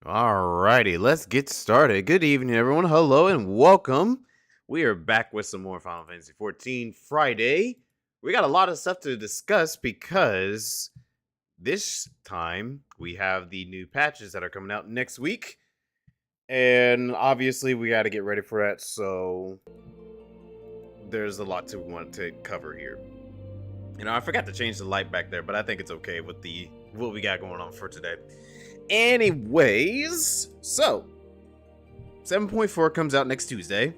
Alrighty, let's get started. Good evening, everyone. Hello and welcome. We are back with some more Final Fantasy XIV Friday. We got a lot of stuff to discuss because this time we have the new patches that are coming out next week. And obviously, we got to get ready for that. So there's a lot to want to cover here. I forgot to change the light back there, but I think it's okay with the what we got going on for today. Anyways, so 7.4 comes out next Tuesday,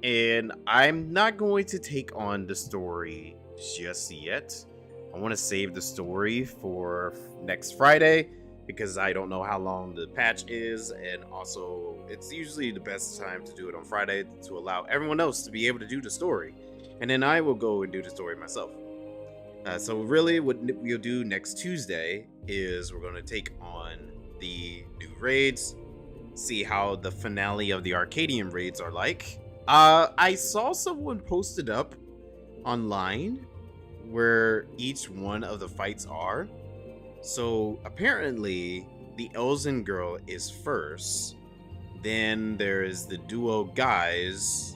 and I'm not going to take on the story just yet. I want to save the story for next Friday because I don't know how long the patch is, and also it's usually the best time to do it on Friday to allow everyone else to be able to do the story, and then I will go and do the story myself. So really what we'll do next Tuesday is we're going to take on the new raids, see how the finale of the Arcadian raids are like. I saw someone posted up online where each one of the fights are. So apparently the Elzen girl is first. Then there is the duo guys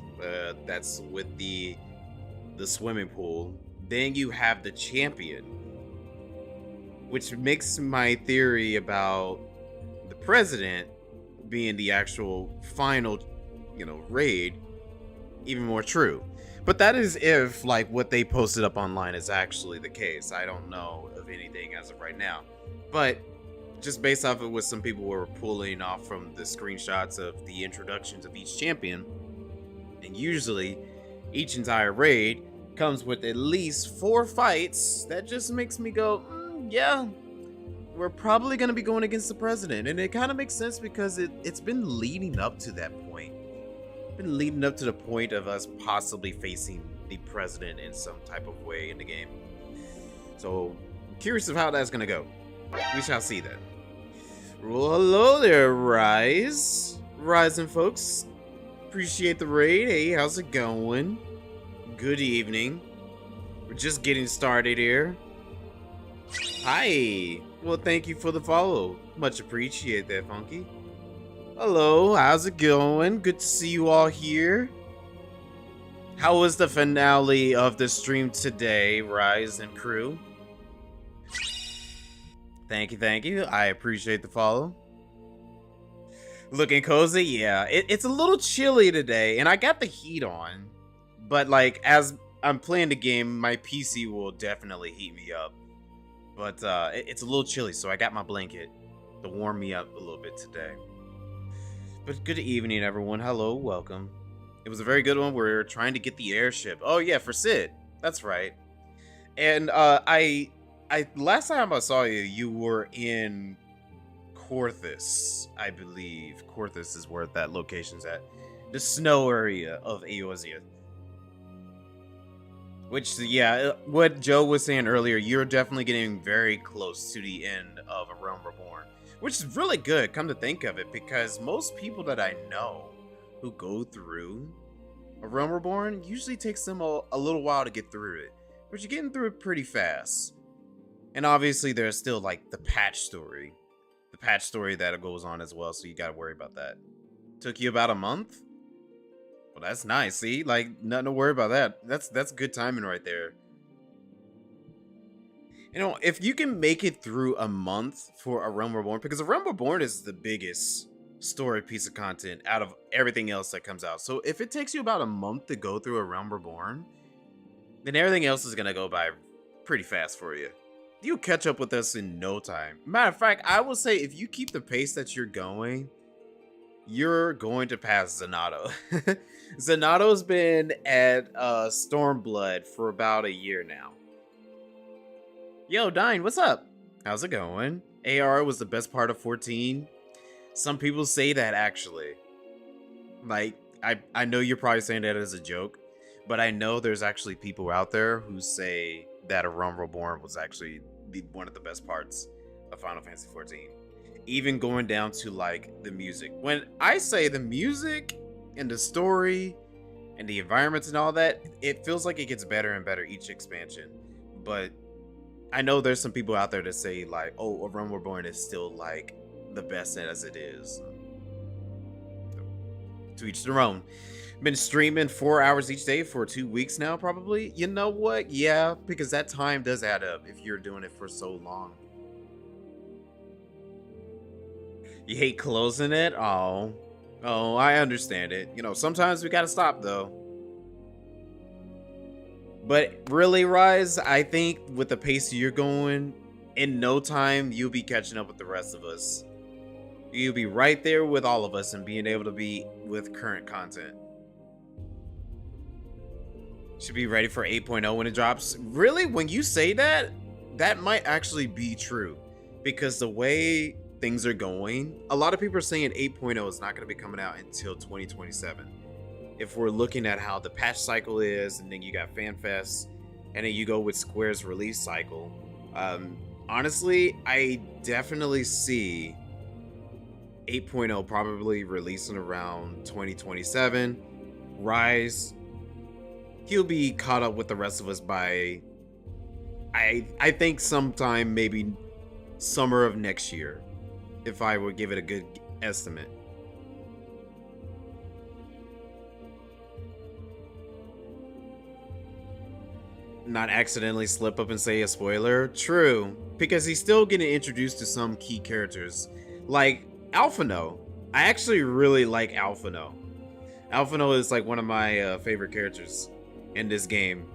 that's with the swimming pool. Then you have the champion, which makes my theory about the president being the actual final, raid even more true. But that is if like what they posted up online is actually the case. I don't know of anything as of right now. But just based off of what some people were pulling off from the screenshots of the introductions of each champion, and usually each entire raid comes with at least 4 fights, that just makes me go, yeah, we're probably going to be going against the president. And it kind of makes sense because it's been leading up to that point. Been leading up to the point of us possibly facing the president in some type of way in the game. So, curious of how that's going to go. We shall see that. Well, hello there, Rise. Rising folks. Appreciate the raid. Hey, how's it going? Good evening. We're just getting started here. Hi. Well, thank you for the follow. Much appreciate that, Funky. Hello, how's it going? Good to see you all here. How was the finale of the stream today, Rise and crew? Thank you. I appreciate the follow. Looking cozy? Yeah, it's a little chilly today, and I got the heat on. But like as I'm playing the game, my PC will definitely heat me up. But it's a little chilly, so I got my blanket to warm me up a little bit today. But good evening, everyone. Hello, welcome. It was a very good one. We're trying to get the airship. Oh yeah, for Sid. That's right. And I last time I saw you, you were in Korthus, I believe. Korthus is where that location's at. The snow area of Eorzea. Which, yeah, what Joe was saying earlier, you're definitely getting very close to the end of A Realm Reborn. Which is really good, come to think of it, because most people that I know who go through A Realm Reborn usually takes them a little while to get through it. But you're getting through it pretty fast. And obviously there's still, like, the patch story. The patch story that goes on as well, so you gotta worry about that. Took you about a month? Well, that's nice. See, like nothing to worry about that. That's good timing right there. You know, if you can make it through a month for A Realm Reborn, because A Realm Reborn is the biggest story piece of content out of everything else that comes out. So if it takes you about a month to go through A Realm Reborn, then everything else is gonna go by pretty fast for you. You'll catch up with us in no time. Matter of fact, I will say if you keep the pace that you're going, you're going to pass Zanato. Zanato's been at Stormblood for about a year now. Yo, Dine, what's up? How's it going? AR was the best part of 14. Some people say that actually. Like, I know you're probably saying that as a joke, but I know there's actually people out there who say that A Realm Reborn was actually one of the best parts of Final Fantasy XIV. Even going down to like the music. When I say the music and the story and the environments and all that, it feels like it gets better and better each expansion. But I know there's some people out there that say like, oh, A Realm Reborn is still like the best as it is. To each their own. Been streaming 4 hours each day for 2 weeks now, probably. You know what? Yeah, because that time does add up if you're doing it for so long. You hate closing it? Oh, I understand it. You know, sometimes we gotta stop though. But really, Rise, I think with the pace you're going, in no time you'll be catching up with the rest of us. You'll be right there with all of us and being able to be with current content. Should be ready for 8.0 when it drops. Really? When you say that, that might actually be true. Because the way things are going, a lot of people are saying 8.0 is not going to be coming out until 2027. If we're looking at how the patch cycle is, and then you got FanFest, and then you go with Square's release cycle. Honestly, I definitely see 8.0 probably releasing around 2027. Rise, he'll be caught up with the rest of us by, I think sometime maybe summer of next year, if I would give it a good estimate. Not accidentally slip up and say a spoiler. True, because he's still getting introduced to some key characters, like Alphino. I actually really like Alphino. Alphino is like one of my favorite characters in this game.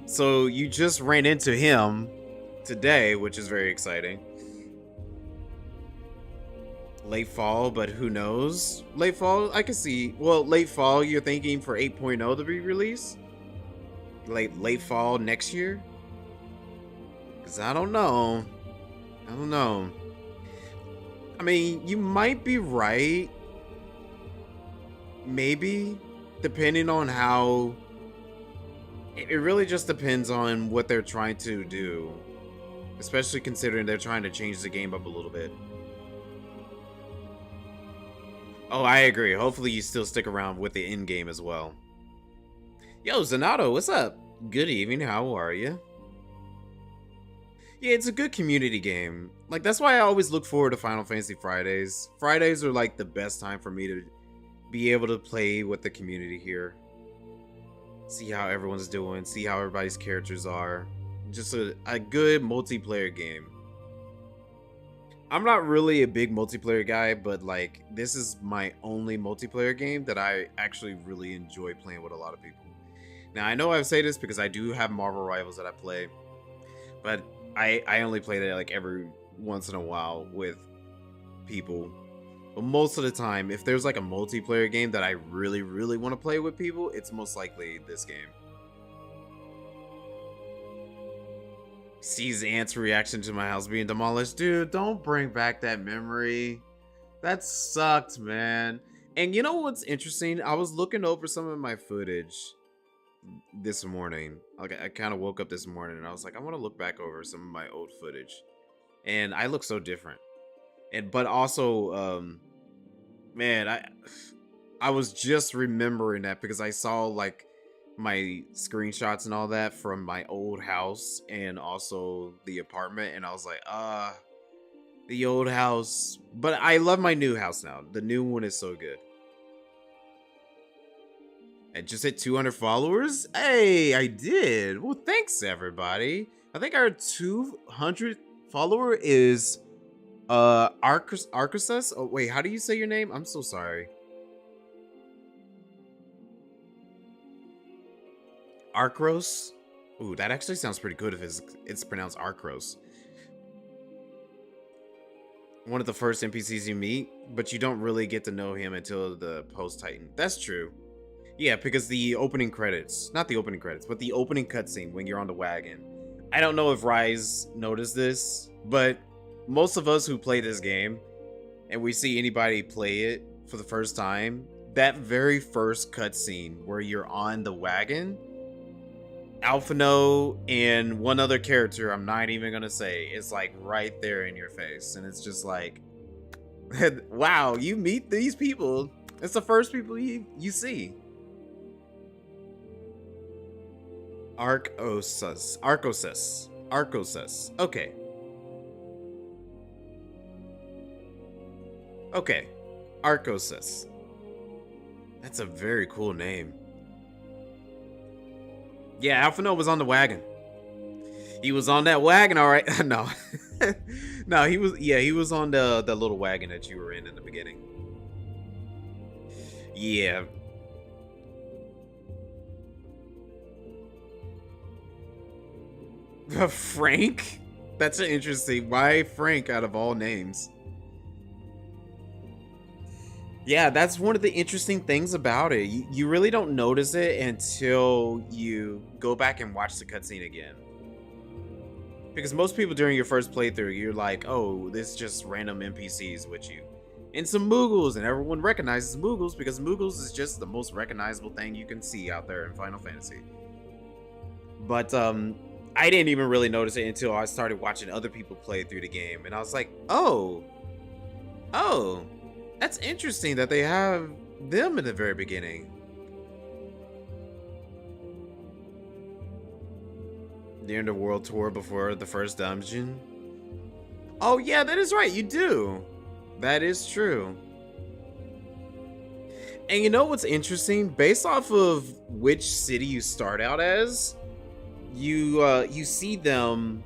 So you just ran into him today, which is very exciting. Late fall, but who knows? Late fall, I can see. Well, late fall, you're thinking for 8.0 to be released? Late fall next year? Because I don't know. I mean, you might be right. Maybe. Depending on how... It really just depends on what they're trying to do. Especially considering they're trying to change the game up a little bit. Oh, I agree. Hopefully you still stick around with the end game as well. Yo, Zanato, what's up? Good evening, how are you? Yeah, it's a good community game. Like, that's why I always look forward to Final Fantasy Fridays. Fridays are like the best time for me to be able to play with the community here. See how everyone's doing, see how everybody's characters are. Just a good multiplayer game. I'm not really a big multiplayer guy, but like, this is my only multiplayer game that I actually really enjoy playing with a lot of people. Now, I know I say this because I do have Marvel Rivals that I play, but I only play that like every once in a while with people. But most of the time, if there's like a multiplayer game that I really, really want to play with people, it's most likely this game. Sees Ant's reaction to my house being demolished. Dude, don't bring back that memory. That sucked, man. And you know what's interesting? I was looking over some of my footage this morning. Like, I kind of woke up this morning and I was like, I want to look back over some of my old footage. And I look so different. But also, man, I was just remembering that because I saw like my screenshots and all that from my old house and also the apartment, and I was like, the old house. But I love my new house now. The new one is so good. I just hit 200 followers. Hey, I did. Well, thanks everybody. I think our 200 follower is Arcus. Oh wait, how do you say your name? I'm so sorry. Arcros? Ooh, that actually sounds pretty good if it's pronounced Arcros. One of the first NPCs you meet, but you don't really get to know him until the post-Titan. That's true. Yeah, because the opening credits, not the opening credits, but the opening cutscene when you're on the wagon. I don't know if Rise noticed this, but most of us who play this game, and we see anybody play it for the first time, that very first cutscene where you're on the wagon, Alphino and one other character, I'm not even gonna say, is like right there in your face. And it's just like, wow, you meet these people. It's the first people you see. Arcos. Okay. Okay, Arcosis. That's a very cool name. Yeah, Alphino was on the wagon. He was on that wagon, all right. No, no, he was. Yeah, he was on the little wagon that you were in the beginning. Yeah. Frank? That's an interesting. Why Frank out of all names? Yeah, that's one of the interesting things about it. You really don't notice it until you go back and watch the cutscene again. Because most people during your first playthrough, you're like, oh, this is just random NPCs with you. And some Moogles, and everyone recognizes Moogles because Moogles is just the most recognizable thing you can see out there in Final Fantasy. But I didn't even really notice it until I started watching other people play through the game. And I was like, oh, that's interesting that they have them in the very beginning. During the world tour before the first dungeon. Oh yeah, that is right, you do. That is true. And you know what's interesting? Based off of which city you start out as, you see them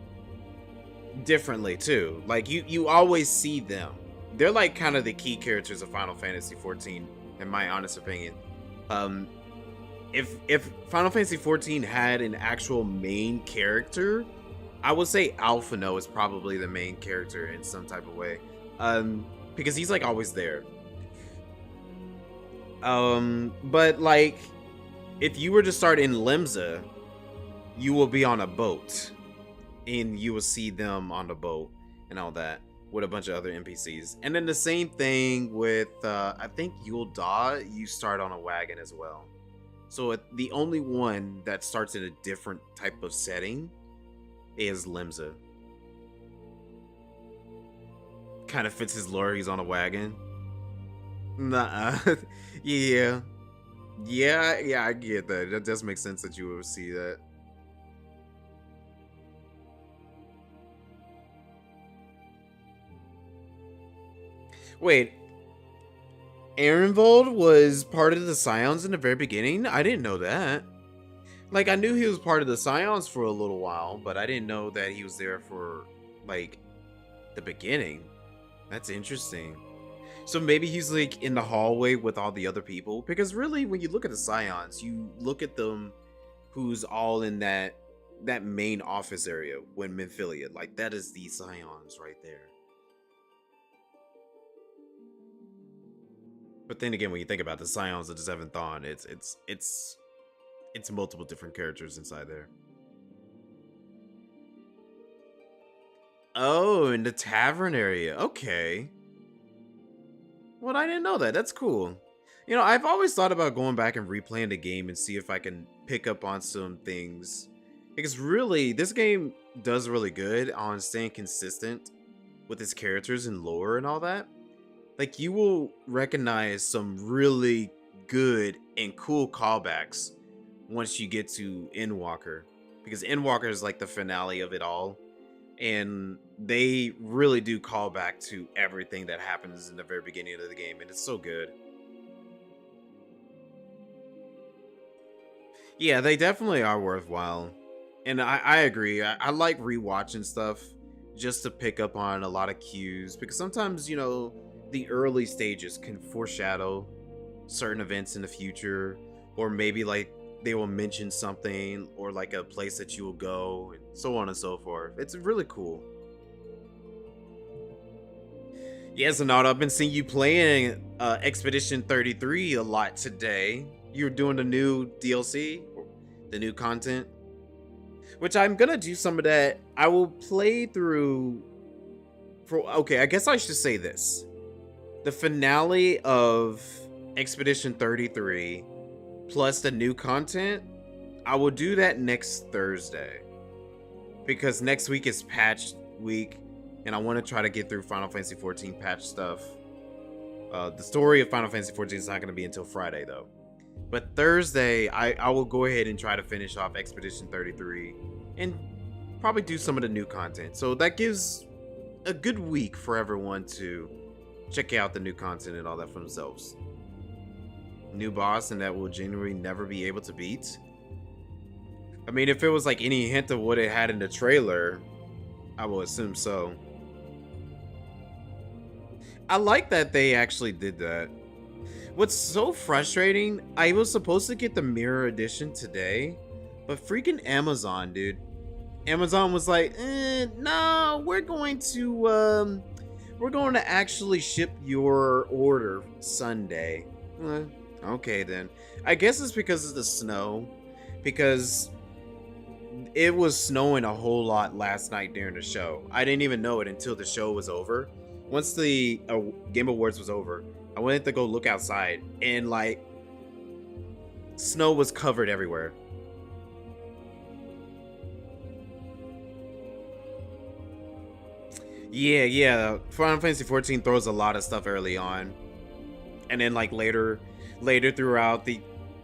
differently too. Like you always see them. They're like kind of the key characters of Final Fantasy XIV, in my honest opinion. If Final Fantasy XIV had an actual main character, I would say Alphino is probably the main character in some type of way. Because he's like always there. But like, if you were to start in Limsa, you will be on a boat, and you will see them on the boat and all that with a bunch of other NPCs. And then the same thing with I think Eorzea, you start on a wagon as well. So the only one that starts in a different type of setting is Limsa. Kind of fits his lore, he's on a wagon. Nah. Yeah, I get that. That does make sense that you would see that. Wait, Ehrenvold was part of the Scions in the very beginning? I didn't know that. Like, I knew he was part of the Scions for a little while, but I didn't know that he was there for, like, the beginning. That's interesting. So maybe he's, like, in the hallway with all the other people? Because really, when you look at the Scions, you look at them who's all in that main office area when Minfilia. Like, that is the Scions right there. But then again, when you think about the Scions of the Seventh Dawn, it's multiple different characters inside there. Oh, in the tavern area. Okay. Well, I didn't know that. That's cool. You know, I've always thought about going back and replaying the game and see if I can pick up on some things. Because really, this game does really good on staying consistent with its characters and lore and all that. Like, you will recognize some really good and cool callbacks once you get to Endwalker. Because Endwalker is like the finale of it all. And they really do call back to everything that happens in the very beginning of the game. And it's so good. Yeah, they definitely are worthwhile. And I agree. I like rewatching stuff just to pick up on a lot of cues. Because sometimes, you know, the early stages can foreshadow certain events in the future, or maybe like they will mention something or like a place that you will go and so on and so forth. It's really cool. Yes, Anata, I've been seeing you playing Expedition 33 a lot today. You're doing the new DLC, the new content, which I'm gonna do some of that. I will play through okay, I guess I should say this. The finale of Expedition 33 plus the new content, I will do that next Thursday. Because next week is patch week, and I want to try to get through Final Fantasy XIV patch stuff. The story of Final Fantasy XIV is not going to be until Friday, though. But Thursday, I will go ahead and try to finish off Expedition 33 and probably do some of the new content. So that gives a good week for everyone to check out the new content and all that for themselves. New boss and that will genuinely never be able to beat. I mean, if it was like any hint of what it had in the trailer, I will assume so. I like that they actually did that. What's so frustrating, I was supposed to get the mirror edition today, but freaking Amazon, dude. Amazon was like, no, we're going to actually ship your order Sunday. Okay then. I guess it's because of the snow, because it was snowing a whole lot last night during the show. I didn't even know it until the show was over. Once the Game Awards was over, I went to go look outside, and like, snow was covered everywhere. Yeah. Final Fantasy XIV throws a lot of stuff early on, and then like later throughout the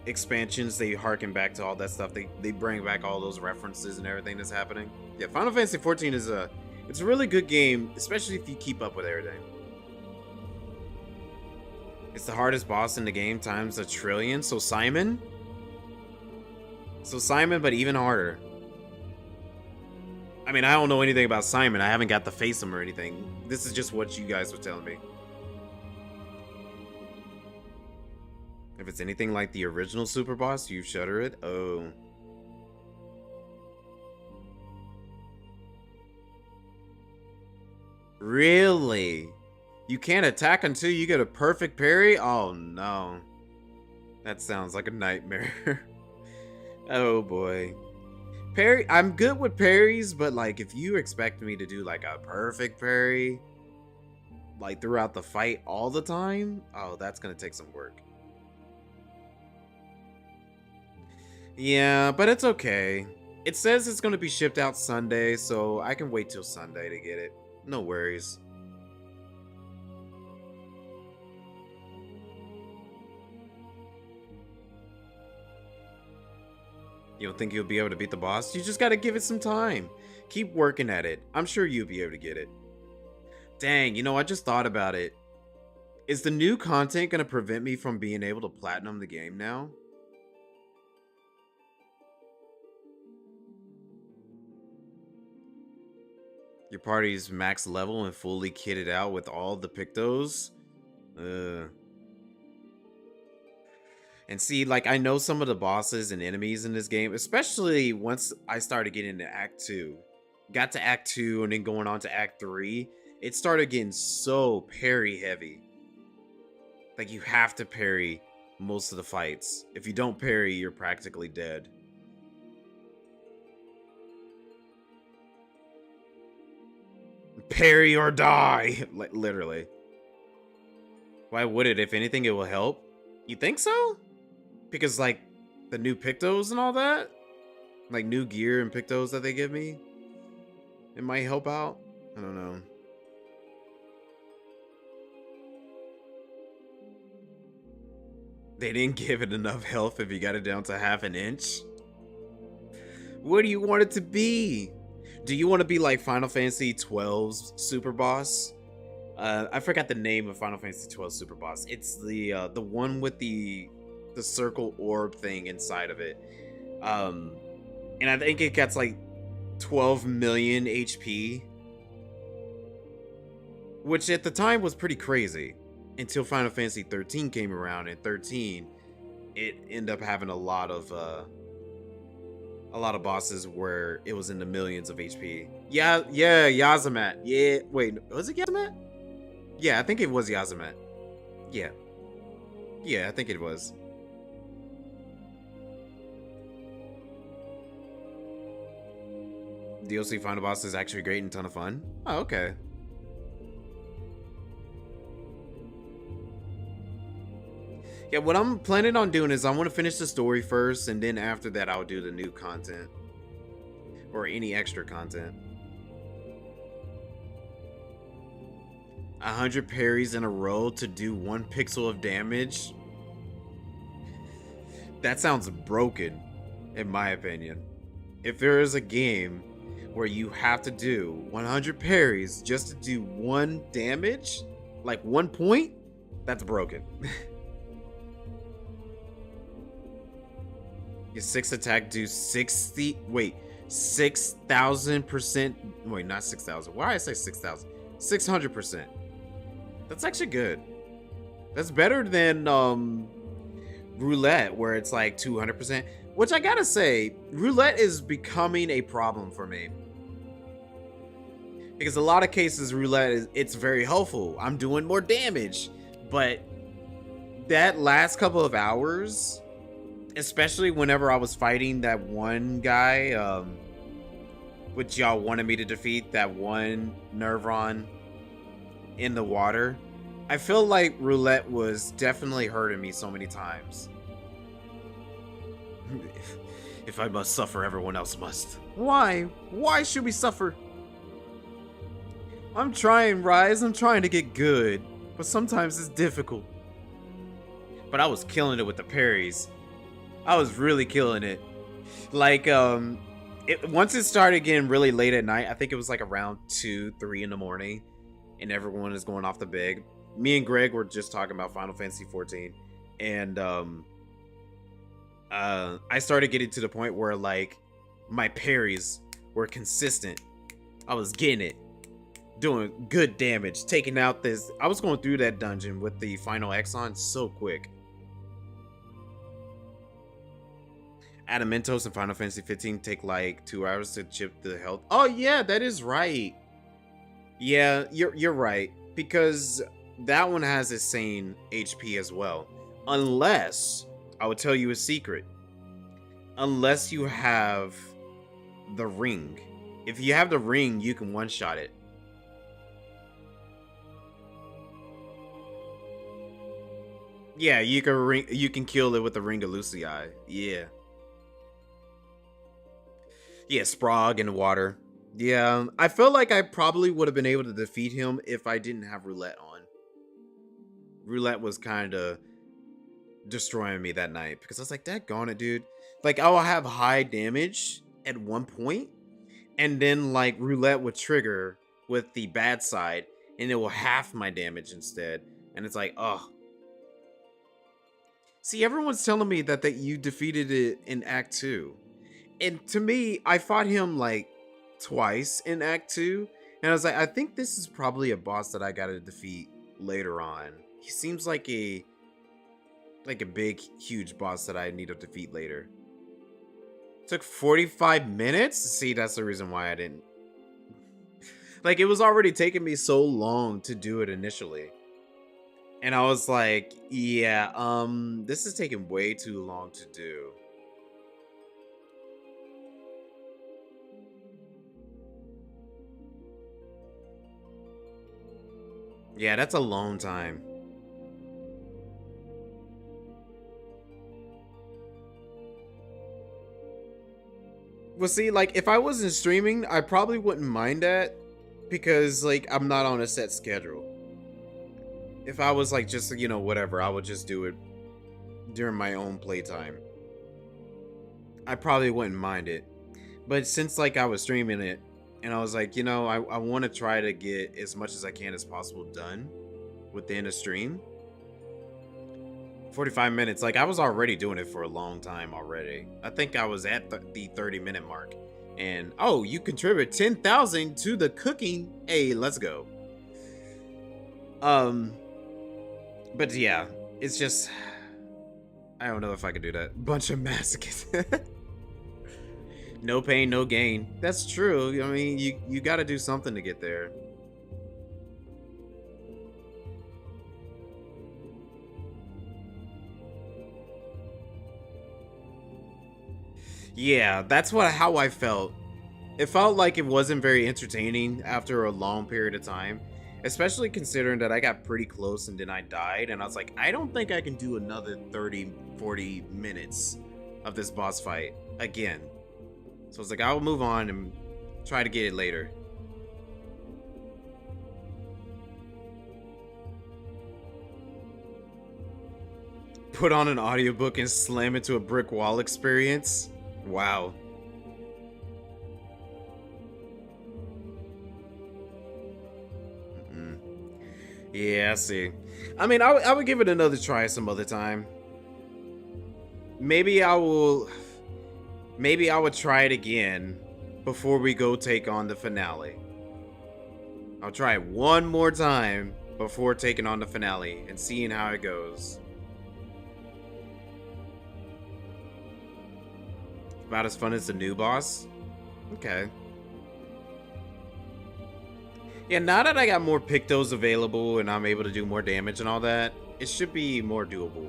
expansions, they harken back to all that stuff. They bring back all those references and everything that's happening. Yeah, Final Fantasy XIV is it's a really good game, especially if you keep up with everything. It's the hardest boss in the game times a trillion. So Simon, but even harder. I mean, I don't know anything about Simon. I haven't got to face him or anything. This is just what you guys were telling me. If it's anything like the original Super Boss, you shudder it. Oh. Really? You can't attack until you get a perfect parry? Oh no. That sounds like a nightmare. Oh boy. Parry, I'm good with parries, but like if you expect me to do like a perfect parry like throughout the fight all the time, oh, that's gonna take some work. Yeah, but it's okay. It says it's gonna be shipped out Sunday, so I can wait till Sunday to get it. No worries. You don't think you'll be able to beat the boss? You just gotta give it some time. Keep working at it. I'm sure you'll be able to get it. Dang, you know, I just thought about it. Is the new content gonna prevent me from being able to platinum the game now? Your party's max level and fully kitted out with all the Pictos? And see, like, I know some of the bosses and enemies in this game, especially once I started getting into Act 2. Got to Act 2 and then going on to Act 3, it started getting so parry heavy. Like, you have to parry most of the fights. If you don't parry, you're practically dead. Parry or die! Like, literally. Why would it? If anything, it will help. You think so? Because, like, the new Pictos and all that? Like, new gear and Pictos that they give me? It might help out? I don't know. They didn't give it enough health if you got it down to half an inch? What do you want it to be? Do you want to be like Final Fantasy XII's Super Boss? I forgot the name of Final Fantasy XII Super Boss. It's the one with the circle orb thing inside of it. And I think it gets like 12 million HP. Which at the time was pretty crazy. Until Final Fantasy XIII came around, and 13, it ended up having a lot of bosses where it was in the millions of HP. Yeah, Yazamat. Yeah, wait, was it Yazamat? Yeah, I think it was Yazamat. Yeah, I think it was. DLC Final Boss is actually great and a ton of fun. Oh, okay. Yeah, what I'm planning on doing is I want to finish the story first, and then after that I'll do the new content. Or any extra content. 100 parries in a row to do 1 pixel of damage? That sounds broken, in my opinion. If there is a game where you have to do 100 parries just to do 1 damage, Like 1 point? That's broken. Your 6 attack do 60. Wait, 6,000%. Wait, not 6,000. Why did I say 6,000? 600%. That's actually good. That's better than Roulette, where it's like 200%. Which I gotta say, Roulette is becoming a problem for me. Because a lot of cases, Roulette it's very helpful. I'm doing more damage. But that last couple of hours, especially whenever I was fighting that one guy, which y'all wanted me to defeat, that one Nervron in the water, I feel like Roulette was definitely hurting me so many times. If I must suffer, everyone else must. Why? Why should we suffer? I'm trying, Rise. I'm trying to get good, but sometimes it's difficult. But I was killing it with the parries. I was really killing it. Like, once it started getting really late at night, I think it was like around 2, 3 in the morning, and everyone is going off to bed. Me and Greg were just talking about Final Fantasy XIV, and I started getting to the point where like my parries were consistent. I was getting it, doing good damage, taking out this. I was going through that dungeon with the Final Exxon so quick. Adamentos in Final Fantasy XV take like 2 hours to chip the health. Oh yeah, that is right. Yeah, you're right, because that one has the same HP as well. Unless, I will tell you a secret. Unless you have the ring. If you have the ring, you can one-shot it. Yeah, you can kill it with the Ring of Lucii. Yeah. Yeah, Sprague in the water. Yeah, I feel like I probably would have been able to defeat him if I didn't have Roulette on. Roulette was kind of destroying me that night because I was like, daggone it, dude. Like, I'll have high damage at one point, and then like Roulette would trigger with the bad side, and it will half my damage instead. And it's like, oh. See, everyone's telling me that you defeated it in Act 2. And to me, I fought him like twice in Act 2. And I was like, I think this is probably a boss that I gotta defeat later on. He seems like a big, huge boss that I need to defeat later. Took 45 minutes? See, that's the reason why I didn't. Like, it was already taking me so long to do it initially. And I was like, yeah, this is taking way too long to do. Yeah, that's a long time. Well, see, like, if I wasn't streaming, I probably wouldn't mind that, because, like, I'm not on a set schedule. If I was, like, just, you know, whatever, I would just do it during my own playtime. I probably wouldn't mind it. But since, like, I was streaming it, and I was like, you know, I want to try to get as much as I can as possible done within a stream. 45 minutes, like, I was already doing it for a long time already. I think I was at the 30-minute mark. And, oh, you contribute 10,000 to the cooking. Hey, let's go. But yeah, it's just, I don't know if I could do that. Bunch of masochists. No pain, no gain. That's true. I mean, you got to do something to get there. Yeah, that's how I felt. It felt like it wasn't very entertaining after a long period of time, especially considering that I got pretty close and then I died, and I was like, I don't think I can do another 30-40 minutes of this boss fight again. So I was like, I'll move on and try to get it later. Put on an audiobook and slam into a brick wall experience? Wow. Yeah, I see. I mean, I would give it another try some other time. Maybe I will. Maybe I would try it again before we go take on the finale. I'll try it one more time before taking on the finale and seeing how it goes. About as fun as the new boss? Okay. Yeah, now that I got more Pictos available and I'm able to do more damage and all that, it should be more doable.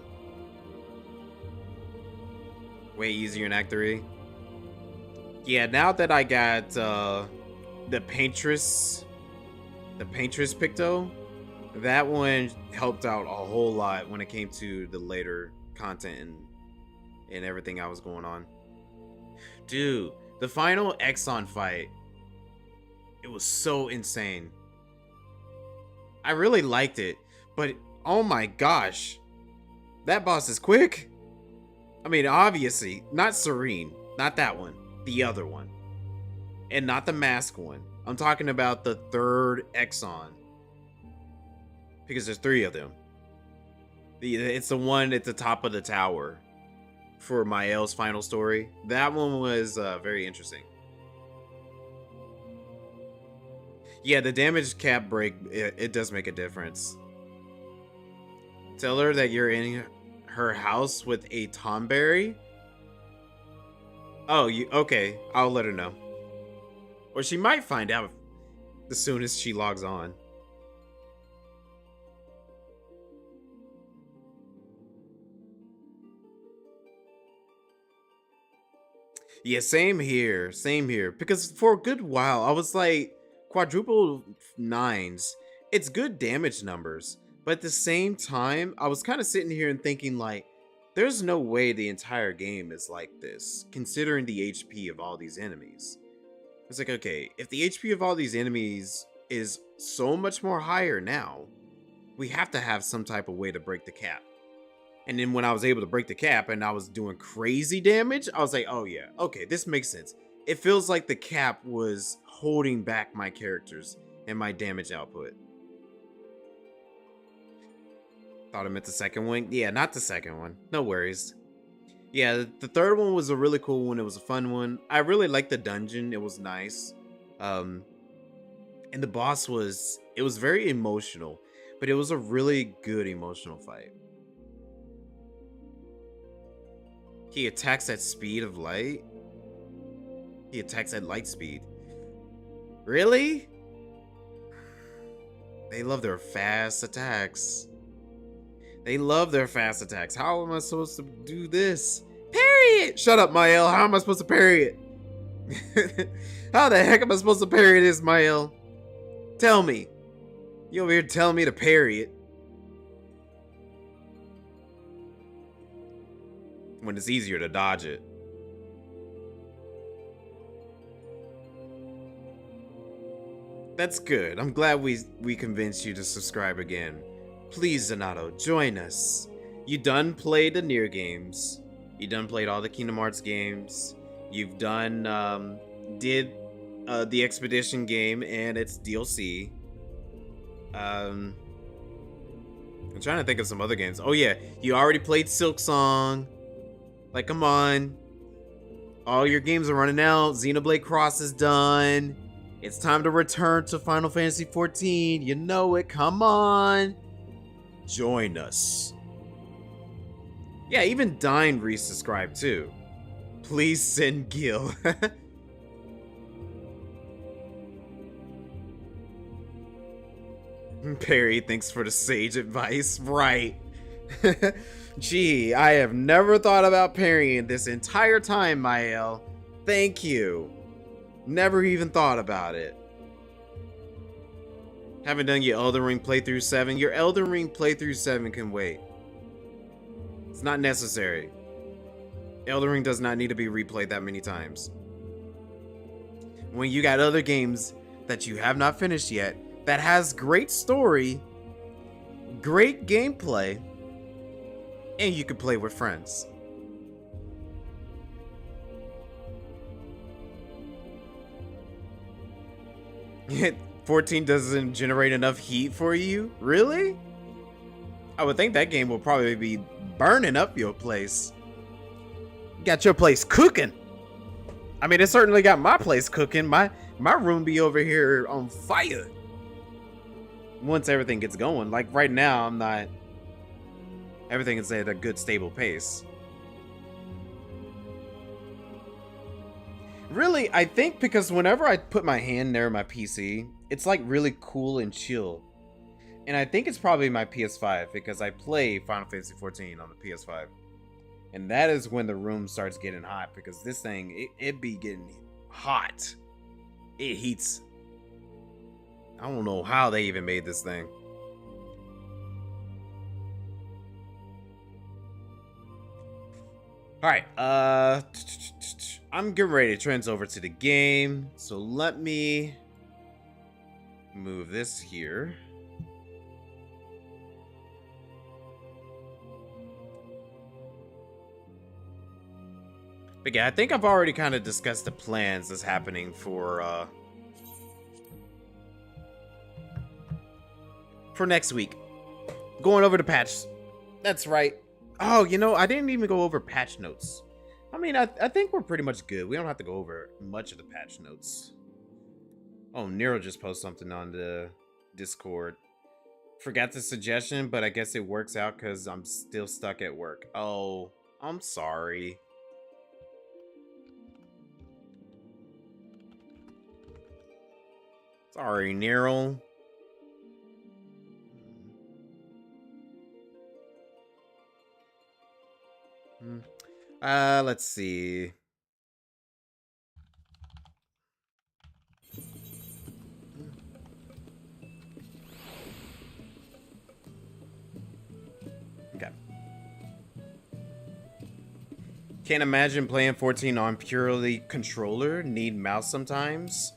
Way easier in Act 3. Yeah, now that I got the Paintress Picto, that one helped out a whole lot when it came to the later content and everything I was going on. Dude, the final Exxon fight, it was so insane. I really liked it, but oh my gosh, that boss is quick. I mean, obviously, not Serene, not that one, the other one, and not the mask one. I'm talking about the third Exxon, because there's 3 of them. It's the one at the top of the tower for Mael's final story. That one was very interesting. Yeah, the damage cap break, it does make a difference. Tell her that you're in her house with a Tomberry. Oh, okay. I'll let her know. Or she might find out as soon as she logs on. Yeah, same here. Same here. Because for a good while, I was like, quadruple 9s. It's good damage numbers. But at the same time, I was kind of sitting here and thinking like, there's no way the entire game is like this, considering the HP of all these enemies. It's like, okay, if the HP of all these enemies is so much more higher now, we have to have some type of way to break the cap. And then when I was able to break the cap and I was doing crazy damage, I was like, oh yeah, okay, this makes sense. It feels like the cap was holding back my characters and my damage output. Thought I meant the second one. Yeah, not the second one. No worries. Yeah, the third one was a really cool one. It was a fun one. I really liked the dungeon. It was nice. And the boss was, it was very emotional, but it was a really good emotional fight. He attacks at speed of light. He attacks at light speed. Really? They love their fast attacks. They love their fast attacks. How am I supposed to do this? Parry it! Shut up, Mael. How am I supposed to parry it? How the heck am I supposed to parry this, Mael? Tell me. You over here telling me to parry it. When it's easier to dodge it. That's good. I'm glad we convinced you to subscribe again. Please, Donato, join us. You done played the Nier games. You done played all the Kingdom Hearts games. You've done, did the Expedition game and its DLC. I'm trying to think of some other games. Oh yeah, you already played Silk Song. Like, come on. All your games are running out. Xenoblade Cross is done. It's time to return to Final Fantasy XIV. You know it. Come on. Join us. Yeah, even Dine resubscribed too. Please send Gil. Perry, thanks for the sage advice. Right. Gee, I have never thought about parrying this entire time, Mael. Thank you. Never even thought about it. Haven't done your Elden Ring playthrough 7. Your Elden Ring playthrough 7 can wait. It's not necessary. Elden Ring does not need to be replayed that many times. When you got other games that you have not finished yet, that has great story, great gameplay, and you can play with friends. 14 doesn't generate enough heat for you? Really? I would think that game will probably be burning up your place. Got your place cooking. I mean, it certainly got my place cooking. My room be over here on fire. Once everything gets going. Like right now, I'm not... Everything is at a good, stable pace. Really, I think because whenever I put my hand near my PC, it's like really cool and chill. And I think it's probably my PS5 because I play Final Fantasy XIV on the PS5. And that is when the room starts getting hot because this thing, it be getting hot. It heats. I don't know how they even made this thing. Alright, I'm getting ready to trans over to the game. So let me move this here. But yeah, I think I've already kind of discussed the plans that's happening for next week. Going over the patch. That's right. Oh, you know, I didn't even go over patch notes. I mean, I think we're pretty much good. We don't have to go over much of the patch notes. Oh, Nero just posted something on the Discord. Forgot the suggestion, but I guess it works out because I'm still stuck at work. Oh, I'm sorry. Sorry, Nero. Let's see. Okay. Can't imagine playing 14 on purely controller. Need mouse sometimes.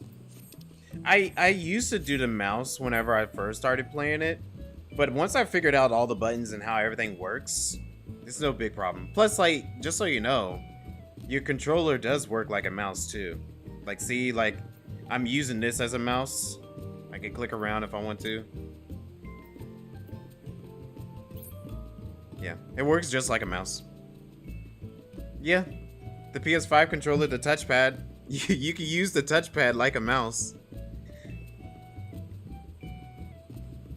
I used to do the mouse whenever I first started playing it, but once I figured out all the buttons and how everything works, it's no big problem. Plus, like, just so you know, your controller does work like a mouse too. Like, see, like, I'm using this as a mouse. I can click around if I want to. Yeah, it works just like a mouse. Yeah, the PS5 controller, the touchpad, you can use the touchpad like a mouse.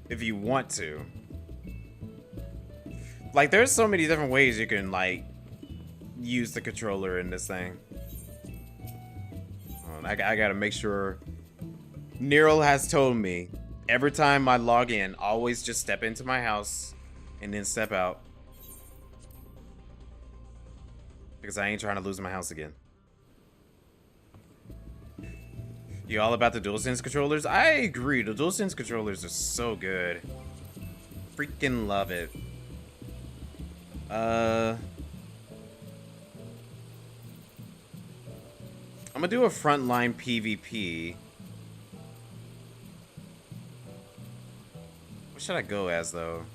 If you want to. Like, there's so many different ways you can, like, use the controller in this thing. I gotta make sure. Nero has told me, every time I log in, always just step into my house and then step out. Because I ain't trying to lose my house again. You all about the DualSense controllers? I agree. The DualSense controllers are so good. Freaking love it. I'm gonna do a frontline PvP. What should I go as though?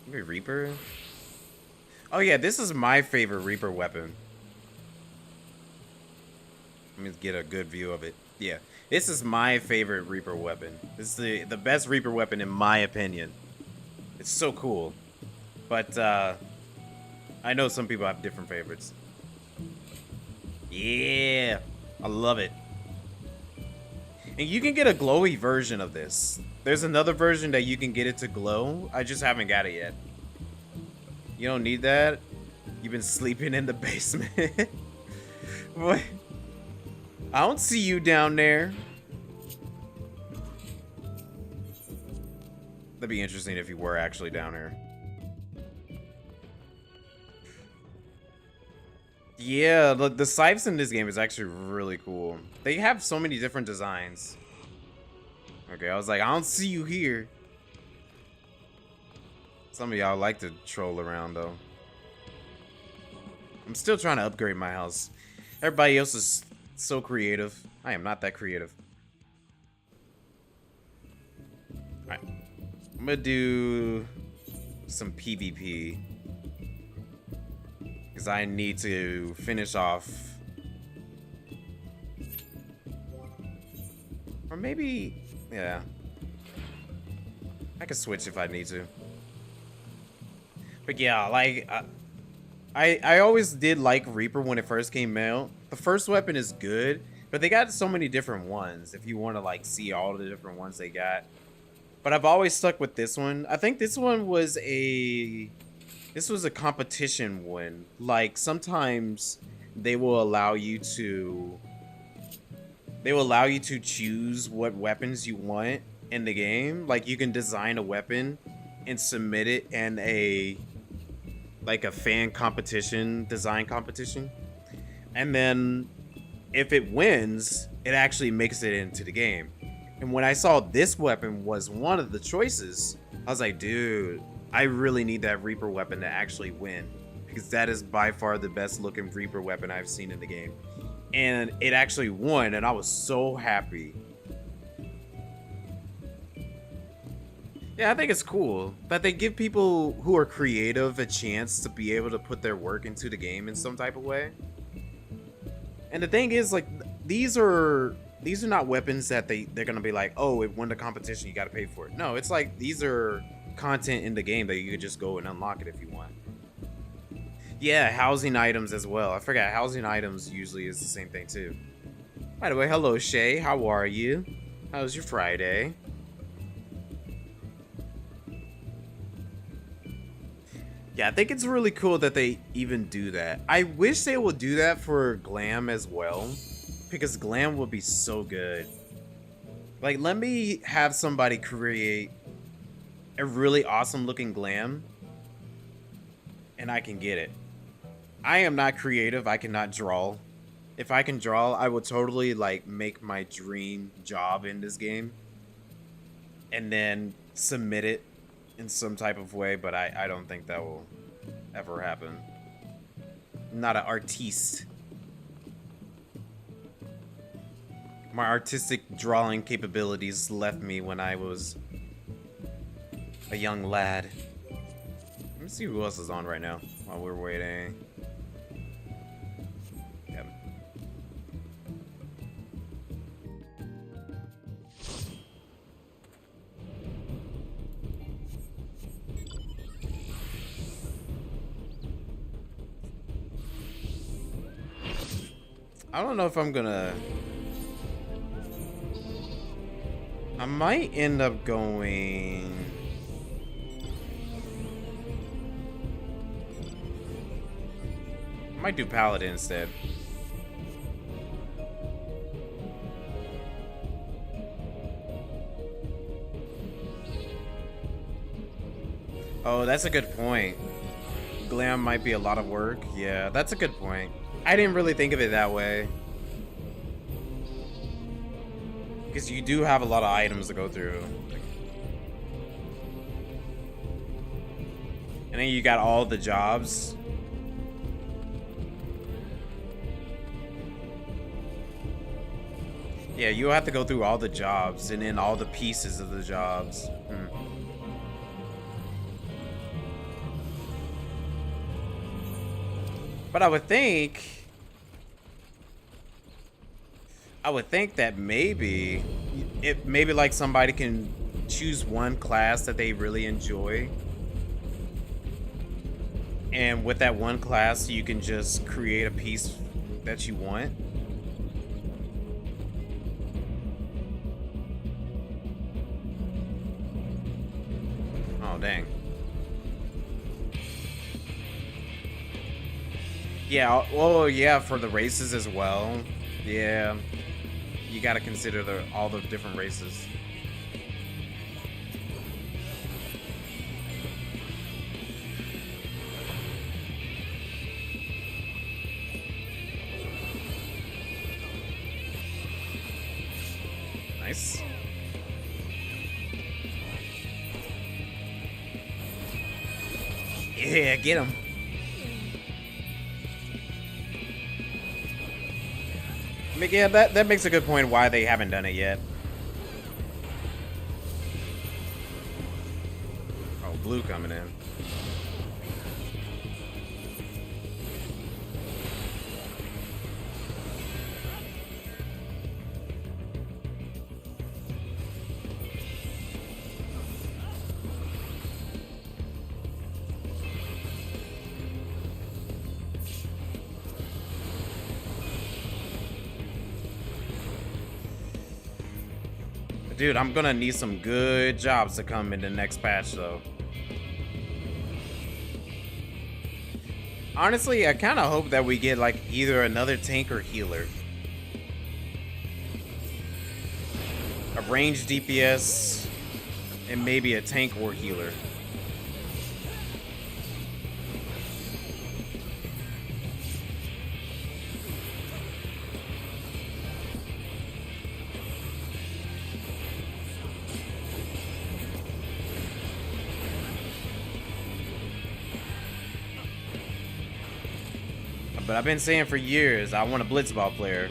Maybe Reaper? Oh yeah, this is my favorite Reaper weapon. Let me get a good view of it. Yeah, this is my favorite Reaper weapon. This is the best Reaper weapon in my opinion. It's so cool. But I know some people have different favorites. Yeah, I love it. And you can get a glowy version of this. There's another version that you can get it to glow. I just haven't got it yet. You don't need that. You've been sleeping in the basement. What? I don't see you down there. That'd be interesting if you were actually down here. Yeah, the scythes in this game is actually really cool. They have so many different designs. Okay, I was like, I don't see you here. Some of y'all like to troll around, though. I'm still trying to upgrade my house. Everybody else is so creative. I am not that creative. Alright. I'm gonna do some PvP. Because I need to finish off. Or maybe, yeah. I can switch if I need to. But yeah, like, I always did like Reaper when it first came out. The first weapon is good, but they got so many different ones if you want to like see all the different ones they got. But I've always stuck with this one. I think this one was a competition one. Like sometimes they will allow you to choose what weapons you want in the game. Like you can design a weapon and submit it in a fan competition, design competition. And then if it wins, it actually makes it into the game. And when I saw this weapon was one of the choices, I was like, dude, I really need that Reaper weapon to actually win, because that is by far the best looking Reaper weapon I've seen in the game. And it actually won, and I was so happy. Yeah, I think it's cool that they give people who are creative a chance to be able to put their work into the game in some type of way. And the thing is, like, these are not weapons that they're gonna be like, oh, it won the competition, you gotta pay for it. No, it's like these are content in the game that you could just go and unlock it if you want. Yeah, housing items as well. I forgot housing items usually is the same thing too. By the way, hello Shay, how are you? How's your Friday? Yeah, I think it's really cool that they even do that. I wish they would do that for Glam as well, because Glam would be so good. Like, let me have somebody create a really awesome looking Glam, and I can get it. I am not creative. I cannot draw. If I can draw, I would totally like make my dream job in this game and then submit it in some type of way, but I don't think that will ever happen. I'm not an artiste. My artistic drawing capabilities left me when I was a young lad. Let me see who else is on right now while we're waiting. Yep. I don't know if I'm gonna... I might end up going... I might do Paladin instead. Oh, that's a good point. Glam might be a lot of work. Yeah, that's a good point. I didn't really think of it that way. Because you do have a lot of items to go through. And then you got all the jobs. Yeah, you have to go through all the jobs and then all the pieces of the jobs. But I would think that maybe like somebody can choose one class that they really enjoy, and with that one class you can just create a piece that you want. Oh dang. Yeah, oh yeah, for the races as well. Yeah, you gotta consider all the different races. Nice. Yeah, get him. Yeah, that makes a good point why they haven't done it yet. Oh, blue coming in. Dude, I'm gonna need some good jobs to come in the next patch, though. Honestly, I kind of hope that we get, like, either another tank or healer. A ranged DPS, and maybe a tank or healer. But I've been saying for years, I want a Blitzball player.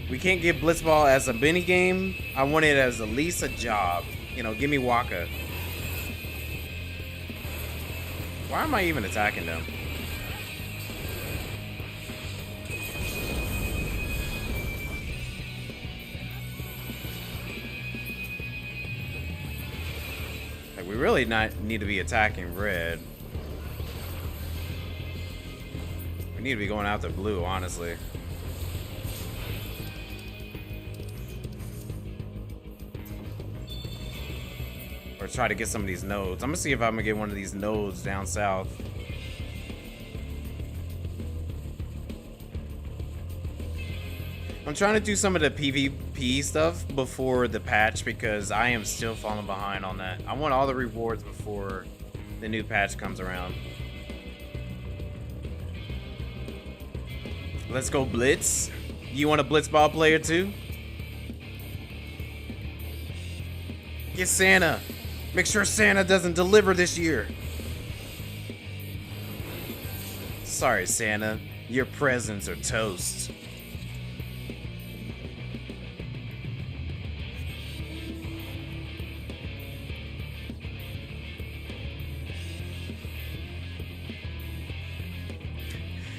We can't get Blitzball as a mini game. I want it as at least a job. You know, give me Waka. Why am I even attacking them? Like, we really need to be attacking red. We need to be going after blue, honestly. Or try to get some of these nodes. I'm gonna see if I'm gonna get one of these nodes down south. I'm trying to do some of the PvP stuff before the patch because I am still falling behind on that. I want all the rewards before the new patch comes around. Let's go Blitz. You want a Blitzball player too? Get Santa. Make sure Santa doesn't deliver this year. Sorry, Santa. Your presents are toast.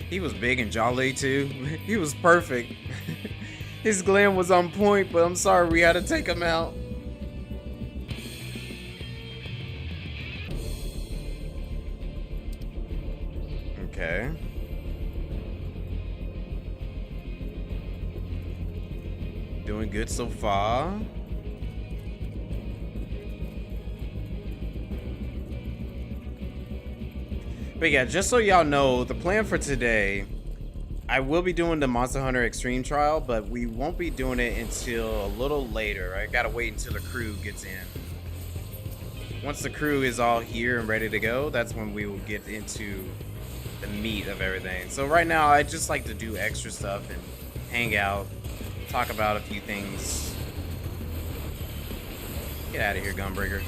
He was big and jolly too. He was perfect. His glam was on point, but I'm sorry we had to take him out. Okay. Doing good so far. But yeah, just so y'all know, the plan for today, I will be doing the Monster Hunter Extreme trial, but we won't be doing it until a little later. I gotta wait until the crew gets in. Once the crew is all here and ready to go, that's when we will get into the meat of everything. So right now, I just like to do extra stuff and hang out, talk about a few things. Get out of here, Gunbreaker.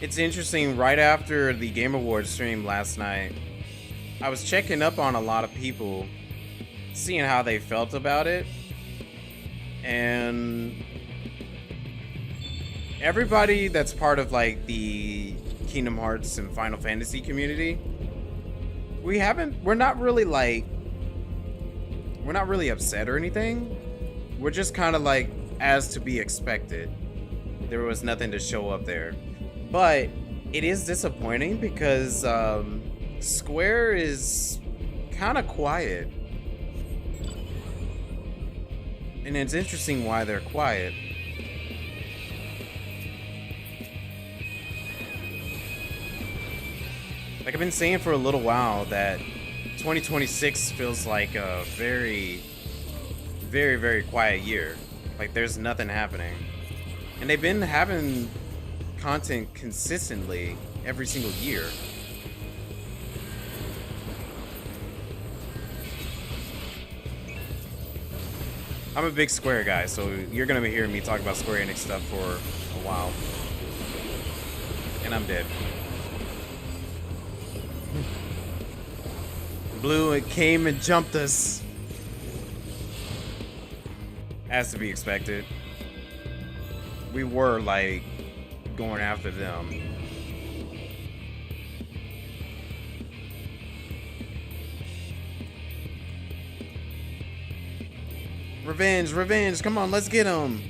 It's interesting, right after the Game Awards stream last night, I was checking up on a lot of people, seeing how they felt about it, and everybody that's part of like the Kingdom Hearts and Final Fantasy community, we're not really upset or anything. We're just kind of like, as to be expected. There was nothing to show up there. But it is disappointing because Square is kind of quiet. And it's interesting why they're quiet. Like I've been saying for a little while that 2026 feels like a very, very, very quiet year. Like there's nothing happening. And they've been having content consistently every single year. I'm a big Square guy, so you're gonna be hearing me talk about Square Enix stuff for a while. And I'm dead. Blue, it came and jumped us. As to be expected. We were like going after them. Revenge, revenge. Come on, let's get him.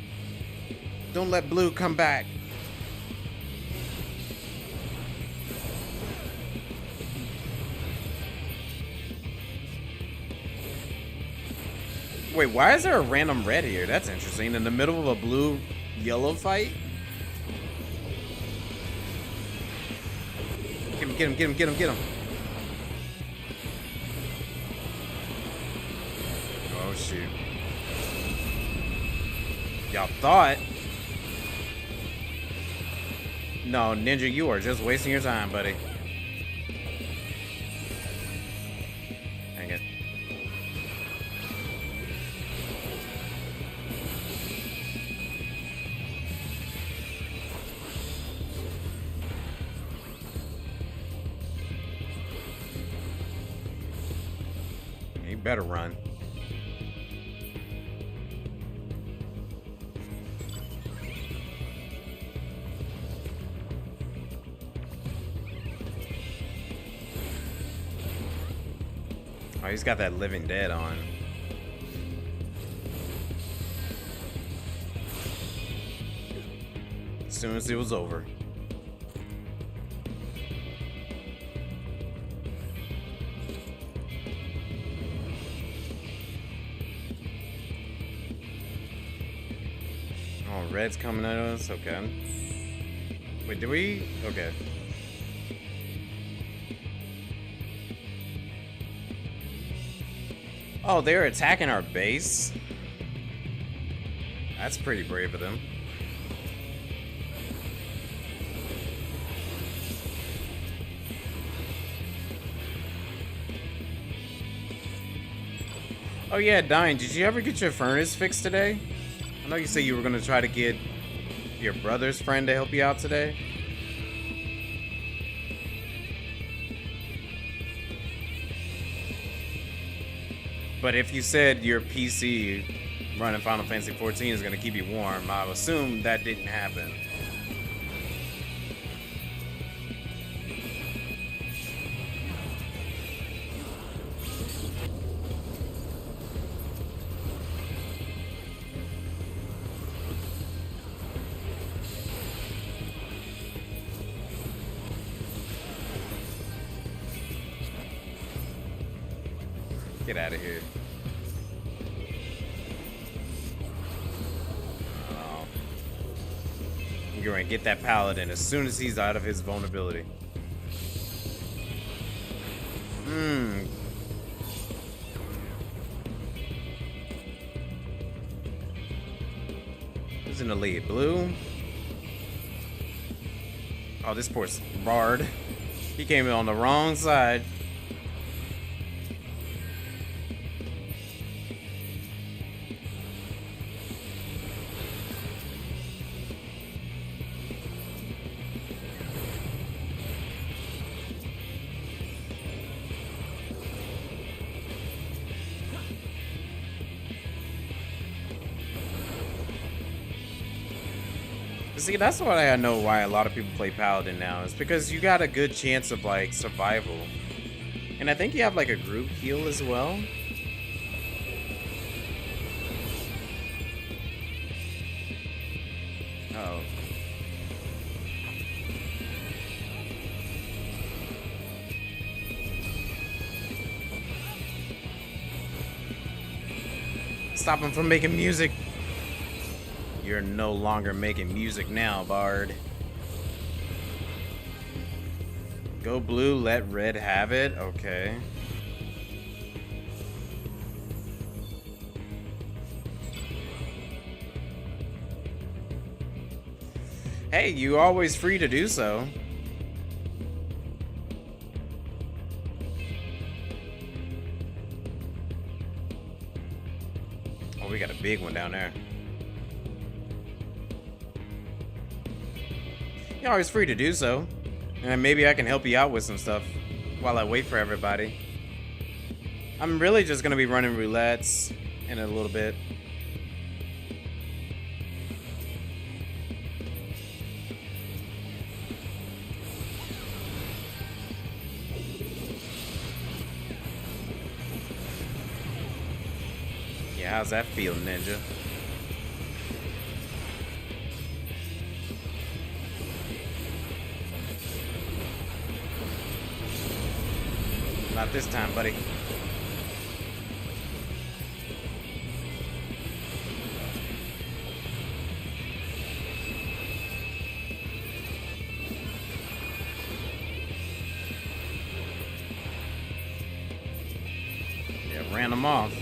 Don't let Blue come back. Wait, why is there a random red here? That's interesting. In the middle of a blue-yellow fight? Get him, get him, get him, get him, get him. Oh, shoot. Y'all thought. No, Ninja, you are just wasting your time, buddy. Hang it. You better run. Oh, he's got that Living Dead on. As soon as it was over. Oh, red's coming at us? Okay. Wait, did we? Okay. Oh, they're attacking our base? That's pretty brave of them. Oh yeah, Dying, did you ever get your furnace fixed today? I know you said you were gonna try to get your brother's friend to help you out today. But if you said your PC running Final Fantasy XIV is going to keep you warm, I assume that didn't happen. Get out of here. Oh. You're going to get that paladin as soon as he's out of his vulnerability. Who's in the lead? Blue? Oh, this poor Bard. He came in on the wrong side. See, that's why I know why a lot of people play Paladin now. It's because you got a good chance of, like, survival. And I think you have, like, a group heal as well. Oh. Stop him from making music. You're no longer making music now, Bard. Go blue, let red have it? Okay. Hey, you're always free to do so. Oh, we got a big one down there. You're always free to do so. And maybe I can help you out with some stuff while I wait for everybody. I'm really just going to be running roulettes in a little bit. How's that feel, ninja? Not this time, buddy. Yeah, ran them off.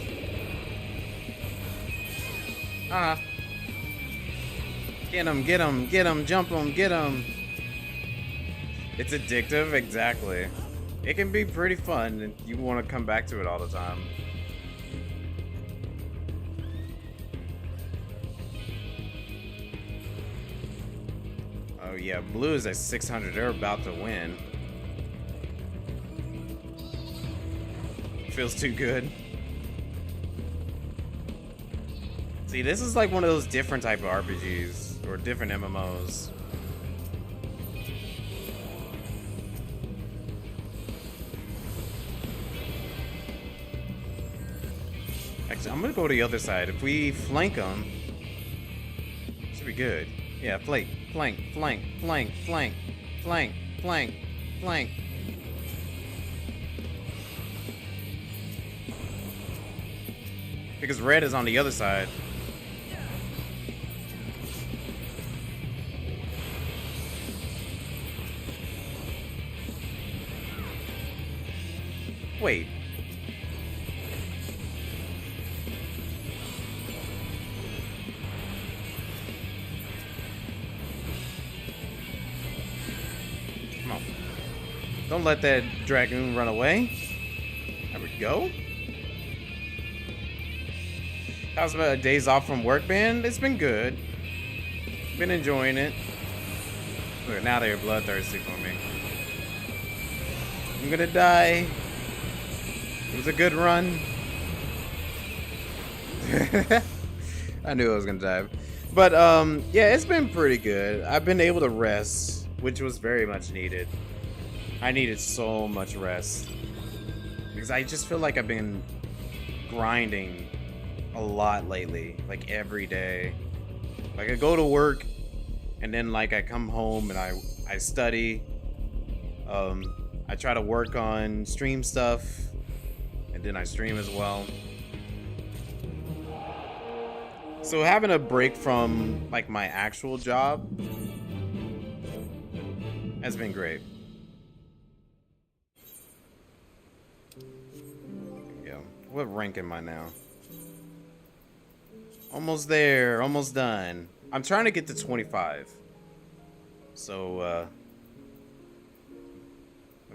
Get him, get him, get him, jump him, get him. It's addictive, exactly. It can be pretty fun, and you want to come back to it all the time. Oh yeah, blue is at 600. They're about to win. Feels too good. See, this is like one of those different type of RPGs, or different MMOs. Actually, I'm gonna go to the other side. If we flank them, should be good. Yeah, flank, flank, flank, flank, flank, flank, flank, flank. Because red is on the other side. Wait. Come on. Don't let that dragoon run away. There we go. How's my days off from work been? It's been good. Been enjoying it. Look, now they're bloodthirsty for me. I'm gonna die. It was a good run. I knew I was gonna die. But yeah, it's been pretty good. I've been able to rest, which was very much needed. I needed so much rest. Because I just feel like I've been grinding a lot lately, like every day. Like I go to work and then like I come home and I study. I try to work on stream stuff and then I stream as well. So having a break from like my actual job has been great. Yeah. What rank am I now? Almost there, almost done. I'm trying to get to 25. So, I'll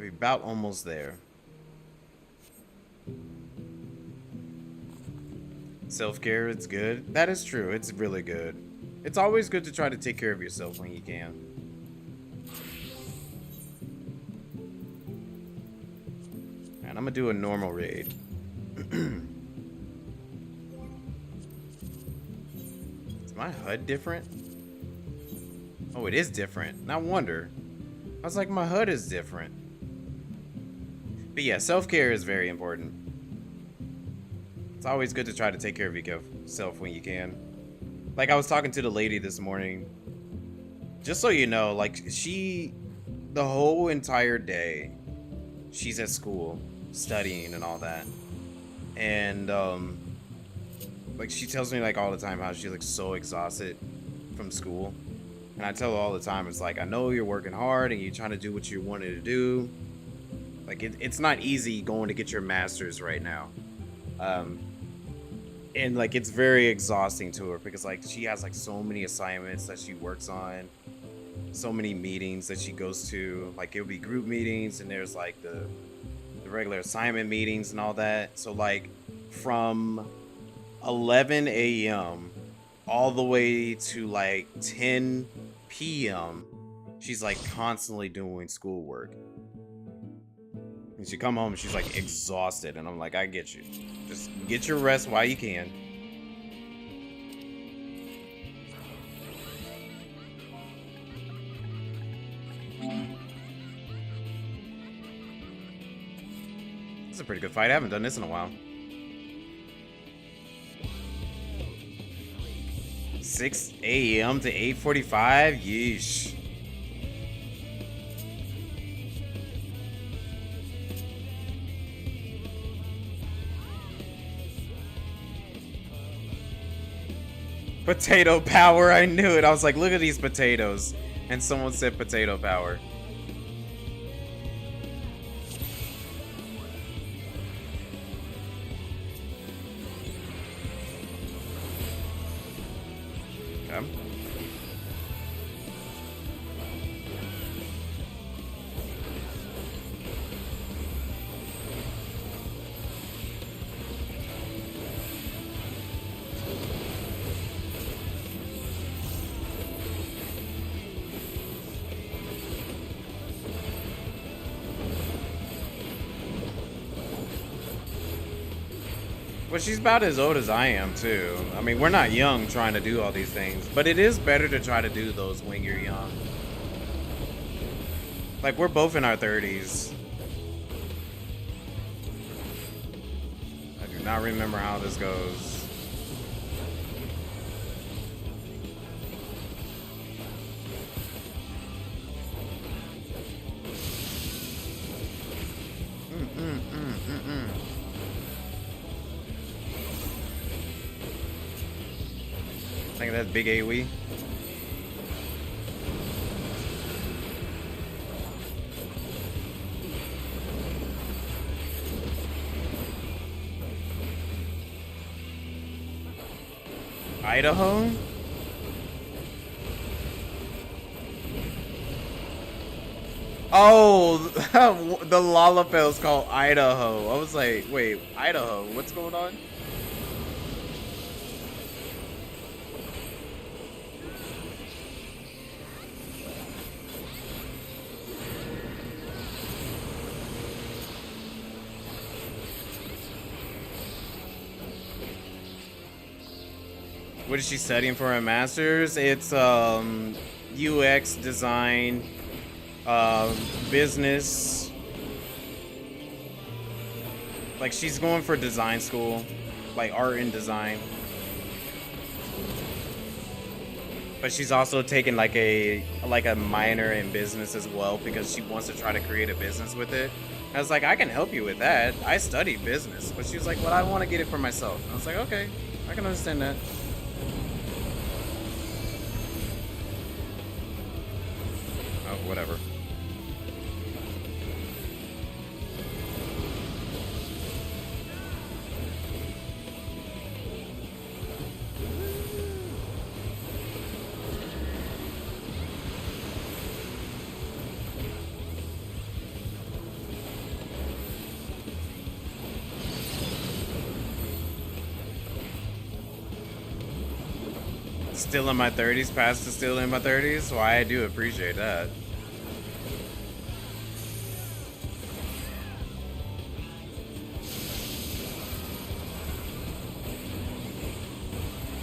be about almost there. Self-care, it's good. That is true, it's really good. It's always good to try to take care of yourself when you can. And I'm gonna do a normal raid. My HUD different? Oh, it is different. No wonder. I was like, my HUD is different. But yeah, self-care is very important. It's always good to try to take care of yourself when you can. Like, I was talking to the lady this morning. Just so you know, like, the whole entire day, she's at school, studying and all that. And, like, she tells me, like, all the time how she's, like, so exhausted from school. And I tell her all the time, it's like, I know you're working hard and you're trying to do what you wanted to do. Like, it's not easy going to get your master's right now. And, like, it's very exhausting to her because, like, she has, like, so many assignments that she works on. So many meetings that she goes to. Like, it'll be group meetings and there's, like, the regular assignment meetings and all that. So, like, from 11 a.m. all the way to like 10 p.m. she's like constantly doing schoolwork. And she come home and she's like exhausted and I'm like, I get you. Just get your rest while you can. This is a pretty good fight. I haven't done this in a while. 6 a.m. to 8:45? Yeesh. Potato power, I knew it. I was like, look at these potatoes. And someone said potato power. Okay. Well, she's about as old as I am, too. I mean, we're not young trying to do all these things, but it is better to try to do those when you're young. Like, we're both in our 30s. I do not remember how this goes. I think that's big AoE. Idaho? Oh, the Lalafell's called Idaho. I was like, wait, Idaho? What's going on? What is she studying for her master's? It's UX design, business. Like, she's going for design school, like art and design. But she's also taking like a minor in business as well, because she wants to try to create a business with it. I was like, I can help you with that. I studied business. But she was like, well, I want to get it for myself. I was like, okay, I can understand that. Oh, whatever. Still in my 30s, past to still in my 30s? Well, I do appreciate that.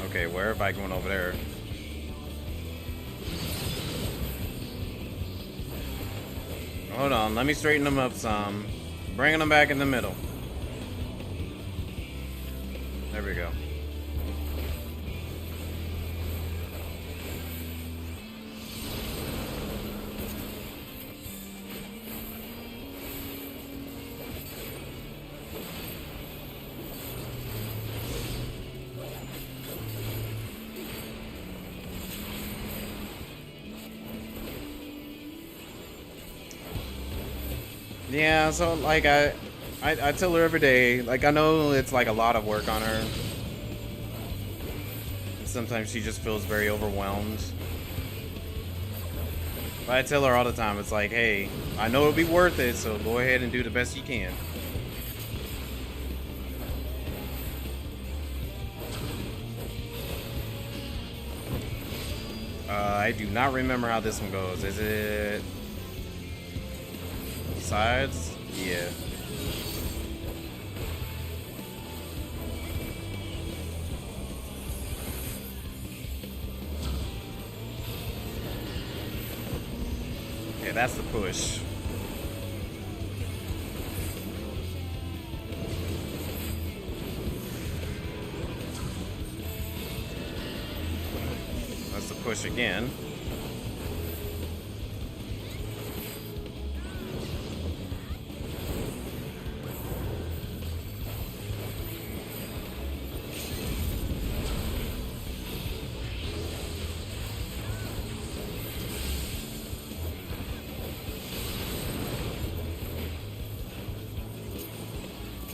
Okay, where am I going over there? Hold on, let me straighten them up some. Bringing them back in the middle. There we go. Yeah, so like I tell her every day, like I know it's like a lot of work on her. And sometimes she just feels very overwhelmed. But I tell her all the time, it's like, hey, I know it'll be worth it, so go ahead and do the best you can. I do not remember how this one goes. Is it sides? Yeah. Yeah, that's the push. push again.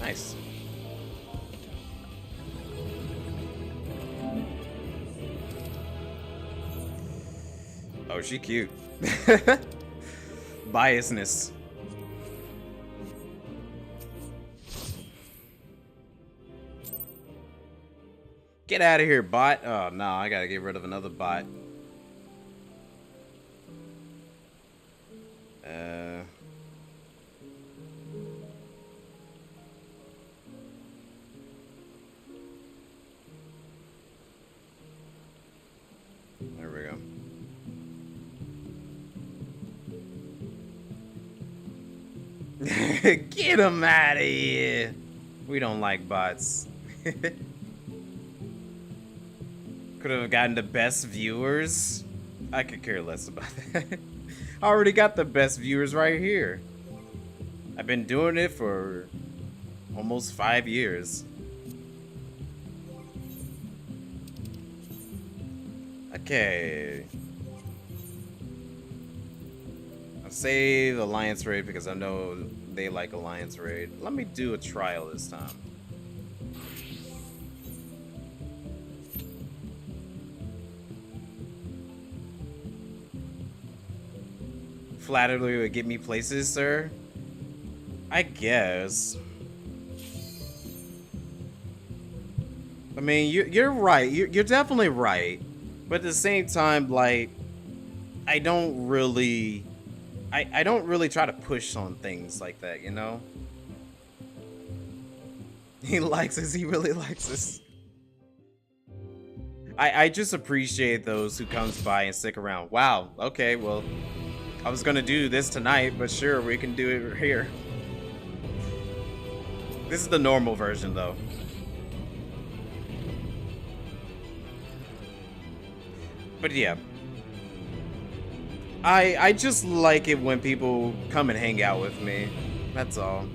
Nice. Oh, she cute. Biasness. Get out of here, bot. Oh, no, I gotta get rid of another bot. There we go. Get him out of here. We don't like bots. Could have gotten the best viewers. I could care less about that. I already got the best viewers right here. I've been doing it for almost 5 years. Okay. I'll save Alliance Raid because I know they like Alliance Raid. Let me do a trial this time. Flattery would get me places, sir? I guess. I mean, you're right. You're definitely right. But at the same time, like, I don't really try to push on things like that, you know? He likes us. He really likes us. I just appreciate those who comes by and stick around. Wow. Okay, well, I was gonna do this tonight, but sure, we can do it here. This is the normal version, though. But yeah. I just like it when people come and hang out with me. That's all.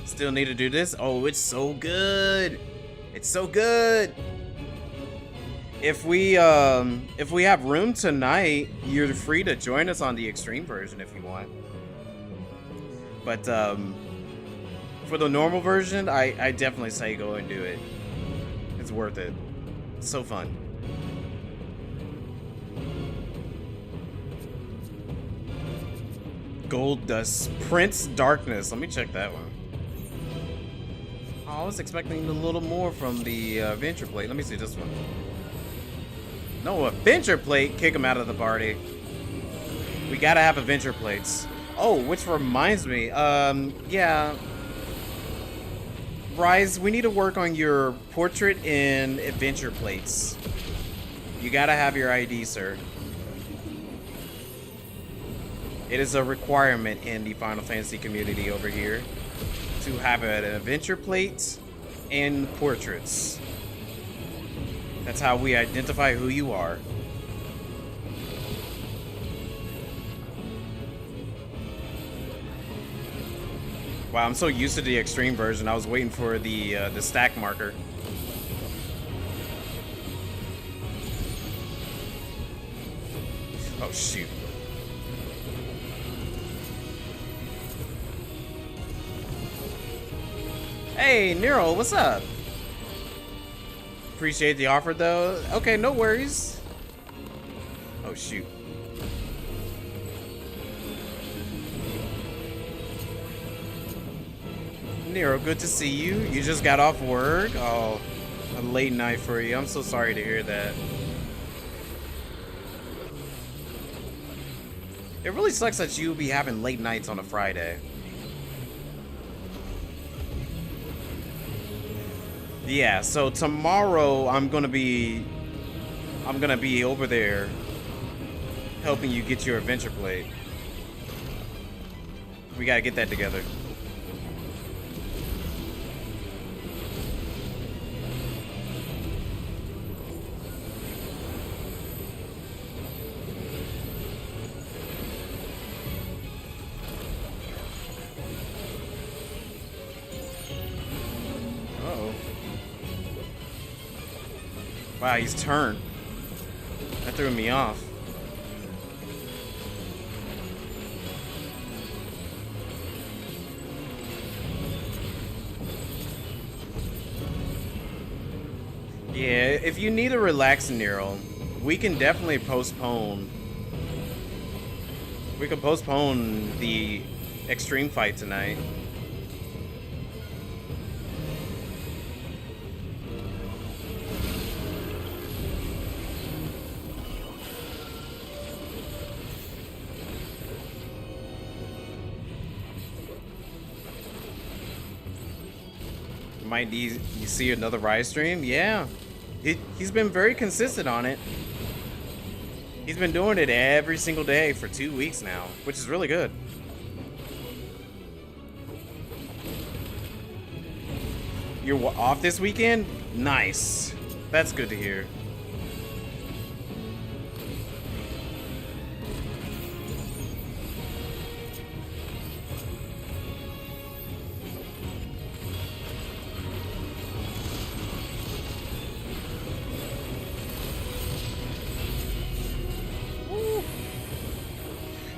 Still need to do this? Oh, it's so good. It's so good. If we have room tonight, you're free to join us on the extreme version if you want. But for the normal version, I definitely say go and do it. It's worth it. It's so fun. Gold Dust Prince Darkness. Let me check that one. Oh, I was expecting a little more from the Adventure Plate. Let me see this one. No, Adventure Plate? Kick him out of the party. We gotta have Adventure Plates. Oh, which reminds me. Yeah. Rise, we need to work on your portrait and Adventure Plates. You gotta have your ID, sir. It is a requirement in the Final Fantasy community over here to have an Adventure Plate and portraits. That's how we identify who you are. Wow, I'm so used to the extreme version. I was waiting for the stack marker. Oh shoot. Hey, Nero, what's up? Appreciate the offer though. Okay, no worries. Oh shoot. Nero, good to see you. You just got off work. Oh, a late night for you. I'm so sorry to hear that. It really sucks that you'll be having late nights on a Friday. Yeah, so tomorrow I'm gonna be over there helping you get your Adventure Plate. We gotta get that together. Wow, he's turned. That threw me off. Yeah, if you need a relaxing Nero, we can definitely postpone. We could postpone the extreme fight tonight. Might need you see another Rise stream? Yeah. He's been very consistent on it. He's been doing it every single day for 2 weeks now, which is really good. You're off this weekend? Nice. That's good to hear.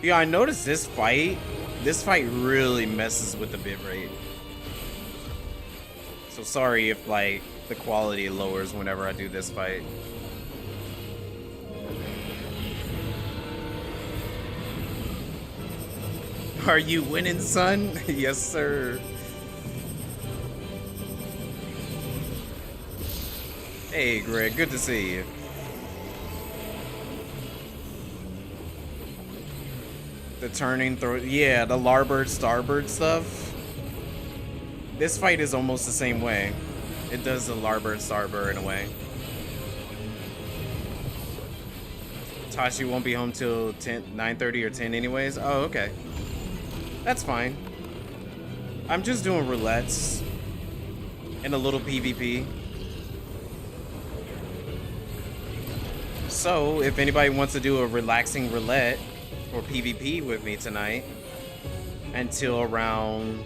Yeah, I noticed this fight really messes with the bitrate. So sorry if like the quality lowers whenever I do this fight. Are you winning, son? Yes, sir. Hey, Greg, good to see you. The turning through, yeah, the larboard, starboard stuff. This fight is almost the same way. It does the larboard, starboard in a way. Tashi won't be home till 9:30 or 10 anyways. Oh, okay. That's fine. I'm just doing roulettes and a little PvP. So, if anybody wants to do a relaxing roulette or PvP with me tonight until around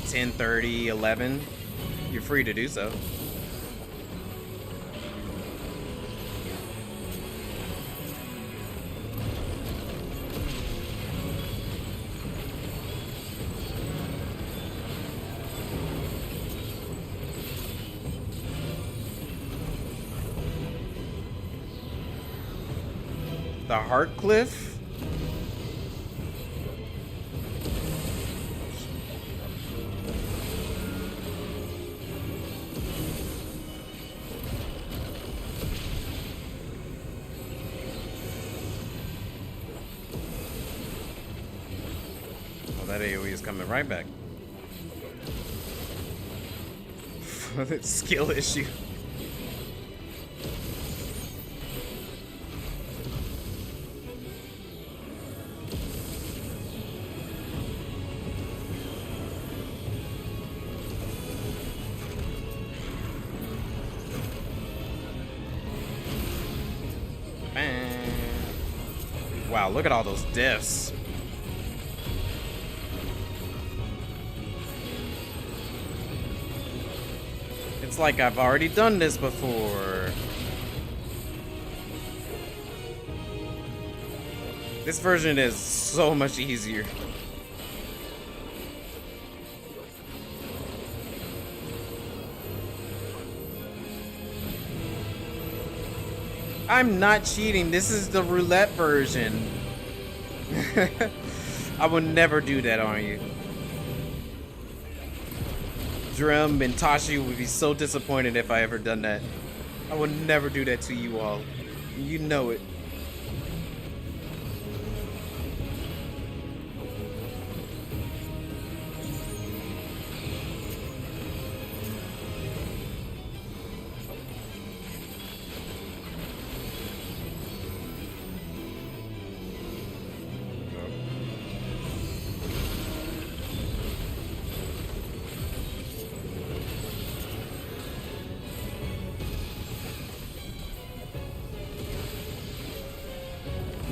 10:30, 11, you're free to do so. The Heart Cliff? That AoE is coming right back. Skill issue. Wow, look at all those diffs. It's like I've already done this before. This version is so much easier. I'm not cheating. This is the roulette version. I would never do that on you. Drum and Tashi would be so disappointed if I ever done that. I would never do that to you all. You know it.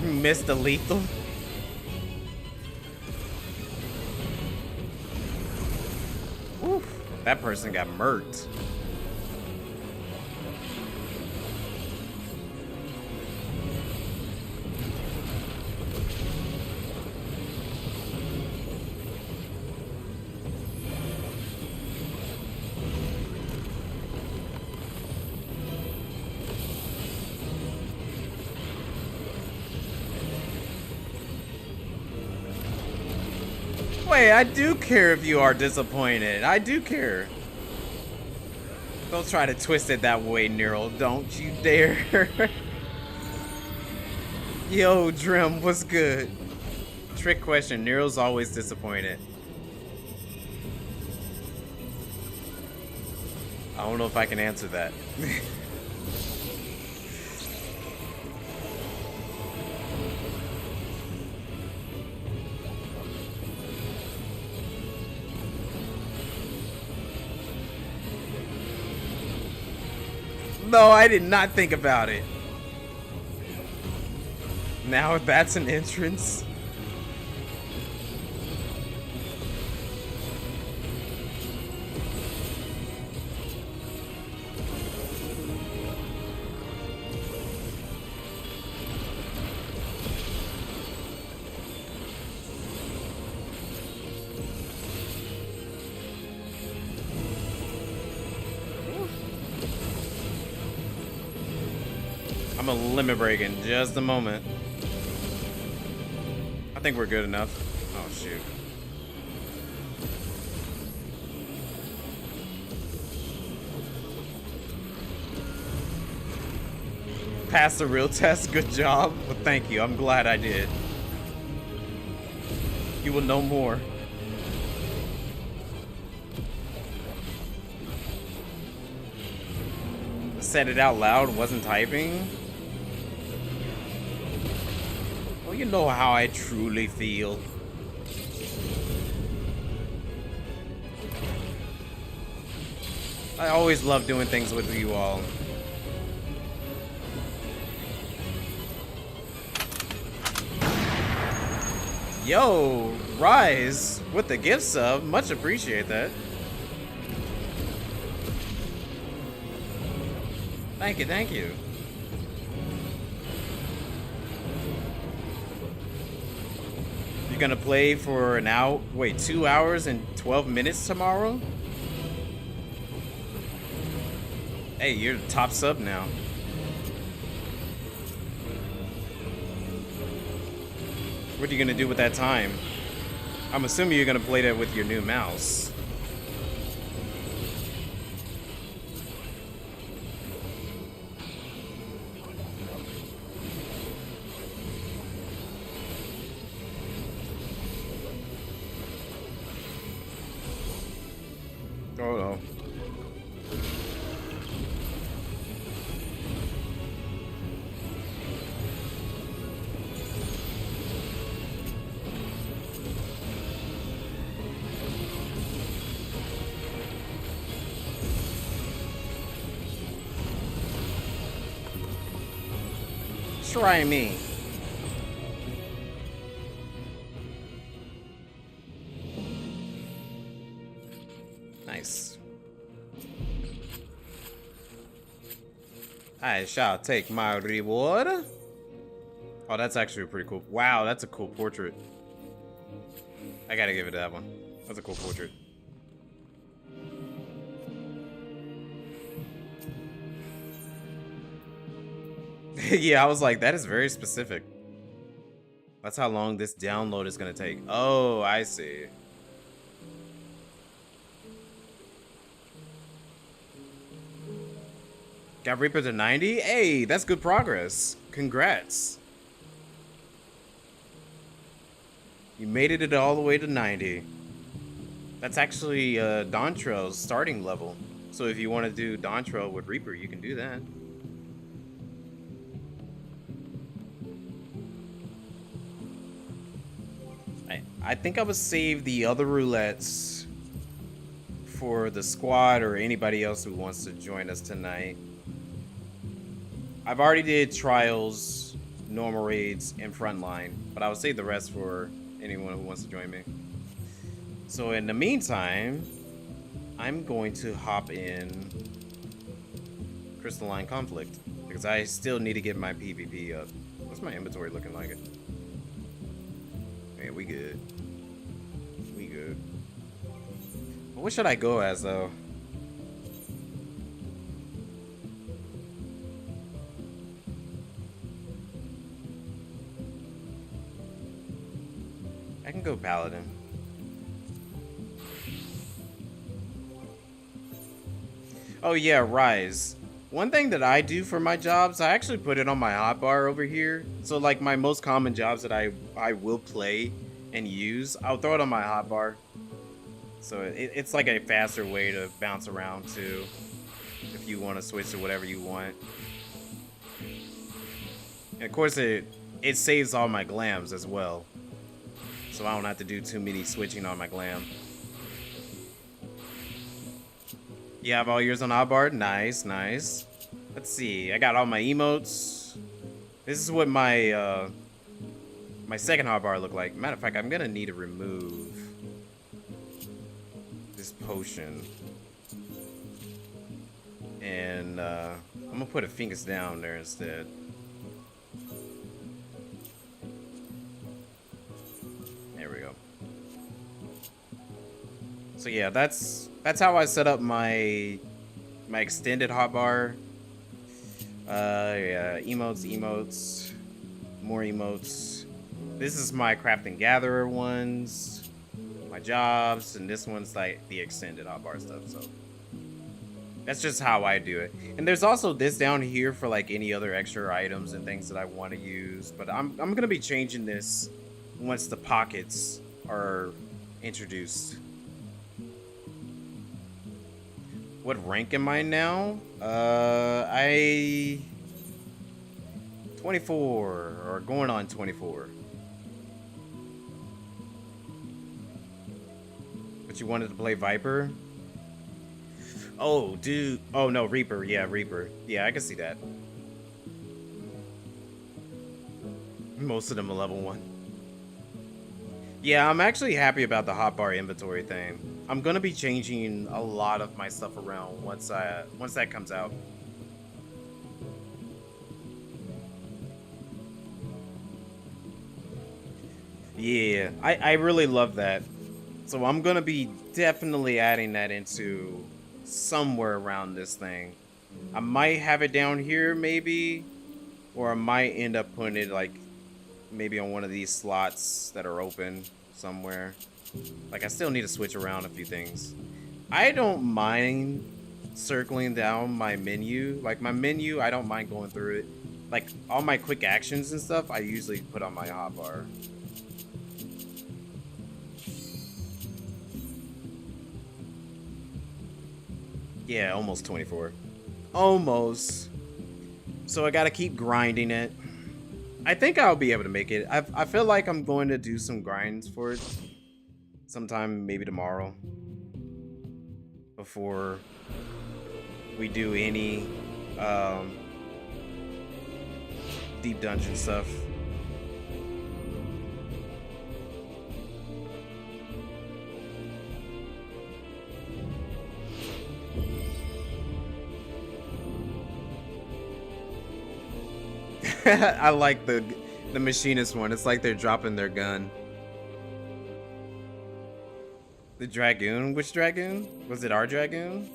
Missed the lethal. Oof, that person got murked. Wait, I do care if you are disappointed. I do care. Don't try to twist it that way, Neural. Don't you dare. Yo, Drim, what's good? Trick question. Neural's always disappointed. I don't know if I can answer that. No, I did not think about it. Now that's an entrance. I'm a limit break in just a moment. I think we're good enough. Oh, shoot. Passed the real test. Good job. Well, thank you. I'm glad I did. You will know more. Said it out loud, wasn't typing. Well, you know how I truly feel. I always love doing things with you all. Yo, Rise with the gift sub. Much appreciate that. Thank you, thank you. You're gonna play for an hour, wait, 2 hours and 12 minutes tomorrow? Hey, you're the top sub now. What are you gonna do with that time? I'm assuming you're gonna play that with your new mouse. Oh no. Try me. Nice. I shall take my reward. Oh, that's actually pretty cool. Wow, that's a cool portrait. I gotta give it that one. That's a cool portrait. Yeah, I was like, that is very specific. That's how long this download is gonna take. Oh, I see. Got Reaper to 90? Hey, that's good progress. Congrats. You made it all the way to 90. That's actually Dawntrail's starting level. So if you want to do Dawntrail with Reaper, you can do that. I think I would save the other roulettes for the squad or anybody else who wants to join us tonight. I've already did trials, normal raids, and frontline, but I would save the rest for anyone who wants to join me. So in the meantime, I'm going to hop in Crystalline Conflict because I still need to get my PvP up. What's my inventory looking like? Man, we good. We good. What should I go as though? I can go Paladin. Oh yeah, Rise. One thing that I do for my jobs, I actually put it on my hotbar over here. So like my most common jobs that I will play and use, I'll throw it on my hotbar. So it's like a faster way to bounce around too, if you want to switch to whatever you want. And of course it saves all my glams as well. So I don't have to do too many switching on my glam. You have all yours on hotbar? Nice, nice. Let's see. I got all my emotes. This is what my my second hotbar look like. Matter of fact, I'm gonna need to remove this potion. And I'm gonna put a Fingus down there instead. There we go. So yeah, that's how I set up my extended hotbar. Yeah, emotes, more emotes. This is my craft and gatherer ones, my jobs, and this one's like the extended hotbar stuff. So that's just how I do it. And there's also this down here for like any other extra items and things that I want to use. But I'm gonna be changing this once the pockets are introduced. What rank am I now? I 24 or going on 24. But you wanted to play Viper? Oh, dude. Oh no, Reaper. Yeah, Reaper. Yeah, I can see that. Most of them are level 1. Yeah, I'm actually happy about the hotbar inventory thing. I'm gonna be changing a lot of my stuff around once that comes out. Yeah, I really love that. So I'm gonna be definitely adding that into somewhere around this thing. I might have it down here maybe, or I might end up putting it like maybe on one of these slots that are open somewhere. Like I still need to switch around a few things. I don't mind circling down my menu. Like my menu, I don't mind going through it. Like all my quick actions and stuff, I usually put on my hotbar. Yeah, almost 24. Almost. So I gotta keep grinding it. I think I'll be able to make it. I feel like I'm going to do some grinds for it. Sometime maybe tomorrow. Before we do any deep dungeon stuff. I like the machinist one. It's like they're dropping their gun. The Dragoon? Which Dragoon? Was it our Dragoon?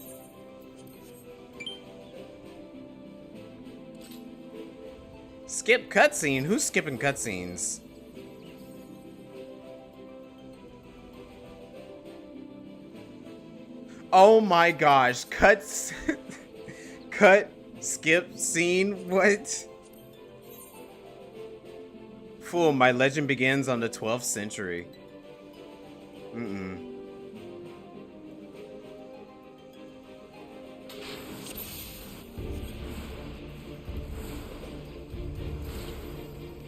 Skip cutscene? Who's skipping cutscenes? Oh my gosh. Cuts. Cut. Skip scene? What? Fool, my legend begins on the 12th century.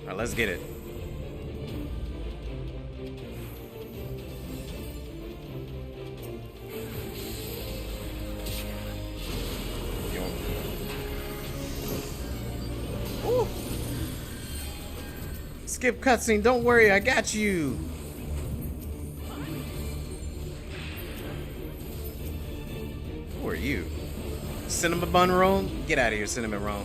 Alright, let's get it. Ooh. Skip cutscene, don't worry, I got you. Who are you? Cinnamon bun roll? Get out of here, cinnamon roll.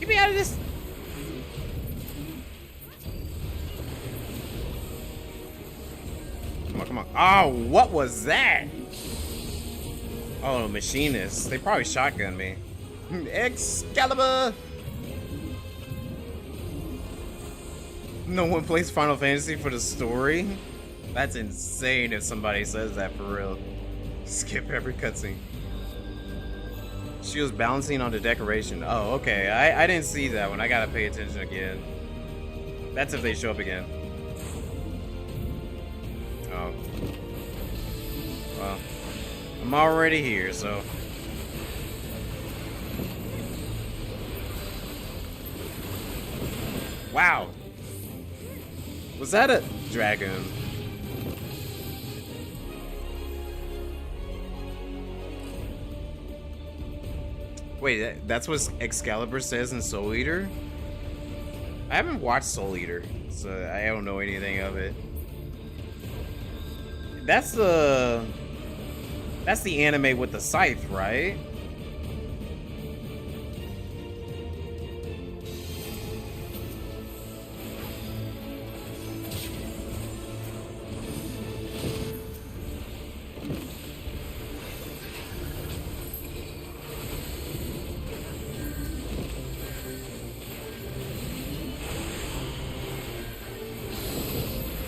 Get me out of this. come on. Oh, what was that? Oh, machinists. They probably shotgun me. Excalibur! No one plays Final Fantasy for the story? That's insane if somebody says that for real. Skip every cutscene. She was balancing on the decoration. Oh, okay. I didn't see that one. I gotta pay attention again. That's if they show up again. Oh. Well, I'm already here, so. Wow. Was that a dragon? Wait, that's what Excalibur says in Soul Eater? I haven't watched Soul Eater, so I don't know anything of it. That's the anime with the scythe, right?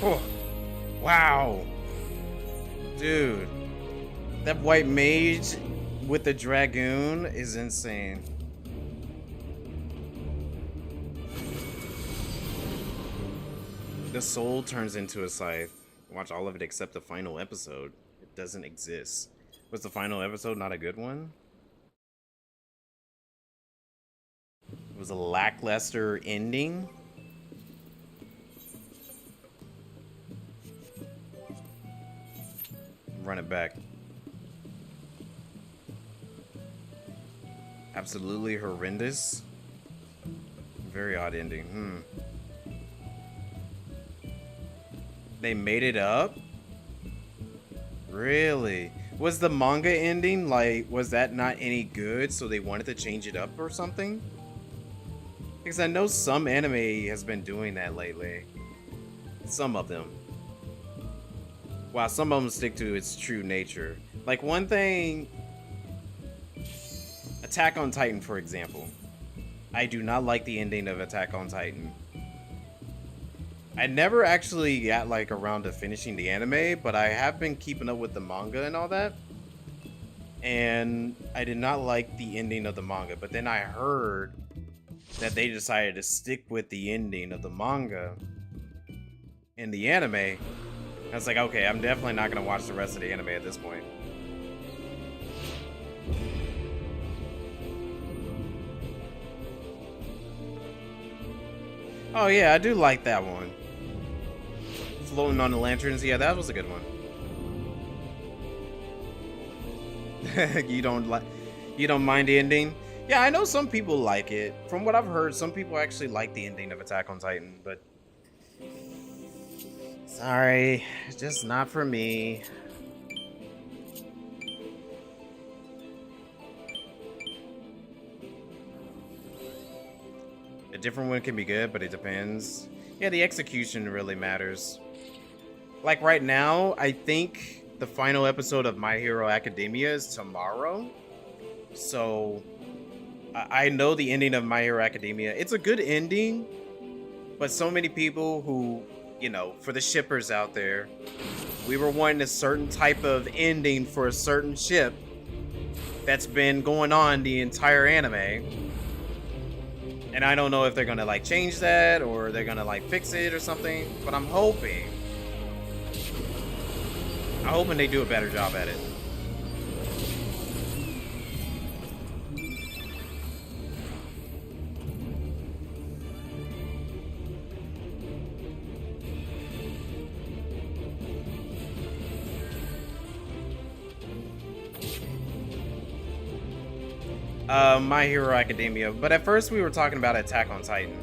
Oh, wow. Dude, that white mage with the dragoon is insane. The soul turns into a scythe. Watch all of it except the final episode. It doesn't exist. Was the final episode not a good one? It was a lackluster ending. Run it back. Absolutely horrendous. Very odd ending. They made it up? Really? Was the manga ending, like, was that not any good, so they wanted to change it up or something? Because I know some anime has been doing that lately. Some of them. While some of them stick to its true nature. Like one thing, Attack on Titan, for example. I do not like the ending of Attack on Titan. I never actually got like around to finishing the anime, but I have been keeping up with the manga and all that. And I did not like the ending of the manga, but then I heard that they decided to stick with the ending of the manga in the anime. I was like, okay, I'm definitely not gonna watch the rest of the anime at this point. Oh yeah, I do like that one. Floating on the lanterns, yeah, that was a good one. You don't mind the ending? Yeah, I know some people like it. From what I've heard, some people actually like the ending of Attack on Titan, but sorry, just not for me. A different one can be good, but it depends. Yeah, the execution really matters. Like right now, I think the final episode of My Hero Academia is tomorrow. So I know the ending of My Hero Academia. It's a good ending, but so many people who, you know, for the shippers out there, we were wanting a certain type of ending for a certain ship that's been going on the entire anime. And I don't know if they're gonna like change that or they're gonna like fix it or something, but I'm hoping they do a better job at it. My Hero Academia, but at first we were talking about Attack on Titan.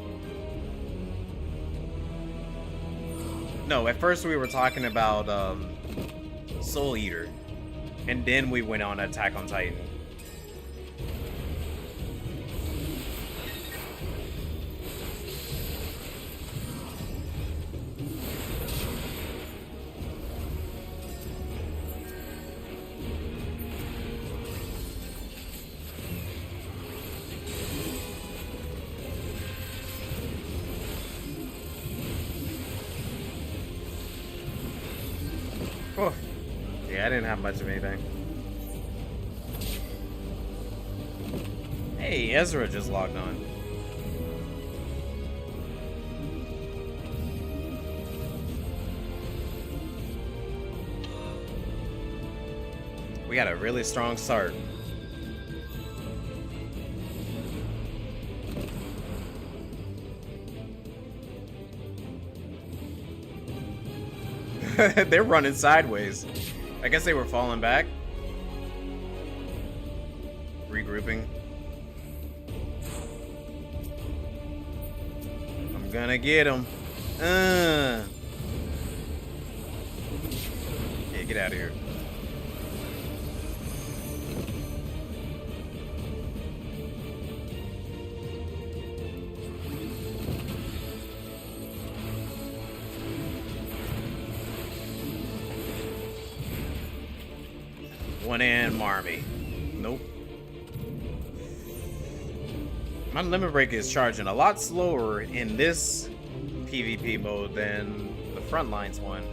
No, at first we were talking about Soul Eater, and then we went on Attack on Titan. Oh, yeah, I didn't have much of anything. Hey, Ezra just logged on. We got a really strong start. They're running sideways. I guess they were falling back. Regrouping. I'm gonna get him. Yeah, get out of here. One and Marmy. Nope. My limit break is charging a lot slower in this PvP mode than the Frontlines one.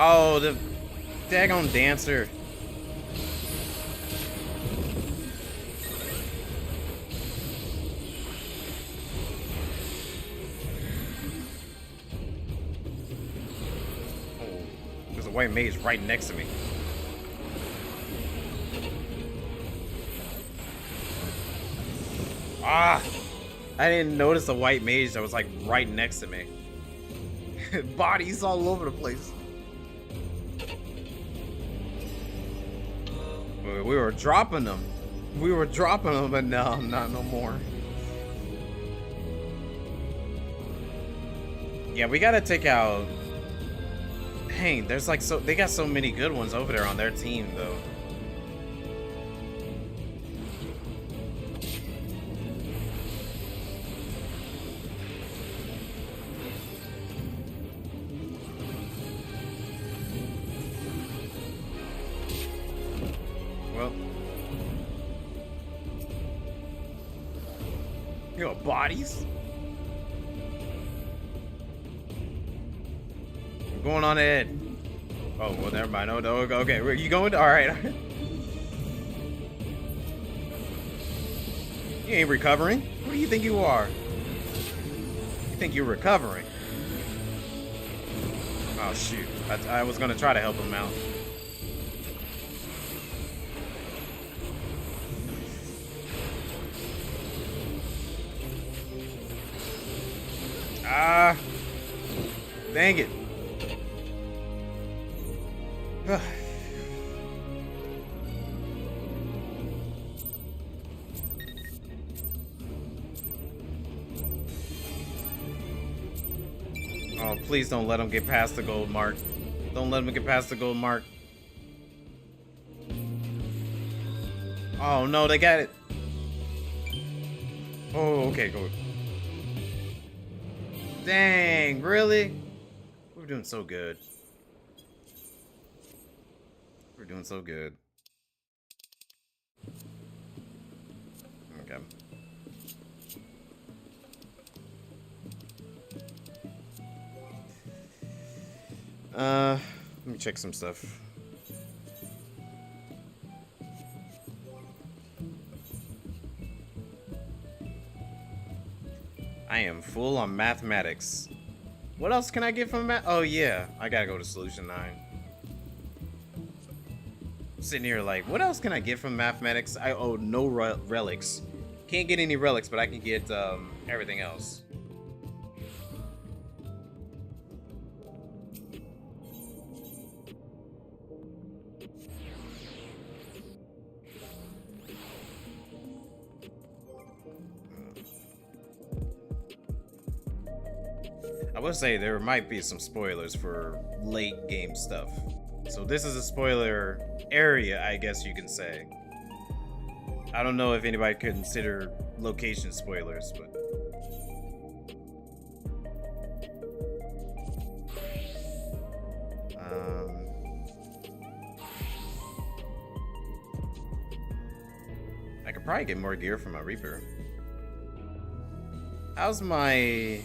Oh, the daggone dancer. Oh, there's a white mage right next to me. Ah! I didn't notice the white mage that was like right next to me. Bodies all over the place. We were dropping them. We were dropping them, but no, not no more. Yeah, we gotta take out. Dang, there's like they got so many good ones over there on their team though. Well, you got bodies. I'm going on ahead. Oh, well, never mind. Oh, no, okay. Where you going? All right. You ain't recovering. What do you think you are? You think you're recovering? Oh shoot! I was gonna try to help him out. Ah, dang it. Oh, please don't let him get past the gold mark. Don't let him get past the gold mark. Oh no, they got it. Oh, okay, go. Dang, really? We're doing so good. We're doing so good. Okay. Let me check some stuff. I am full on mathematics. What else can I get from math? Oh yeah, I gotta go to solution 9. I'm sitting here like, what else can I get from mathematics? I owe no relics. Can't get any relics, but I can get everything else. I would say there might be some spoilers for late game stuff. So this is a spoiler area, I guess you can say. I don't know if anybody could consider location spoilers, but... I could probably get more gear from my Reaper. How's my...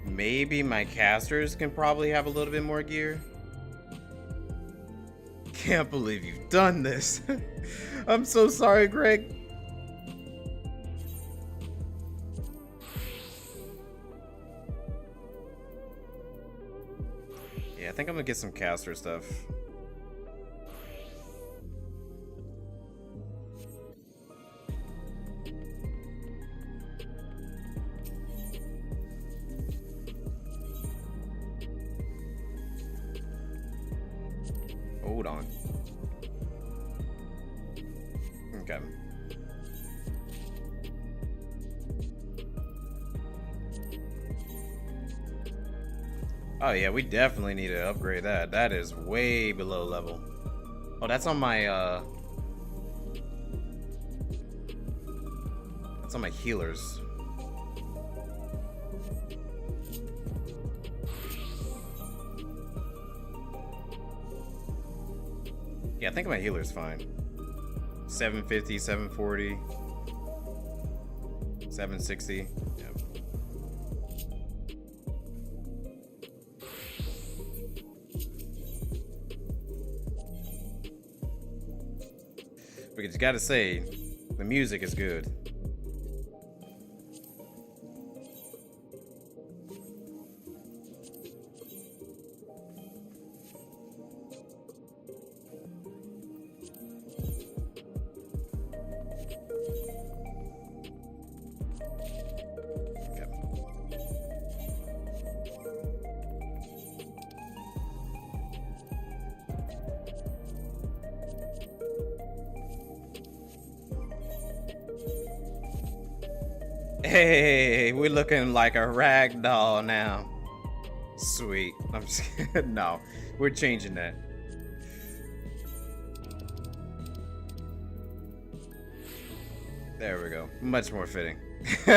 Maybe my casters can probably have a little bit more gear. Can't believe you've done this. I'm so sorry, Greg. Yeah, I think I'm gonna get some caster stuff. Hold on. Okay. Oh yeah, we definitely need to upgrade that. That is way below level. Oh, that's on my that's on my healers. Yeah, I think my healer's fine. 750, 740, 760. Yep. Because you gotta say, the music is good. Hey, we're looking like a rag doll now. Sweet. I'm just kidding. No, we're changing that. There we go. Much more fitting.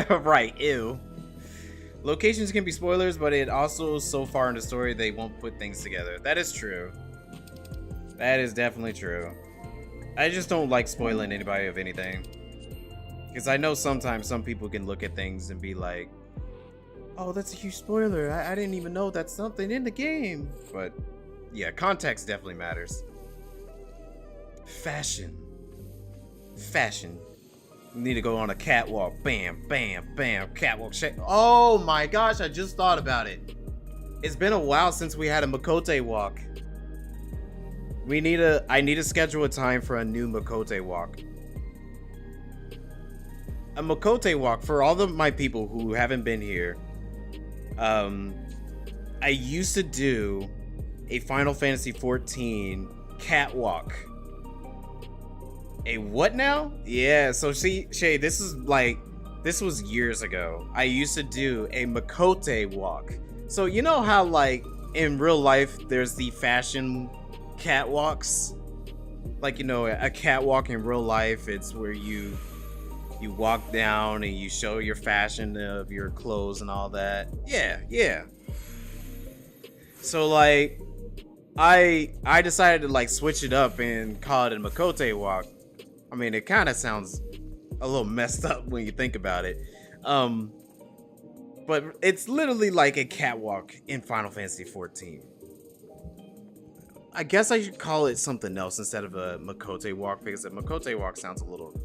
Right, ew. Locations can be spoilers, but it also, so far in the story, they won't put things together. That is true. That is definitely true. I just don't like spoiling anybody of anything. Because I know sometimes some people can look at things and be like, oh, that's a huge spoiler. I didn't even know that's something in the game. But yeah, context definitely matters. Fashion. Fashion. You need to go on a catwalk. Bam, bam, bam. Catwalk shake. Oh my gosh, I just thought about it. It's been a while since we had a Makote walk. I need to schedule a time for a new Makote walk. A Makote walk, for all of my people who haven't been here, I used to do a Final Fantasy XIV catwalk. A what now? Yeah, so see, Shay, this was years ago. I used to do a Makote walk. So you know how like in real life there's the fashion catwalks? Like, you know, a catwalk in real life, it's where you walk down and you show your fashion of your clothes and all that. Yeah. So like I decided to like switch it up and call it a Makote walk. I mean, it kind of sounds a little messed up when you think about it. But it's literally like a catwalk in Final Fantasy XIV. I guess I should call it something else instead of a Makote walk, because a Makote walk sounds a little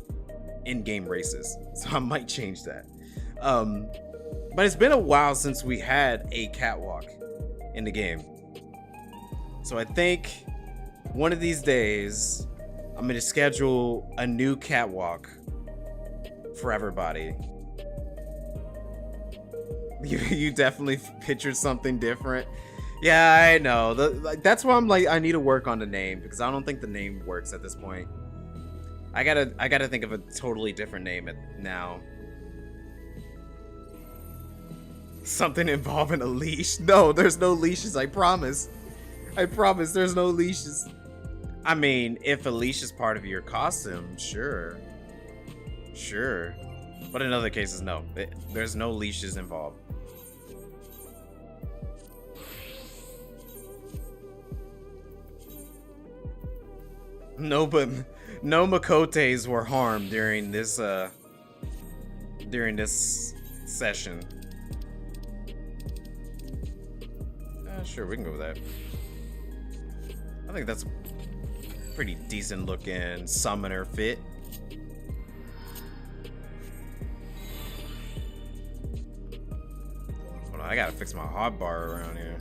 in-game racist, so I might change that. But it's been a while since we had a catwalk in the game, so I think one of these days I'm gonna schedule a new catwalk for everybody. You definitely pictured something different. Yeah, I know. That's why I'm like, I need to work on the name, because I don't think the name works at this point. I gotta think of a totally different name now. Something involving a leash. No, there's no leashes, I promise. I promise there's no leashes. I mean, if a leash is part of your costume, sure. Sure. But in other cases, no. There's no leashes involved. No, but no Makotes were harmed during this session. Sure, we can go with that. I think that's a pretty decent looking summoner fit. Hold on, I gotta fix my hotbar around here.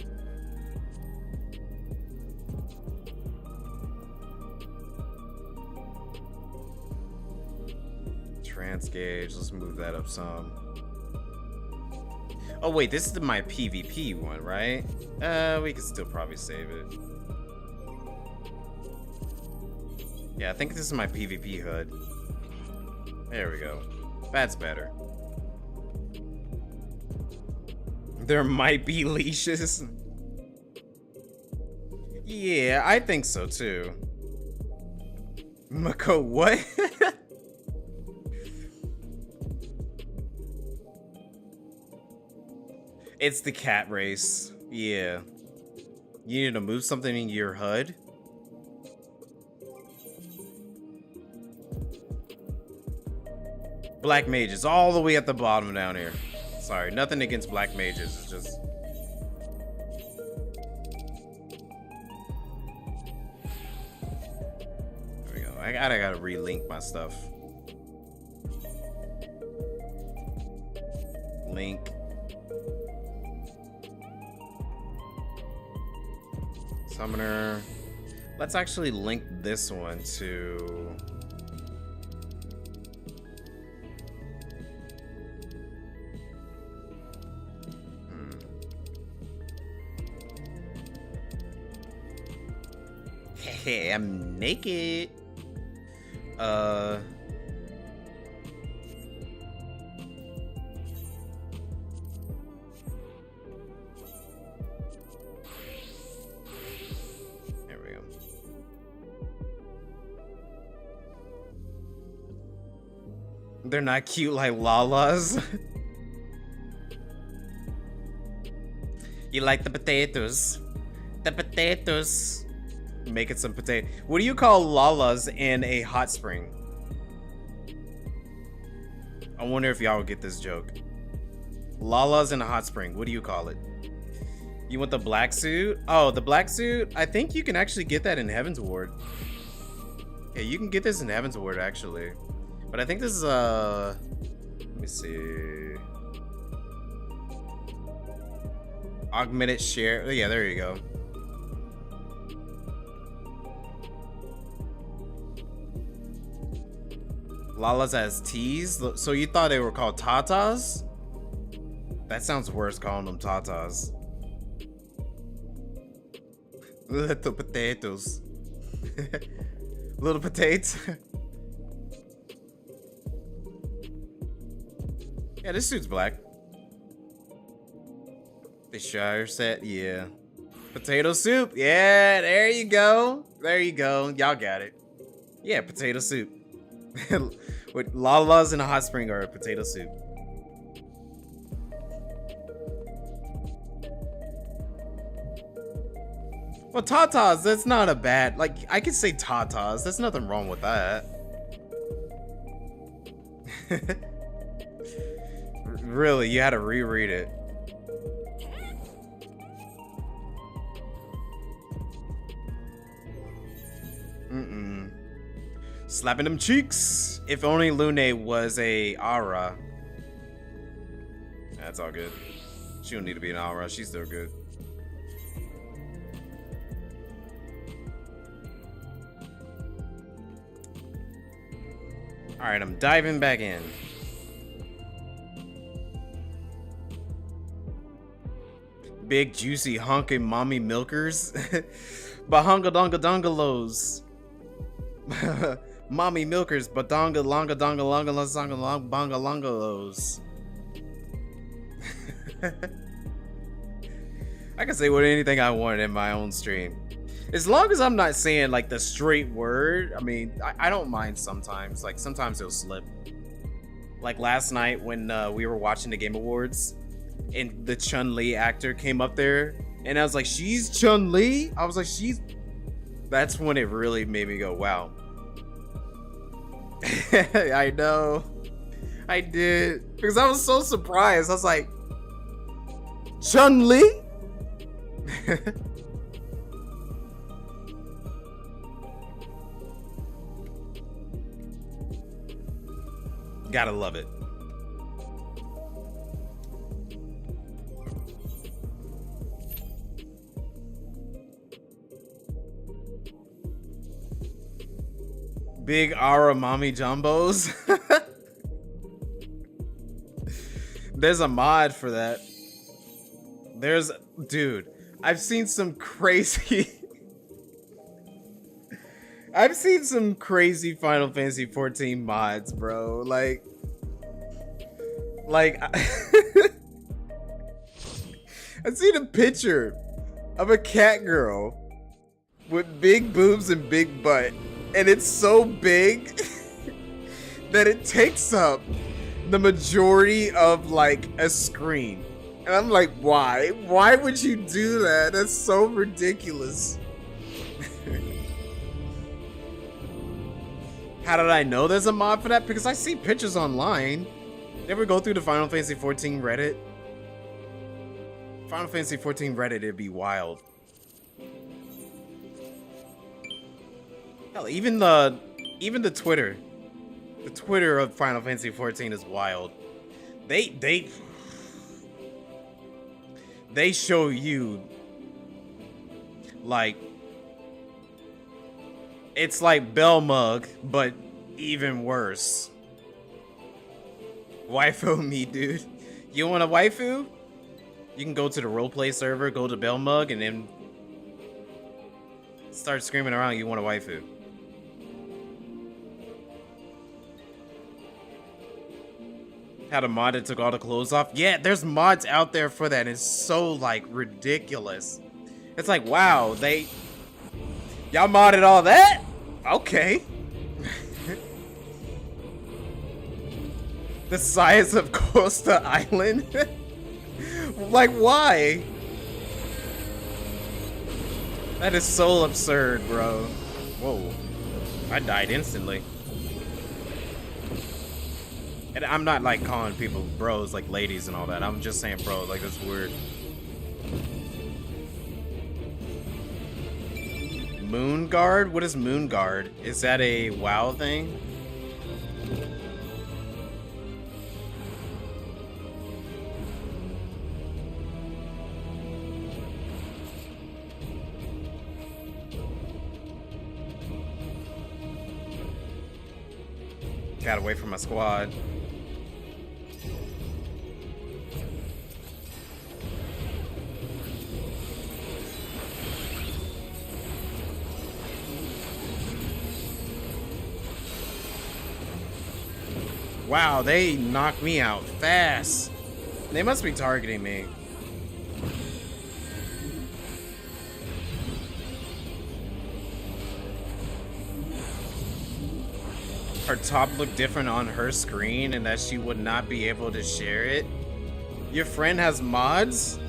Trans gauge, let's move that up some. Oh wait, this is my PvP one, right? We can still probably save it. Yeah, I think this is my PvP hood. There we go. That's better. There might be leashes. Yeah, I think so too. Mako, what? It's the cat race. Yeah. You need to move something in your HUD. Black mages all the way at the bottom down here. Sorry, nothing against black mages. It's just... There we go. I gotta relink my stuff. Link. Summoner. Let's actually link this one to... Hey, I'm naked. There we go. They're not cute like Lalas. You like the potatoes? The potatoes. Making some potato. What do you call Lalas in a hot spring? I wonder if y'all will get this joke. Lalas in a hot spring. What do you call it? You want the black suit? Oh, the black suit? I think you can actually get that in Heaven's Ward. Yeah, you can get this in Heaven's Ward actually. But I think this is let me see. Augmented share. Oh, yeah, there you go. Lalas as T's? So you thought they were called Tatas? That sounds worse calling them Tatas. Little potatoes. Little potatoes. Yeah, this suit's black. The Shire set, yeah. Potato soup, yeah, there you go. There you go, y'all got it. Yeah, potato soup. With Lalas in a hot spring or a potato soup. Well, Tatas, that's not a bad, like, I could say Tatas. There's nothing wrong with that. Really, you had to reread it. Slapping them cheeks. If only Lune was a Aura. That's all good. She don't need to be an Aura. She's still good. All right, I'm diving back in. Big juicy honking mommy milkers. Bahunga donga dongalos. Mommy milkers, badonga longa donga longa longa longa bonga longalos. I can say what anything I want in my own stream. As long as I'm not saying like the straight word, I mean, I don't mind sometimes. Like sometimes it'll slip. Like last night when we were watching the Game Awards and the Chun-Li actor came up there and I was like, she's Chun-Li? I was like, she's... That's when it really made me go, wow. I know. I did. Because I was so surprised. I was like, Chun-Li? Gotta love it. Big Ara Mommy Jumbos. There's a mod for that. Dude, I've seen some crazy I've seen some crazy Final Fantasy XIV mods, bro. Like I've seen a picture of a cat girl with big boobs and big butt, and it's so big that it takes up the majority of like a screen. And I'm like, why? Why would you do that? That's so ridiculous. How did I know there's a mod for that? Because I see pictures online. You ever go through the Final Fantasy XIV Reddit? Final Fantasy XIV Reddit, it'd be wild. Hell, even the Twitter. The Twitter of Final Fantasy XIV is wild. They show you like it's like Belmug, but even worse. Waifu me, dude. You want a waifu? You can go to the roleplay server, go to Belmug, and then start screaming around you want a waifu. Had a mod that took all the clothes off. Yeah, there's mods out there for that. It's so like ridiculous. It's like, wow, y'all modded all that? Okay. The size of Costa Island? Like, why? That is so absurd, bro. Whoa. I died instantly. And I'm not like calling people bros like ladies and all that. I'm just saying bro, like that's weird. Moon Guard? What is Moon Guard? Is that a WoW thing? Got away from my squad. Wow, they knocked me out fast. They must be targeting me. Her top looked different on her screen and that she would not be able to share it. Your friend has mods?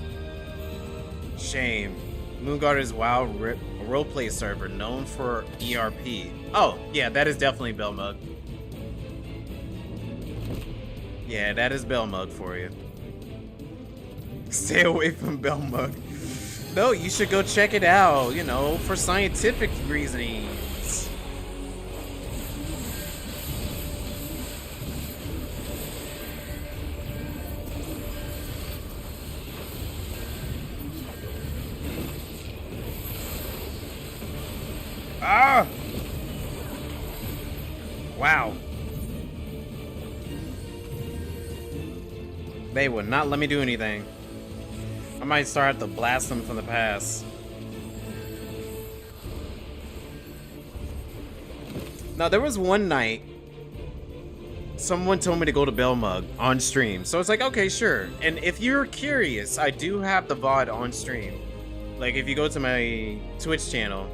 Shame. Moonguard is WoW roleplay server known for ERP. Oh, yeah, that is definitely Belmug. Yeah, that is Belmug for you. Stay away from Belmug. No, you should go check it out, you know, for scientific reasonings. Ah! Wow. They would not let me do anything. I might start to blast them from the past. No, there was one night someone told me to go to Belmug on stream. So it's like, okay, sure. And if you're curious, I do have the VOD on stream. Like, if you go to my Twitch channel,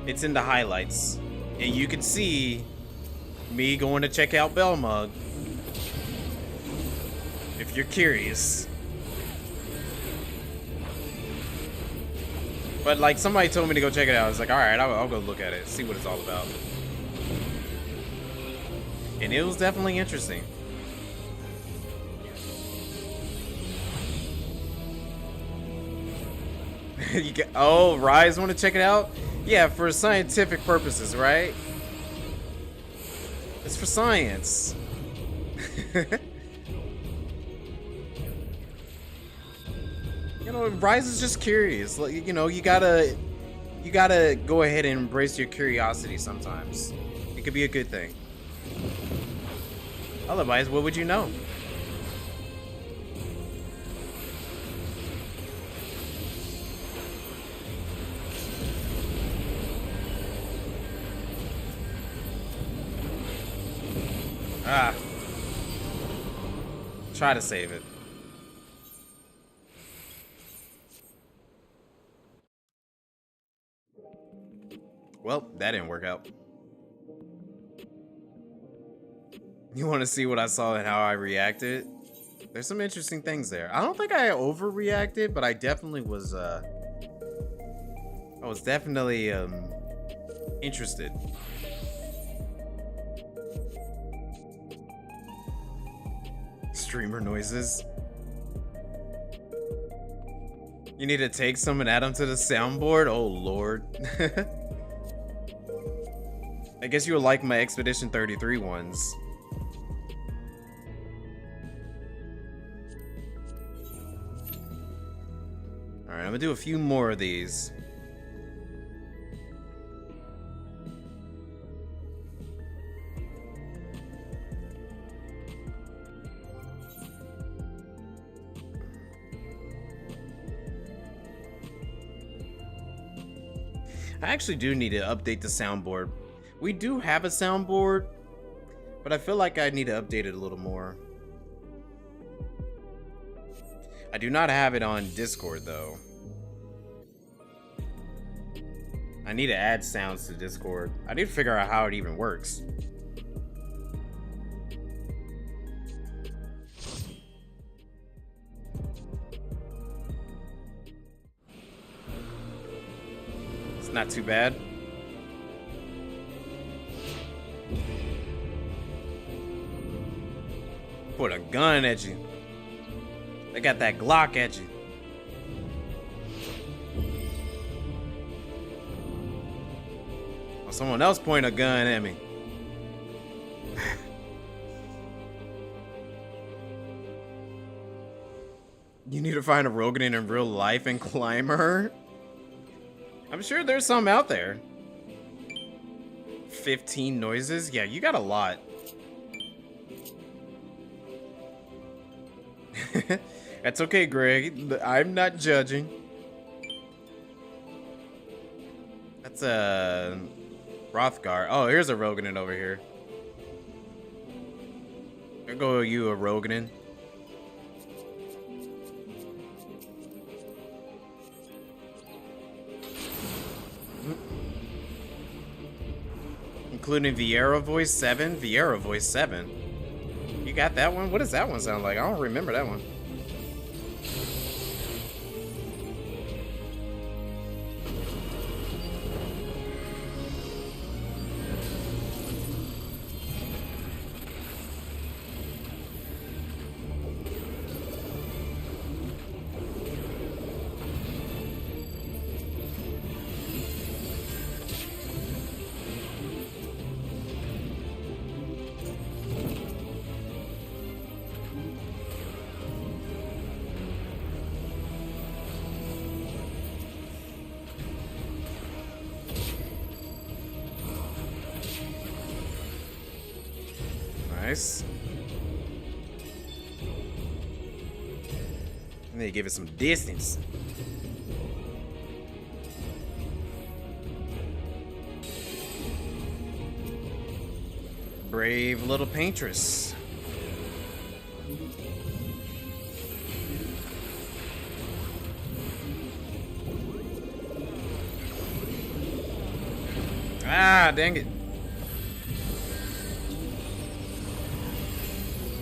it's in the highlights. And you can see me going to check out Belmug. If you're curious. But, like, somebody told me to go check it out. I was like, alright, I'll go look at it, see what it's all about. And it was definitely interesting. Oh, Rise want to check it out? Yeah, for scientific purposes, right? It's for science. You know, Rise is just curious. Like, you know, you gotta go ahead and embrace your curiosity sometimes. It could be a good thing. Otherwise, what would you know? Ah. Try to save it. Well, that didn't work out. You want to see what I saw and how I reacted? There's some interesting things there. I don't think I overreacted, but I definitely was, definitely, interested. Streamer noises. You need to take some and add them to the soundboard? Oh, Lord. I guess you would like my Expedition 33 ones. Alright, I'm gonna do a few more of these. I actually do need to update the soundboard. We do have a soundboard, but I feel like I need to update it a little more. I do not have it on Discord though. I need to add sounds to Discord. I need to figure out how it even works. It's not too bad. Put a gun at you. They got that Glock at you. Or someone else point a gun at me. You need to find a Rogan in real life and climb her? I'm sure there's some out there. 15 noises? Yeah, you got a lot. That's okay, Greg. I'm not judging. That's a Rothgar. Oh, here's a Roganin over here. There go you, a Roganin. Including Vieira Voice 7. Vieira Voice 7. You got that one? What does that one sound like? I don't remember that one. Nice. And they give it some distance. brave little paintress. Ah, dang it.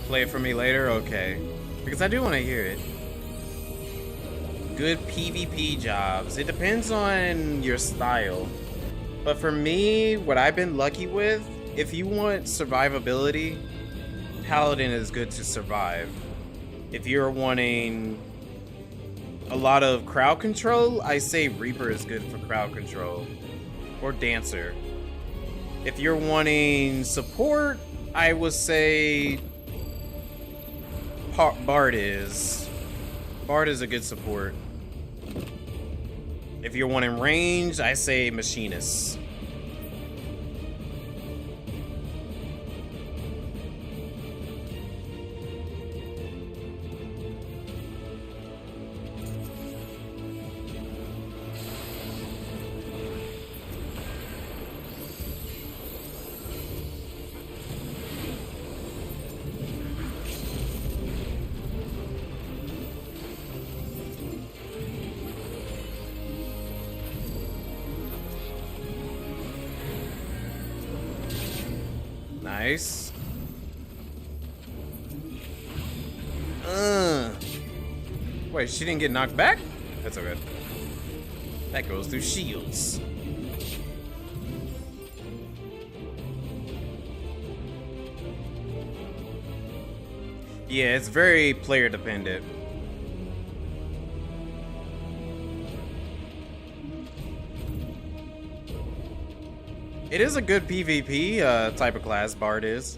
Play it for me later? Okay. Because I do want to hear it. Good PvP jobs. It depends on your style. But for me, what I've been lucky with, if you want survivability, Paladin is good to survive. If you're wanting a lot of crowd control, I say Reaper is good for crowd control. Or Dancer. If you're wanting support, I would say Bard is. Bard is a good support. If you're wanting range, I say Machinist. Nice. Wait, she didn't get knocked back? That's okay. That goes through shields. Yeah, it's very player dependent. It is a good PvP type of class, Bard is.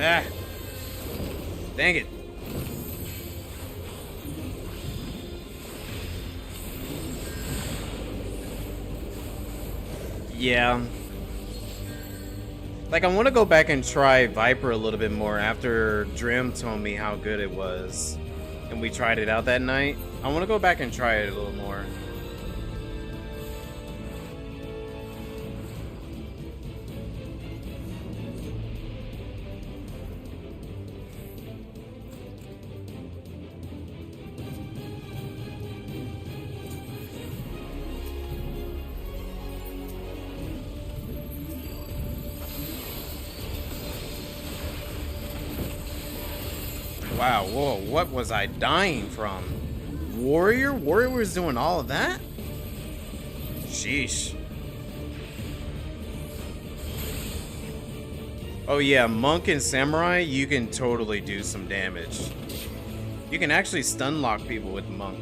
Ah! Dang it. Yeah. Like, I want to go back and try Viper a little bit more after Drim told me how good it was. And we tried it out that night. I want to go back and try it a little more. Wow, whoa, what was I dying from? Warrior? Warrior was doing all of that? Sheesh. Oh yeah, Monk and Samurai, you can totally do some damage. You can actually stun lock people with Monk.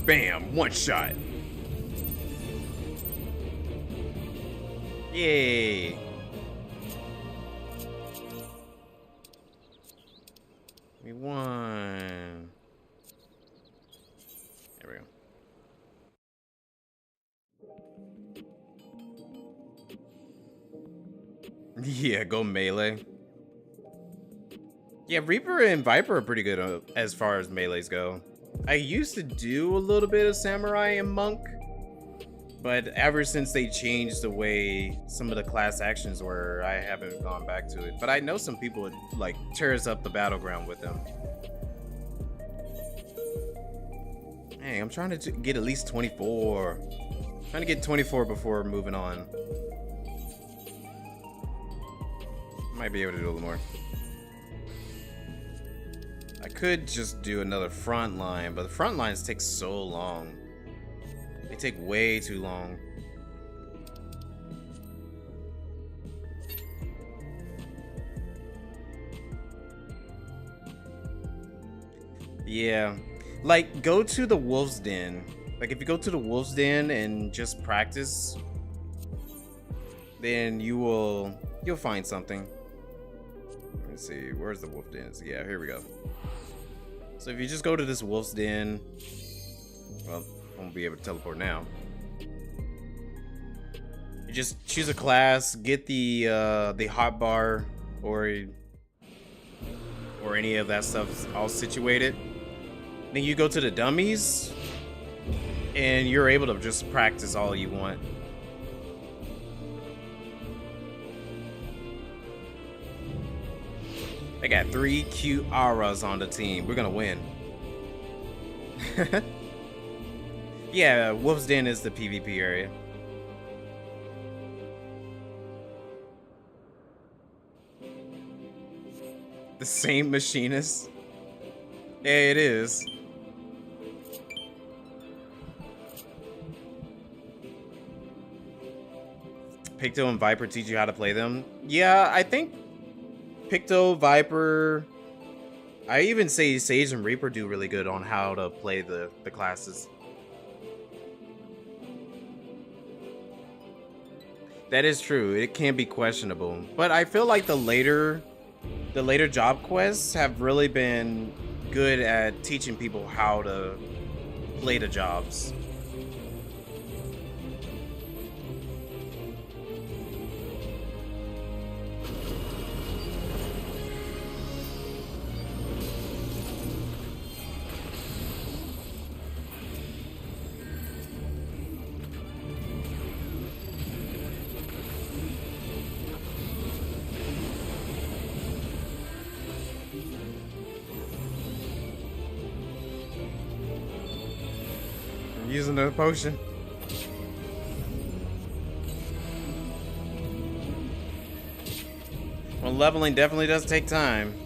Bam, one shot. Yay. We won. There we go. Yeah, go melee. Yeah, Reaper and Viper are pretty good as far as melees go. I used to do a little bit of Samurai and Monk, but ever since they changed the way some of the class actions were, I haven't gone back to it. But I know some people would, like, tears up the battleground with them. Hey, I'm trying to get at least 24. Trying to get 24 before moving on. Might be able to do a little more. I could just do another front line, but the front lines take so long. They take way too long. Yeah. Like, go to the Wolf's Den. Like, if you go to the Wolf's Den and just practice, then you'll find something. Let me see. Where's the Wolf Den? Yeah, here we go. So if you just go to this Wolf's Den, well, I won't be able to teleport now. You just choose a class, get the hotbar or any of that stuff all situated. Then you go to the dummies, and you're able to just practice all you want. I got 3 cute auras on the team. We're gonna win. Yeah, Wolf's Den is the PvP area. The same machinist? Yeah, it is. Picto and Viper teach you how to play them? Yeah, I think Picto, Viper, I even say Sage and Reaper do really good on how to play the classes. That is true. It can be questionable. But I feel like the later job quests have really been good at teaching people how to play the jobs. Using the potion. Well, leveling definitely does take time.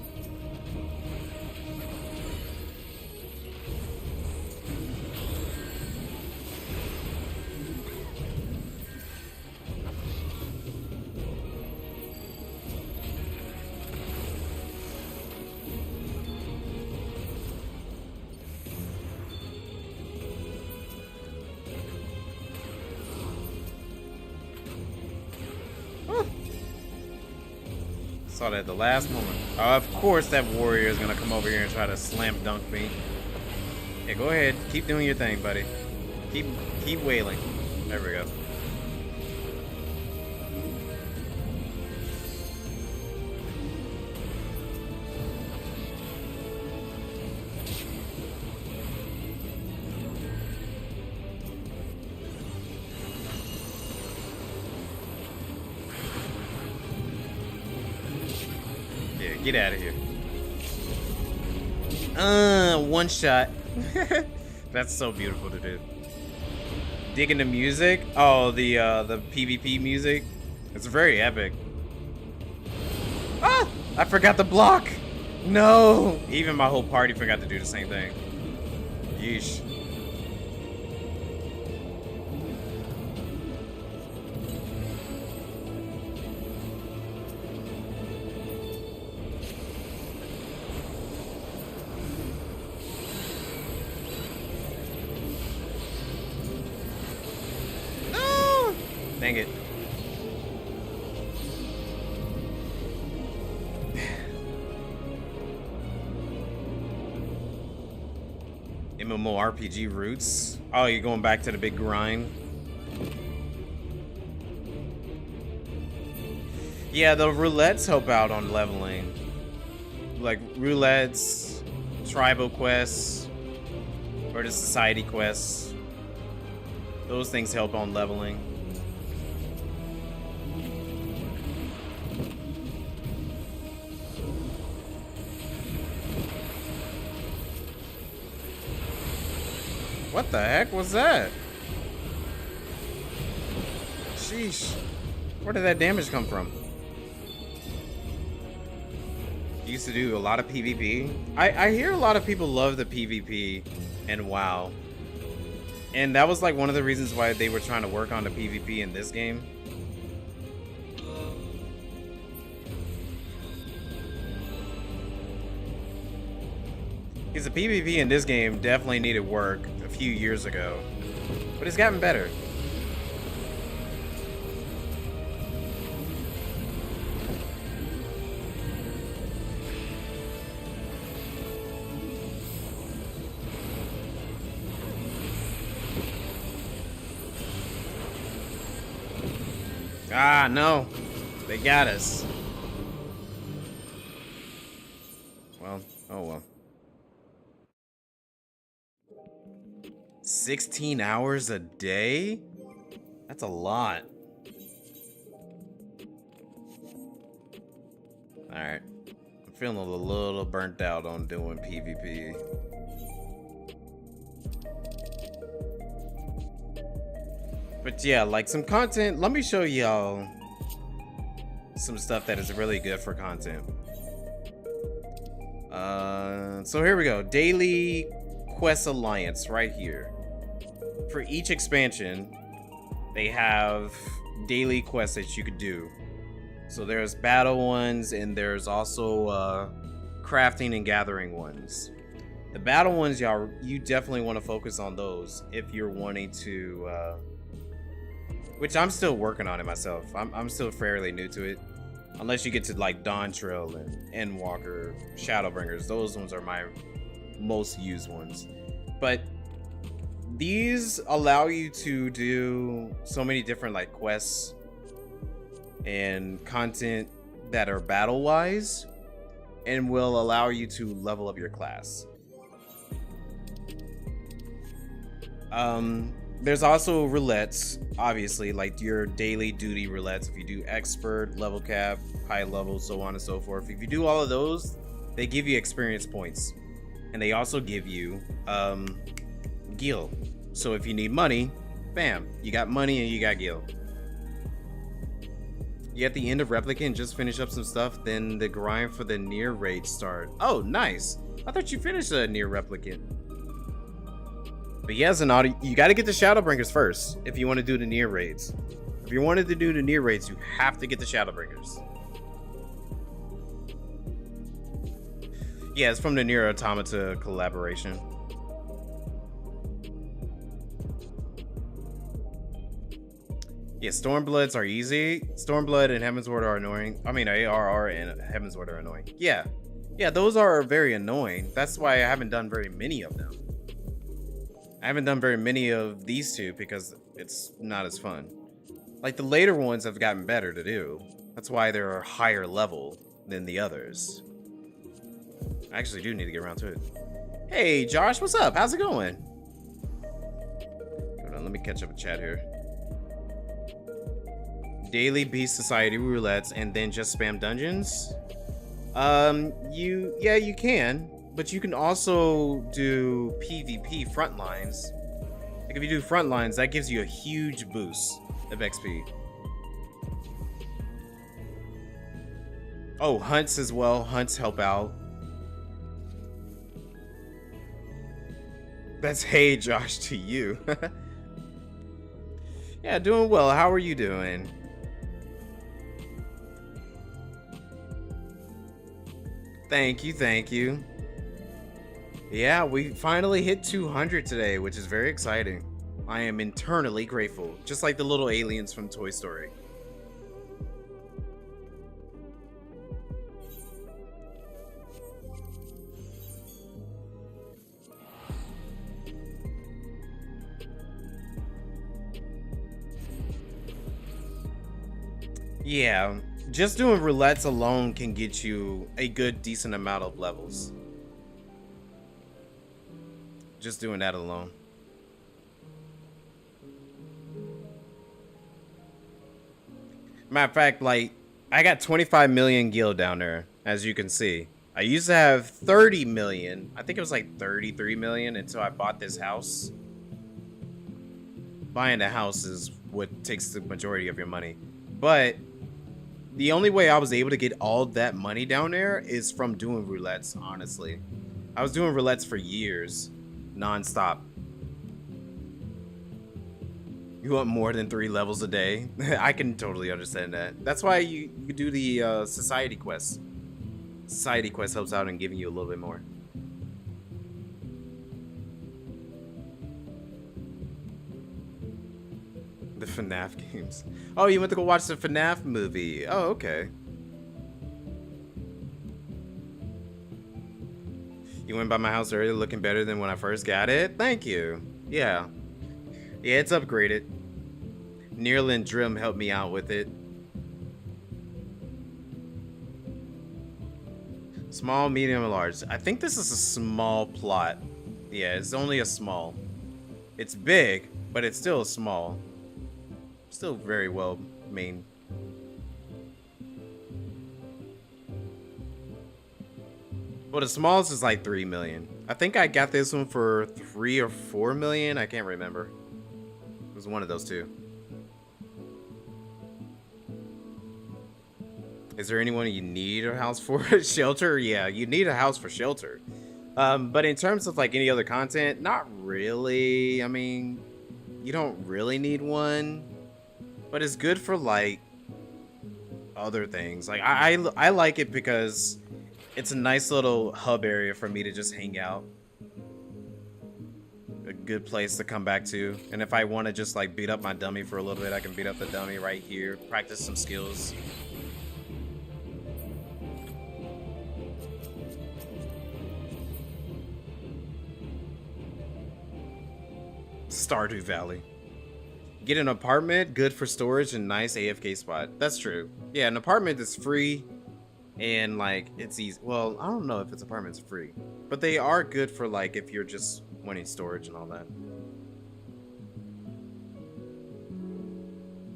Saw that at the last moment. Of course that warrior is gonna come over here and try to slam dunk me. Yeah, go ahead. Keep doing your thing, buddy. Keep wailing. There we go. Get out of here. One shot. That's so beautiful to do. Digging the music. Oh, the PvP music. It's very epic. Ah! I forgot the block. No! Even my whole party forgot to do the same thing. Yeesh. Dang it. MMORPG roots. Oh, you're going back to the big grind. Yeah, the roulettes help out on leveling. Like roulettes, tribal quests, or the society quests. Those things help on leveling. What the heck was that? Sheesh. Where did that damage come from? Used to do a lot of PvP. I hear a lot of people love the PvP and WoW. And that was like one of the reasons why they were trying to work on the PvP in this game. Because Because the PvP in this game definitely needed work a few years ago. But it's gotten better. Ah, no. They got us. Well, oh well. 16 hours a day? That's a lot. Alright. I'm feeling a little burnt out on doing PvP. But yeah, like some content, let me show y'all some stuff that is really good for content. So here we go. Daily Quest Alliance right here. For each expansion, they have daily quests that you could do. So there's battle ones, and there's also crafting and gathering ones. The battle ones, y'all, you definitely want to focus on those if you're wanting to, which I'm still working on it myself. I'm still fairly new to it. Unless you get to like Dawntrail and Endwalker, Shadowbringers, those ones are my most used ones. But these allow you to do so many different like quests and content that are battle wise and will allow you to level up your class. There's also roulettes, obviously, like your daily duty roulettes. If you do expert, level cap, high level, so on and so forth. If you do all of those, they give you experience points. And they also give you gil. So if you need money, bam, you got money and you got gil. You at the end of Replicant, just finish up some stuff, then the grind for the near raid start. Oh, nice. I thought you finished a near Replicant. But yeah, Zanati, you got to get the Shadowbringers first if you want to do the near raids. If you wanted to do the near raids, you have to get the Shadowbringers. Yeah, it's from the Nier Automata collaboration. Yeah, Stormbloods are easy. Stormblood and Heavensward are annoying. I mean, ARR and Heavensward are annoying. Yeah. Yeah, those are very annoying. That's why I haven't done very many of them. I haven't done very many of these two because it's not as fun. Like the later ones have gotten better to do. That's why they're higher level than the others. I actually do need to get around to it. Hey Josh, what's up? How's it going? Hold on, let me catch up with chat here. Daily Beast Society roulettes and then just spam dungeons? You can. But you can also do PvP frontlines. Like if you do frontlines, that gives you a huge boost of XP. Oh, hunts as well. Hunts help out. That's hey Josh to you. Yeah, doing well. How are you doing? Thank you, thank you. Yeah, we finally hit 200 today, which is very exciting. I am internally grateful, just like the little aliens from Toy Story. Yeah, just doing roulettes alone can get you a good, decent amount of levels. Just doing that alone. Matter of fact, like, I got 25 million gil down there, as you can see. I used to have 30 million. I think it was like 33 million until I bought this house. Buying a house is what takes the majority of your money. But the only way I was able to get all that money down there is from doing roulettes, honestly. I was doing roulettes for years. Non-stop. You want more than 3 levels a day? I can totally understand that. That's why you do the society quests. Society quest helps out in giving you a little bit more. The FNAF games. Oh, you went to go watch the FNAF movie. Oh, okay. You went by my house earlier looking better than when I first got it. Thank you. Yeah. Yeah, it's upgraded. Nearland Drim helped me out with it. Small, medium, large. I think this is a small plot. Yeah, it's only a small. It's big, but it's still small. Still very well made. Well, the smallest is like 3 million. I think I got this one for 3 or 4 million. I can't remember. It was one of those two. Is there anyone you need a house for? Shelter? Yeah, you need a house for shelter. But in terms of like any other content, not really. I mean, you don't really need one, but it's good for like other things. Like I like it because it's a nice little hub area for me to just hang out. A good place to come back to. And if I want to just like beat up my dummy for a little bit, I can beat up the dummy right here, practice some skills. Stardew Valley. Get an apartment, good for storage and nice AFK spot. That's true. Yeah, an apartment is free and like it's easy. Well, I don't know if it's apartment's free, but they are good for like if you're just wanting storage and all that.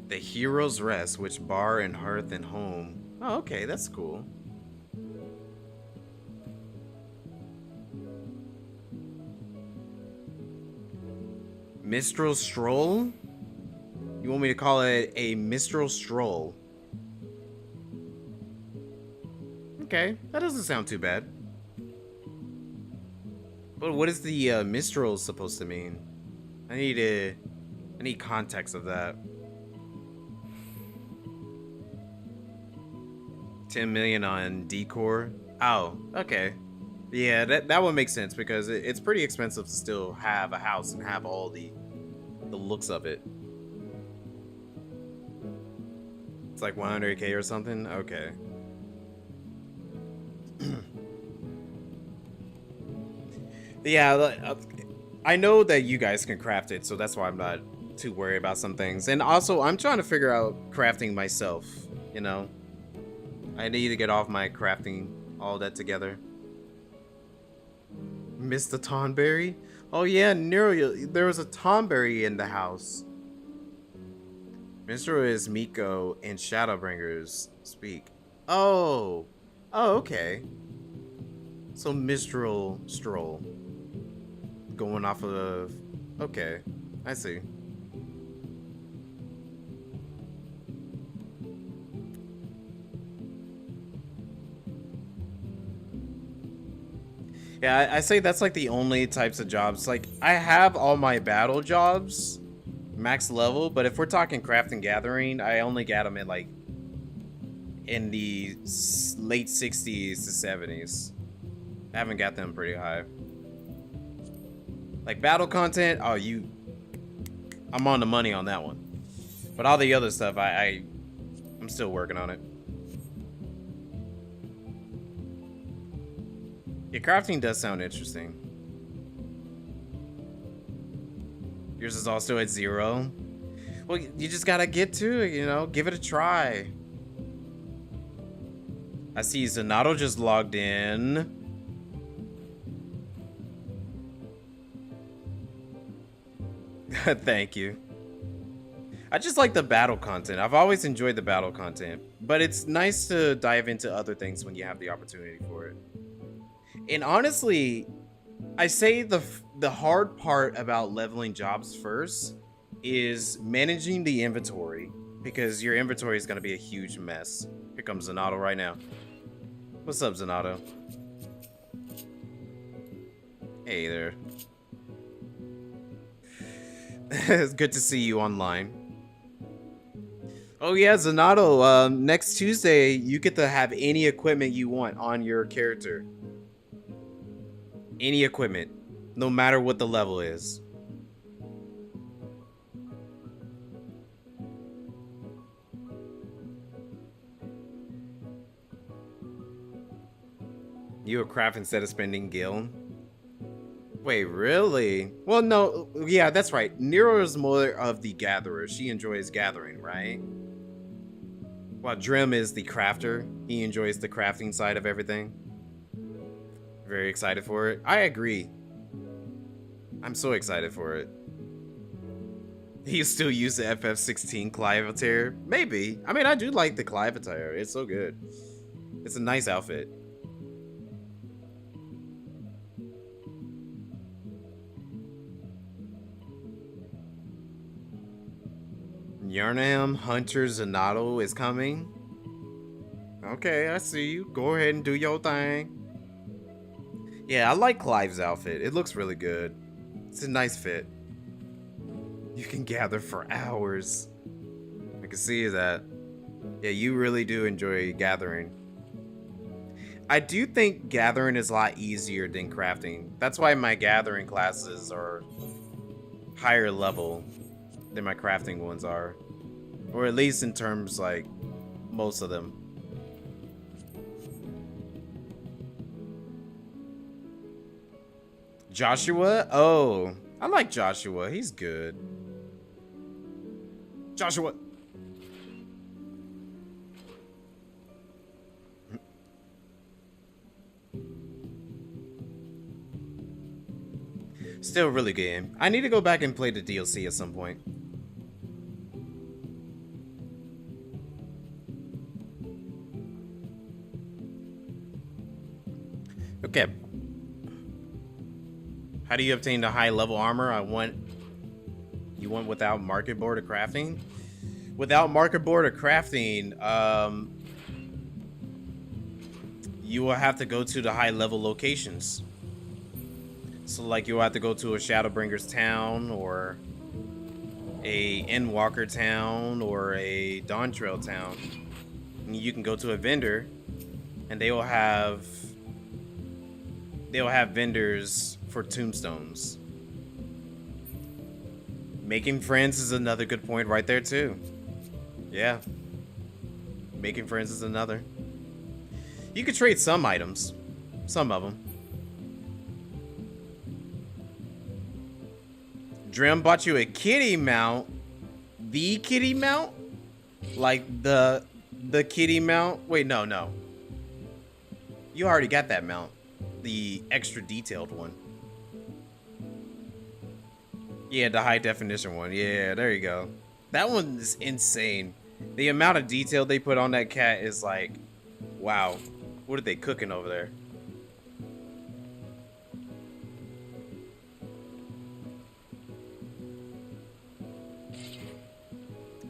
The Hero's Rest, which bar and hearth and home. Oh, okay, that's cool. Mistral Stroll? You want me to call it a Mistral Stroll? Okay, that doesn't sound too bad. But what is the Mistral supposed to mean? I need context of that. 10 million on decor. Oh, okay. Yeah, that would make sense because it's pretty expensive to still have a house and have all the looks of it. It's like 100k or something. Okay. Yeah, I know that you guys can craft it, so that's why I'm not too worried about some things. And also, I'm trying to figure out crafting myself, you know? I need to get off my crafting, all that together. Miss the Tonberry? Oh yeah, Nero, there was a Tonberry in the house. Mistral is Miko and Shadowbringers speak. Oh, okay. So Mistral Stroll. Going off of, okay, I see. Yeah, I say that's like the only types of jobs. Like, I have all my battle jobs max level, but if we're talking craft and gathering, I only got them at like in the late 60s to 70s. I haven't got them pretty high. Like battle content, oh, I'm on the money on that one. But all the other stuff, I'm still working on it. Yeah, crafting does sound interesting. Yours is also at 0. Well, you just gotta get to it, you know? Give it a try. I see Zanato just logged in. Thank you. I just like the battle content. I've always enjoyed the battle content, but it's nice to dive into other things when you have the opportunity for it. And honestly, I say the hard part about leveling jobs first is managing the inventory, because your inventory is going to be a huge mess. Here comes Zanato right now. What's up, Zanato? Hey there. It's good to see you online. Oh yeah, Zanato, next Tuesday you get to have any equipment you want on your character. Any equipment, no matter what the level is. You a craft instead of spending gil? Wait, really? Well, no. Yeah, that's right. Nero is more of the gatherer. She enjoys gathering, right? While Drim is the crafter. He enjoys the crafting side of everything. Very excited for it. I agree. I'm so excited for it. You still use the FF16 Clive. Maybe. I mean, I do like the Clive attire. It's so good. It's a nice outfit. Yarnam Hunter Zanotto is coming. Okay, I see you. Go ahead and do your thing. Yeah, I like Clive's outfit. It looks really good. It's a nice fit. You can gather for hours. I can see that. Yeah, you really do enjoy gathering. I do think gathering is a lot easier than crafting. That's why my gathering classes are higher level than my crafting ones are. Or at least in terms, like, most of them. Joshua? Oh, I like Joshua. He's good. Joshua! Still a really good game. I need to go back and play the DLC at some point. Okay. How do you obtain the high level armor? You want without market board of crafting? Without market board of crafting, you will have to go to the high level locations. So like you'll have to go to a Shadowbringer's town or a Endwalker town or a Dawntrail town. And you can go to a vendor and they will have vendors for tombstones. Making friends is another good point right there too. Yeah. Making friends is another. You could trade some items. Some of them. Drim bought you a kitty mount. The kitty mount? Like the kitty mount? Wait, no. You already got that mount. The extra detailed one. Yeah, the high definition one. Yeah, there you go. That one is insane. The amount of detail they put on that cat is like, wow. What are they cooking over there?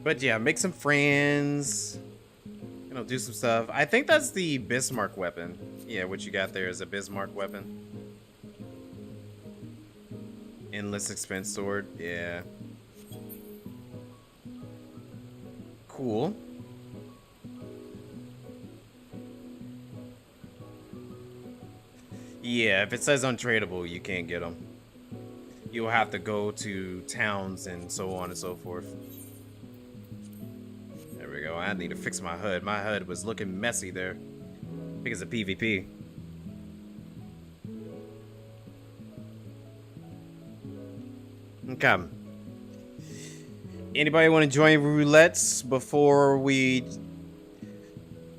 But yeah, make some friends. You know, do some stuff. I think that's the Bismarck weapon. Yeah, what you got there is a Bismarck weapon. Endless expense sword. Yeah. Cool. Yeah, if it says untradeable, you can't get them. You'll have to go to towns and so on and so forth. There we go. I need to fix my HUD. My HUD was looking messy there because of PvP. Okay. Anybody want to join Roulettes before we...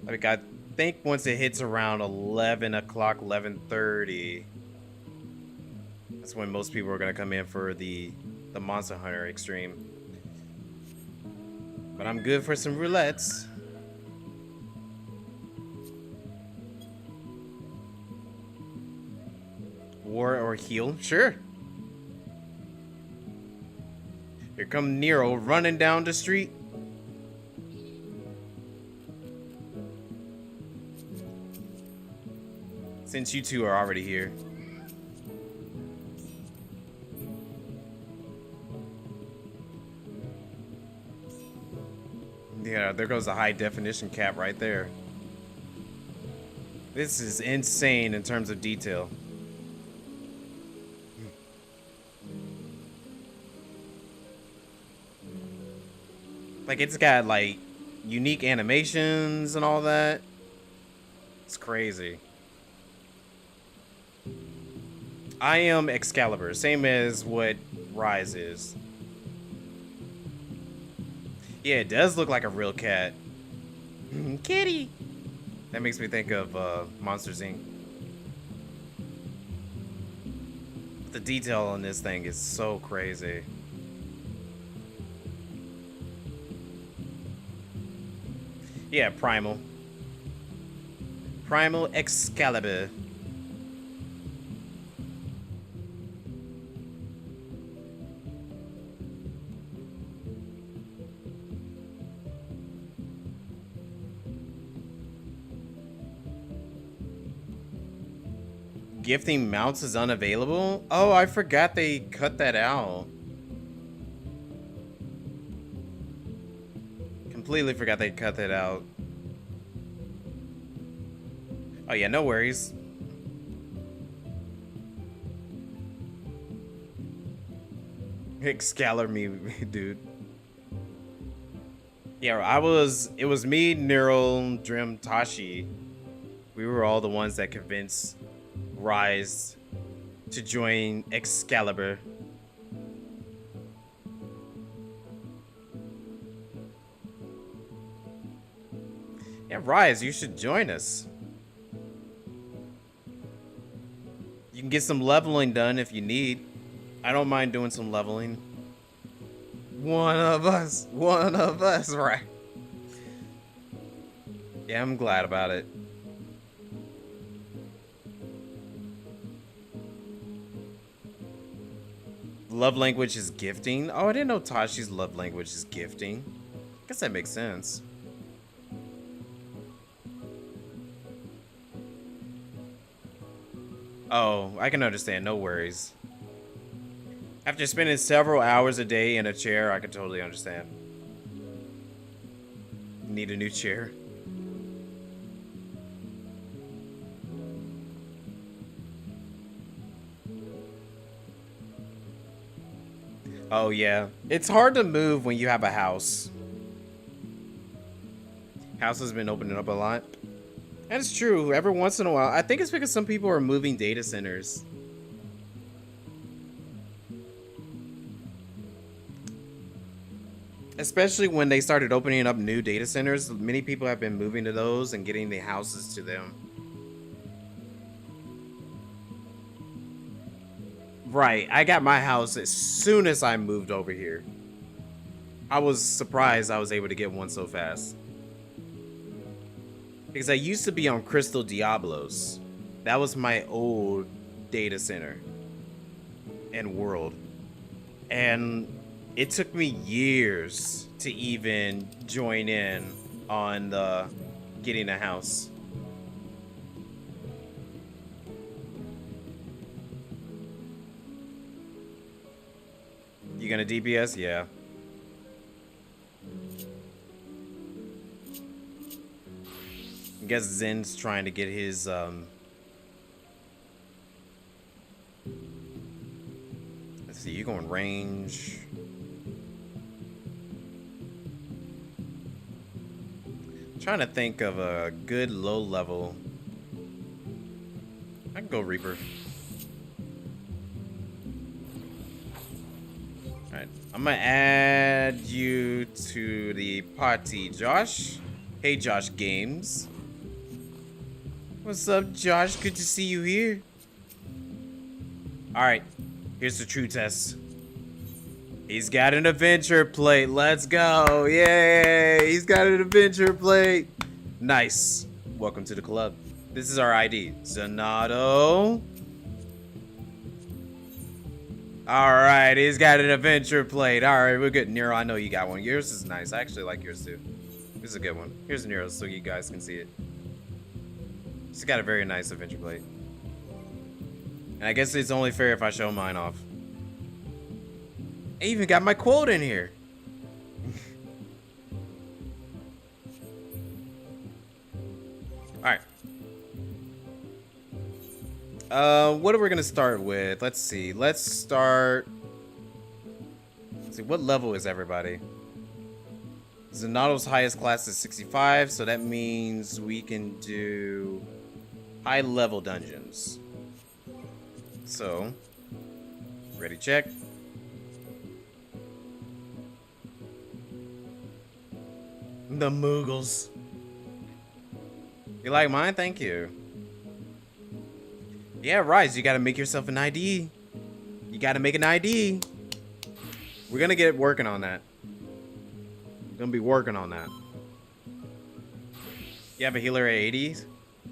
Like, I think once it hits around 11 o'clock, 11:30, that's when most people are going to come in for the Monster Hunter Extreme. But I'm good for some Roulettes. War or heal? Sure. Here come Nero running down the street. Since you two are already here. Yeah, there goes the high definition cap right there. This is insane in terms of detail. Like, it's got, like, unique animations and all that. It's crazy. I am Excalibur, same as what Rise is. Yeah, it does look like a real cat. Kitty! That makes me think of Monsters Inc. The detail on this thing is so crazy. Yeah, Primal. Primal Excalibur. Gifting mounts is unavailable? Oh, I forgot they cut that out. Completely forgot they cut that out. Oh yeah, no worries. Excalibur me, dude. Yeah, it was me, Neural, Drim, Tashi. We were all the ones that convinced Rise to join Excalibur. Yeah, Rise, you should join us. You can get some leveling done if you need. I don't mind doing some leveling. One of us, right? Yeah, I'm glad about it. Love language is gifting. Oh, I didn't know Tashi's love language is gifting. I guess that makes sense. Oh, I can understand. No worries. After spending several hours a day in a chair, I can totally understand. Need a new chair. Oh, yeah. It's hard to move when you have a house. House has been opening up a lot. And it's true. Every once in a while. I think it's because some people are moving data centers. Especially when they started opening up new data centers. Many people have been moving to those and getting the houses to them. Right, I got my house as soon as I moved over here. I was surprised I was able to get one so fast. Because I used to be on Crystal Diablos. That was my old data center and world. And it took me years to even join in on the getting a house. You gonna DPS? Yeah. I guess Zen's trying to get his let's see, you going range. Trying to think of a good low level. I can go Reaper. Alright, I'm gonna add you to the party, Josh. Hey, Josh Games. What's up, Josh? Good to see you here. Alright, here's the true test. He's got an adventure plate. Let's go. Yay! He's got an adventure plate. Nice. Welcome to the club. This is our ID. Zanado. Alright, he's got an adventure plate. Alright, we're good. Nero, I know you got one. Yours is nice. I actually like yours too. This is a good one. Here's Nero's so you guys can see it. He's got a very nice adventure plate. And I guess it's only fair if I show mine off. I even got my quote in here. Alright. What are we gonna start with? Let's see. Let's see, what level is everybody? Zanato's highest class is 65, so that means we can do high level dungeons. So, ready, check. The Moogles. You like mine? Thank you. Yeah, Rise, you gotta make yourself an ID. You gotta make an ID. We're gonna get working on that. We're gonna be working on that. You have a healer at 80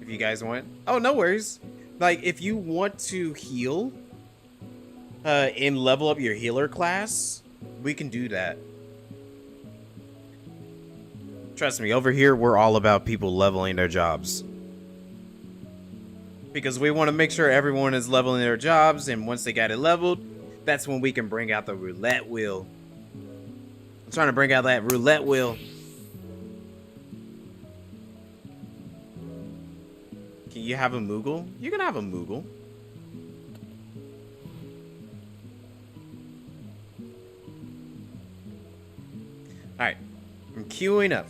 if you guys want. Oh, no worries. Like, if you want to heal and level up your healer class, we can do that. Trust me, over here, we're all about people leveling their jobs. Because we want to make sure everyone is leveling their jobs, and once they got it leveled, that's when we can bring out the roulette wheel. I'm trying to bring out that roulette wheel. Can you have a Moogle? You can have a Moogle. Alright, I'm queuing up.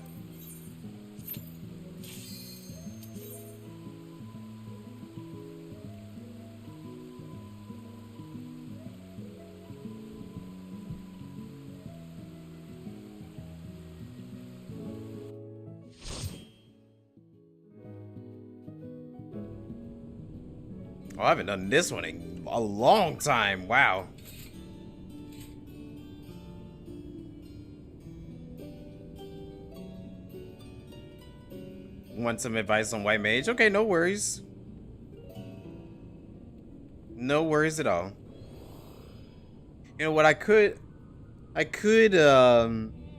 Oh, I haven't done this one in a long time. Wow. Want some advice on White Mage? Okay, no worries. No worries at all. You know what, I could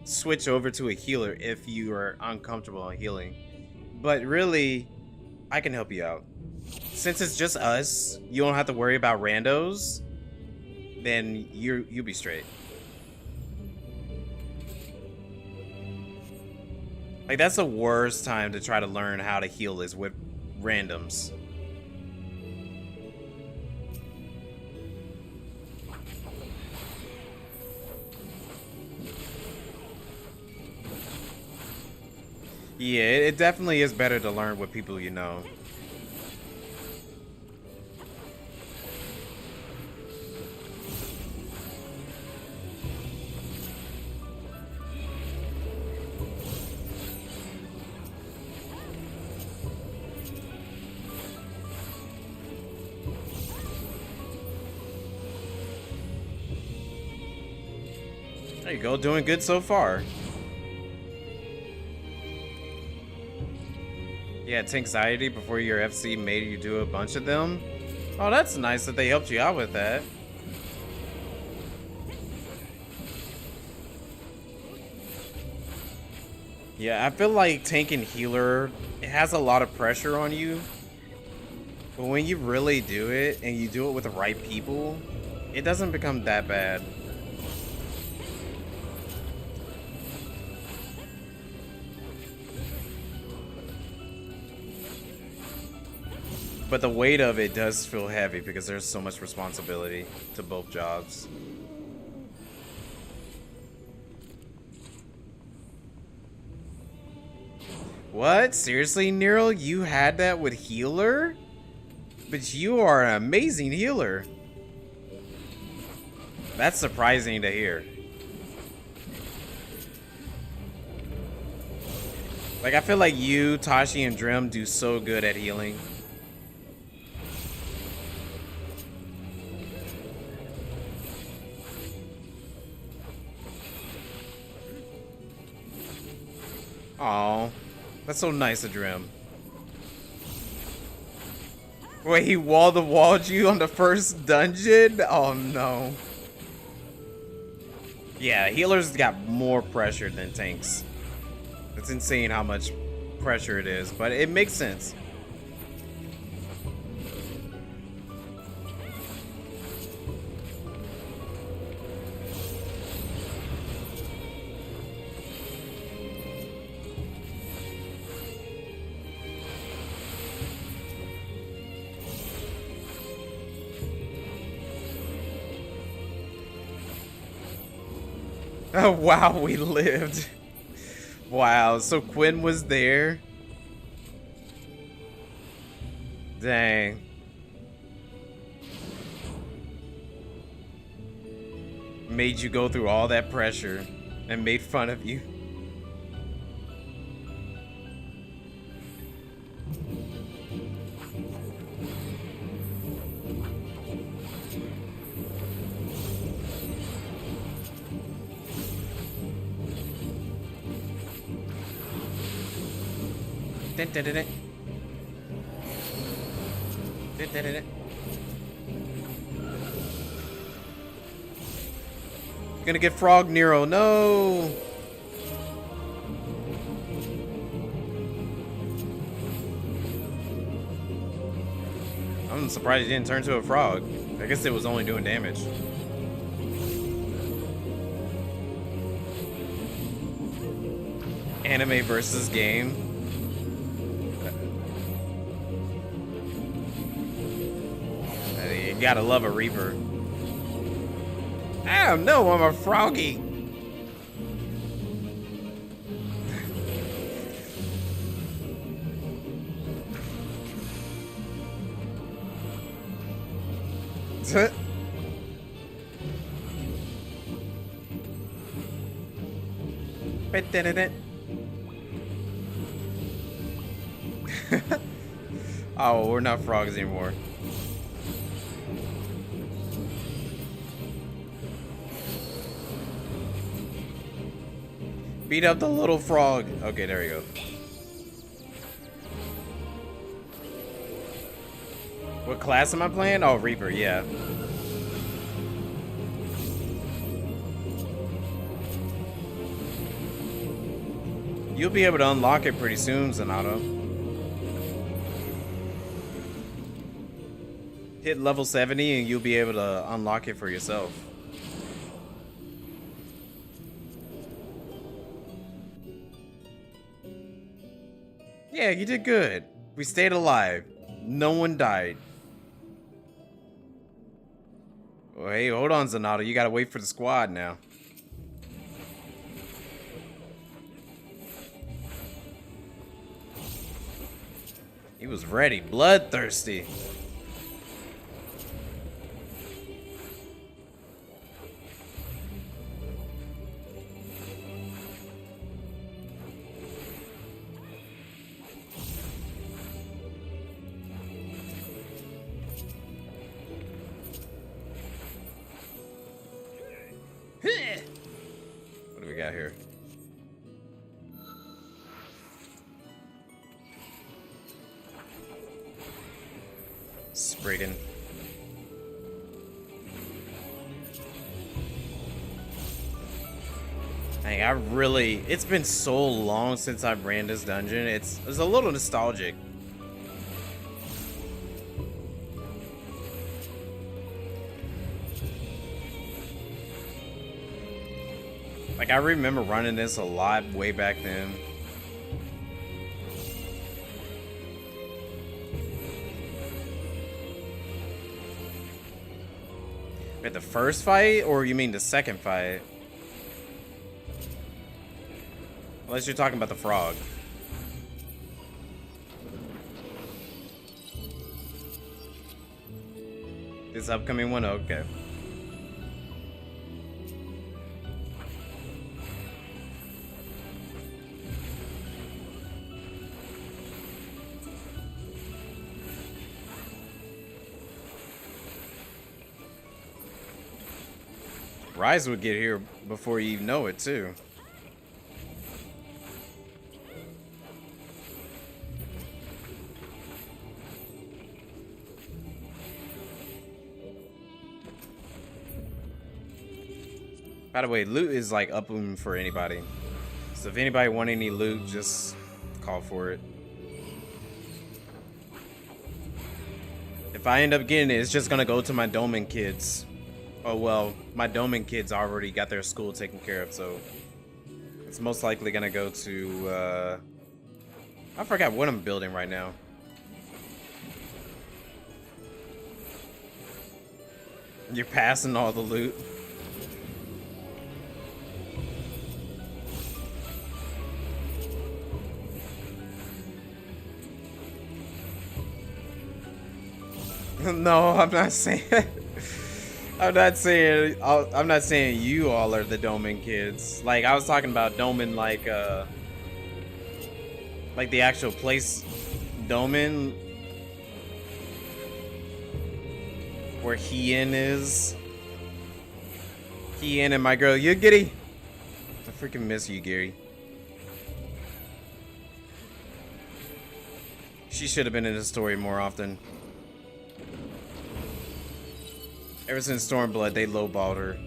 switch over to a healer if you are uncomfortable on healing. But really, I can help you out. Since it's just us, you don't have to worry about randos, then you'll be straight. Like, that's the worst time to try to learn how to heal is with randoms. Yeah, it definitely is better to learn with people you know. There you go, doing good so far. Yeah, it's anxiety before your FC made you do a bunch of them. Oh, that's nice that they helped you out with that. Yeah, I feel like tank and healer, it has a lot of pressure on you. But when you really do it, and you do it with the right people, it doesn't become that bad. But the weight of it does feel heavy because there's so much responsibility to both jobs. What? Seriously, Nero? You had that with healer? But you are an amazing healer. That's surprising to hear. Like, I feel like you, Tashi, and Drim do so good at healing. Aw, that's so nice of Drim. Wait, he wall-to-walled you on the first dungeon? Oh no. Yeah, healers got more pressure than tanks. It's insane how much pressure it is, but it makes sense. Oh, wow, we lived. Wow, so Quinn was there. Dang. made you go through all that pressure and made fun of you. Gonna get Frog Nero, no! I'm surprised he didn't turn to a frog. I guess it was only doing damage. Anime versus game. You gotta love a Reaper. Oh no, I'm a froggy. Oh, we're not frogs anymore. Beat up the little frog. Okay, there we go. What class am I playing? Oh, Reaper, yeah. You'll be able to unlock it pretty soon, Zanato. Hit level 70 and you'll be able to unlock it for yourself. Yeah, you did good. We stayed alive. No one died. Oh, hey, hold on, Zanato. You gotta wait for the squad now. He was ready. Bloodthirsty. What do we got here? Spriggan. Hey, it's been so long since I've ran this dungeon. It's a little nostalgic. Like, I remember running this a lot way back then. At the first fight, or you mean the second fight? Unless you're talking about the frog. This upcoming one? Okay. Rise would get here before you even know it, too. By the way, loot is like up for anybody. So if anybody want any loot, just call for it. If I end up getting it, it's just gonna go to my Doman kids. Oh well, my Doman kids already got their school taken care of, so it's most likely gonna go to I forgot what I'm building right now. You're passing all the loot. No, I'm not saying that. I'm not saying you all are the Doman kids. Like I was talking about Doman like the actual place Doman where Hien is. Hien and my girl Yugiri. I freaking miss you, Gary. She should have been in the story more often. Ever since Stormblood, they lowballed her.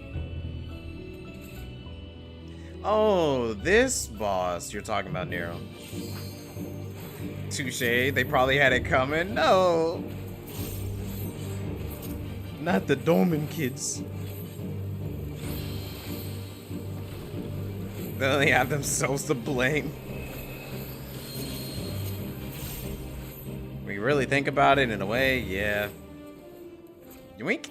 Oh, this boss you're talking about, Nero. Touche, they probably had it coming. No! Not the Doman kids. They only have themselves to blame. When you really think about it in a way, yeah. Yoink.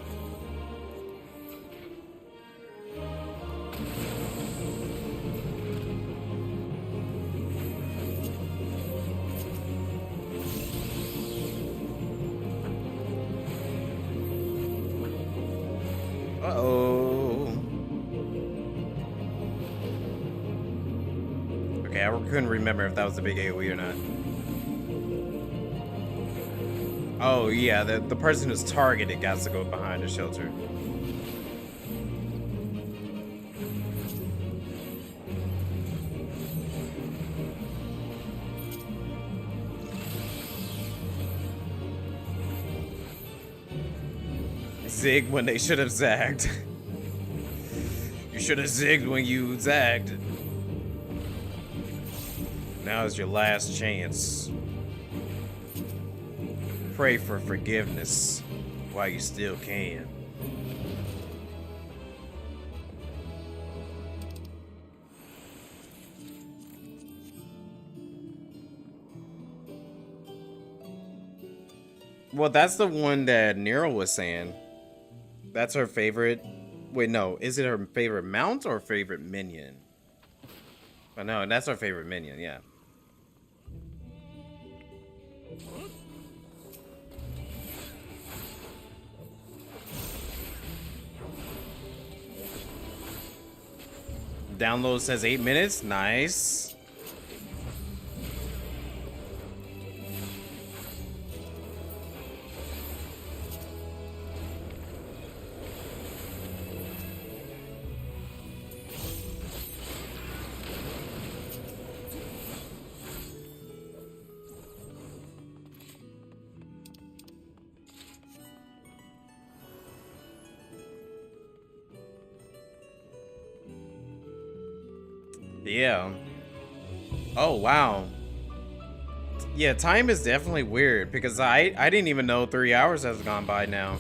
Uh-oh. Okay, I couldn't remember if that was a big AoE or not. Oh, yeah, the person who's targeted got to go behind the shelter. Zig when they should have zagged. You should have zigged when you zagged. Now is your last chance. Pray for forgiveness while you still can. Well, that's the one that Nero was saying. That's her favorite. Wait, no. Is it her favorite mount or favorite minion? Oh, no, that's her favorite minion, yeah. Download says 8 minutes. Nice. Yeah. Oh, wow. Yeah, time is definitely weird because I didn't even know 3 hours has gone by now.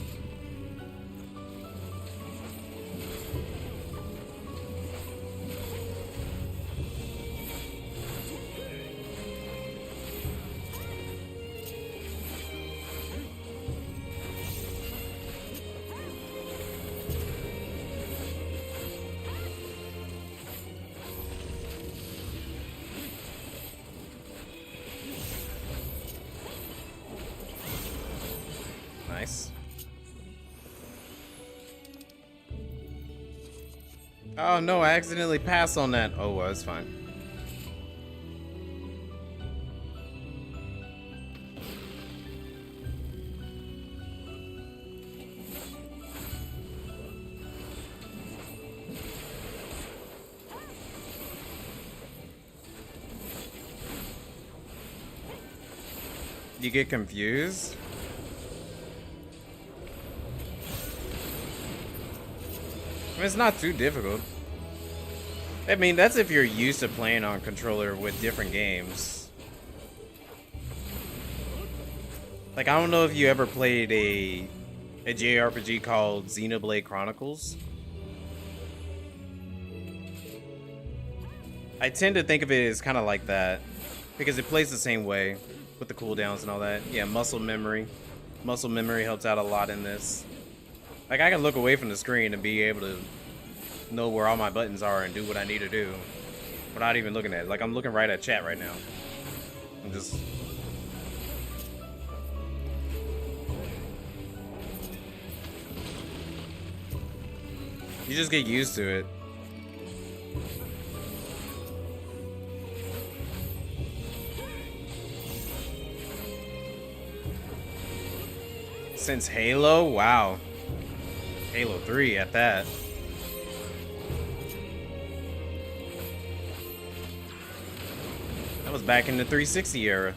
Nice. Oh no, I accidentally passed on that. Oh well, it's fine. You get confused? I mean, it's not too difficult. I mean, that's if you're used to playing on controller with different games. Like, I don't know if you ever played a JRPG called Xenoblade Chronicles. I tend to think of it as kind of like that because it plays the same way with the cooldowns and all that. Yeah, muscle memory. Muscle memory helps out a lot in this. Like, I can look away from the screen and be able to know where all my buttons are and do what I need to do without even looking at it. Like, I'm looking right at chat right now. I'm just... You just get used to it. Since Halo? Wow. Halo 3 at that. That was back in the 360 era.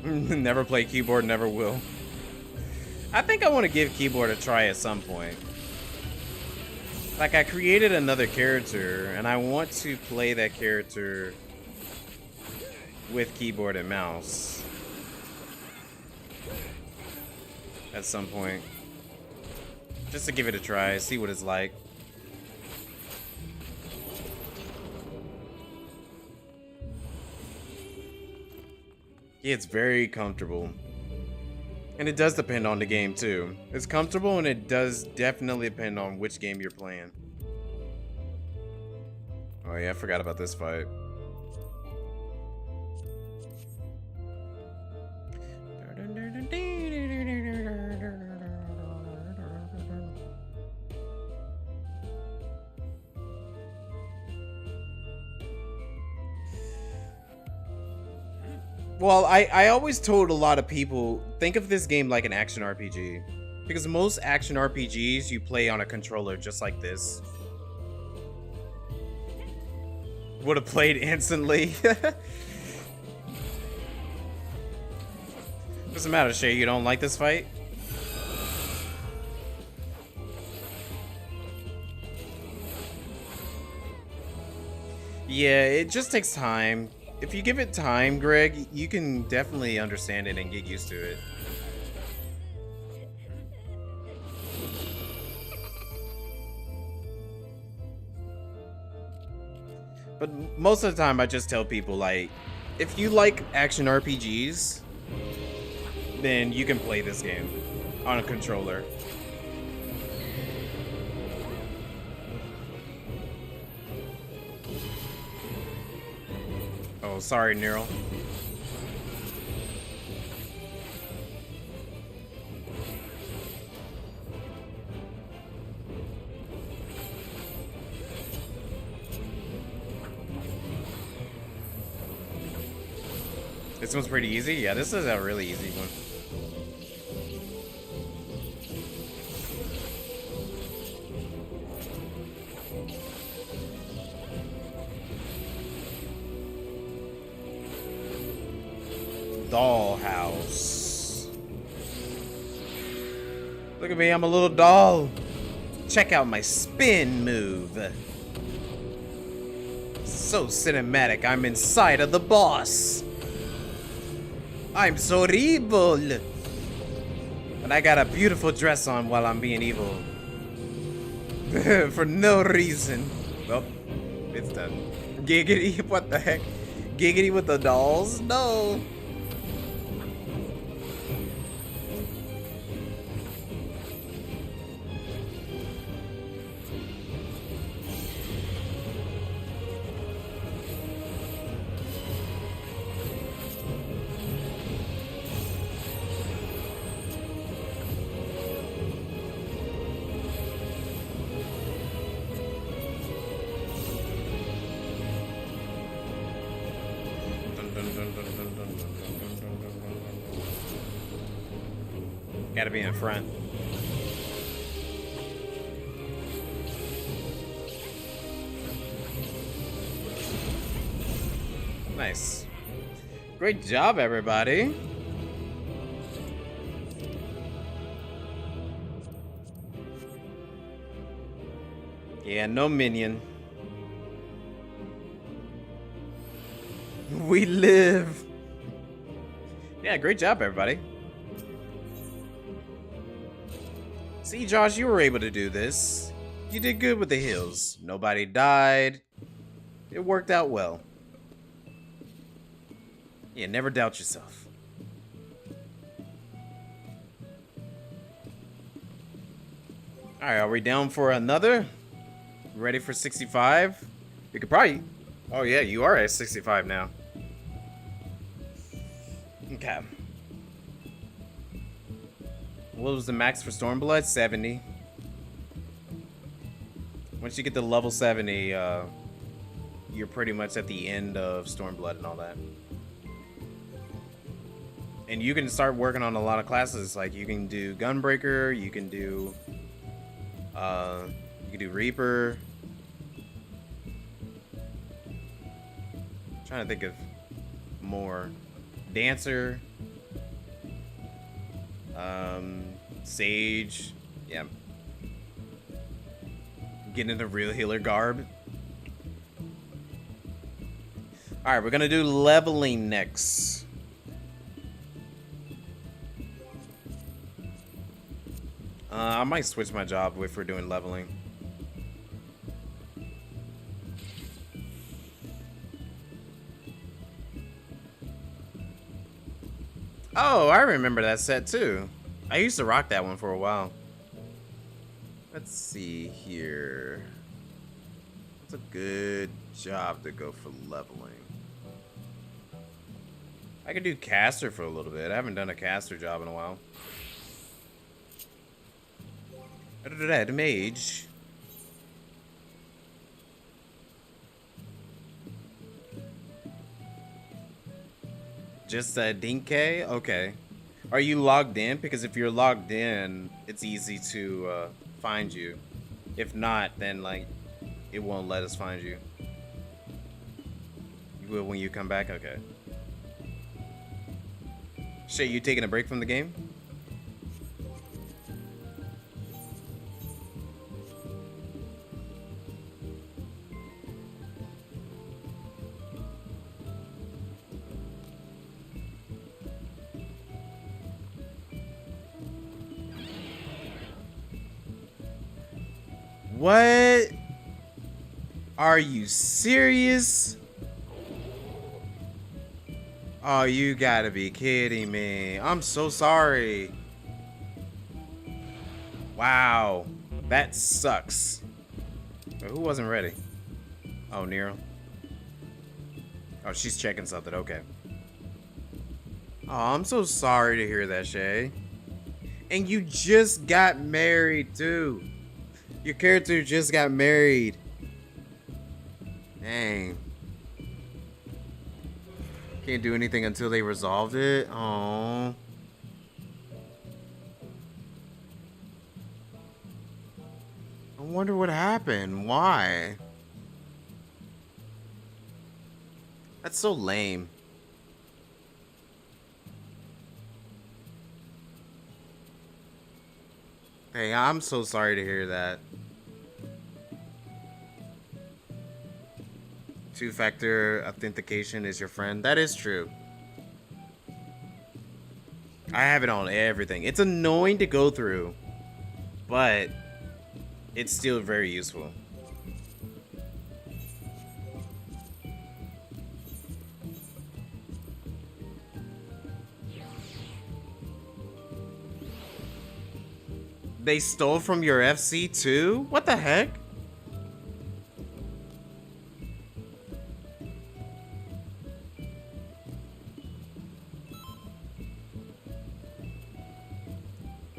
Never play keyboard, never will. I think I want to give keyboard a try at some point. Like, I created another character, and I want to play that character with keyboard and mouse at some point. Just to give it a try, see what it's like. Yeah, it's very comfortable. And it does depend on the game too. It's comfortable, and it does definitely depend on which game you're playing. Oh yeah, I forgot about this fight. Well, I always told a lot of people, think of this game like an action RPG. Because most action RPGs you play on a controller just like this. Would have played instantly. What's the matter, Shay? You don't like this fight? Yeah, it just takes time. If you give it time, Greg, you can definitely understand it and get used to it. But most of the time, I just tell people, like, if you like action RPGs, then you can play this game on a controller. Oh, sorry, Neural. This one's pretty easy. Yeah, this is a really easy one. Dollhouse. Look at me, I'm a little doll. Check out my spin move. So cinematic, I'm inside of the boss. I'm so evil. And I got a beautiful dress on while I'm being evil. For no reason. Well, it's done. Giggity, what the heck? Giggity with the dolls? No. Gotta be in front. Nice. Great job, everybody. Yeah, no minion. We live. Yeah, great job, everybody. See, Josh, you were able to do this. You did good with the hills. Nobody died. It worked out well. Yeah, never doubt yourself. Alright, are we down for another? Ready for 65? You could probably... Oh yeah, you are at 65 now. Okay. What was the max for Stormblood? 70. Once you get to level 70, you're pretty much at the end of Stormblood and all that. And you can start working on a lot of classes. Like you can do Gunbreaker, you can do Reaper. I'm trying to think of more. Dancer. Sage. Yeah. Get into real healer garb. Alright, we're gonna do leveling next. I might switch my job if we're doing leveling. Oh, I remember that set too. I used to rock that one for a while. Let's see here. It's a good job to go for leveling. I could do caster for a little bit. I haven't done a caster job in a while. Red mage. Just a dinky? Okay. Are you logged in? Because if you're logged in, it's easy to find you. If not, then like it won't let us find you. You will when you come back? Okay. Shit, you taking a break from the game? What? Are you serious? Oh, you gotta be kidding me. I'm so sorry. Wow. That sucks. But who wasn't ready? Oh, Nero. Oh, she's checking something. Okay. Oh, I'm so sorry to hear that, Shay. And you just got married, too. Your character just got married. Dang. Can't do anything until they resolved it. Oh. I wonder what happened. Why? That's so lame. Hey, I'm so sorry to hear that. Two-factor authentication is your friend. That is true. I have it on everything. It's annoying to go through, but it's still very useful. They stole from your FC too? What the heck?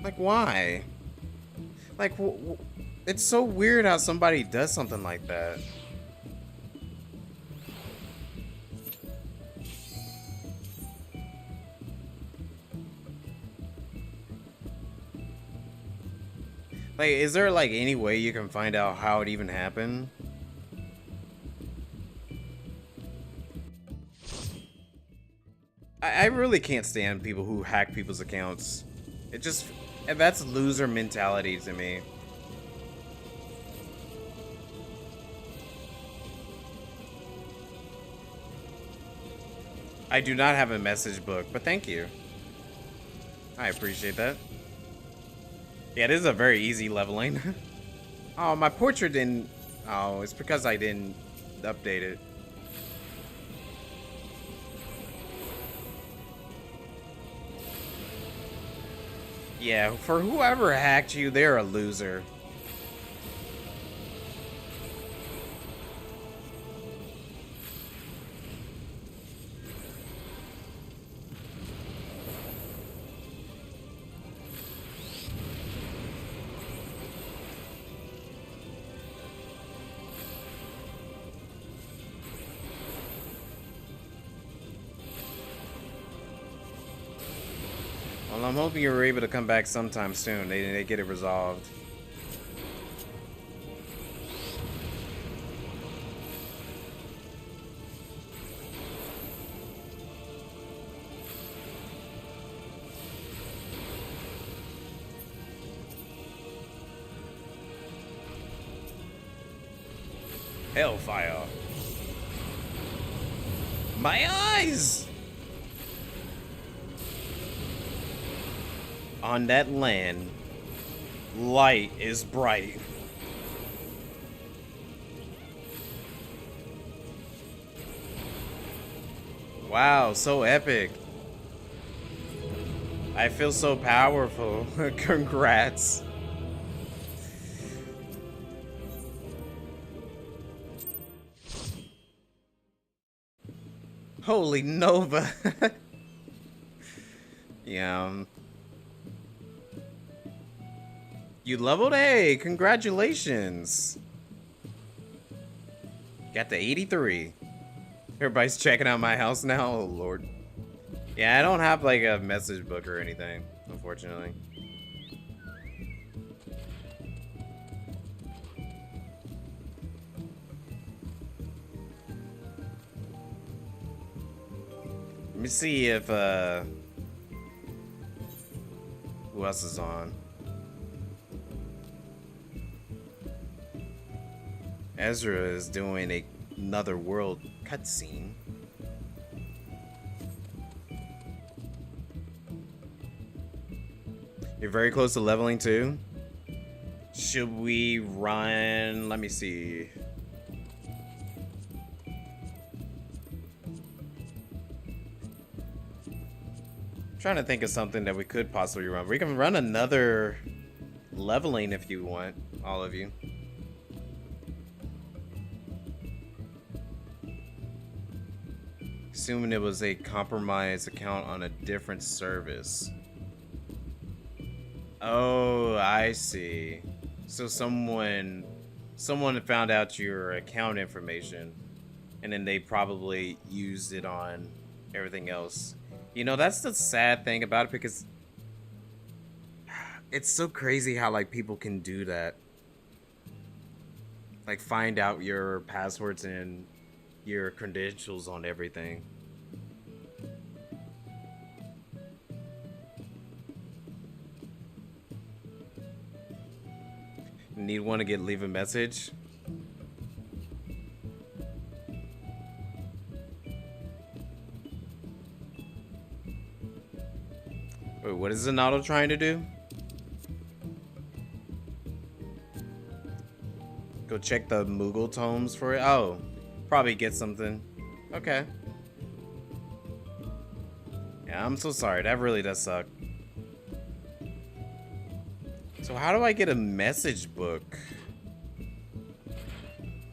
Like, why? Like, it's so weird how somebody does something like that. Like, is there, like, any way you can find out how it even happened? I really can't stand people who hack people's accounts. It just... And that's loser mentality to me. I do not have a message book, but thank you. I appreciate that. Yeah, this is a very easy leveling. Oh, my portrait didn't... Oh, it's because I didn't update it. Yeah, for whoever hacked you, they're a loser. Well, I'm hoping you're able to come back sometime soon. They get it resolved. Hellfire. My eyes! On that land, light is bright. Wow, so epic. I feel so powerful. Congrats. Holy Nova. Yeah. You leveled? Hey, congratulations. Got to 83. Everybody's checking out my house now. Oh, Lord. Yeah, I don't have like a message book or anything, unfortunately. Let me see if, who else is on? Ezra is doing another world cutscene. You're very close to leveling too. Should we run? Let me see. I'm trying to think of something that we could possibly run. We can run another leveling if you want, all of you. Assuming it was a compromised account on a different service. Oh, I see. So someone found out your account information, and then they probably used it on everything else. You know, that's the sad thing about it, because it's so crazy how like people can do that. Like find out your passwords and your credentials on everything. Need one to leave a message. Wait, what is Zanotto trying to do? Go check the Moogle tomes for it. Oh, probably get something. Okay. Yeah, I'm so sorry. That really does suck. So how do I get a message book?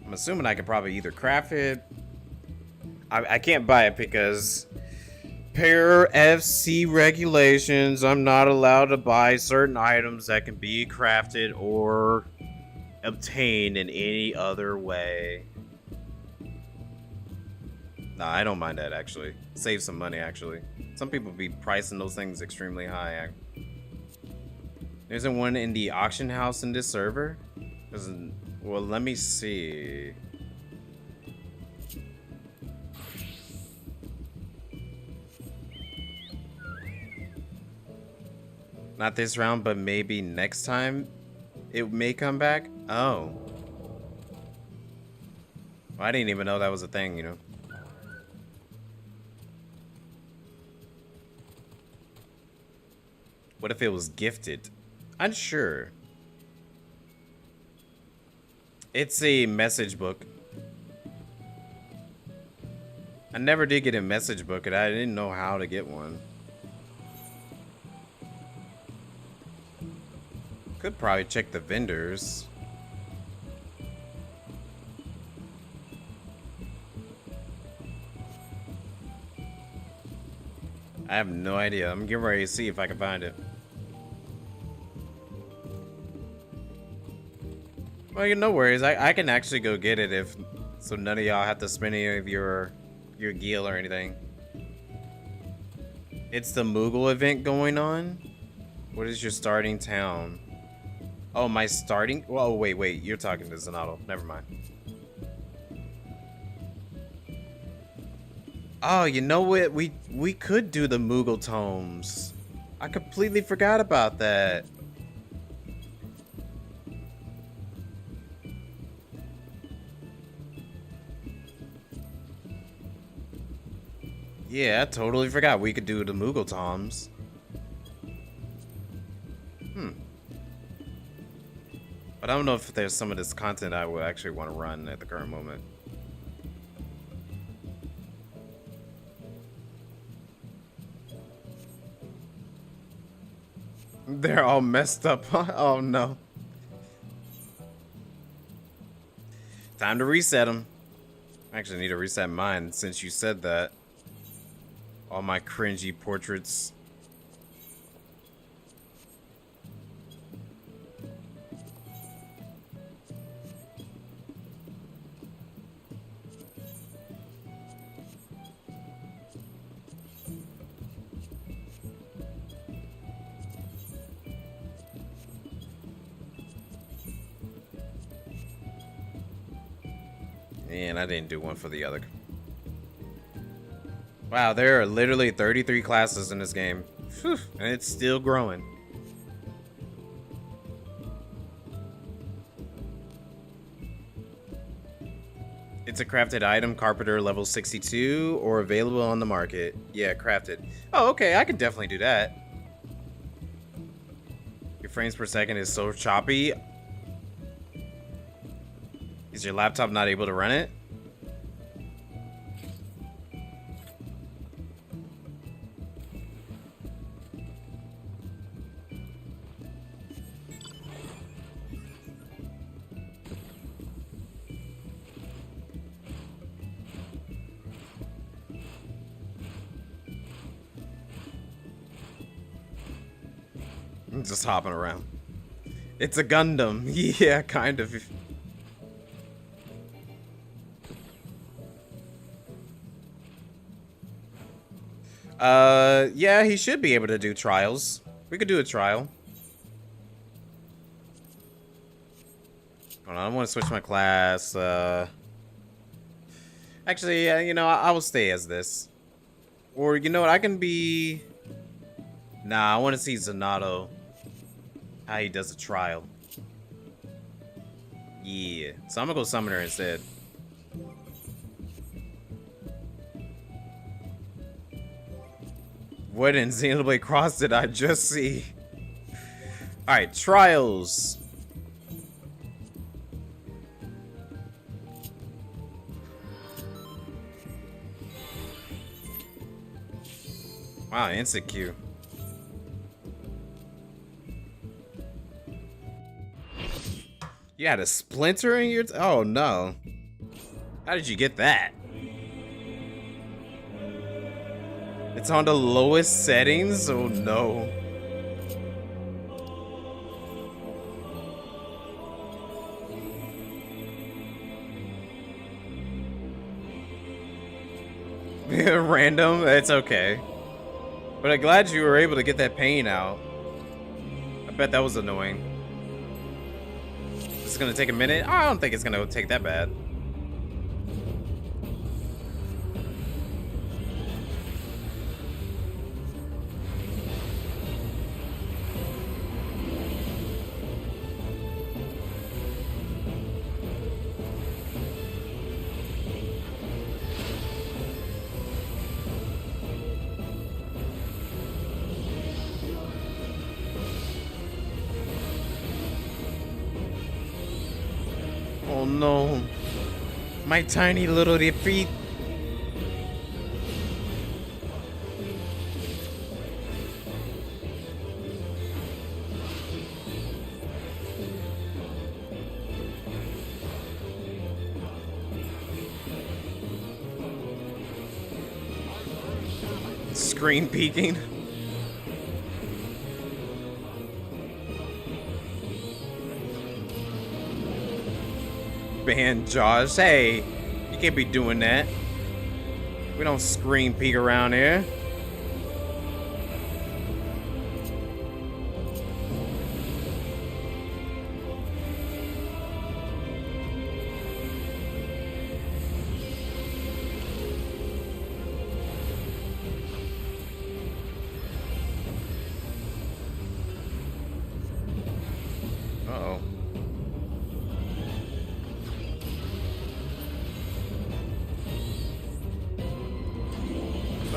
I'm assuming I could probably either craft it. I can't buy it because per FC regulations, I'm not allowed to buy certain items that can be crafted or obtained in any other way. Nah, I don't mind that actually. Save some money actually. Some people be pricing those things extremely high. There isn't one in the auction house in this server? Well, let me see. Not this round, but maybe next time it may come back. Oh. Well, I didn't even know that was a thing, you know. What if it was gifted? Unsure. It's a message book. I never did get a message book, and I didn't know how to get one. Could probably check the vendors. I have no idea. I'm getting ready to see if I can find it. Well, no worries. I can actually go get it if so none of y'all have to spend any of your gil or anything. It's the Moogle event going on? What is your starting town? Oh, my starting... Oh, wait. You're talking to Zanato. Never mind. Oh, you know what? We could do the Moogle tomes. I completely forgot about that. Yeah, I totally forgot we could do the Moogle tomes. But I don't know if there's some of this content I would actually want to run at the current moment. They're all messed up. Oh no. Time to reset them. I actually need to reset mine since you said that. All my cringy portraits. And I didn't do one for the other. Wow, there are literally 33 classes in this game. Whew, and it's still growing. It's a crafted item, Carpenter level 62, or available on the market. Yeah, crafted. Oh, okay, I can definitely do that. Your frames per second is so choppy. Is your laptop not able to run it? I'm just hopping around. It's a Gundam. Yeah, kind of. Yeah, he should be able to do trials. We could do a trial. Hold on, I want to switch my class. Actually, you know, I will stay as this. Or, you know what, I can be... Nah, I want to see Zanato. How he does a trial. Yeah. So I'm gonna go Summoner instead. What in Xenoblade Cross did I just see? Alright, trials. Wow, instant queue. You had a splinter in your... Oh, no. How did you get that? It's on the lowest settings? Oh, no. Random? It's okay. But I'm glad you were able to get that pain out. I bet that was annoying. It's gonna take a minute. I don't think it's gonna take that bad. Oh no, my tiny little feet. Screen peeking. Ban Josh. Hey, you can't be doing that. We don't screen peek around here.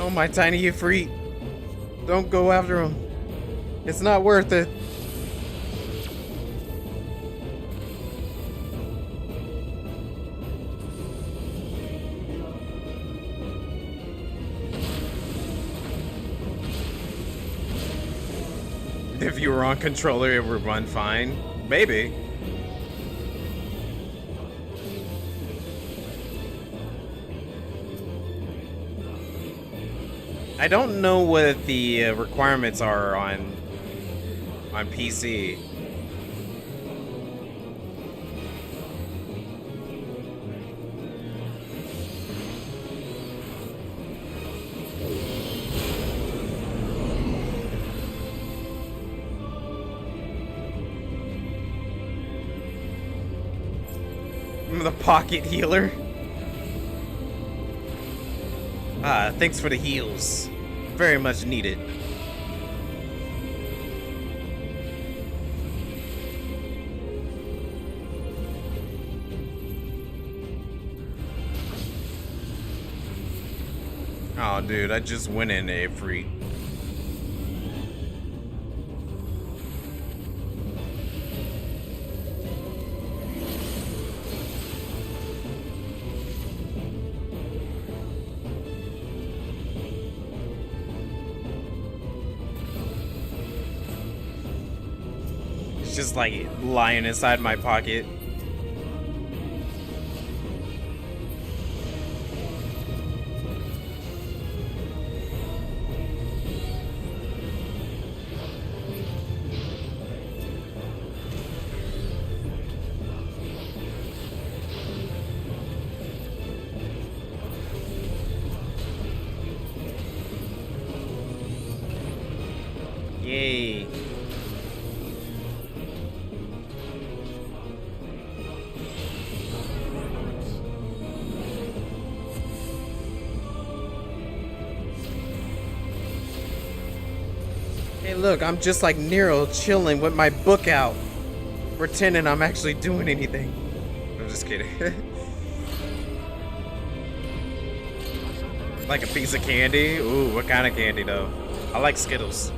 Oh, my tiny Ifrit. Don't go after him. It's not worth it. If you were on controller, it would run fine. Maybe. I don't know what the requirements are on PC. The pocket healer. Ah, thanks for the heals. Very much needed. Oh, dude, I just went in a free. Just like lying inside my pocket. Yay. Hey, look, I'm just like Nero, chilling with my book out, pretending I'm actually doing anything. I'm just kidding. Like a piece of candy? Ooh, what kind of candy, though? I like Skittles.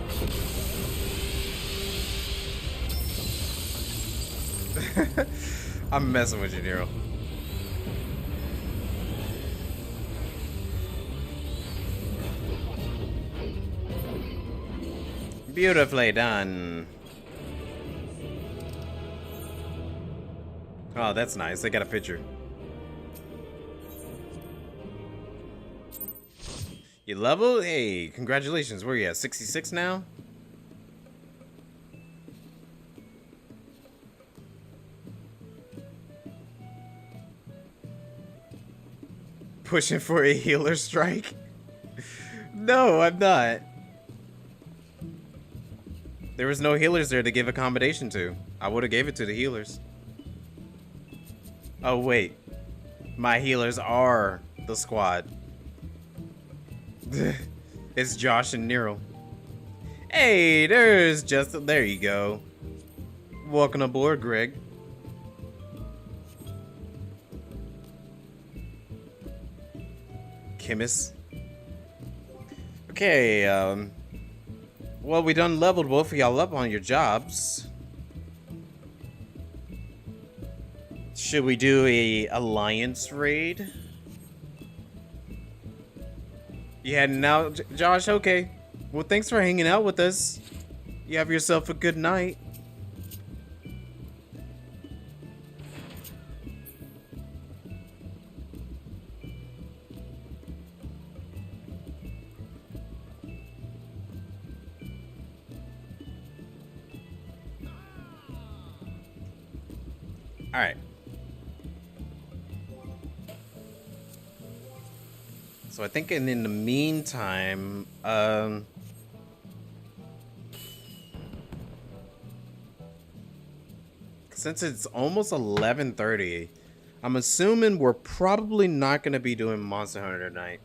I'm messing with you, Nero. Beautifully done. Oh, that's nice. They got a picture. You level? Hey, congratulations. Where are you at? 66 now? Pushing for a healer strike? No, I'm not. There was no healers there to give accommodation to. I would have gave it to the healers. Oh, wait. My healers are the squad. It's Josh and Nero. Hey, there's Justin. There you go. Welcome aboard, Greg. Chemist. Okay, well, we done leveled both of y'all up on your jobs. Should we do a alliance raid? You heading out, Josh? Okay. Well, thanks for hanging out with us. You have yourself a good night. All right. So I think in the meantime, since it's almost 11:30, I'm assuming we're probably not going to be doing Monster Hunter tonight.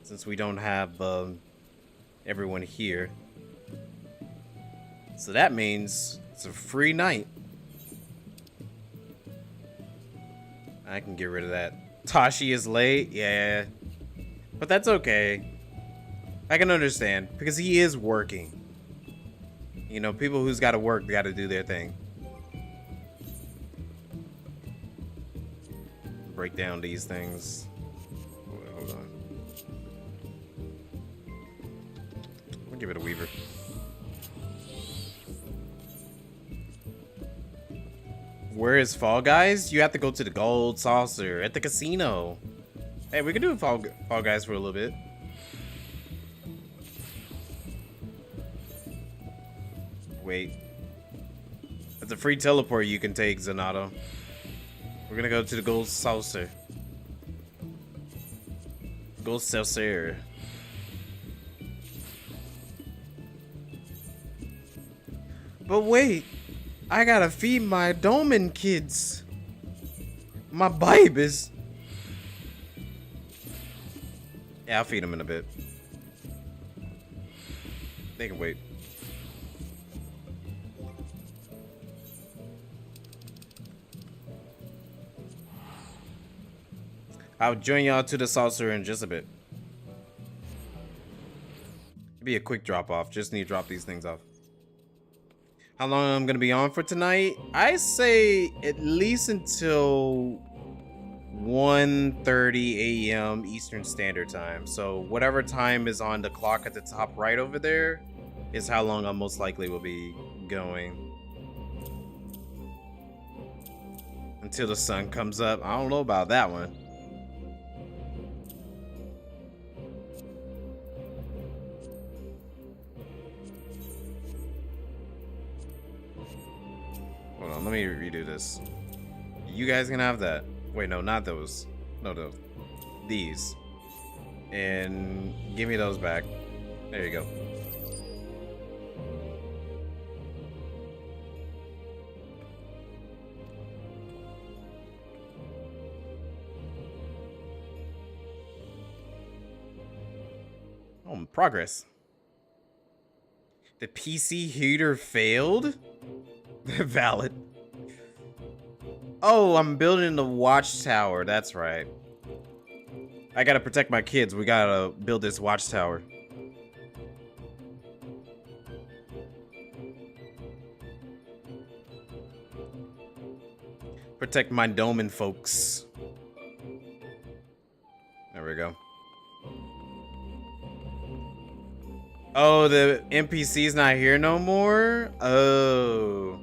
Since we don't have everyone here. So that means it's a free night. I can get rid of that. Tashi is late. Yeah. But that's okay. I can understand, because he is working. You know, people who's got to work got to do their thing. Break down these things. Wait, hold on. I'll give it a weaver. Where is Fall Guys? You have to go to the Gold Saucer at the casino. Hey, we can do Fall Guys for a little bit. Wait. That's a free teleport you can take, Zanato. We're gonna go to the Gold Saucer. Gold Saucer. But wait, I gotta feed my Doman kids. My babies. Yeah, I'll feed them in a bit. They can wait. I'll join y'all to the saucer in just a bit. It'll be a quick drop off. Just need to drop these things off. How long I'm gonna be on for tonight? I say at least until 1:30 a.m. Eastern Standard Time. So whatever time is on the clock at the top right over there is how long I most likely will be going. Until the sun comes up. I don't know about that one. Hold on, let me redo this. You guys can have that. Wait, no, not those. No, those. These. And give me those back. There you go. Oh, progress. The PC heater failed? Valid. Oh, I'm building the watchtower. That's right. I gotta protect my kids. We gotta build this watchtower. Protect my Doman folks. There we go. Oh, the NPC's not here no more? Oh.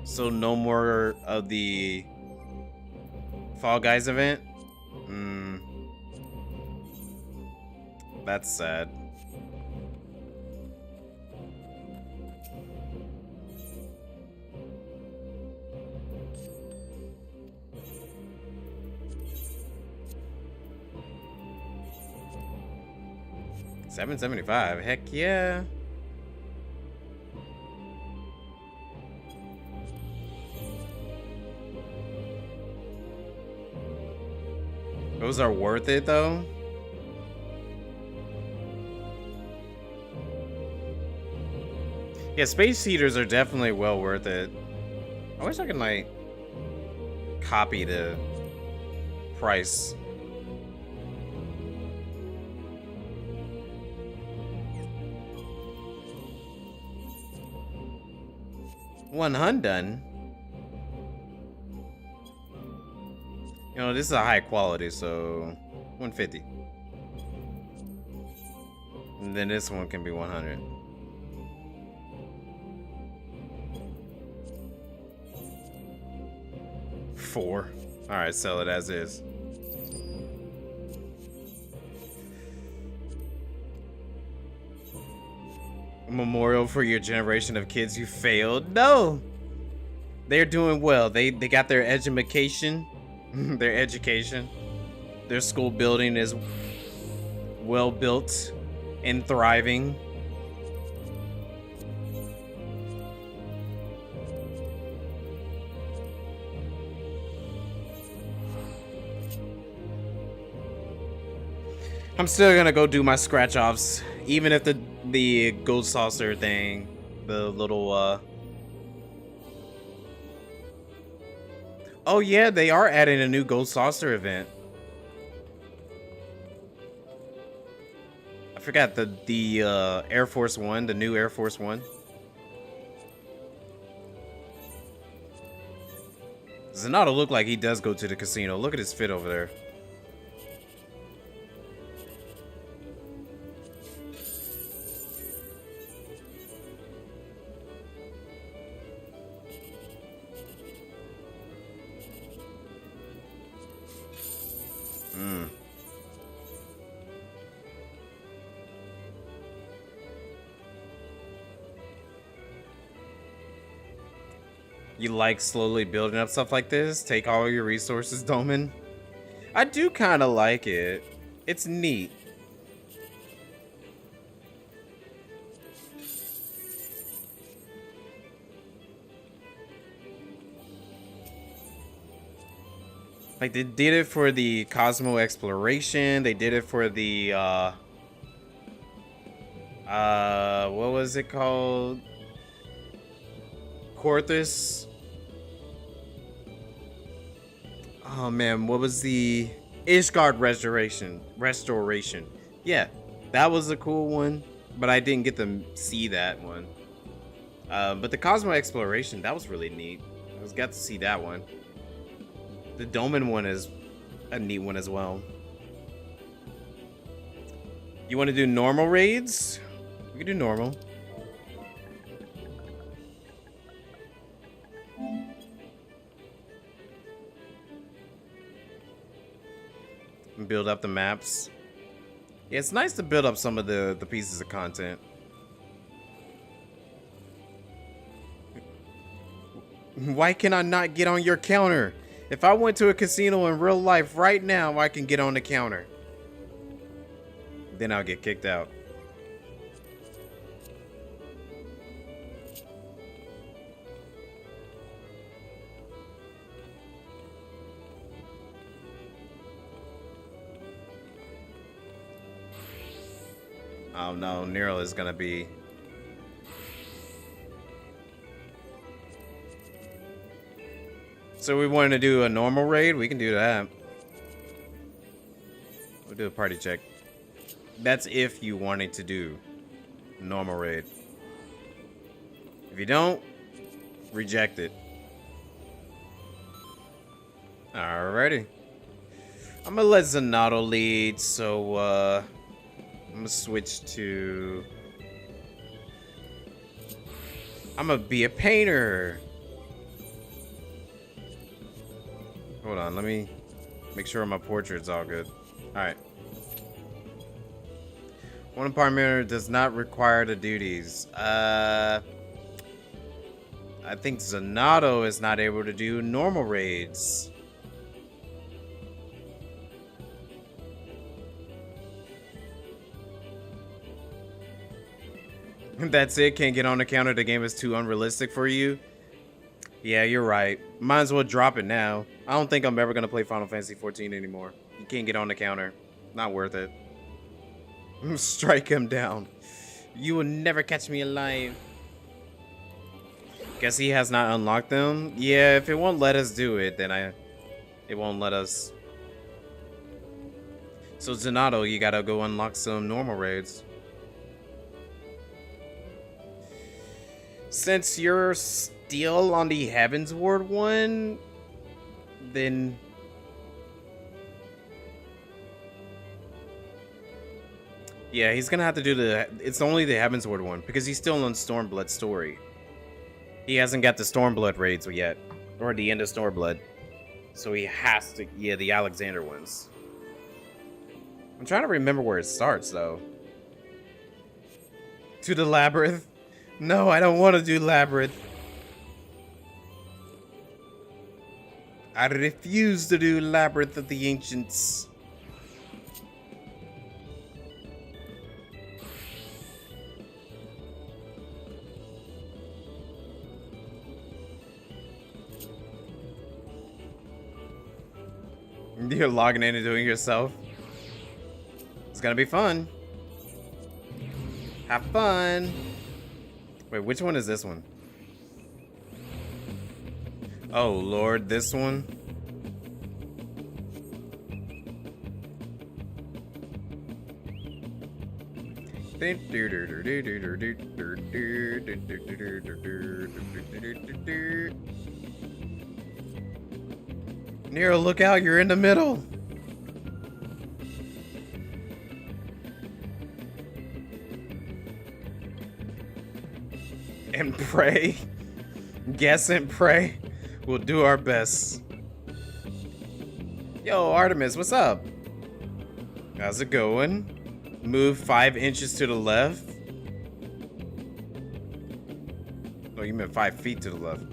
So no more of the Fall Guys event? That's sad. $7.75. Heck yeah. Those are worth it though. Yeah, space heaters are definitely well worth it. I wish I could like copy the price. $100. You know, this is a high quality, so $150. And then this one can be $100. $4. All right, sell it as is. A memorial for your generation of kids who failed. No, they're doing well. They got their education. Their education. Their school building is well built and thriving. I'm still gonna go do my scratch offs, even if the gold saucer thing, the little oh yeah, they are adding a new gold saucer event. forgot the Air Force One, the new Air Force One. Zanotto look like he does go to the casino. Look at his fit over there. You like slowly building up stuff like this? Take all your resources, Doman? I do kind of like it. It's neat. Like, they did it for the Cosmo exploration. They did it for the, what was it called? Corthus. Oh man, what was the Ishgard restoration? Yeah, that was a cool one, but I didn't get to see that one. But the Cosmo exploration, that was really neat. I got to see that one. The Doman one is a neat one as well. You want to do normal raids? We can do normal. Build up the maps. Yeah, it's nice to build up some of the pieces of content. Why can I not get on your counter? If I went to a casino in real life right now, I can get on the counter. Then I'll get kicked out. Oh no, Nero is gonna be... So we wanted to do a normal raid? We can do that. We'll do a party check. That's if you wanted to do normal raid. If you don't, reject it. Alrighty. I'm gonna let Zanotto lead, so I'm gonna switch to... I'm gonna be a painter. Hold on, let me make sure my portrait's all good. Alright. One apartment does not require the duties. I think Zanotto is not able to do normal raids. That's it? Can't get on the counter? The game is too unrealistic for you? Yeah, you're right. Might as well drop it now. I don't think I'm ever going to play Final Fantasy XIV anymore. You can't get on the counter. Not worth it. Strike him down. You will never catch me alive. Guess he has not unlocked them? Yeah, if it won't let us do it, then it won't let us. So Zanotto, you gotta go unlock some normal raids. Since you're still on the Heavens Ward one, then... Yeah, he's gonna have to do the... It's only the Heavens Ward one, because he's still on Stormblood story. He hasn't got the Stormblood raids yet, or the end of Stormblood. So he has to... Yeah, the Alexander ones. I'm trying to remember where it starts, though. To the Labyrinth? No, I don't want to do Labyrinth. I refuse to do Labyrinth of the Ancients. You're logging in and doing it yourself. It's gonna be fun. Have fun. Wait, which one is this one? Oh Lord, this one? Nero, look out, you're in the middle. And pray. Guess and pray. We'll do our best. Yo, Artemis, what's up? How's it going? Move 5 inches to the left. Oh, you meant 5 feet to the left.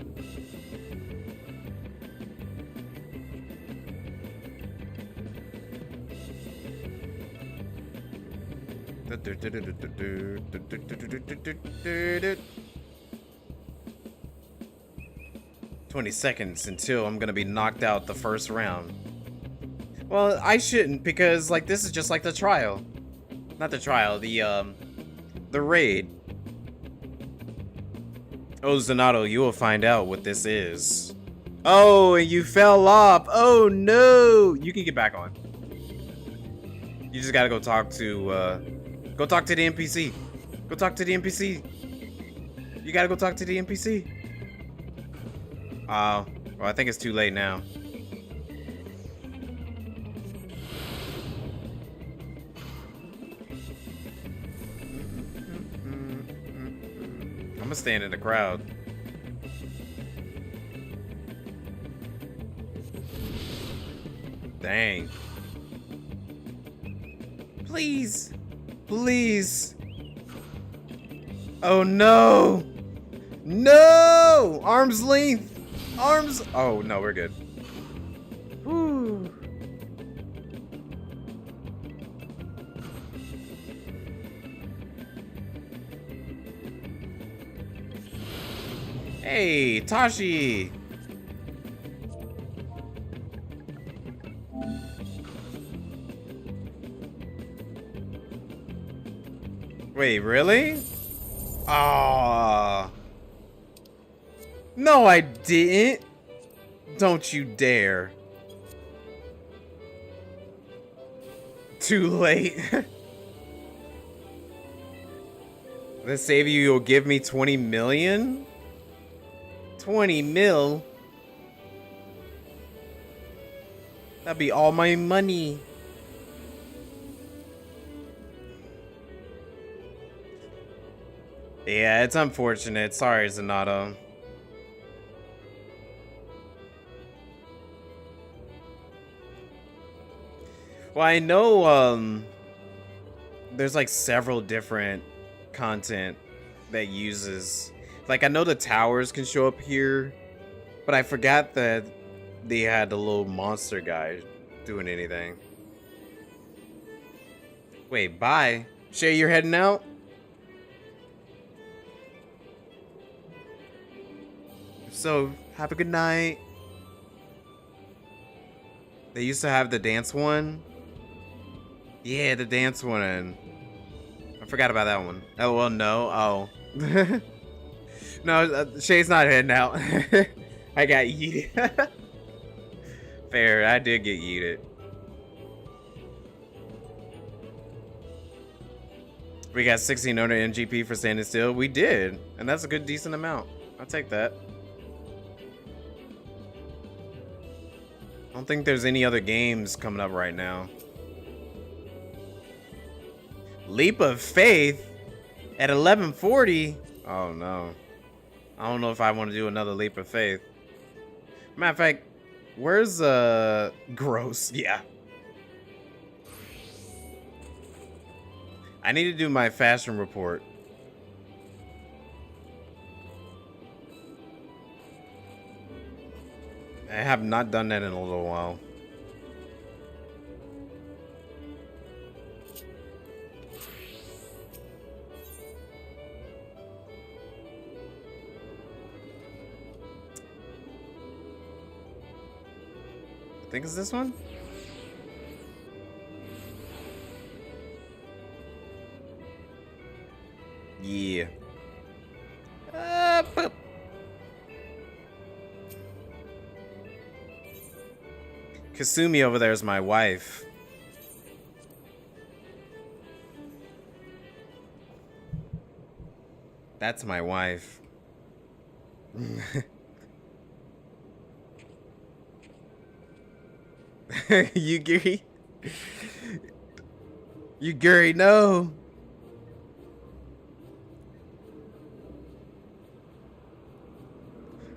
$20 until I'm gonna be knocked out the first round. Well, I shouldn't, because like this is just like the trial. Not the trial, the raid. Oh, Zanato, you will find out what this is. Oh, and you fell off. Oh no! You can get back on. You just gotta go talk to the NPC. Go talk to the NPC. You gotta go talk to the NPC. Oh, well, I think it's too late now. I'm gonna stand in the crowd. Dang. Please. Please. Oh no. No! Arm's length. Arms. Oh no, we're good. Whew. Hey, Tashi. Wait, really? Ah. No, I didn't. Don't you dare. Too late. Let's save you, you'll give me 20 million? 20 mil? That'd be all my money. Yeah, it's unfortunate. Sorry, Zanato. Well, I know there's like several different content that uses, like I know the towers can show up here, but I forgot that they had the little monster guy doing anything. Wait, bye. Shay, you're heading out? So, have a good night. They used to have the dance one. Yeah, the dance one. I forgot about that one. Oh, well, no. Oh. No, Shay's not heading out. I got yeeted. Fair, I did get yeeted. We got 1600 NGP for standing still. We did. And that's a good, decent amount. I'll take that. I don't think there's any other games coming up right now. Leap of Faith at 1140. Oh no. I don't know if I want to do another Leap of Faith. Matter of fact, where's Gross? Yeah. I need to do my fashion report. I have not done that in a little while. I think it's this one. Yeah. Boop. Kasumi over there is my wife. That's my wife. You Gary? You Gary, no.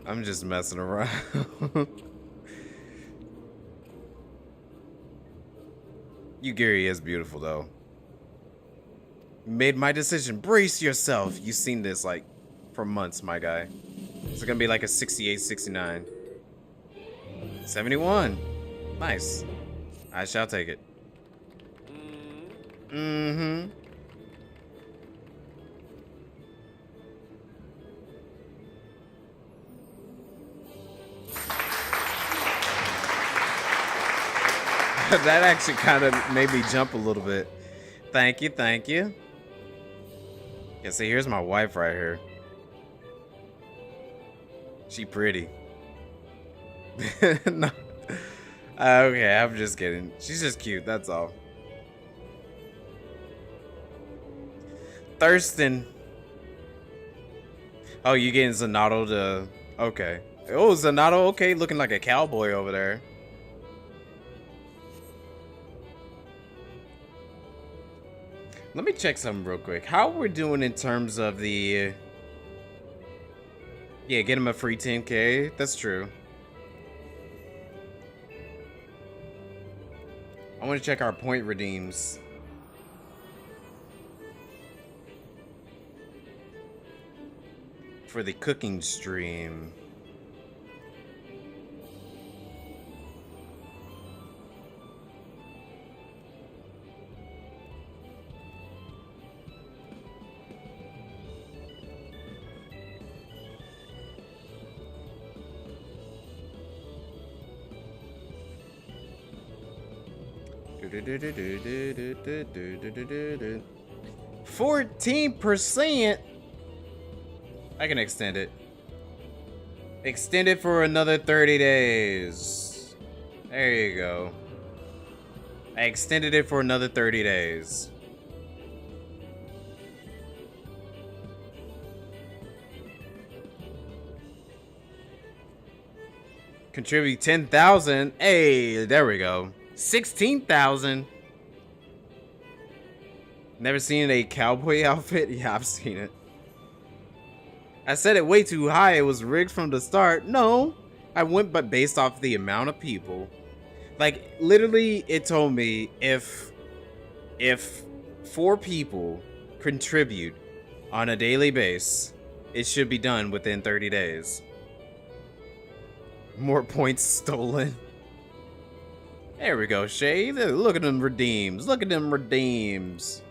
I'm just messing around. You Gary is beautiful though. Made my decision. Brace yourself. You've seen this like for months, my guy. It's gonna be like a 68, 69. 71. Nice. I shall take it. Mm-hmm. That actually kind of made me jump a little bit. Thank you, thank you. Yeah, see, here's my wife right here. She pretty. No. Okay, I'm just kidding. She's just cute, that's all. Thurston. Oh, you getting Zanato to... Okay. Oh, Zanato, okay, looking like a cowboy over there. Let me check something real quick. How we're doing in terms of the... Yeah, get him a free 10K. That's true. I want to check our point redeems. For the cooking stream. $14%. I can extend it. Extend it for another 30 days. There you go. I extended it for another 30 days. Contribute 10,000. Hey, there we go. 16,000. Never seen a cowboy outfit? Yeah, I've seen it. I said it way too high. It was rigged from the start. No, I went but based off the amount of people. Like literally, it told me if 4 people contribute on a daily basis, it should be done within 30 days. More points stolen. There we go, Shay. Look at them redeems. Look at them redeems.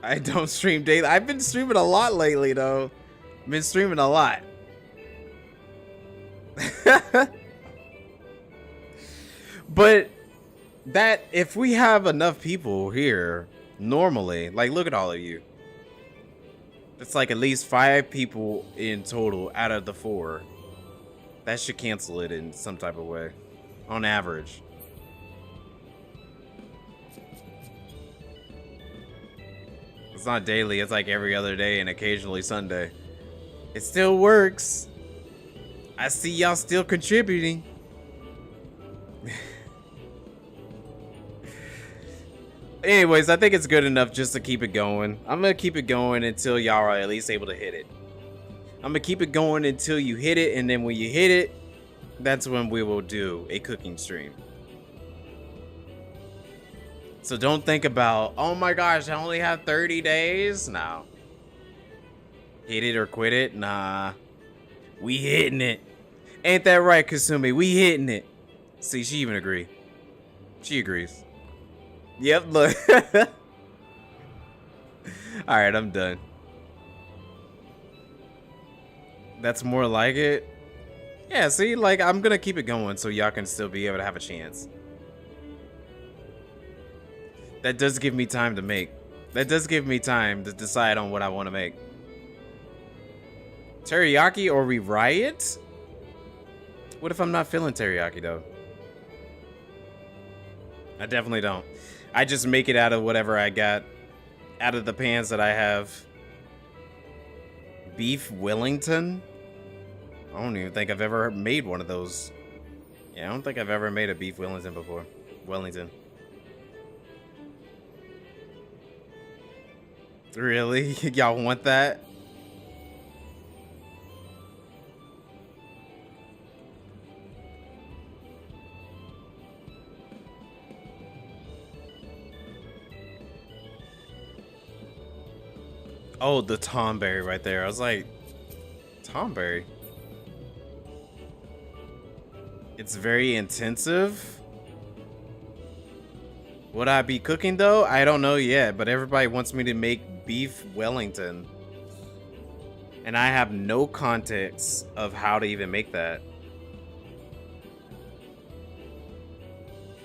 I don't stream daily. I've been streaming a lot lately, though. I've been streaming a lot. But that, if we have enough people here, normally, like, look at all of you. It's like at least 5 people in total out of the 4. That should cancel it in some type of way, on average. It's not daily, it's like every other day and occasionally Sunday. It still works. I see y'all still contributing. Anyways, I think it's good enough just to keep it going. I'm gonna keep it going until y'all are at least able to hit it. I'm gonna keep it going until you hit it, and then when you hit it, that's when we will do a cooking stream. So don't think about, oh my gosh, I only have 30 days. No. Hit it or quit it? Nah. We hitting it. Ain't that right, Kasumi? We hitting it. See, she even agree. She agrees. Yep, look. Alright, I'm done. That's more like it. Yeah, see, like, I'm gonna keep it going so y'all can still be able to have a chance. That does give me time to make. That does give me time to decide on what I want to make. Teriyaki or we riot? What if I'm not feeling teriyaki, though? I definitely don't. I just make it out of whatever I got out of the pans that I have. Beef Wellington? I don't even think I've ever made one of those. Yeah, I don't think I've ever made a beef Wellington before. Wellington. Really? Y'all want that? Oh, the Tomberry right there. I was like, Tomberry? It's very intensive. Would I be cooking though? I don't know yet, but everybody wants me to make beef Wellington. And I have no context of how to even make that.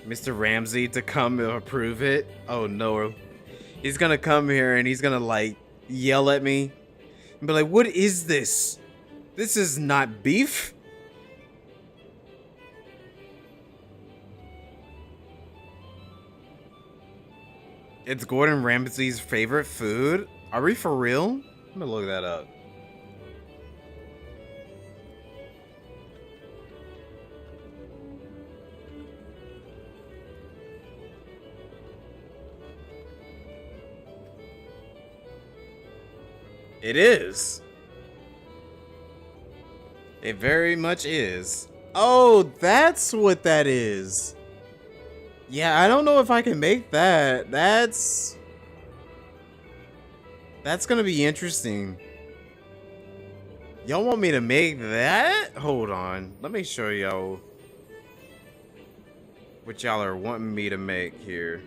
Mr. Ramsey to come and approve it? Oh no. He's gonna come here and he's gonna like yell at me and be like, what is this? This is not beef. It's Gordon Ramsay's favorite food? Are we for real? I'm gonna look that up. It is. It very much is. Oh, that's what that is. Yeah, I don't know if I can make that. That's gonna be interesting. Y'all want me to make that? Hold on. Let me show y'all what y'all are wanting me to make here.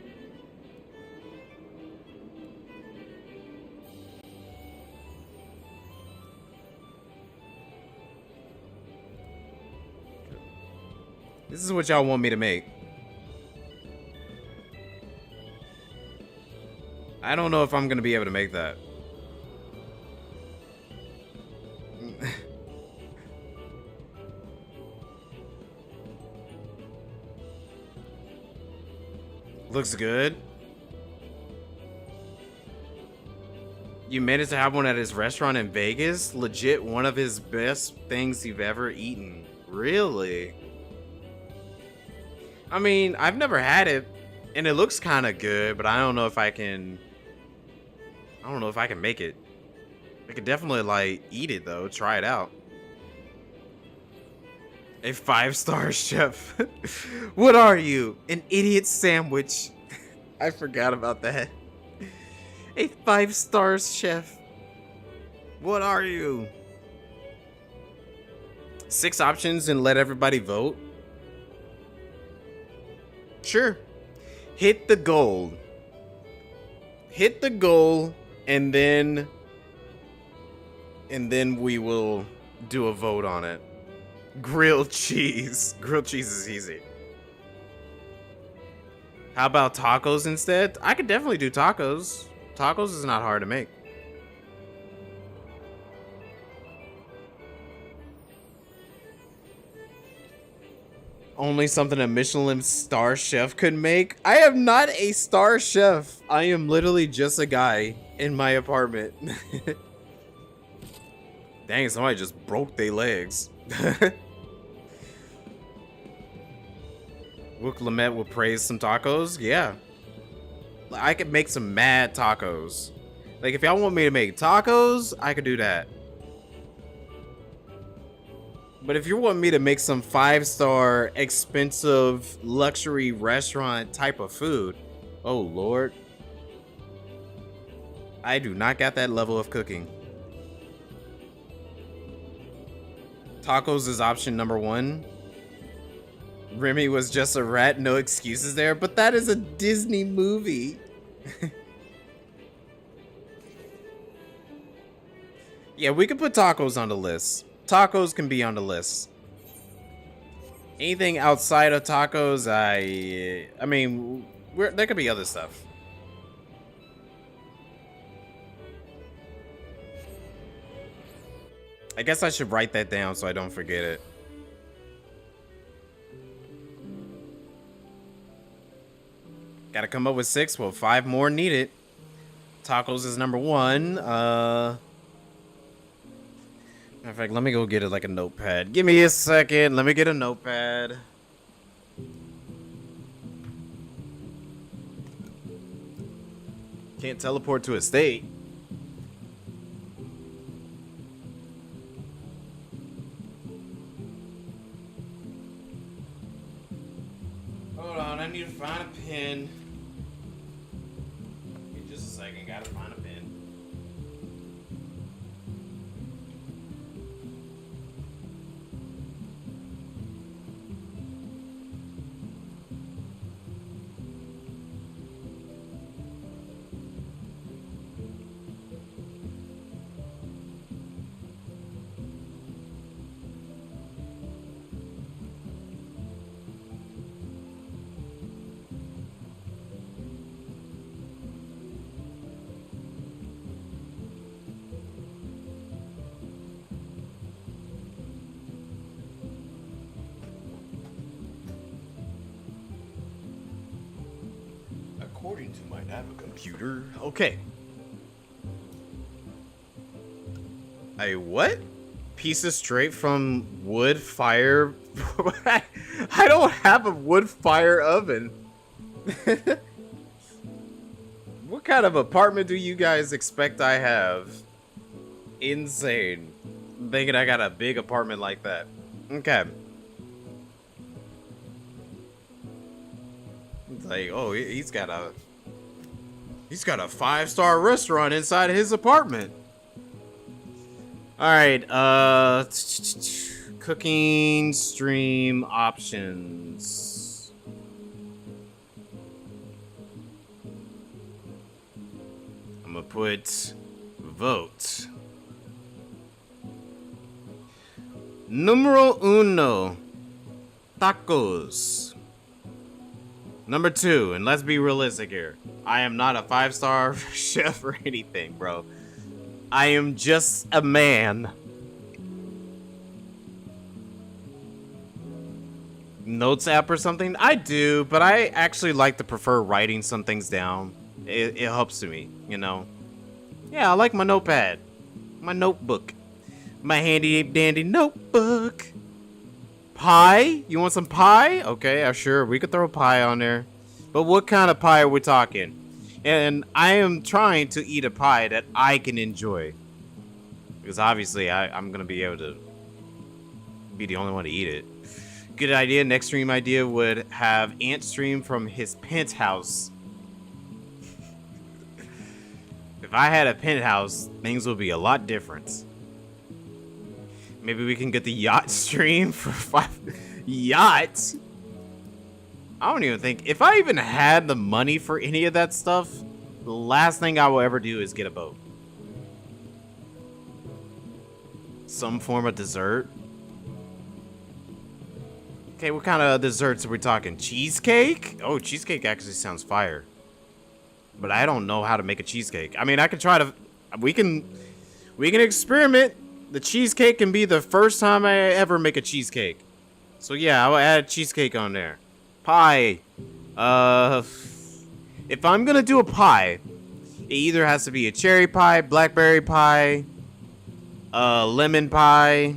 This is what y'all want me to make. I don't know if I'm gonna be able to make that. Looks good. You managed to have one at his restaurant in Vegas? Legit one of his best things you've ever eaten. Really? I mean, I've never had it, and it looks kind of good, but I don't know if I can... I don't know if I can make it. I could definitely, like, eat it, though. Try it out. A 5-star chef. What are you? An idiot sandwich. I forgot about that. A 5-star chef. What are you? 6 options and let everybody vote? Sure. Hit the goal. Hit the goal, and then we will do a vote on it. Grilled cheese. Grilled cheese is easy. How about tacos instead? I could definitely do tacos. Tacos is not hard to make. Only something a Michelin star chef could make? I am not a star chef. I am literally just a guy in my apartment. Dang, somebody just broke their legs. Wook Lamette will praise some tacos? Yeah. I could make some mad tacos. Like, if y'all want me to make tacos, I could do that. But if you want me to make some 5-star, expensive, luxury restaurant type of food, oh Lord. I do not got that level of cooking. Tacos is option number 1. Remy was just a rat, no excuses there, but that is a Disney movie. Yeah, we could put tacos on the list. Tacos can be on the list. Anything outside of tacos, I mean, there could be other stuff. I guess I should write that down so I don't forget it. Gotta come up with 6, well, 5 more needed. Tacos is number one. Matter of fact, let me go get it like a notepad. Give me a second. Let me get a notepad. Can't teleport to a state. Hold on, I need to find a pen. Give me just a second, gotta find a pen. According to my computer. Okay. A what? Pieces straight from wood fire. I don't have a wood fire oven. What kind of apartment do you guys expect I have? Insane. Thinking I got a big apartment like that. Okay. It's like, oh, he's got a 5-star restaurant inside his apartment. All right, cooking stream options. I'm gonna put vote. Numero uno, tacos. Number 2, and let's be realistic here. I am not a 5-star chef or anything, bro. I am just a man. Notes app or something? I do, but I actually like to prefer writing some things down. It helps to me, you know. Yeah, I like my notepad. My notebook. My handy dandy notebook. Pie? You want some pie? Okay, sure. We could throw pie on there. But what kind of pie are we talking? And I am trying to eat a pie that I can enjoy. Because obviously I'm going to be able to be the only one to eat it. Good idea. Next stream idea would have Ant stream from his penthouse. If I had a penthouse, things would be a lot different. Maybe we can get the yacht stream for 5 yachts. I don't even think if I even had the money for any of that stuff, the last thing I will ever do is get a boat. Some form of dessert. Okay, what kind of desserts are we talking? Cheesecake? Oh, cheesecake actually sounds fire. But I don't know how to make a cheesecake. I mean, I could try to. We can experiment. The cheesecake can be the first time I ever make a cheesecake. So yeah, I'll add cheesecake on there. Pie. If I'm gonna do a pie, it either has to be a cherry pie, blackberry pie, lemon pie.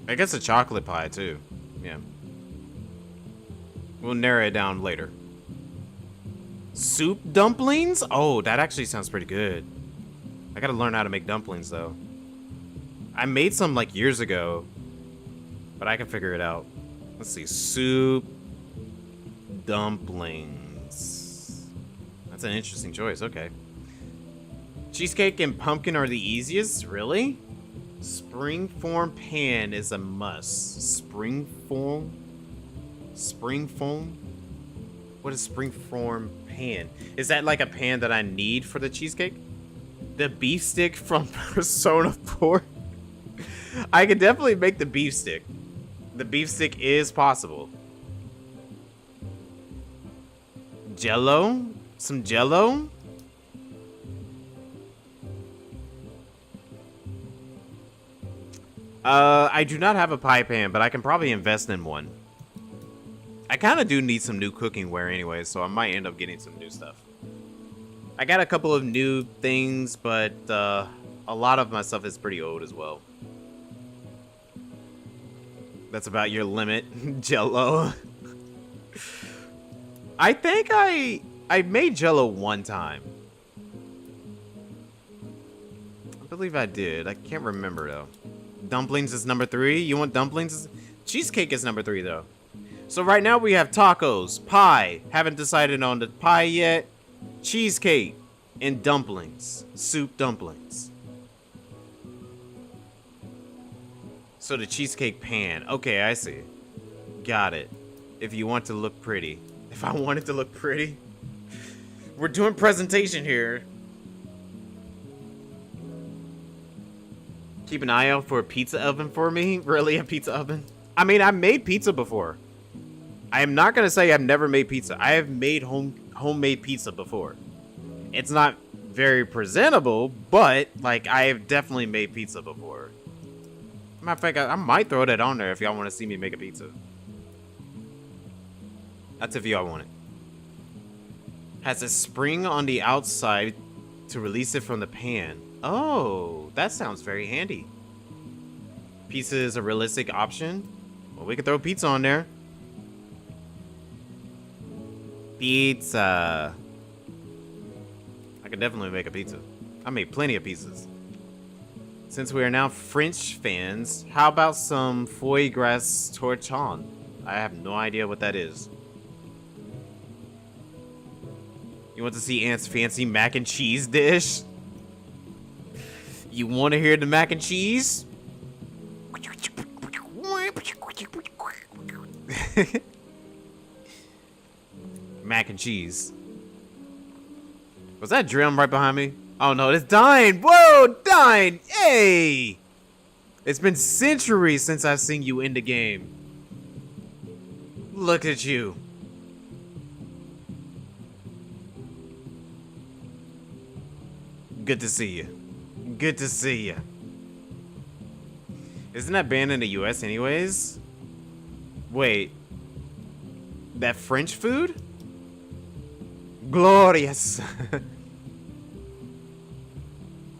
I guess a chocolate pie too. Yeah. We'll narrow it down later. Soup dumplings? Oh, that actually sounds pretty good. I gotta learn how to make dumplings, though. I made some, like, years ago. But I can figure it out. Let's see. Soup dumplings. That's an interesting choice. Okay. Cheesecake and pumpkin are the easiest? Really? Springform pan is a must. Springform? Springform? What is springform pan? Is that like a pan that I need for the cheesecake? The beef stick from Persona 4? I could definitely make the beef stick. The beef stick is possible. Jello? Some jello? I do not have a pie pan, but I can probably invest in one. I kind of do need some new cooking ware anyway, so I might end up getting some new stuff. I got a couple of new things, but a lot of my stuff is pretty old as well. That's about your limit, Jello. I think I made Jello one time. I believe I did. I can't remember though. Dumplings is number 3. You want dumplings? Cheesecake is number 3 though. So right now we have tacos, pie. Haven't decided on the pie yet. Cheesecake and dumplings. Soup dumplings. So the cheesecake pan. Okay, I see. Got it. If you want to look pretty. If I want it to look pretty. We're doing presentation here. Keep an eye out for a pizza oven for me. Really, a pizza oven? I mean, I made pizza before. I am not gonna say I've never made pizza. I have made homemade pizza before. It's not very presentable, but like I have definitely made pizza before. Matter of fact, I might throw that on there if y'all want to see me make a pizza. That's if y'all want it. Has a spring on the outside to release it from the pan. Oh, that sounds very handy. Pizza is a realistic option. Well, we can throw pizza on there. Pizza. I could definitely make a pizza. I made plenty of pizzas. Since we are now French fans, how about some foie gras torchon? I have no idea what that is. You want to see Aunt's fancy mac and cheese dish? You want to hear the mac and cheese? Mac and cheese. Was that drum right behind me? Oh no, it's Dine! Whoa, Dine! Hey! It's been centuries since I've seen you in the game. Look at you. Good to see you. Good to see you. Isn't that banned in the US anyways? Wait. That French food? Glorious.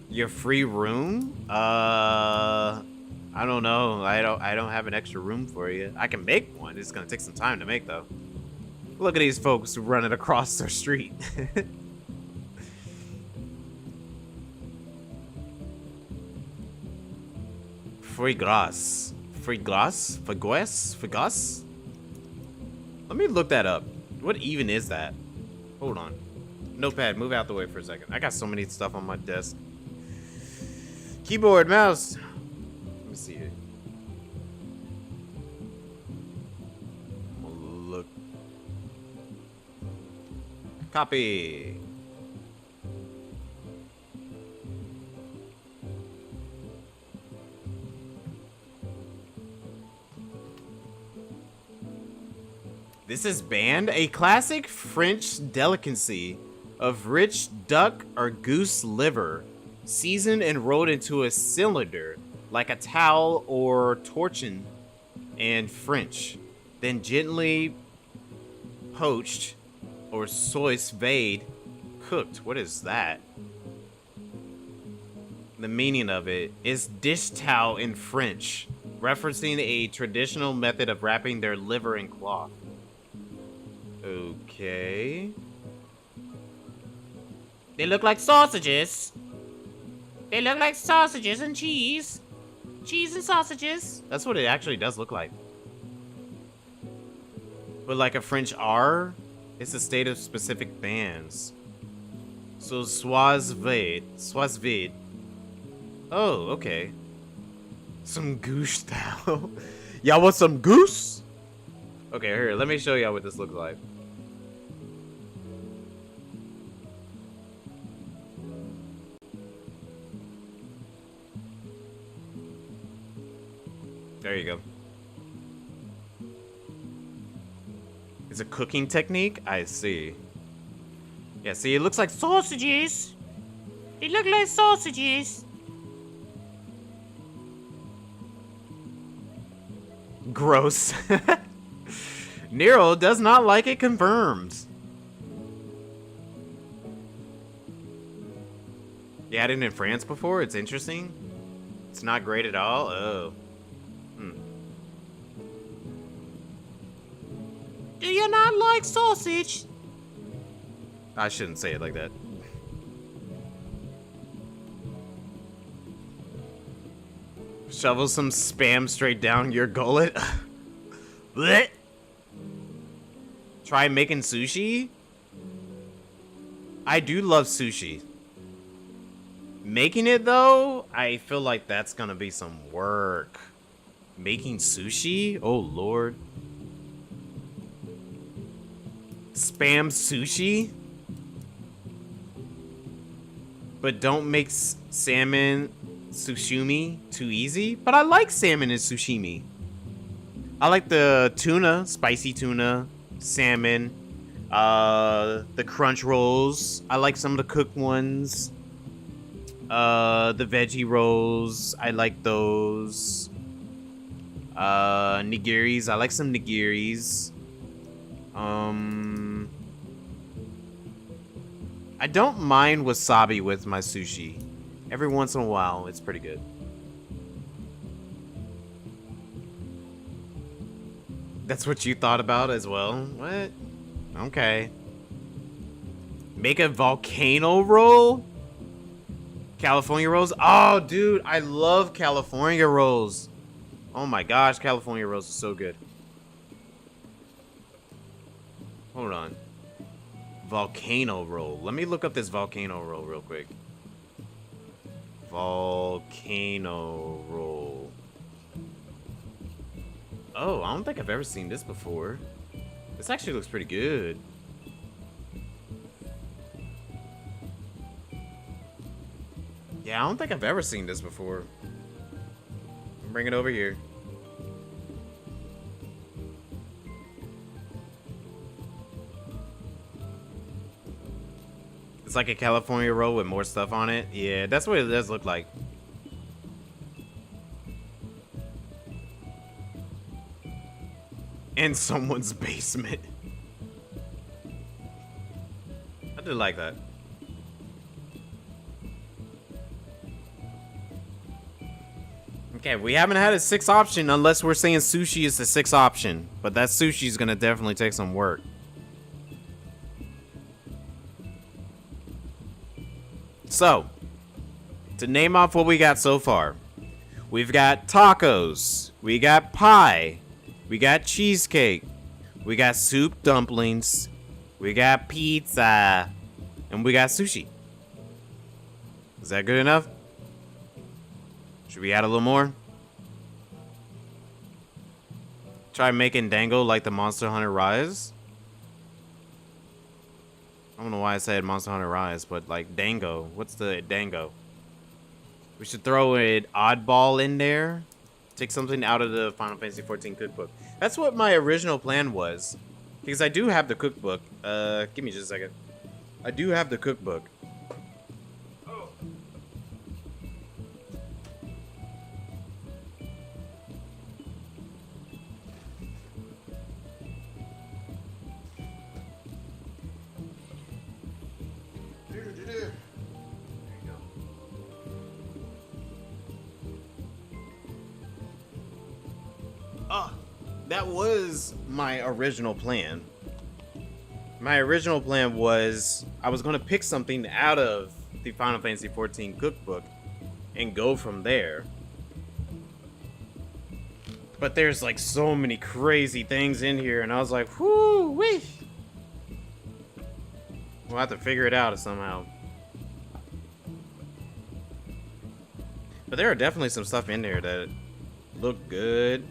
Your free room? I don't know. I don't have an extra room for you. I can make one. It's gonna take some time to make though. Look at these folks running across their street. Free glass. Free glass? Fagues? Let me look that up. What even is that? Hold on. Notepad, move out the way for a second. I got so many stuff on my desk. Keyboard, mouse. Let me see it. Look. Copy. This is banned. A classic French delicacy of rich duck or goose liver, seasoned and rolled into a cylinder like a towel or torchon in French, then gently poached or sauce vade cooked. What is that? The meaning of it is dish towel in French, referencing a traditional method of wrapping their liver in cloth. Okay. They look like sausages. They look like sausages and cheese. Cheese and sausages. That's what it actually does look like. But like a French R, it's a state of specific bands. So soise vide. Oh, okay. Some goose style. Y'all want some goose? Okay, here, let me show y'all what this looks like. There you go. It's a cooking technique? I see. Yeah, see, it looks like sausages. They look like sausages. Gross. Nero does not like it confirmed. You had it in France before? It's interesting. It's not great at all? Oh. Do you not like sausage? I shouldn't say it like that. Shovel some spam straight down your gullet. Blech. Try making sushi? I do love sushi. Making it though, I feel like that's gonna be some work. Making sushi? Oh lord. Spam sushi? But don't make salmon sashimi too easy. But I like salmon and sushimi. I like the tuna, spicy tuna, salmon, the crunch rolls. I like some of the cooked ones. The veggie rolls. I like those. Nigiris. I like some nigiris. I don't mind wasabi with my sushi. Every once in a while, it's pretty good. That's what you thought about as well? What? Okay. Make a volcano roll? California rolls? Oh, dude, I love California rolls. Oh my gosh, California rolls are so good. Hold on. Volcano roll. Let me look up this volcano roll real quick. Volcano roll. Oh, I don't think I've ever seen this before. This actually looks pretty good. Yeah, I don't think I've ever seen this before. Bring it over here. It's like a California roll with more stuff on it. Yeah, that's what it does look like. In someone's basement. I do like that. Okay, we haven't had a 6th option unless we're saying sushi is the 6th option. But that sushi is gonna definitely take some work. So, to name off what we got so far. We've got tacos. We got pie. We got cheesecake. We got soup dumplings. We got pizza. And we got sushi. Is that good enough? Should we add a little more? Try making dango like the Monster Hunter Rise. I don't know why I said Monster Hunter Rise, but like dango. What's the dango? We should throw an oddball in there. Take something out of the Final Fantasy XIV cookbook. That's what my original plan was. Because I do have the cookbook. Give me just a second. I do have the cookbook. Oh. That was my original plan. My original plan was I was going to pick something out of the Final Fantasy XIV cookbook and go from there. But there's like so many crazy things in here, and I was like, whoo wee. We'll have to figure it out somehow. But there are definitely some stuff in there that look good.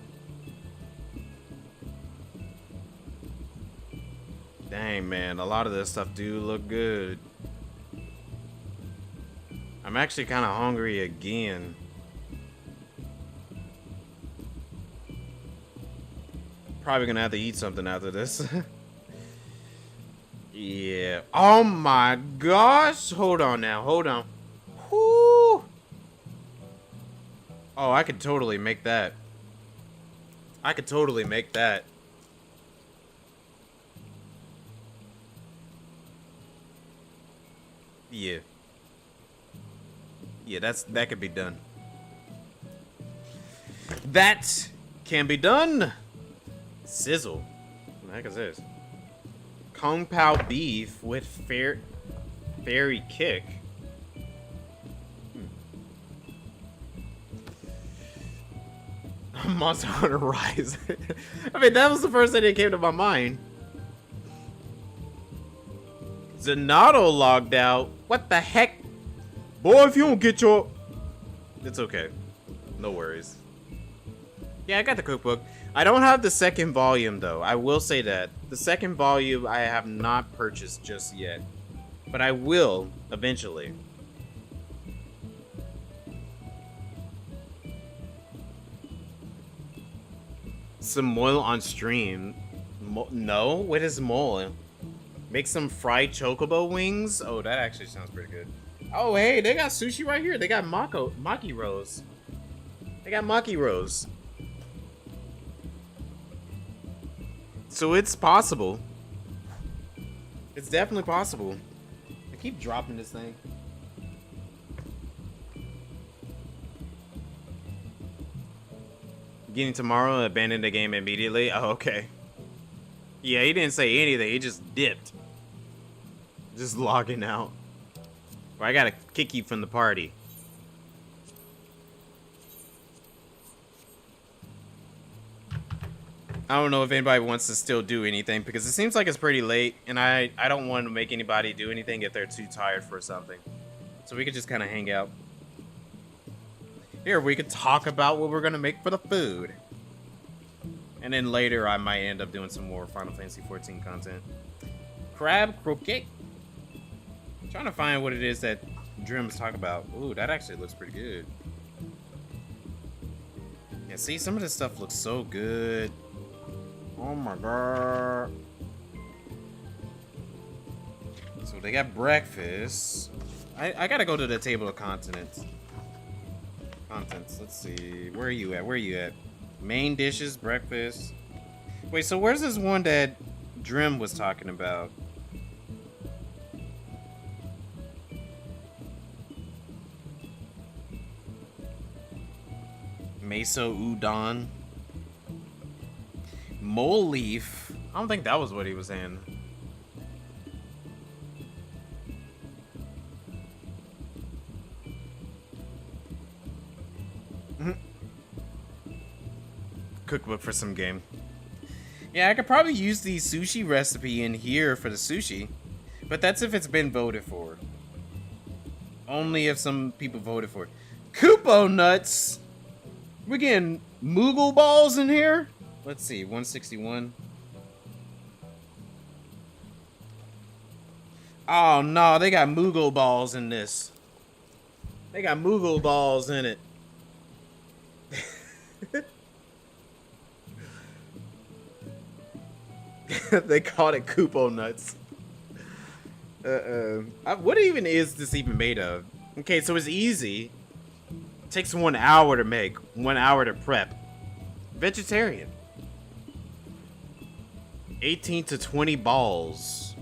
Dang, man, a lot of this stuff do look good. I'm actually kind of hungry again. Probably gonna have to eat something after this. Yeah. Oh my gosh. Hold on now. Hold on. Whoo. Oh, I could totally make that. I could totally make that. Yeah. Yeah, that could be done. That can be done. Sizzle. What the heck is this? Kung Pao beef with fairy kick. Monster Hunter Rise. I mean, that was the first thing that came to my mind. Zanotto logged out. What the heck? Boy, if you don't get your... It's okay. No worries. Yeah, I got the cookbook. I don't have the second volume, though. I will say that. The second volume I have not purchased just yet. But I will, eventually. Some moil on stream. No? What is moil? Make some fried chocobo wings? Oh, that actually sounds pretty good. Oh, hey, they got sushi right here. They got maki rolls. They got maki rolls. So it's possible. It's definitely possible. I keep dropping this thing. Beginning tomorrow, abandon the game immediately. Oh, okay. Yeah, he didn't say anything. He just dipped. Just logging out. Or I gotta kick you from the party. I don't know if anybody wants to still do anything because it seems like it's pretty late and I don't want to make anybody do anything if they're too tired for something. So we could just kind of hang out. Here, we could talk about what we're going to make for the food. And then later I might end up doing some more Final Fantasy XIV content. Crab croquette. I'm trying to find what it is that Drim's talking about. Ooh, that actually looks pretty good. Yeah, see, some of this stuff looks so good. Oh my god. So they got breakfast. I gotta go to the table of contents. Let's see. Where are you at? Where are you at? Main dishes, breakfast. Wait, so where's this one that Drim was talking about? Miso udon. Mole leaf. I don't think that was what he was saying. Cookbook for some game. Yeah, I could probably use the sushi recipe in here for the sushi, but that's if it's been voted for. Only if some people voted for it. Kupo nuts. We're getting Moogle balls in here. Let's see, 161. Oh no, they got Moogle balls in this. They got Moogle balls in it. They called it Kupo nuts. What even is this even made of? Okay, so it's easy. It takes 1 hour to make, 1 hour to prep. Vegetarian. 18 to 20 balls.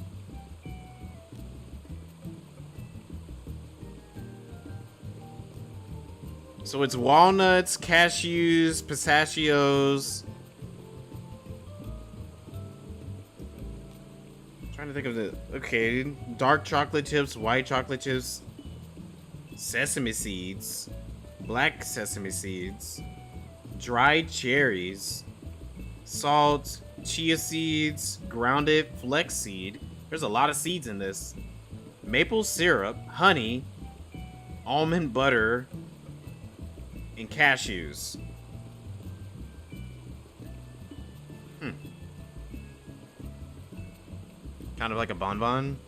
So it's walnuts, cashews, pistachios. Trying to think of the... Okay, dark chocolate chips, white chocolate chips, sesame seeds, black sesame seeds, dried cherries, salt, chia seeds, grounded flex seed. There's a lot of seeds in this. Maple syrup, honey, almond butter, and cashews. Kind of like a bonbon.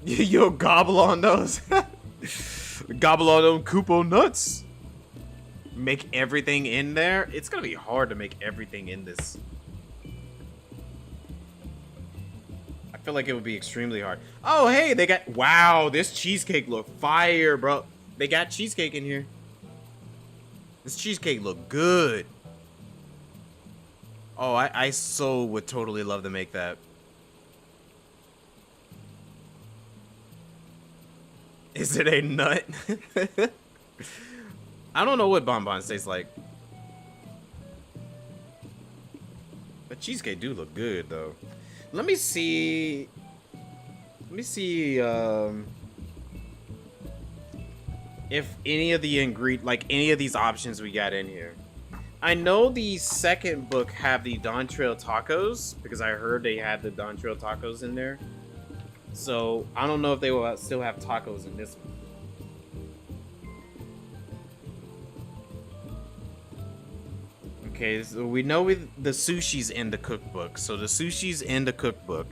Yo, gobble on those. Gobble on them Kupo nuts. Make everything in there. It's gonna be hard to make everything in this. I feel like it would be extremely hard. Oh, hey, they got... Wow, this cheesecake look fire, bro. They got cheesecake in here. This cheesecake look good. Oh, I so would totally love to make that. Is it a nut? I don't know what bonbons taste like. The cheesecake do look good though. Let me see. Let me see if any of the any of these options we got in here. I know the second book have the Dawntrail tacos because I heard they had the Dawntrail tacos in there. So I don't know if they will still have tacos in this one. Okay, so we know the sushi's in the cookbook. So the sushi's in the cookbook.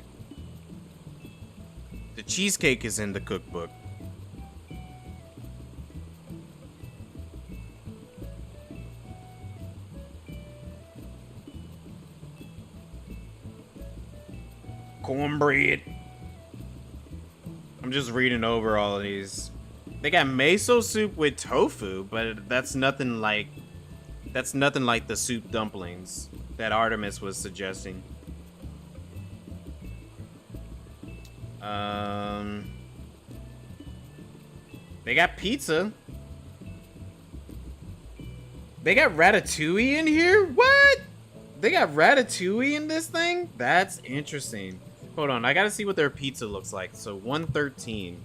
The cheesecake is in the cookbook. Cornbread. I'm just reading over all of these. They got miso soup with tofu, but that's nothing like the soup dumplings that Artemis was suggesting. They got pizza. They got ratatouille in here? What? They got ratatouille in this thing? That's interesting. Hold on, I gotta see what their pizza looks like. So 113.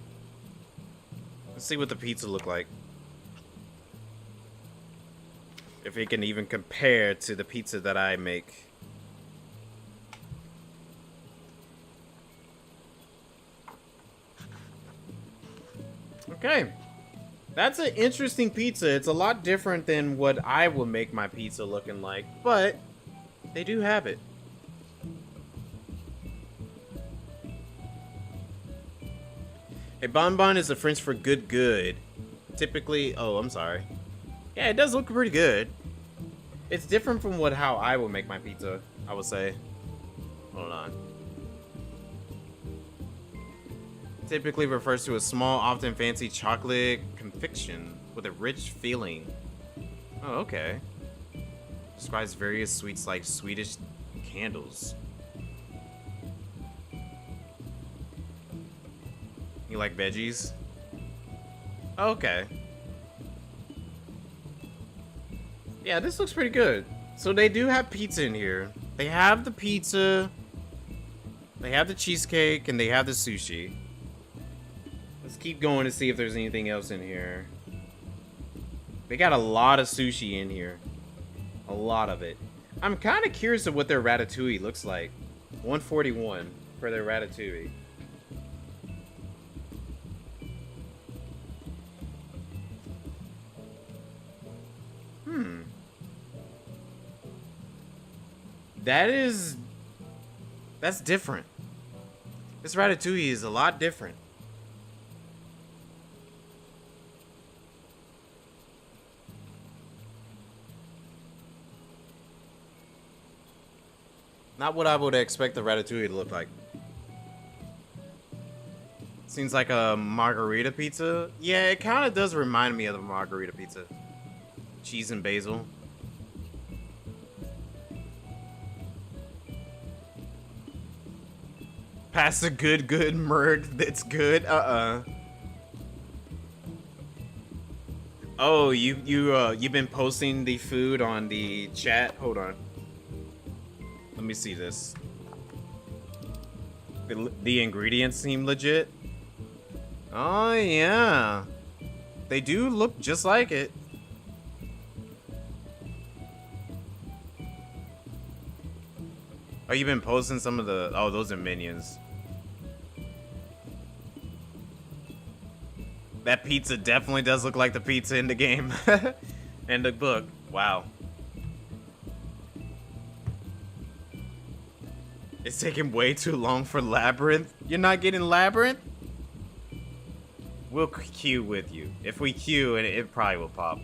Let's see what the pizza look like. If it can even compare to the pizza that I make. Okay. That's an interesting pizza. It's a lot different than what I will make my pizza looking like, but they do have it. A bonbon is the French for good. Typically, oh, I'm sorry. Yeah, it does look pretty good. It's different from how I will make my pizza, I would say. Hold on. Typically refers to a small, often fancy chocolate confection with a rich feeling. Oh, okay. Describes various sweets like Swedish candles. You like veggies? Oh, okay. Yeah, this looks pretty good. So they do have pizza in here. They have the pizza. They have the cheesecake, and they have the sushi. Let's keep going to see if there's anything else in here. They got a lot of sushi in here. A lot of it. I'm kind of curious of what their ratatouille looks like. 141 for their ratatouille. That's different. This ratatouille is a lot different. Not what I would expect the ratatouille to look like. Seems like a margarita pizza. Yeah, it kind of does remind me of the margarita pizza. Cheese and basil. Pass a good murd that's good. Oh, you've been posting the food on the chat. Hold on. Let me see this. The ingredients seem legit. Oh yeah, they do look just like it. Oh, you've been posting some of the. Oh, those are minions. That pizza definitely does look like the pizza in the game. And the book. Wow. It's taking way too long for Labyrinth. You're not getting Labyrinth? We'll queue with you. If we queue, it probably will pop.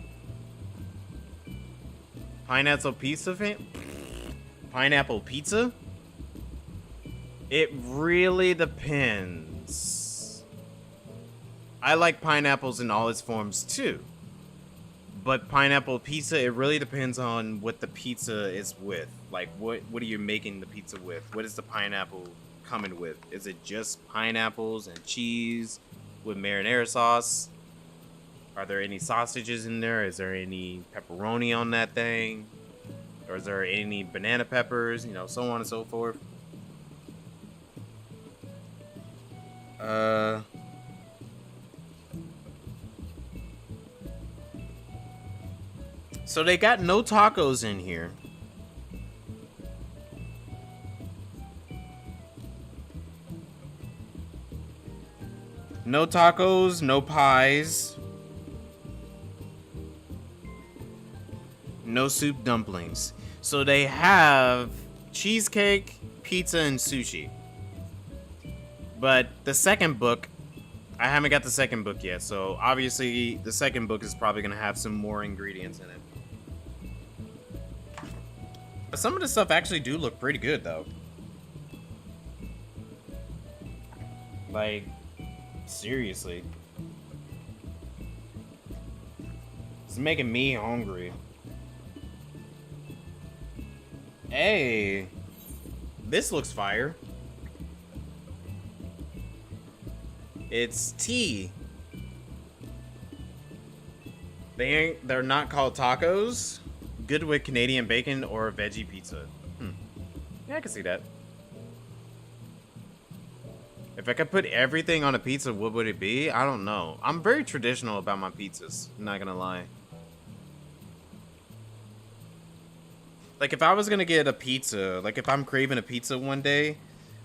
Pineapple pizza fan? Pineapple pizza? It really depends. I like pineapples in all its forms too. But pineapple pizza, it really depends on what the pizza is with. Like, what are you making the pizza with? What is the pineapple coming with? Is it just pineapples and cheese? with marinara sauce. Are there any sausages in there? Is there any pepperoni on that thing? Or is there any banana peppers? You know, so on and so forth. So they got no tacos in here. No tacos, no pies. No soup dumplings. So they have cheesecake, pizza, and sushi. But the second book, I haven't got the second book yet. So obviously the second book is probably going to have some more ingredients in it. But some of the stuff actually do look pretty good though. Like, seriously. It's making me hungry. Hey, this looks fire. It's tea. They're not called tacos. Good with Canadian bacon or veggie pizza. Yeah, I can see that. If I could put everything on a pizza, what would it be? I don't know. I'm very traditional about my pizzas, I'm not gonna lie. Like, if I was gonna get a pizza, like if I'm craving a pizza one day,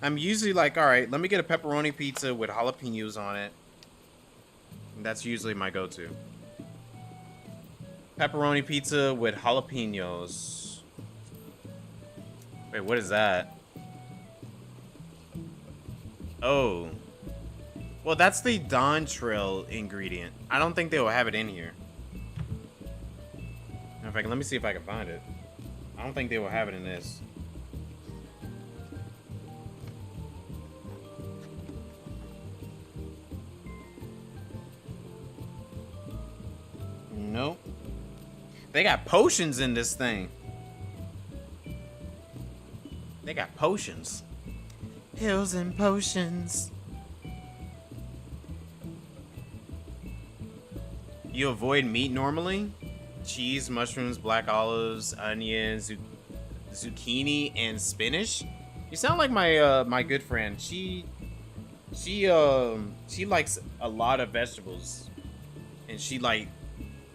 I'm usually like, alright, let me get a pepperoni pizza with jalapenos on it. And that's usually my go-to. Pepperoni pizza with jalapenos. Wait, what is that? Oh. Well, that's the Dawntrail ingredient. I don't think they will have it in here. In fact, let me see if I can find it. I don't think they will have it in this. Nope. They got potions in this thing. They got potions. Pills and potions. You avoid meat normally? Cheese, mushrooms, black olives, onions, zucchini, and spinach. You sound like my my good friend. She likes a lot of vegetables, and she like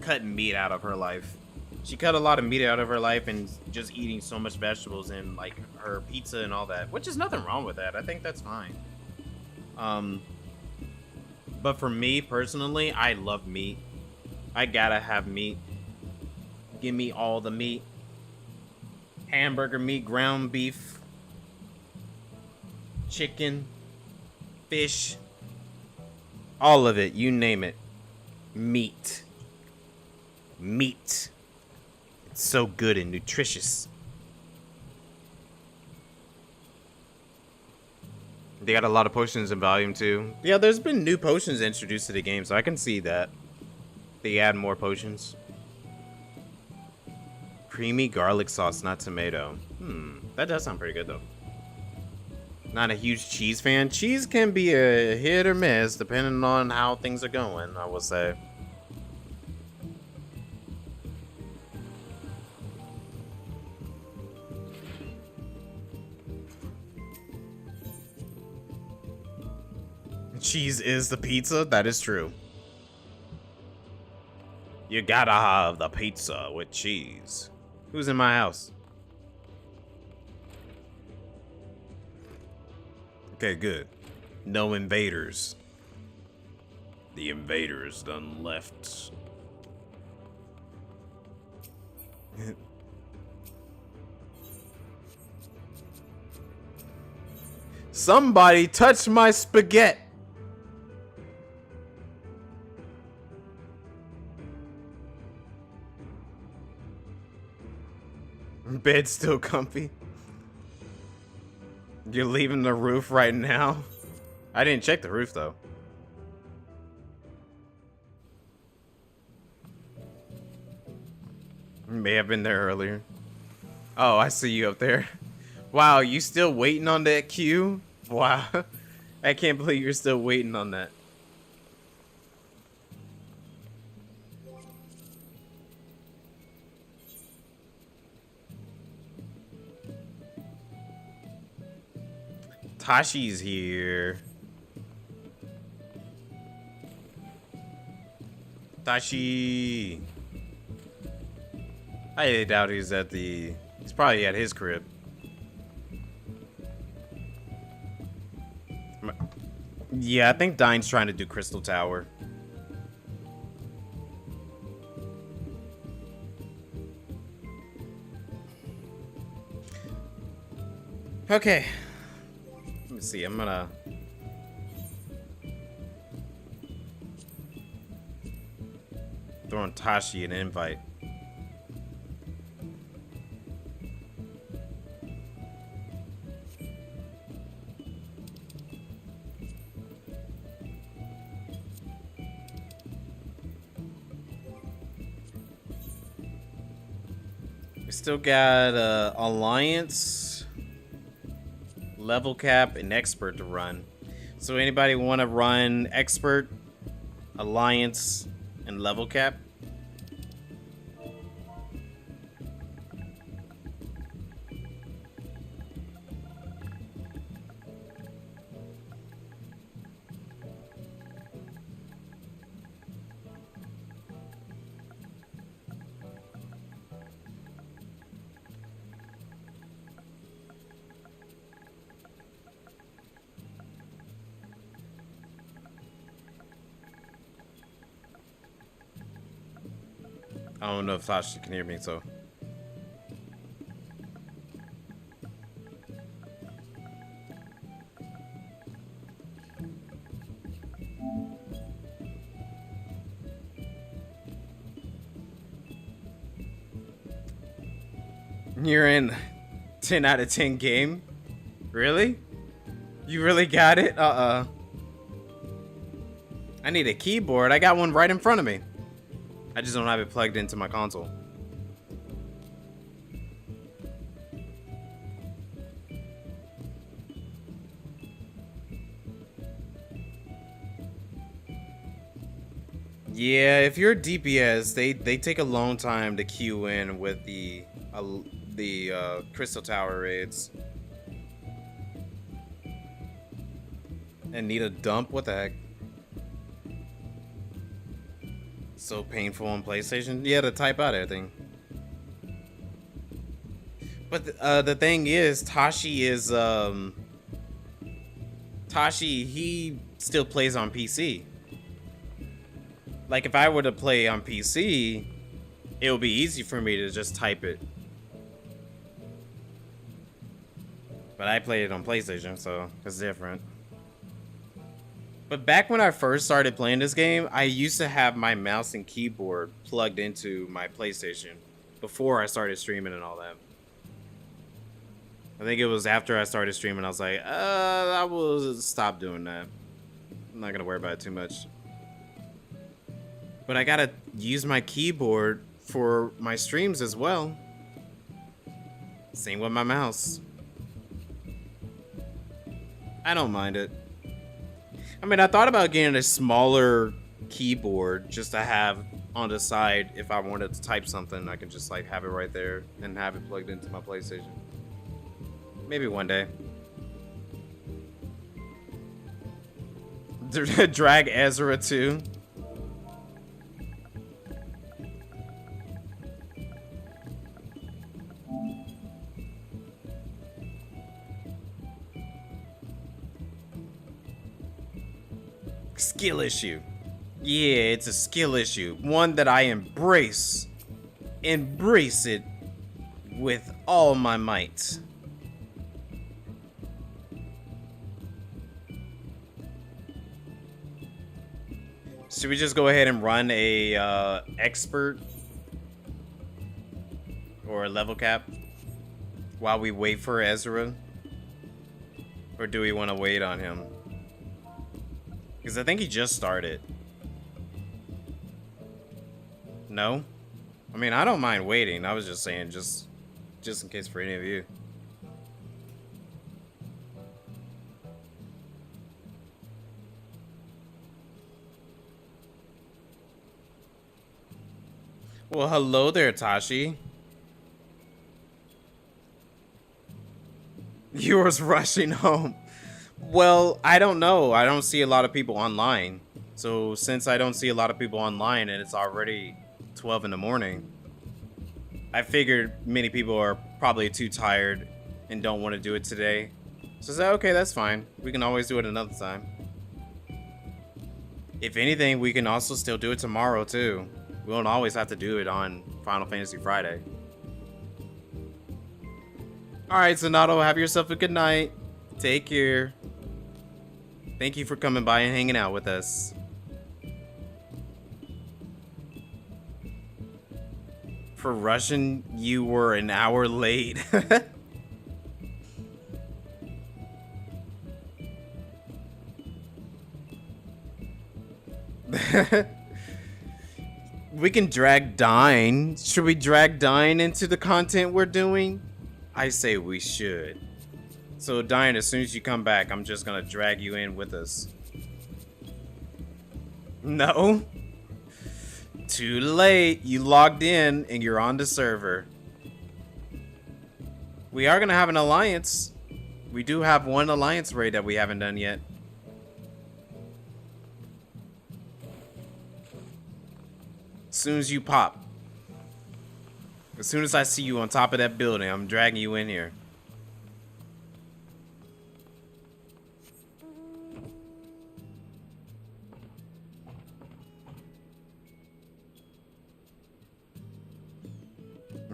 cut meat out of her life. She cut a lot of meat out of her life and just eating so much vegetables and like her pizza and all that, which is nothing wrong with that. I think that's fine. But for me personally, I love meat. I gotta have meat. Give me all the meat. Hamburger meat, ground beef, chicken, fish, all of it, you name it. Meat. Meat. It's so good and nutritious. They got a lot of potions in Volume 2. Yeah, there's been new potions introduced to the game, so I can see that. They add more potions. Creamy garlic sauce, not tomato. That does sound pretty good, though. Not a huge cheese fan. Cheese can be a hit or miss, depending on how things are going, I will say. Cheese is the pizza? That is true. You gotta have the pizza with cheese. Who's in my house? Okay, good. No invaders. The invaders done left. Somebody touched my spaghetti. Bed's still comfy. You're leaving the roof right now? I didn't check the roof though. May have been there earlier. Oh, I see you up there. Wow, you still waiting on that queue? Wow. I can't believe you're still waiting on that. Tashi's here. Tashi. I doubt he's at the... He's probably at his crib. Yeah, I think Dine's trying to do Crystal Tower. Okay. Let me see. I'm gonna... throwing Tashi an invite. We still got Alliance, Level Cap, and Expert to run. So anybody want to run Expert, Alliance, and Level Cap? I don't know if Tashi can hear me, so. You're in 10 out of 10 game? Really? You really got it? I need a keyboard. I got one right in front of me. I just don't have it plugged into my console. Yeah, if you're DPS, they take a long time to queue in with the Crystal Tower raids. And need a dump? What the heck? So painful on PlayStation. Yeah, to type out everything. But the thing is, Tashi is Tashi. He still plays on PC. Like if I were to play on PC, it would be easy for me to just type it. But I played it on PlayStation, so it's different. But back when I first started playing this game, I used to have my mouse and keyboard plugged into my PlayStation before I started streaming and all that. I think it was after I started streaming, I was like, I will stop doing that. I'm not gonna worry about it too much. But I gotta use my keyboard for my streams as well. Same with my mouse. I don't mind it. I mean, I thought about getting a smaller keyboard just to have on the side if I wanted to type something. I can just like have it right there and have it plugged into my PlayStation. Maybe one day. Drag Ezra too. Skill issue. Yeah, it's a skill issue. One that I embrace. Embrace it with all my might. Should we just go ahead and run a expert or a level cap while we wait for Ezra? Or do we want to wait on him? Because I think he just started. No? I mean, I don't mind waiting. I was just saying, just in case for any of you. Well, hello there, Tashi. Yours rushing home. Well, I don't know. I don't see a lot of people online. So since I don't see a lot of people online and it's already 12 in the morning, I figured many people are probably too tired and don't want to do it today. So I said, okay, that's fine. We can always do it another time. If anything, we can also still do it tomorrow too. We don't always have to do it on Final Fantasy Friday. Alright, Sonato, have yourself a good night. Take care. Thank you for coming by and hanging out with us. For Russian, you were an hour late. We can drag Dine. Should we drag Dine into the content we're doing? I say we should. So Dine, as soon as you come back, I'm just gonna drag you in with us. No? Too late. You logged in and you're on the server. We are gonna have an alliance. We do have one alliance raid that we haven't done yet. As soon as you pop. As soon as I see you on top of that building, I'm dragging you in here.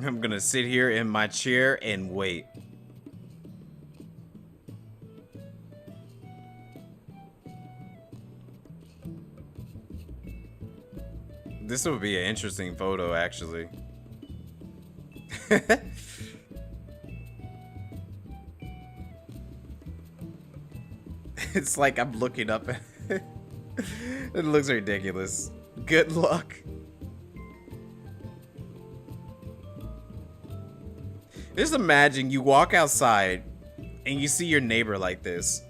I'm gonna sit here in my chair and wait. This would be an interesting photo, actually. It's like I'm looking up at it. It looks ridiculous. Good luck. Just imagine you walk outside and you see your neighbor like this.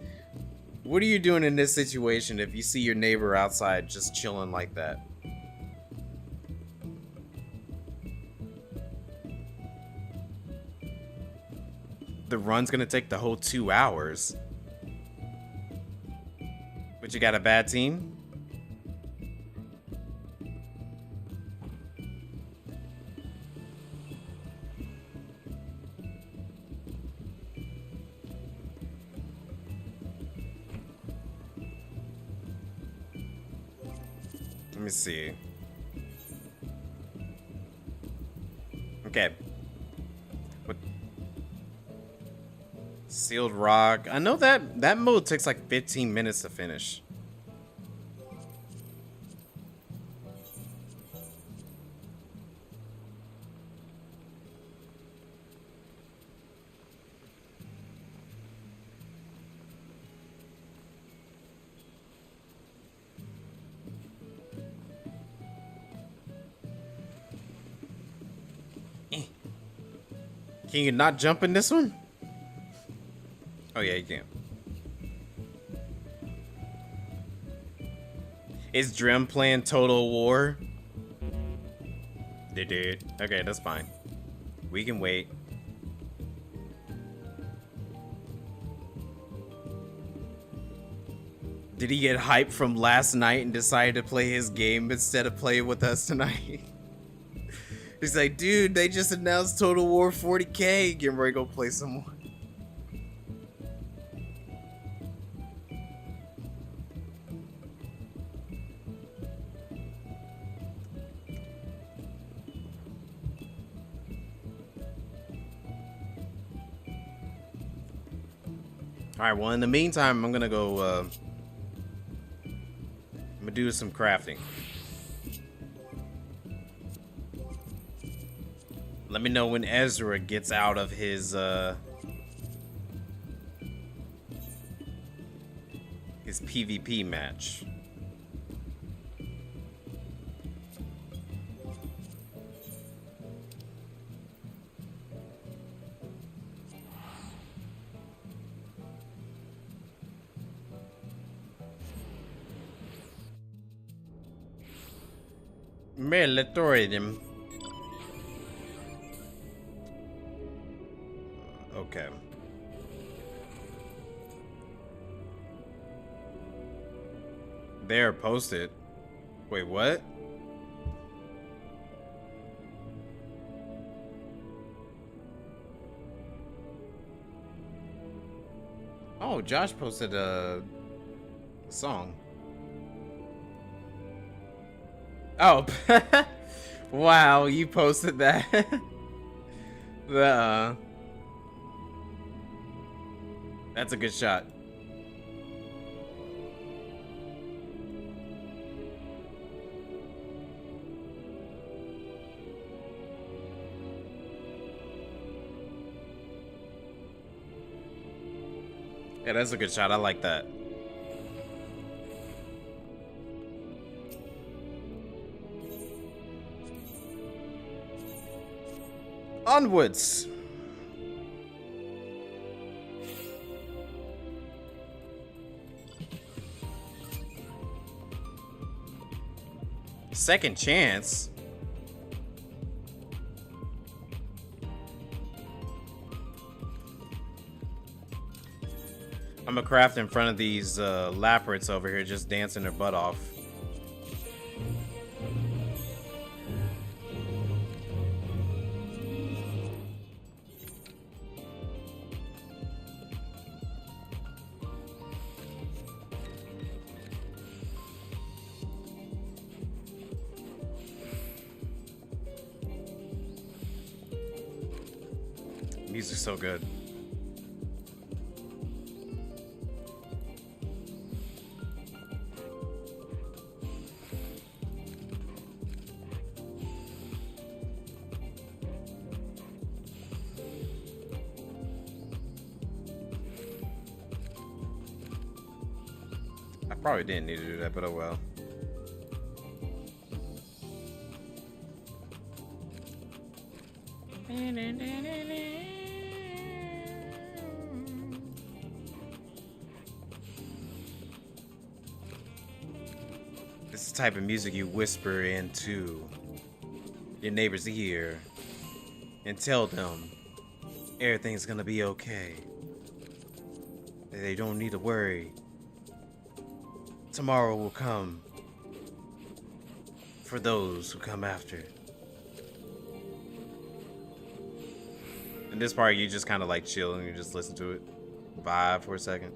What are you doing in this situation if you see your neighbor outside just chilling like that? The run's gonna take the whole 2 hours. But you got a bad team? Let me see. Okay. What? Sealed rock. I know that mode takes like 15 minutes to finish. Can you not jump in this one? Oh yeah, you can. Is Drem playing Total War? They did. Okay, that's fine. We can wait. Did he get hyped from last night and decided to play his game instead of playing with us tonight? He's like, dude, they just announced Total War 40K. Get ready to go play some more. Alright, well, in the meantime, I'm gonna go, I'm gonna do some crafting. Let me know when Ezra gets out of his PvP match. Meritorium. Okay. There, post it. Wait, what? Oh, Josh posted a song. Oh, wow, you posted that. That's a good shot. Yeah, that's a good shot. I like that. Onwards. Second chance. I'm gonna craft in front of these laprits over here just dancing their butt off. Music's so good. I probably didn't need to do that, but oh well. This is the type of music you whisper into your neighbor's ear and tell them everything's gonna be okay. They don't need to worry. Tomorrow will come for those who come after. In this part, you just kind of like chill and you just listen to it, vibe for a second.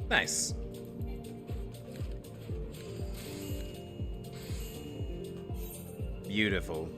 Nice. Beautiful.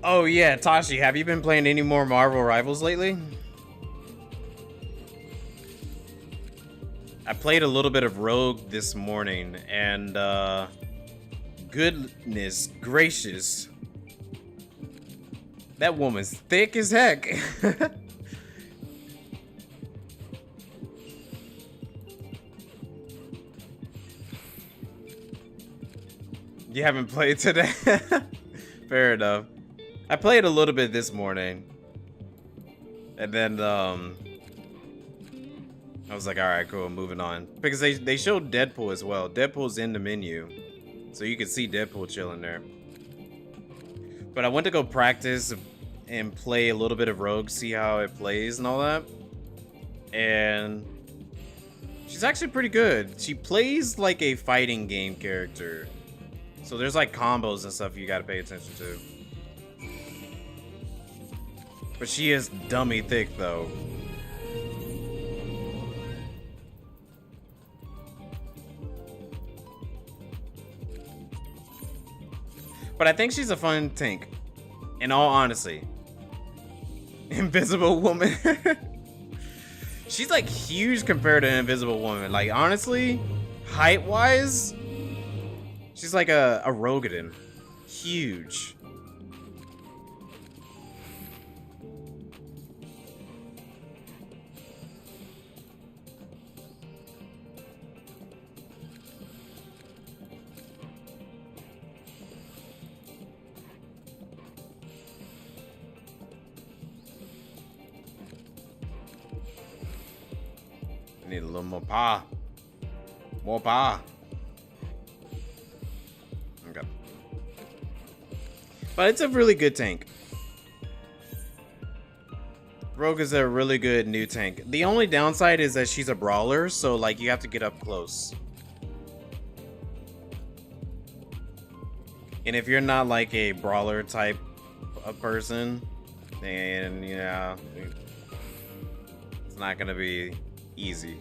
Oh yeah, Tashi, have you been playing any more Marvel Rivals lately? I played a little bit of Rogue this morning, and goodness gracious, that woman's thick as heck. You haven't played today? Fair enough. I played a little bit this morning, and then I was like, all right, cool, moving on, because they showed Deadpool as well. Deadpool's in the menu, so you can see Deadpool chilling there. But I went to go practice and play a little bit of Rogue, see how it plays and all that, and she's actually pretty good. She plays like a fighting game character, so there's like combos and stuff you got to pay attention to. But she is dummy thick, though. But I think she's a fun tank, in all honesty. Invisible Woman. She's like huge compared to Invisible Woman. Like honestly, height-wise, she's like a Rogadin. Huge. Need a little more power. More power. Okay. But it's a really good tank. Rogue is a really good new tank. The only downside is that she's a brawler, so like you have to get up close. And if you're not like a brawler type of person, then you know it's not gonna be easy.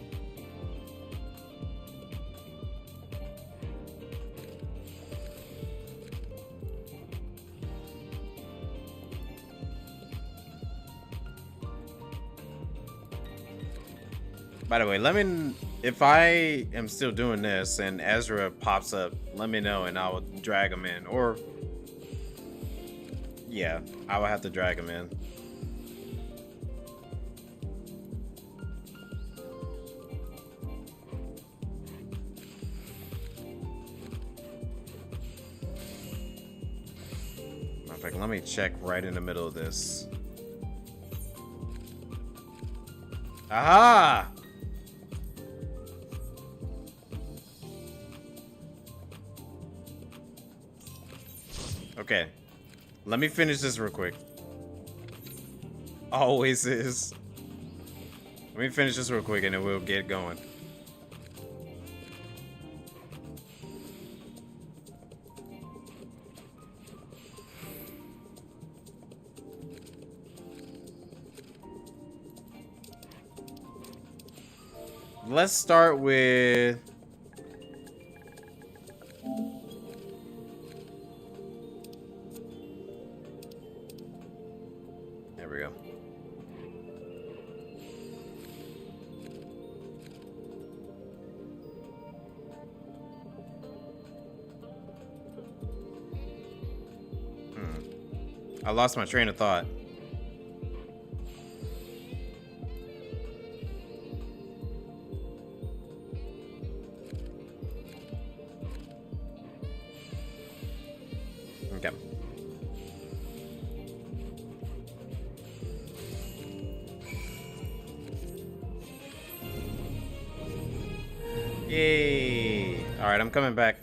By the way, if I am still doing this and Ezra pops up, let me know and I will drag him in. Or, yeah, I will have to drag him in. Matter of fact, let me check right in the middle of this. Aha! Okay, let me finish this real quick. Always is. Let me finish this real quick and then we'll get going. Let's start with... There we go. I lost my train of thought. Okay. Yay! Alright, I'm coming back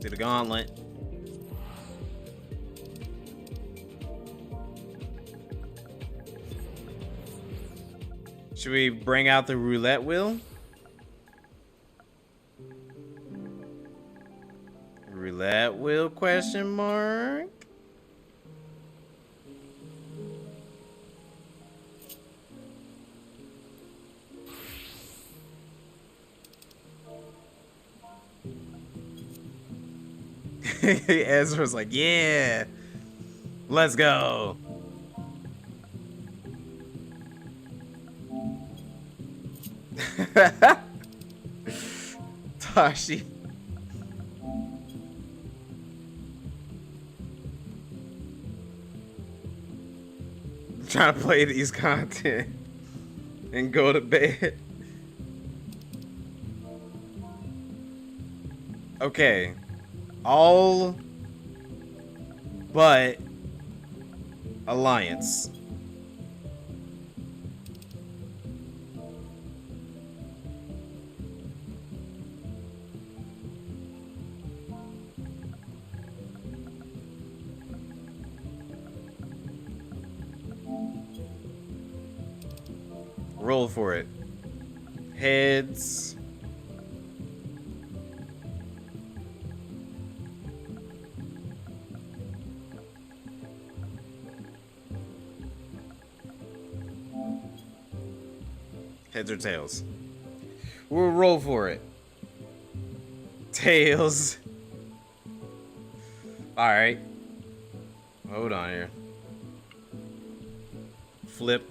to the gauntlet. Should we bring out the roulette wheel? Roulette wheel question mark? Ezra's like, yeah, let's go. Tashi. Trying to play these content and go to bed. Okay. All but Alliance. Roll for it. Heads. Heads or tails? We'll roll for it. Tails. Alright. Hold on here. flip.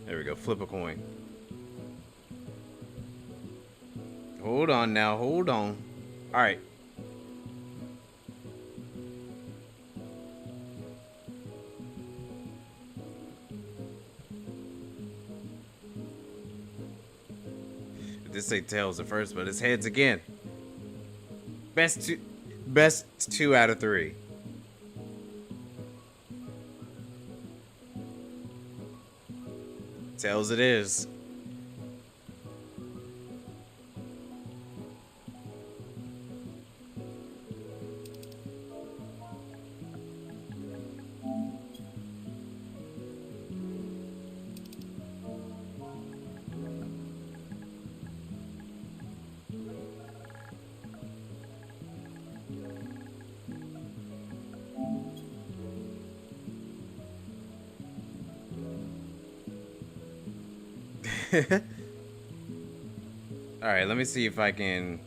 There we go. Flip a coin. Hold on now. Hold on. All right. This say tails at first, but it's heads again. Best two out of 3. Tails it is. Alright, let me see if I can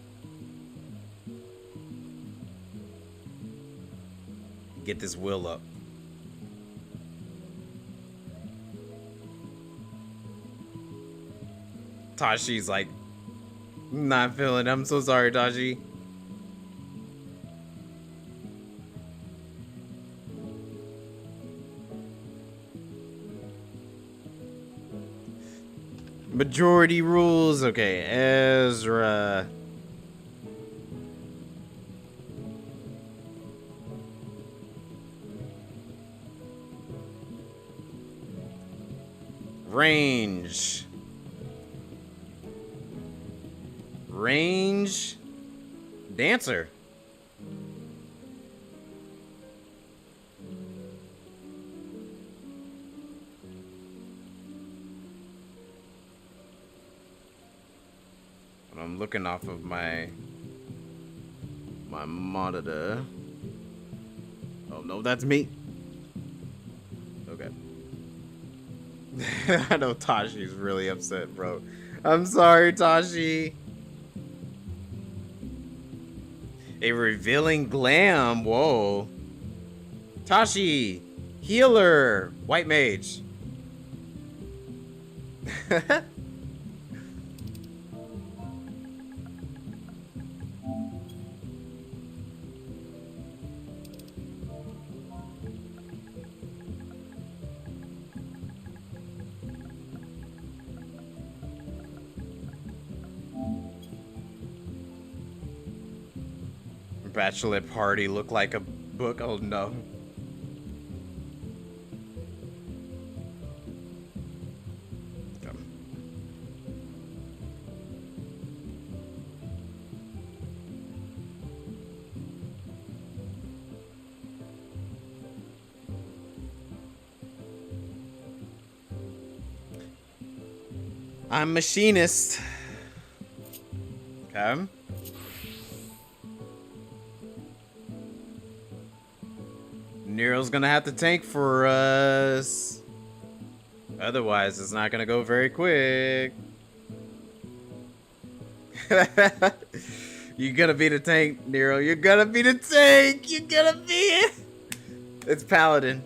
get this wheel up. Tashi's like, not feeling it. I'm so sorry, Tashi. Majority rules. Okay, Ezra. Range. Range. Dancer. I'm looking off of my monitor. Oh no, that's me. Okay. I know Tashi's really upset, bro. I'm sorry, Tashi. A revealing glam. Whoa. Tashi, healer, white mage. Bachelor party look like a book. Oh no. I'm machinist. Okay. Nero's gonna have to tank for us. Otherwise, it's not gonna go very quick. You're gonna be the tank, Nero. You're gonna be the tank. You're gonna be it. It's Paladin.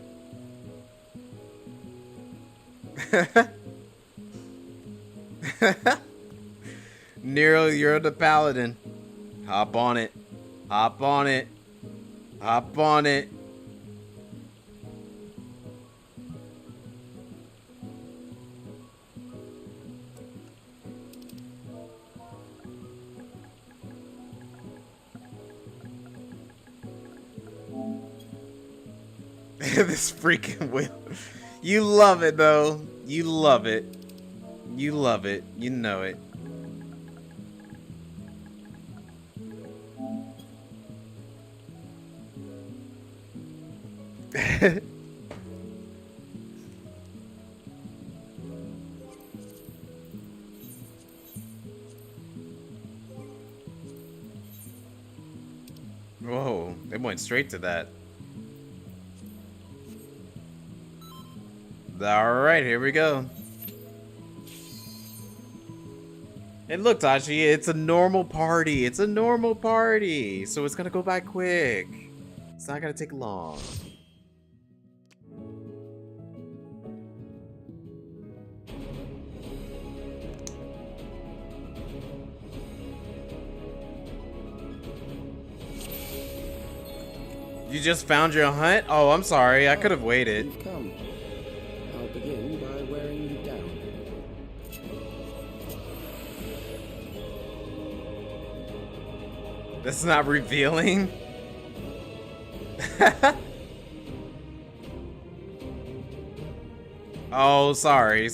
Nero, you're the Paladin. Hop on it. Hop on it. Hop on it. This freaking wheel. You love it, though. You love it. You love it. You know it. Whoa, they went straight to that. Alright, here we go. And look, Tashi, it's a normal party. It's a normal party. So it's gonna go by quick. It's not gonna take long. You just found your hunt? Oh, I'm sorry. I could have waited. You've come. I'll begin by wearing you down. That's not revealing. Oh, sorry.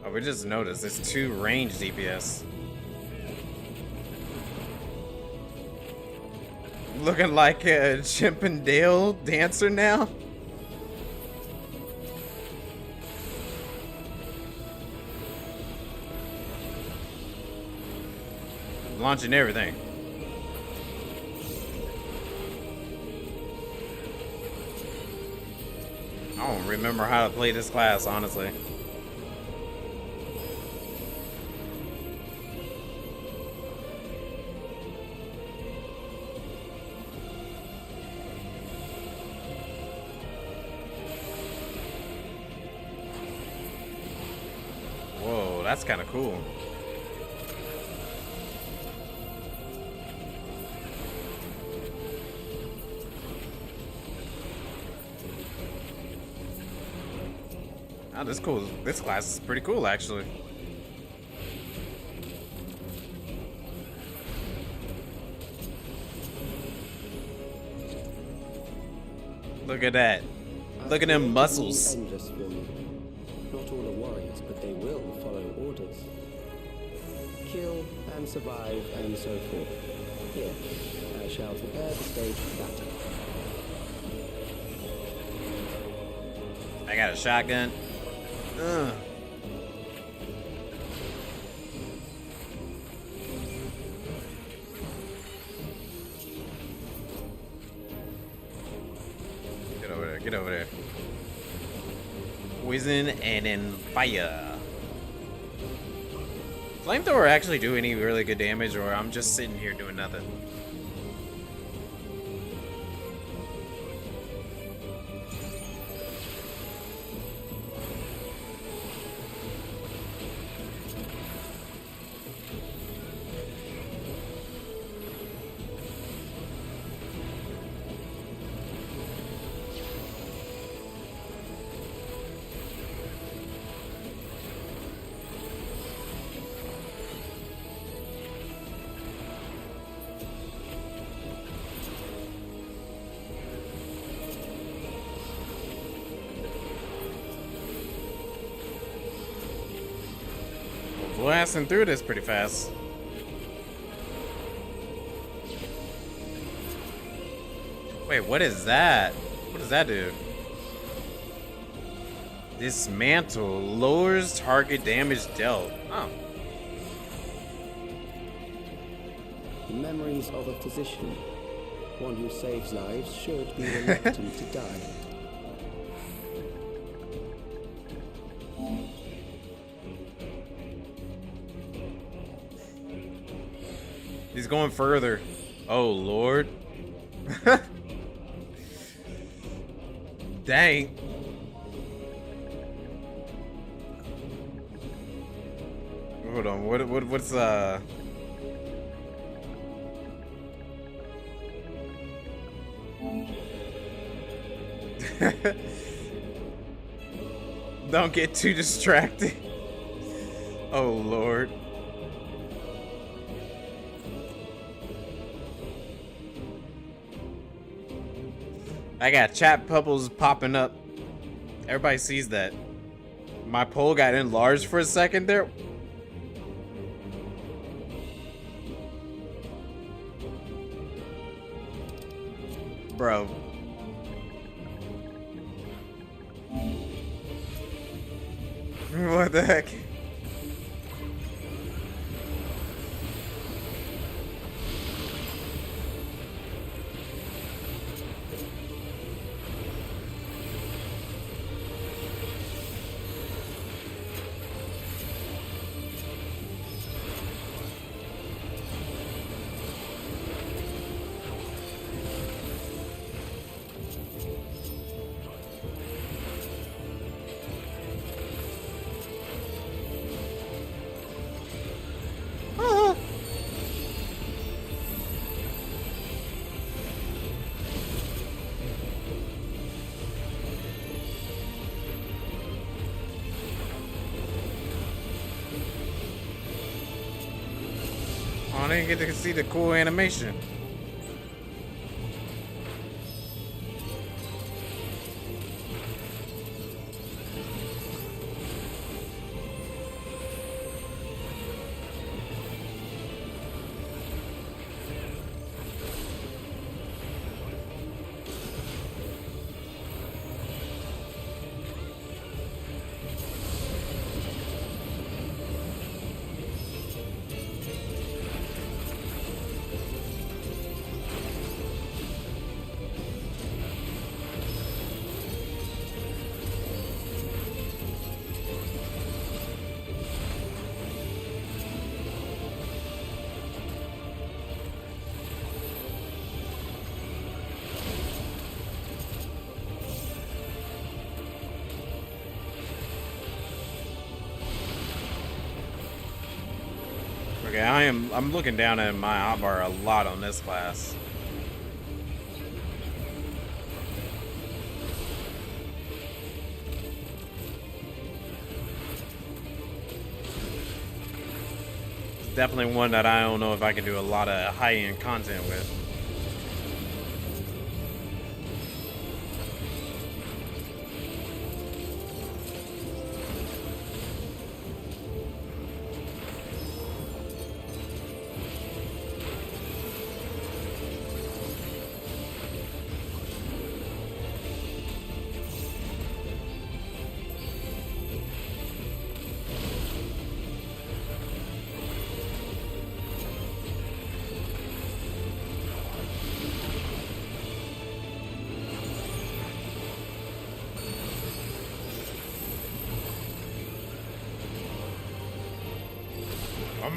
Oh, we just noticed it's 2 range DPS. Looking like a Chippendale dancer now. Launching everything. I don't remember how to play this class, honestly. Whoa, that's kind of cool. Oh, this cool. This class is pretty cool, actually. Look at that. Look at them muscles. Endless for you. Not all are warriors, but they will follow orders. Kill and survive and so forth. Here, I shall prepare the stage for battle. I got a shotgun. Ugh. Get over there. Poison and then fire. Flamethrower actually do any really good damage, or I'm just sitting here doing nothing? Blasting through this pretty fast. Wait, what is that? What does that do? Dismantle lowers target damage dealt. Oh. The memories of a physician. One who saves lives should be reluctant to die. He's going further. Oh, Lord. Dang. Hold on. What's Don't get too distracted. Oh, Lord. I got chat bubbles popping up. Everybody sees that. My poll got enlarged for a second there. Bro. What the heck? didn't get to see the cool animation. Okay, I'm looking down at my hotbar a lot on this class. It's definitely one that I don't know if I can do a lot of high-end content with.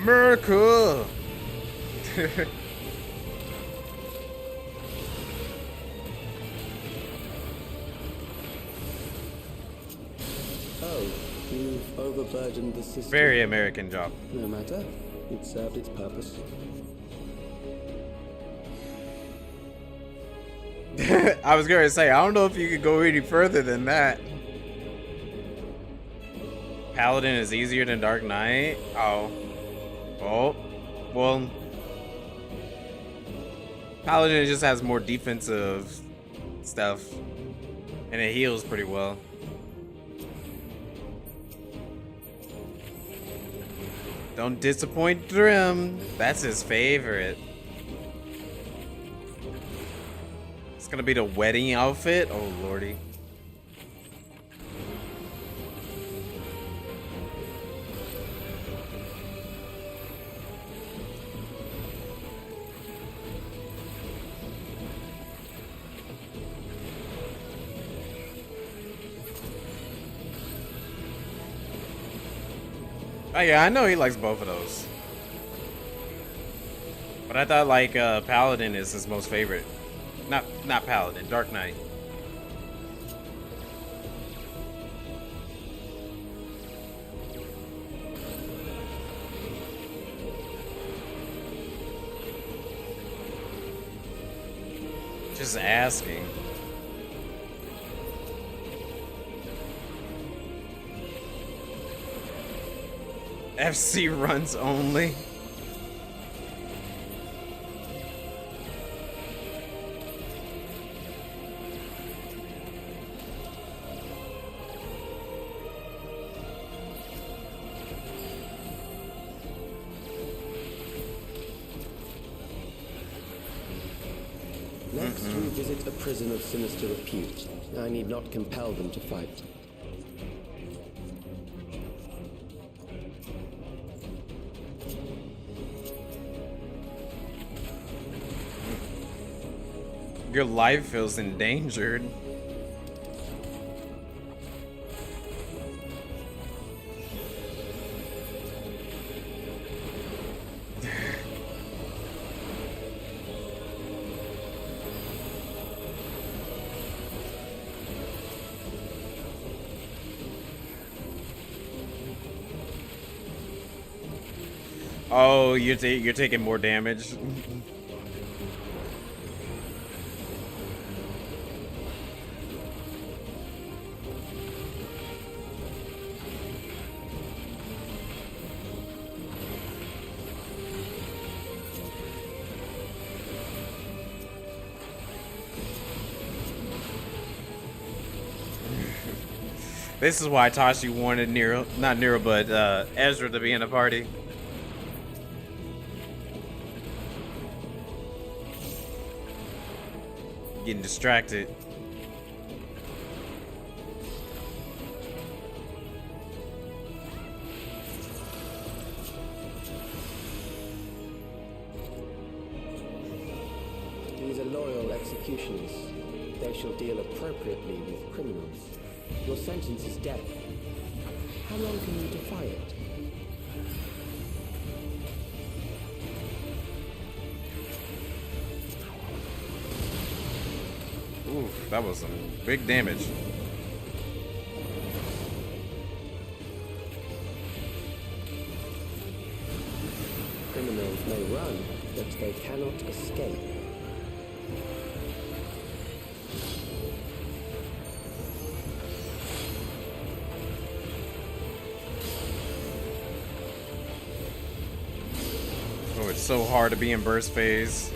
America! Oh, you've overburdened the system. Very American job. No matter. It served its purpose. I was gonna say, I don't know if you could go any further than that. Paladin is easier than Dark Knight? Oh. Oh. Well. Paladin just has more defensive stuff. And it heals pretty well. Don't disappoint Thrym. That's his favorite. It's gonna be the wedding outfit? Oh lordy. Oh yeah, I know he likes both of those. But I thought like Paladin is his most favorite. Not Paladin, Dark Knight. Just asking. FC runs only. Next, we visit a prison of sinister repute. I need not compel them to fight. Your life feels endangered. Oh, you're taking more damage. This is why Tashi wanted Nero, not Nero, but Ezra to be in the party. Getting distracted. These are loyal executioners. They shall deal appropriately with criminals. Your sentence is death. How long can you defy it? Oof, that was some big damage. Criminals may run, but they cannot escape. Oh, it's so hard to be in burst phase.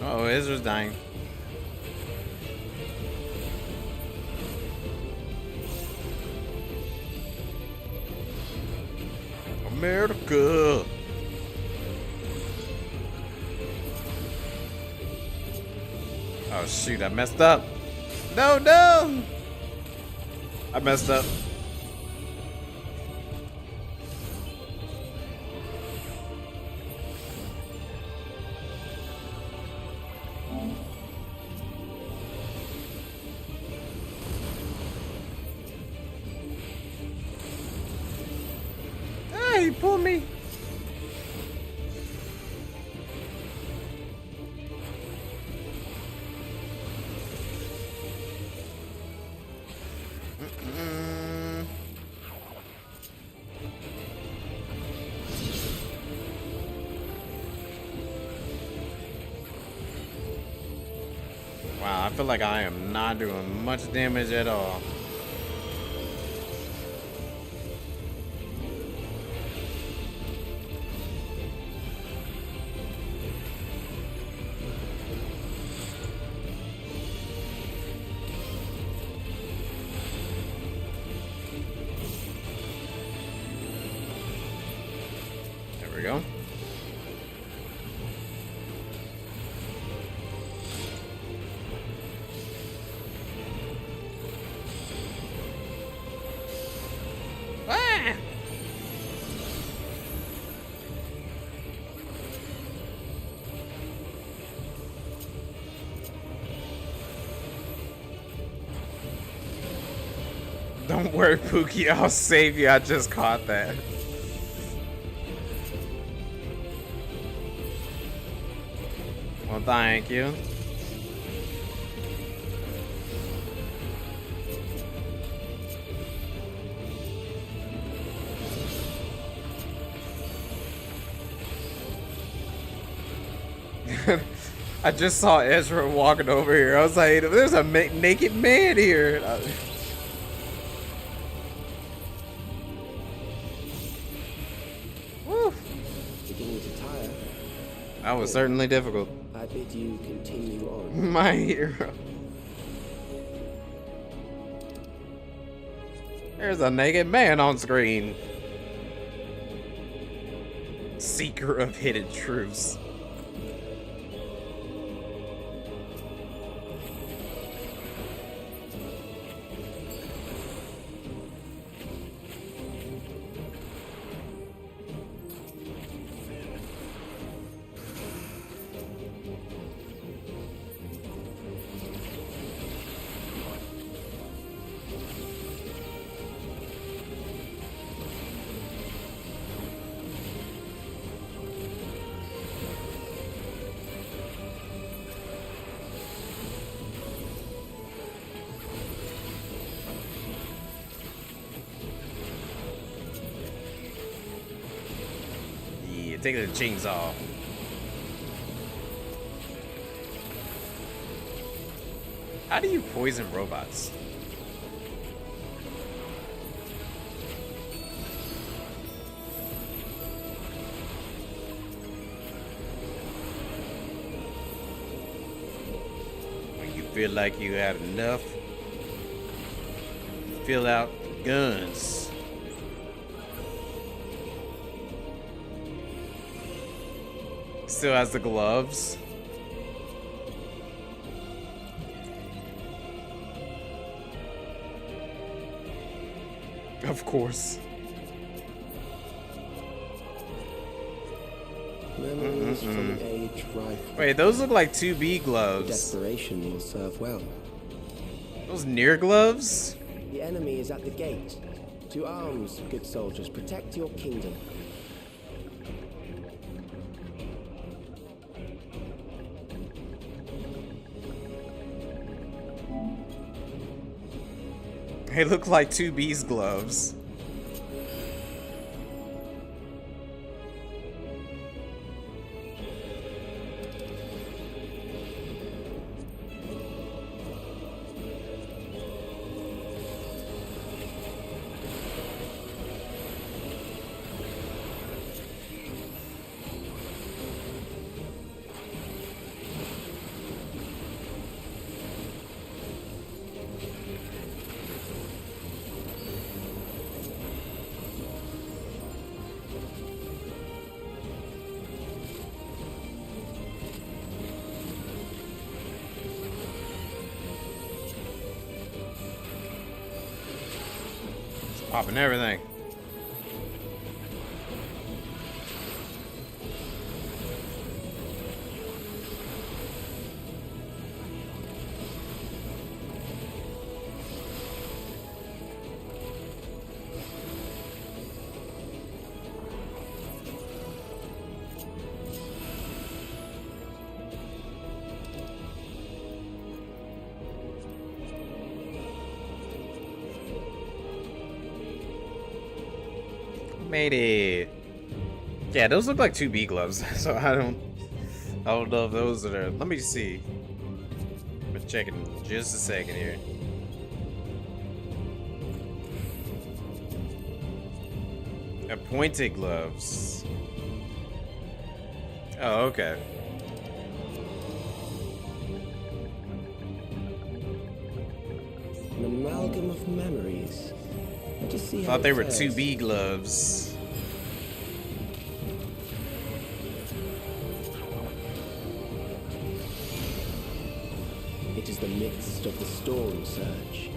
Oh, Ezra's dying. America. Oh shoot, I messed up. No, no. I messed up. Hey, pull me. Wow, I feel like I am not doing much damage at all. There we go. Ah! Don't worry, Pookie, I'll save you. I just caught that. Well, thank you. I just saw Ezra walking over here. I was like, there's a naked man here. Woo. Beginning to tire. That was certainly difficult. I bid you continue on. My hero. There's a naked man on screen. Seeker of hidden truths. take the chainsaw. How do you poison robots? When you feel like you had enough, fill out the guns. Still has the gloves. Of course. Memories from age rife. Wait, those look like 2B gloves. Desperation will serve well. Those near gloves? The enemy is at the gate. To arms, good soldiers, protect your kingdom. They look like 2B's gloves. Popping everything. Made it. Yeah, those look like 2B gloves, so I don't know if those are there. Let me see. I'm gonna check in just a second here. Appointed gloves. Oh, okay. An amalgam of memories. Just see how Thought they it were fares. 2B gloves. It is the midst of the storm surge.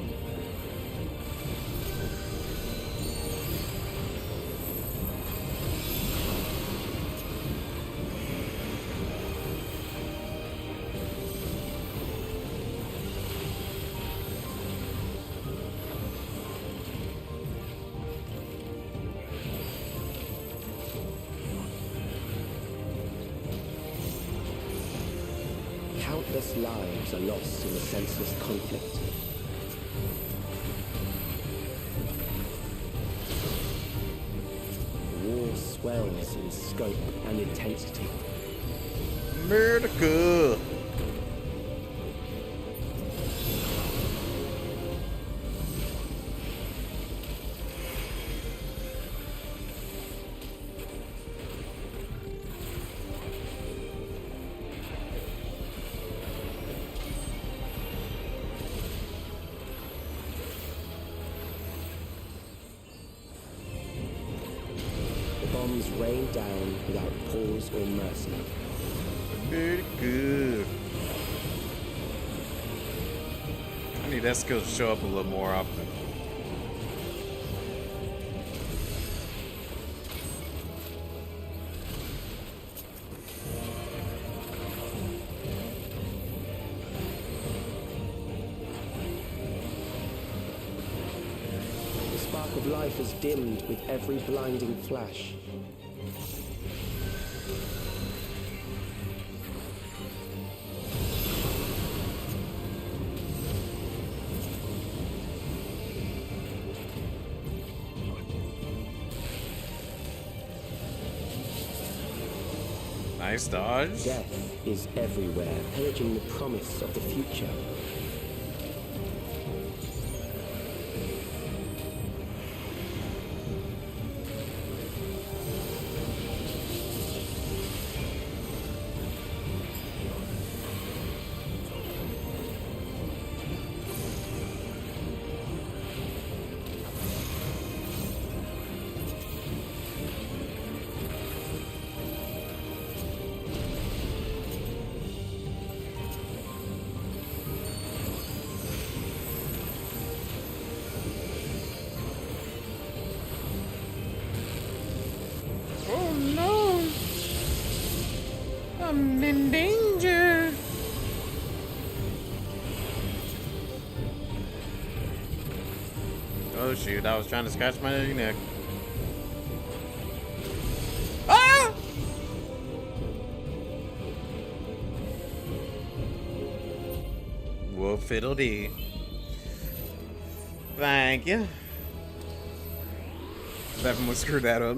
Countless lives are lost in the senseless conflict. War swells in scope and intensity. America. Bombs rain down without pause or mercy. Very good. I need that skill to show up a little more often. The spark of life is dimmed with every blinding flash. Nice dodge. Death is everywhere, pillaging the promise of the future. Oh no! I'm in danger! Oh shoot, I was trying to scratch my neck. Ah! Whoa, fiddle-dee. Thank you. Definitely screwed that up.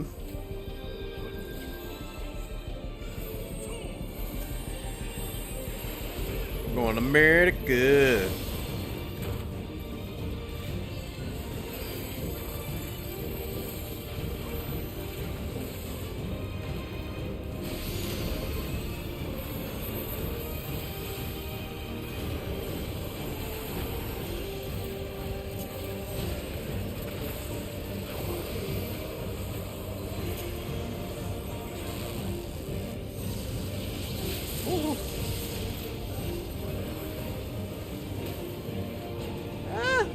Going to America. Ooh. Ah.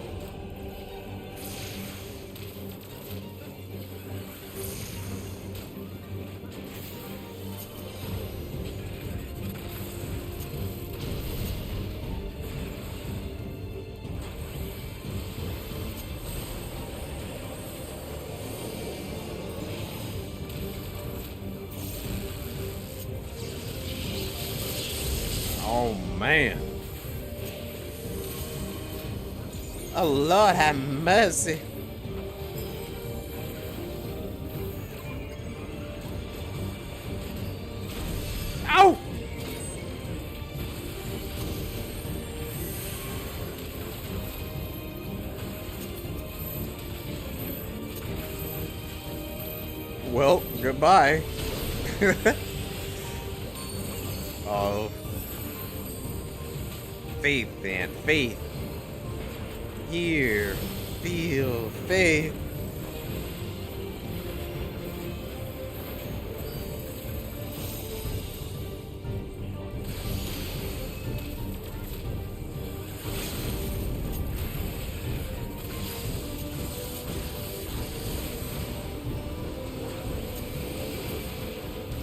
Oh man. Oh Lord have mercy. Ow! Well, goodbye. Oh. Faith and faith. Hear, feel, faith.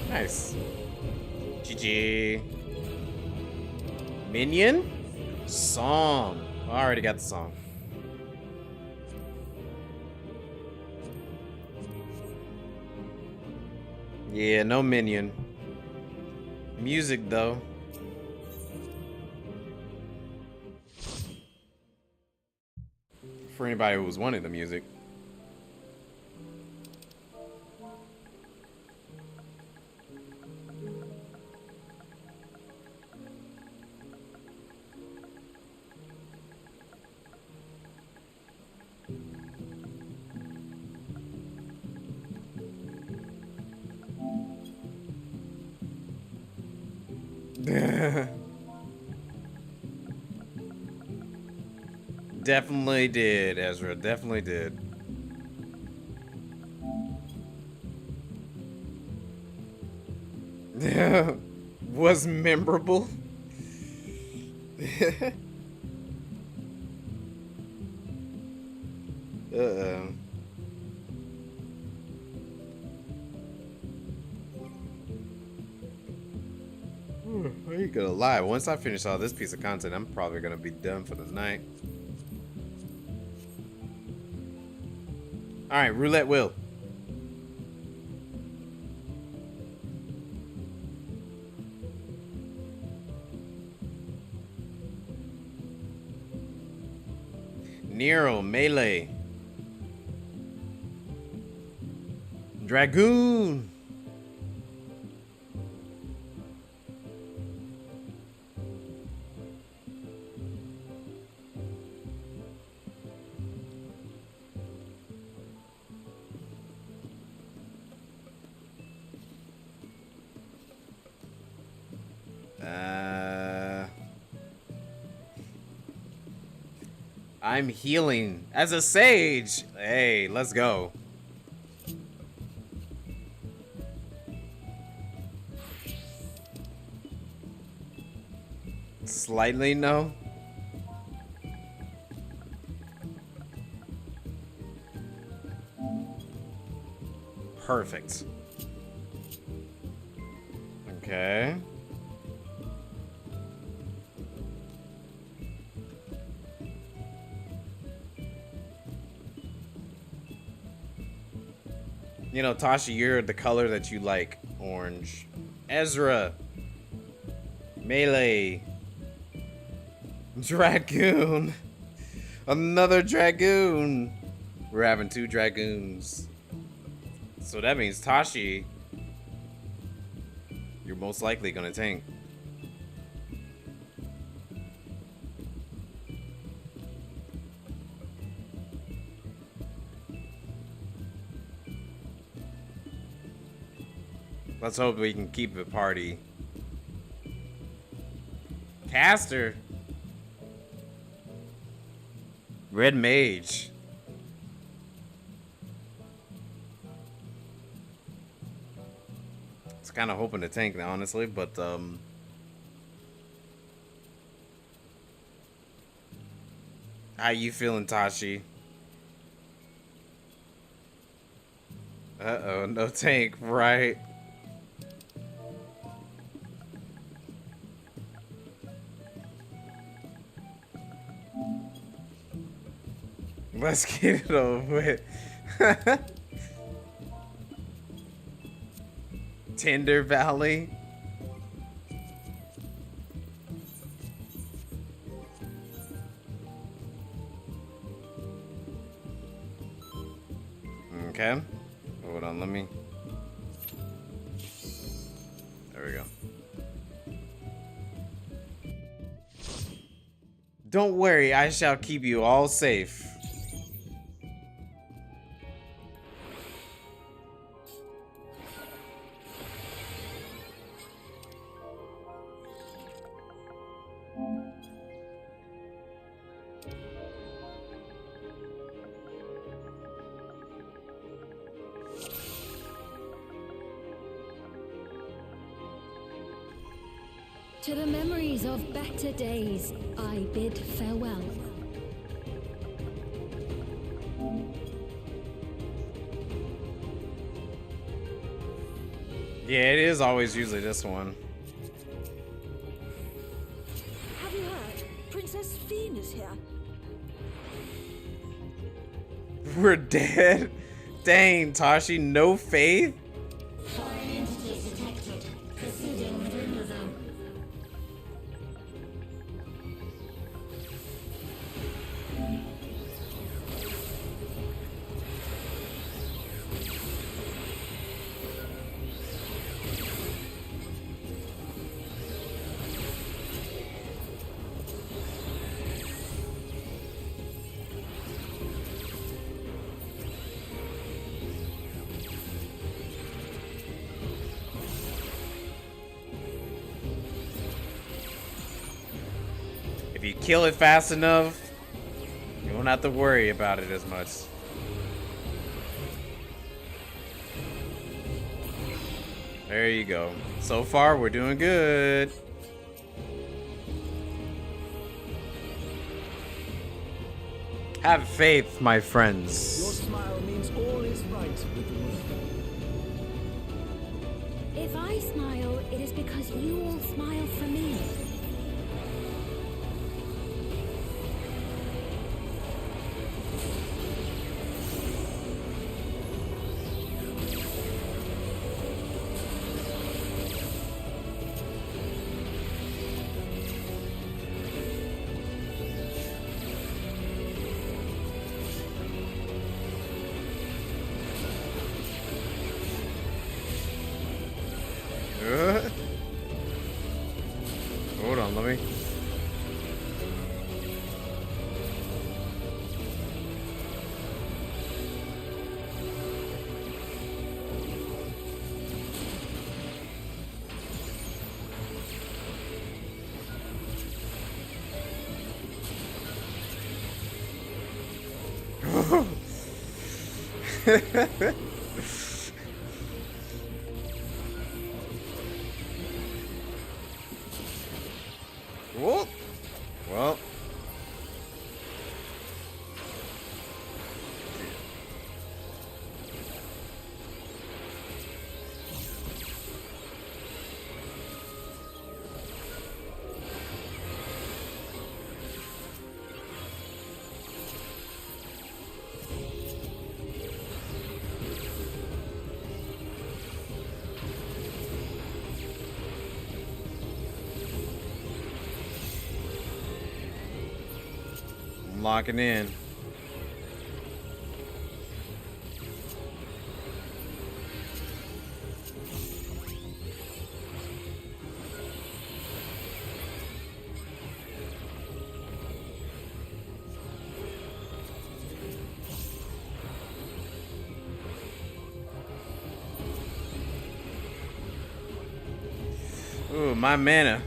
Nice. GG. Minion? Song. I already got the song. Yeah, no minion. Music though. For anybody who was wanting the music. Definitely did, Ezra. Definitely did. Was memorable. Uh-oh. I ain't gonna lie. Once I finish all this piece of content, I'm probably gonna be done for the night. Alright, roulette wheel. Nero, melee. Dragoon. I'm healing as a sage. Hey, let's go. Slightly no. Perfect. Okay. You know, Tasha, you're the color that you like. Orange. Ezra. Melee. Dragoon. Another dragoon. We're having 2 dragoons. So that means Tashi, you're most likely gonna tank. Let's hope we can keep the party. Caster. Red Mage. It's kind of hoping to tank now, honestly, but how you feeling, Tashi? Uh-oh, no tank, right? Let's get it over with. Tinder Valley. Okay. Hold on, let me. There we go. Don't worry, I shall keep you all safe. To the memories of better days, I bid farewell. Yeah, it is always usually this one. Have you heard? Princess Fiend is here. We're dead? Dang, Tashi, no faith? If you kill it fast enough, you won't have to worry about it as much. There you go. So far, we're doing good. Have faith, my friends. Your smile means all is right with the world. If I smile, it is because you all smile for me. Whoa. Well. Locking in. Ooh, my mana.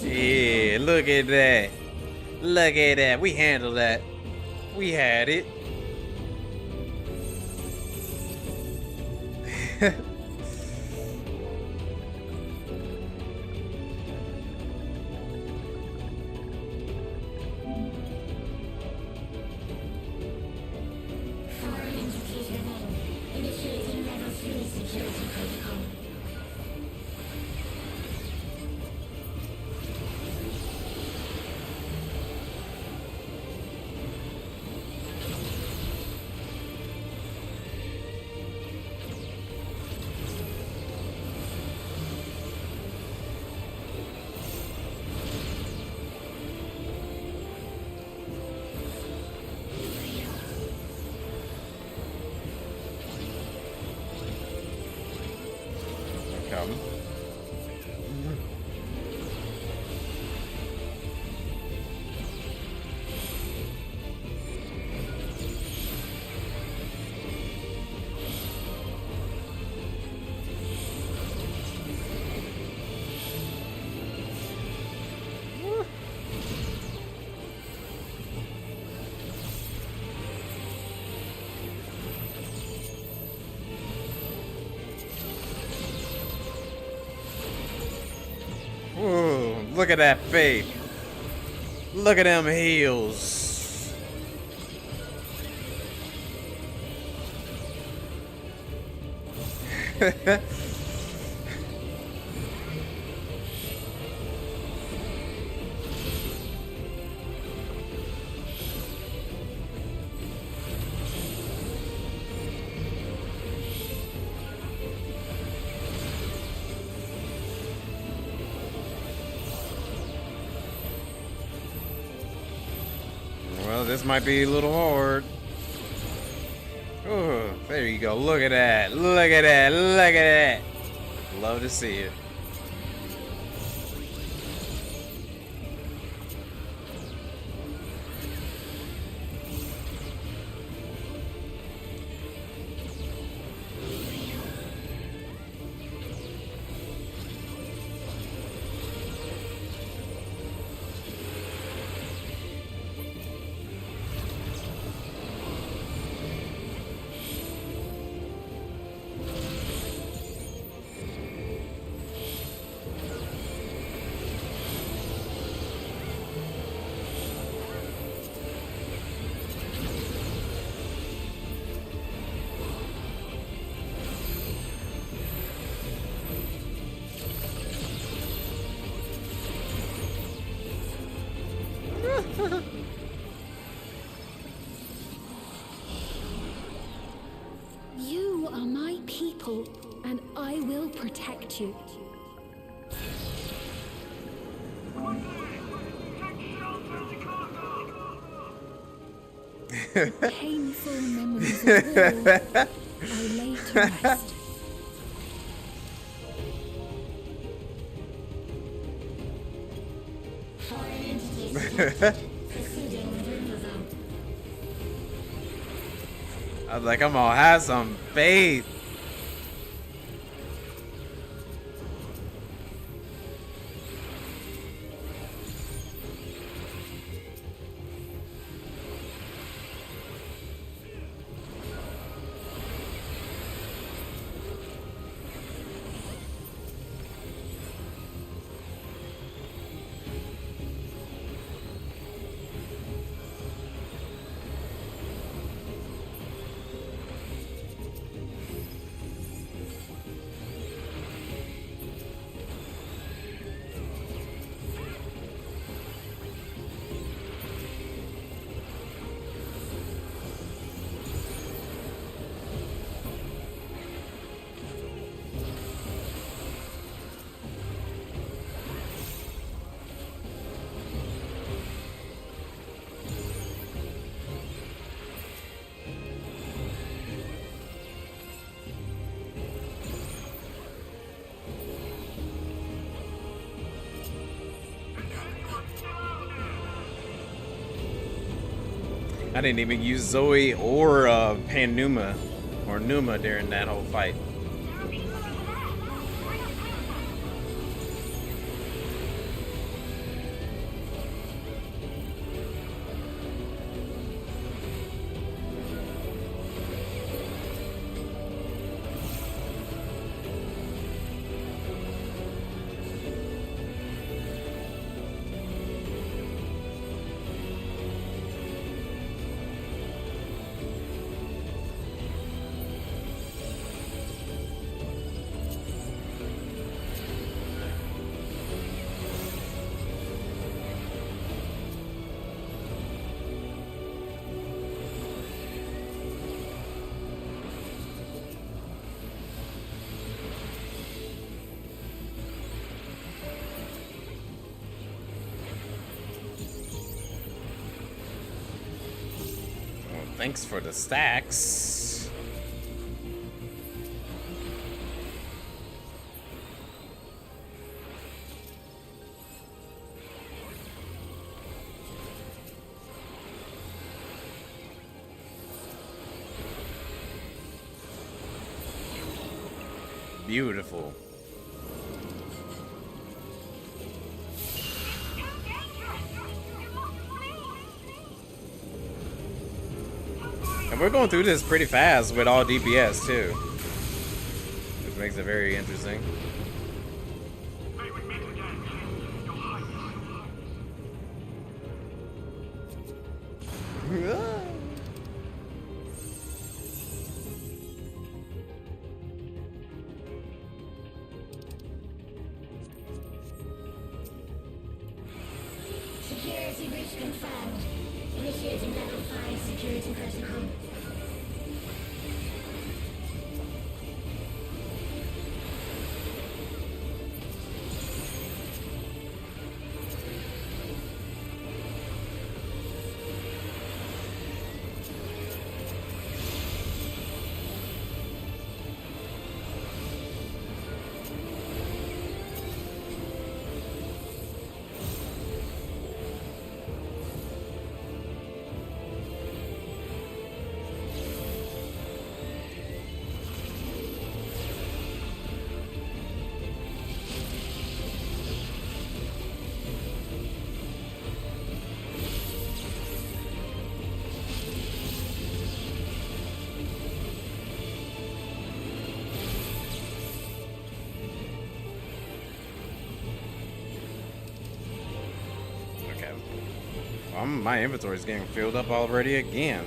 Yeah, look at that. Look at that. We handled that. We had it. Come. Ooh, look at that faith. Look at them heels. Well, this might be a little hard. Oh, there you go. Look at that. Look at that. Look at that. Love to see it. You are my people, and I will protect you. The painful memories of war I lay to rest. I was like, I'm gonna have some faith. I didn't even use Zoe or Panuma or Numa during that whole fight. Thanks for the stacks. Beautiful. And we're going through this pretty fast with all DPS too, which makes it very interesting. Security breach confirmed. Initiating level 5 security protocol. My inventory is getting filled up already again.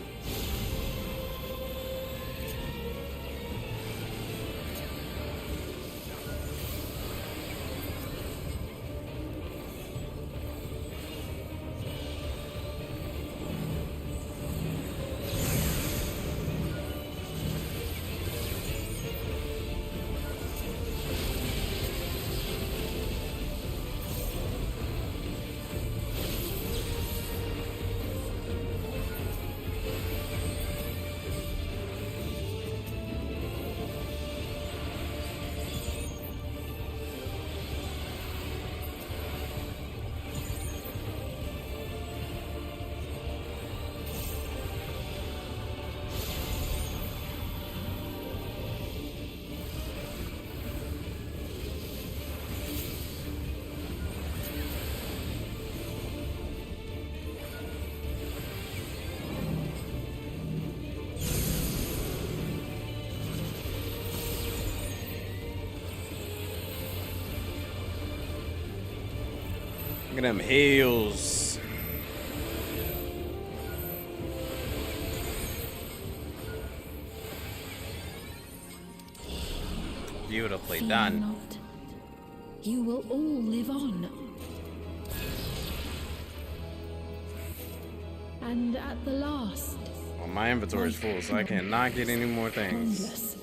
Look at them heels. Beautifully Fear done. not. You will all live on. And at the last, Well, my inventory is full, so I cannot get any more things. boundless.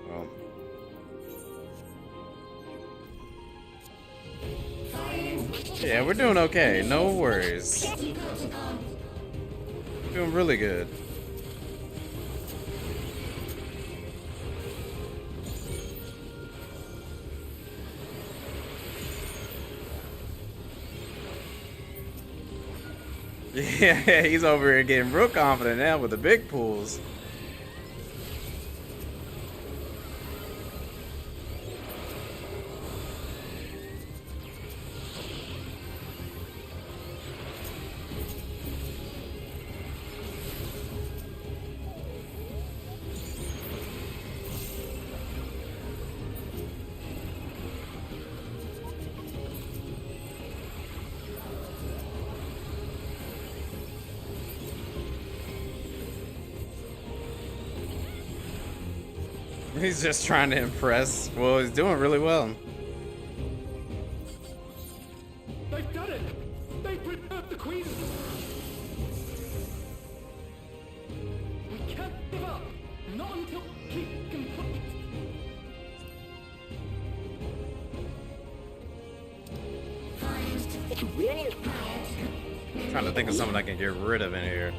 Well, yeah, we're doing okay. No worries. Doing really good. Yeah, he's over here getting real confident now with the big pools. He's just trying to impress. Well, he's doing really well. They've done it! They've preserved the Queen! We can't give up! Not until keep complete! Trying to think of something I can get rid of in here.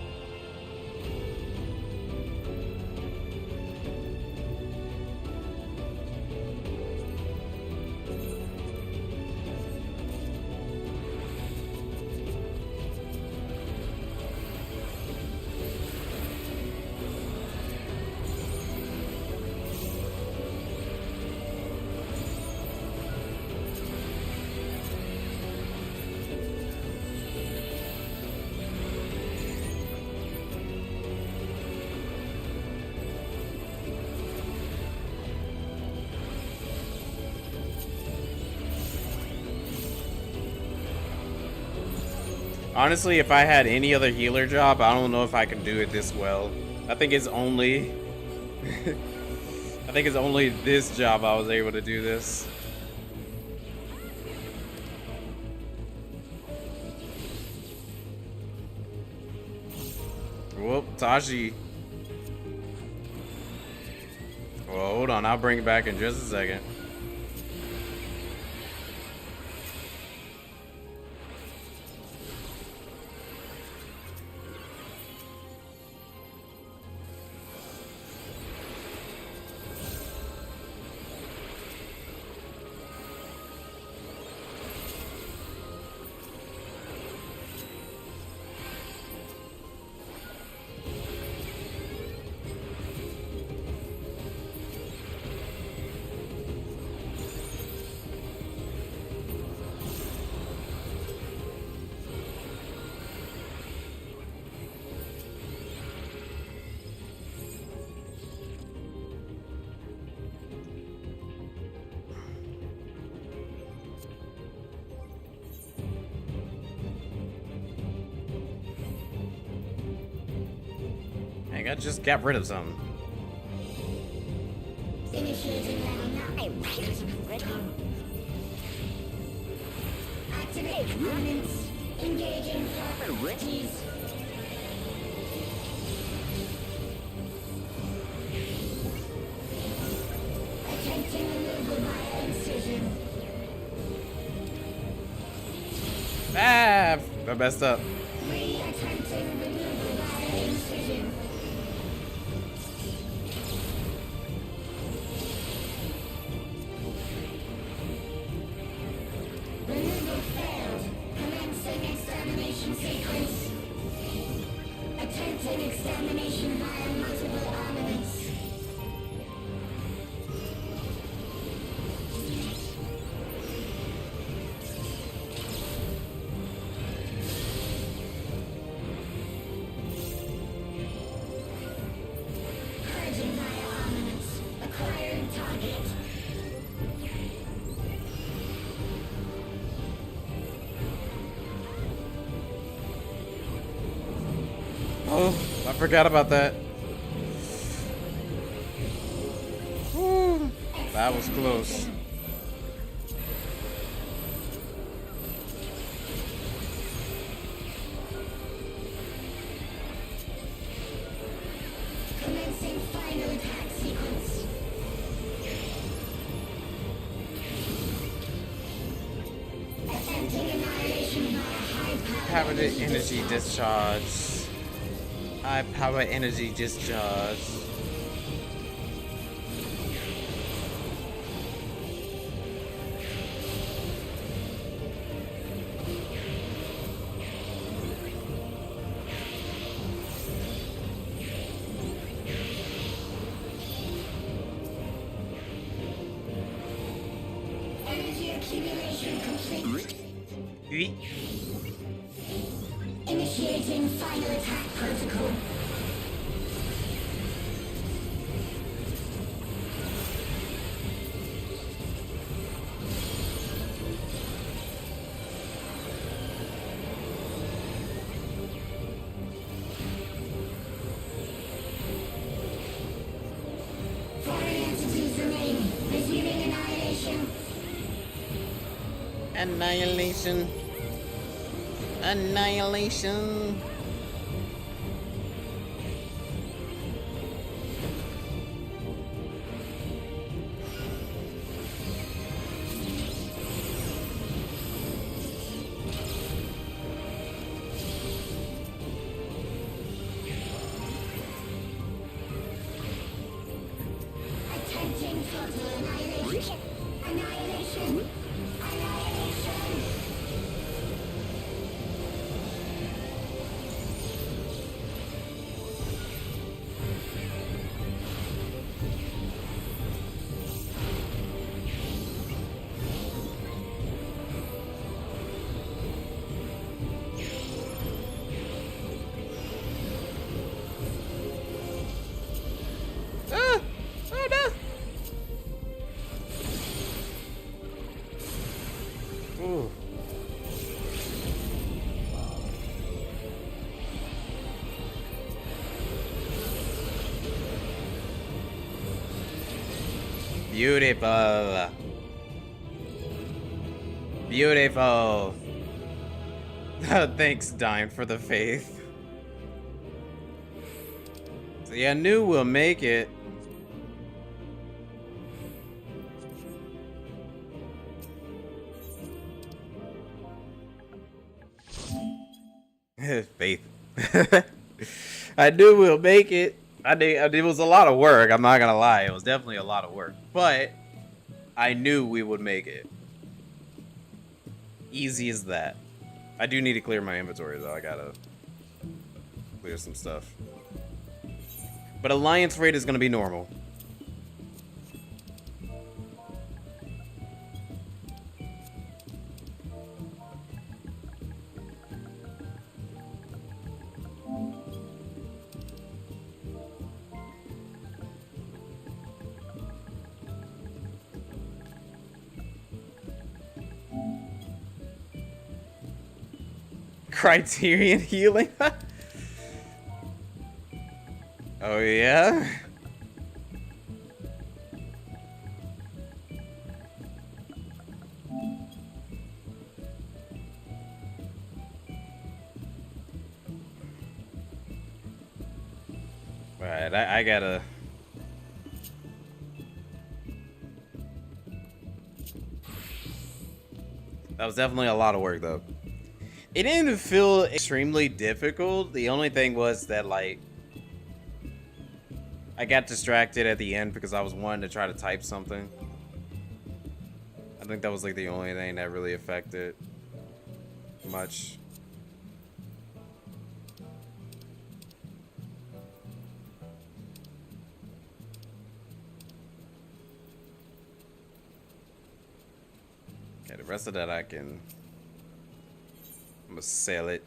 Honestly, if I had any other healer job, I don't know if I can do it this well. I think it's only I think it's only this job I was able to do this. Whoop, Tashi. Well, hold on, I'll bring it back in just a second. I just got rid of something. Initiating level 9. Activate components. Engaging properties. Attempting removal via incision. Ah, I messed up. Attempting removal via incision. Removal failed. Commencing extermination sequence. Attempting extermination via multiple armaments. Oh, I forgot about that. Whew, that was close. Commencing final attack sequence. Attempting annihilation via high Power energy discharge. High power energy discharge. energy accumulation complete. Yeet. Initiating final attack protocol. Foreign entities remain. Resuming annihilation. Annihilation. Annihilation. Attempting total annihilation. Annihilation. Annihilation. Ah! Oh no! Ooh. Beautiful. Beautiful. Thanks, Dime, for the faith. See, I knew we'll make it. Faith. I knew we'll make it. It was a lot of work. I'm not gonna lie. It was definitely a lot of work. But I knew we would make it. Easy as that. I do need to clear my inventory though. I gotta clear some stuff. But alliance rate is gonna be normal. Criterion healing? Oh yeah? Alright, I gotta... That was definitely a lot of work though. It didn't feel extremely difficult. The only thing was that, like, I got distracted at the end because I was wanting to try to type something. I think that was, like, the only thing that really affected much. Okay, the rest of that I can... I'm gonna sell it.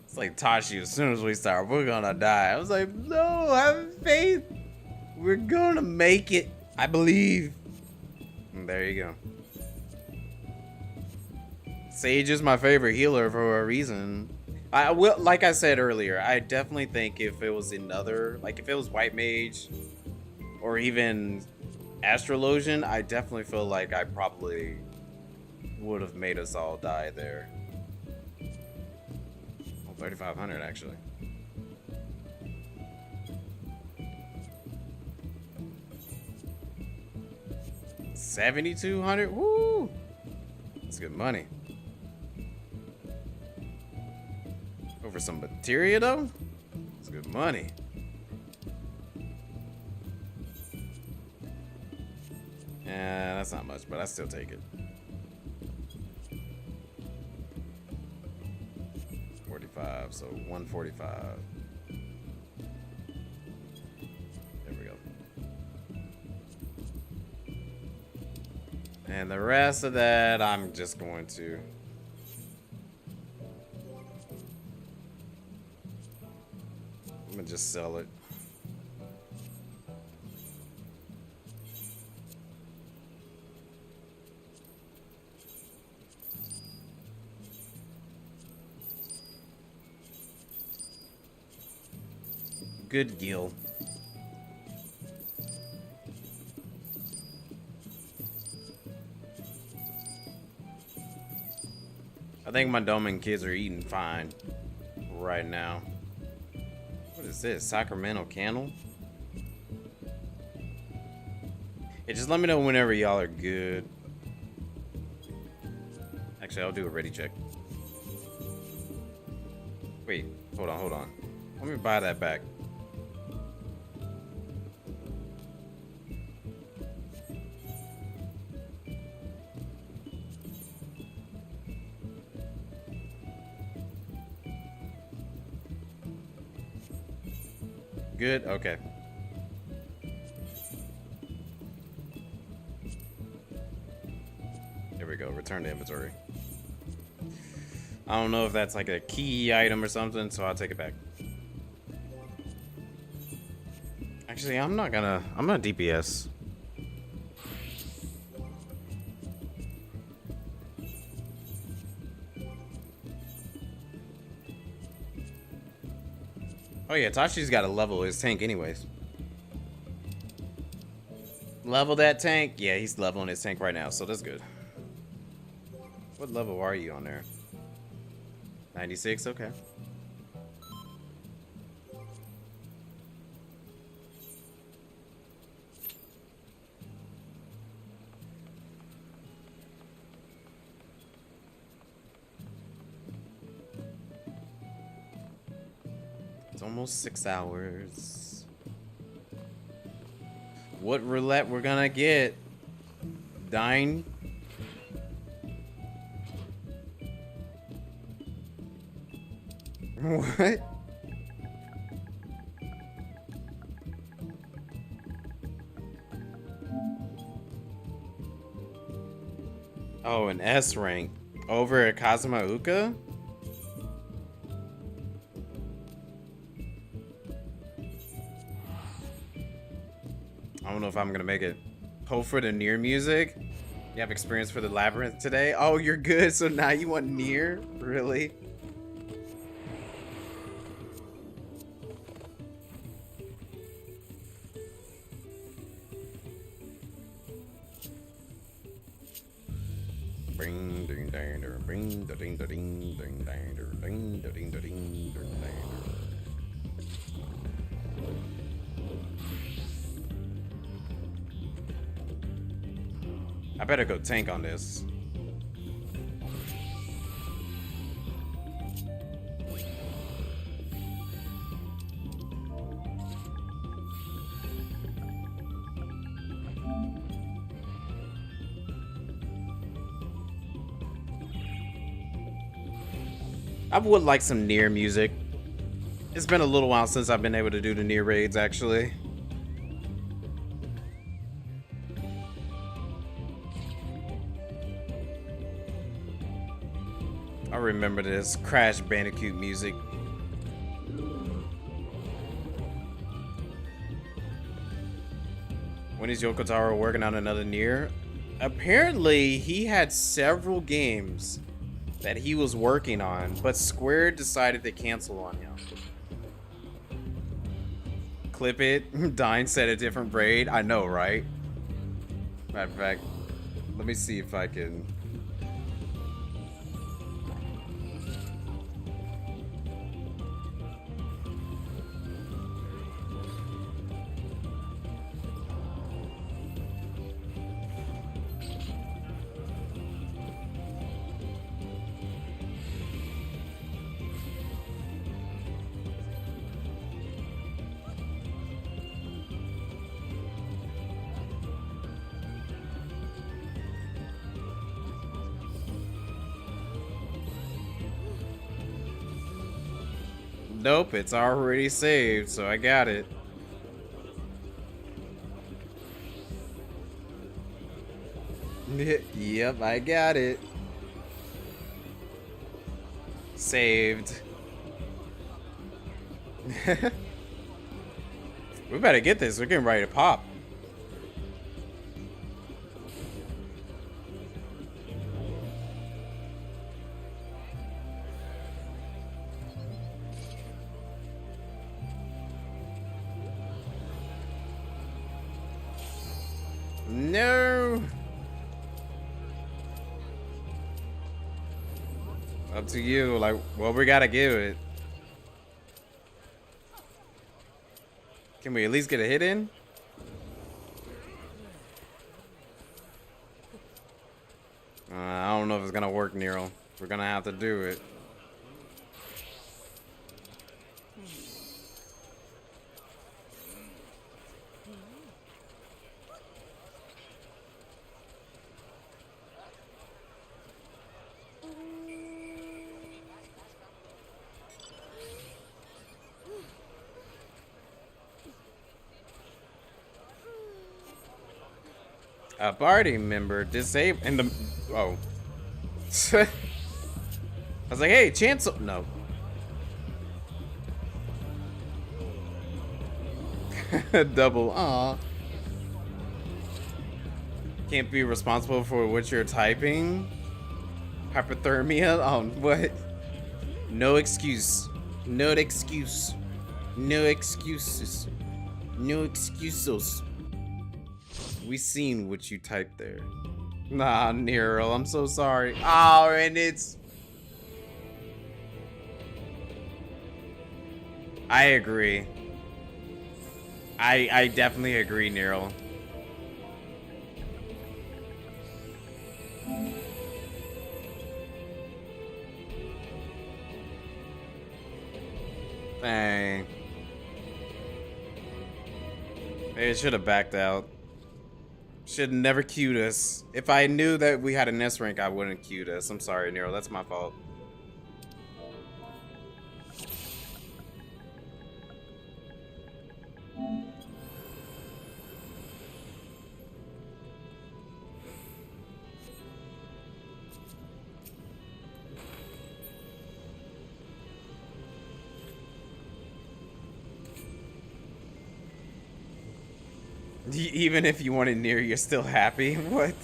It's like Tashi, as soon as we start, we're gonna die. I was like, no, have faith. We're gonna make it. I believe. There you go. Sage is my favorite healer for a reason. I will, like I said earlier, I definitely think if it was another, like if it was White Mage or even Astrologian, I definitely feel like I probably would have made us all die there. Oh, 3,500 actually. $7,200. Woo! That's good money. Over some materia though? That's good money. Yeah, that's not much, but I still take it. 45, so 145. There we go. And the rest of that, I'm just going to... I'm gonna just sell it. Good deal. I think my Doman kids are eating fine right now. What is this? Sacramento Candle? Yeah, just let me know whenever y'all are good. Actually, I'll do a ready check. Wait, hold on. Let me buy that back. Good? Okay. There we go. Return to inventory. I don't know if that's like a key item or something, so I'll take it back. Actually, I'm gonna DPS. Oh yeah, Tashi's got to level his tank anyways. Level that tank? Yeah, he's leveling his tank right now, so that's good. What level are you on there? 96? Okay. It's almost 6 hours. What roulette we're gonna get? Dine? What? Oh, an S rank over at Kazuma Uka? I don't know if I'm gonna make it. Hope for the near music. You have experience for the labyrinth today? Oh, you're good. So now you want near? Really? Bring ding ding bring da ding da ding ding ding ding da ding da ding ding. I better go tank on this. I would like some near music. It's been a little while since I've been able to do the near raids, actually. I remember this Crash Bandicoot music. When is Yoko Taro working on another near? apparently he had several games that he was working on, but Square decided to cancel on him. Clip it. Dine said a different braid. I know, right? Matter of fact, let me see if I can. Nope, it's already saved, so I got it. Yep, I got it. Saved. We better get this. We're getting ready to pop. No. Up to you. Like, well, we gotta give it. Can we at least get a hit in? I don't know if it's gonna work, Nero. We're gonna have to do it. A party member disabled in the. Oh. I was like, hey, Chancellor. No. Double. Aw. Can't be responsible for what you're typing. Hypothermia. Oh, what? No excuse. No excuse. No excuses. No excuses. We seen what you typed there. Nah, Nero, I'm so sorry. Oh, and it's... I agree. I definitely agree, Nero. Dang. They should have backed out. Should never queued us. If I knew that we had an S rank, I wouldn't queued us. I'm sorry, Nero. That's my fault. Even if you wanted near, you're still happy? What?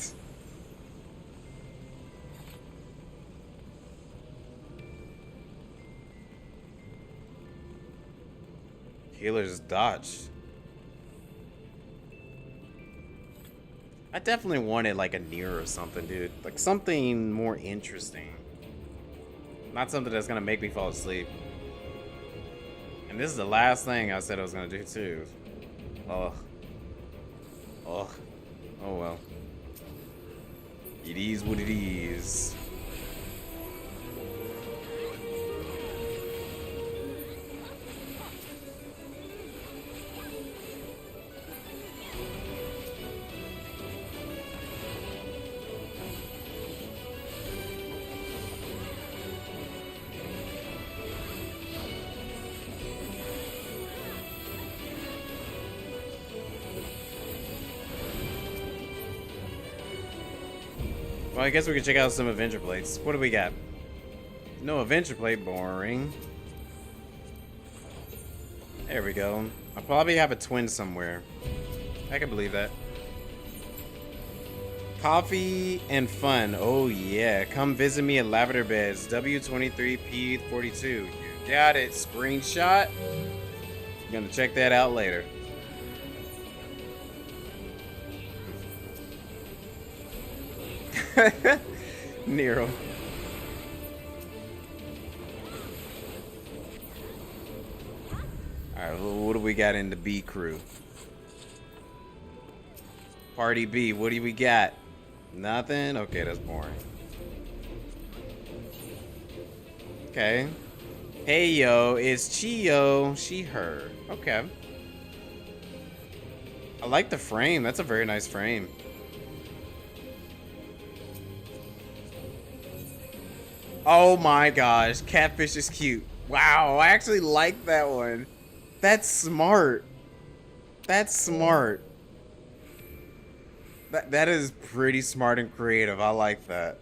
Healer's dodged. I definitely wanted like a near or something, dude. Like something more interesting. Not something that's gonna make me fall asleep. And this is the last thing I said I was gonna do too. Oh. Oh. Oh well. It is what it is. Well, I guess we could check out some Avenger plates. What do we got? No Avenger plate, boring. There we go. I'll probably have a twin somewhere. I can believe that. Coffee and fun. Oh yeah. Come visit me at Lavender Beds. W23P42. You got it. Screenshot. Gonna check that out later. Nero. Alright, what do we got in the B crew? Party B, what do we got? Nothing? Okay, that's boring. Okay. Hey yo, it's Chio, she, her. Okay. I like the frame. That's a very nice frame. Oh my gosh, Catfish is cute. Wow, I actually like that one. That's smart. That's smart. That is pretty smart and creative. I like that.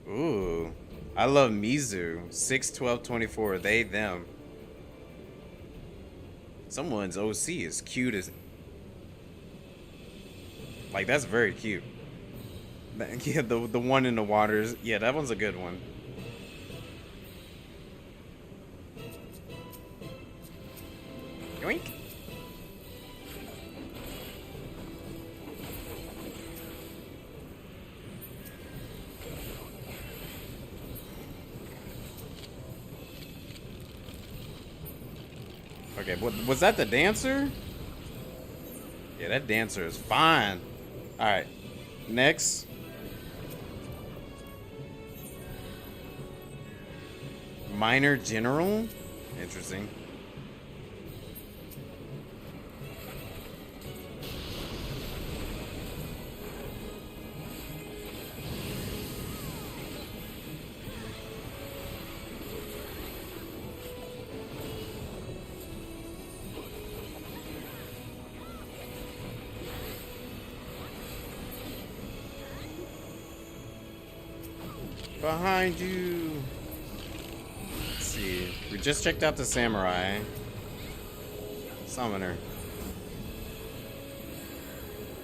Ooh. I love Mizu. 6, 12, 24. They, them. Someone's OC is cute as... Like, that's very cute. Yeah, the one in the waters. Yeah, that one's a good one. Yoink. Okay, was that the dancer? Yeah, that dancer is fine. Alright, next. Minor General? Interesting. Behind you. Let's see. We just checked out the samurai. Summoner.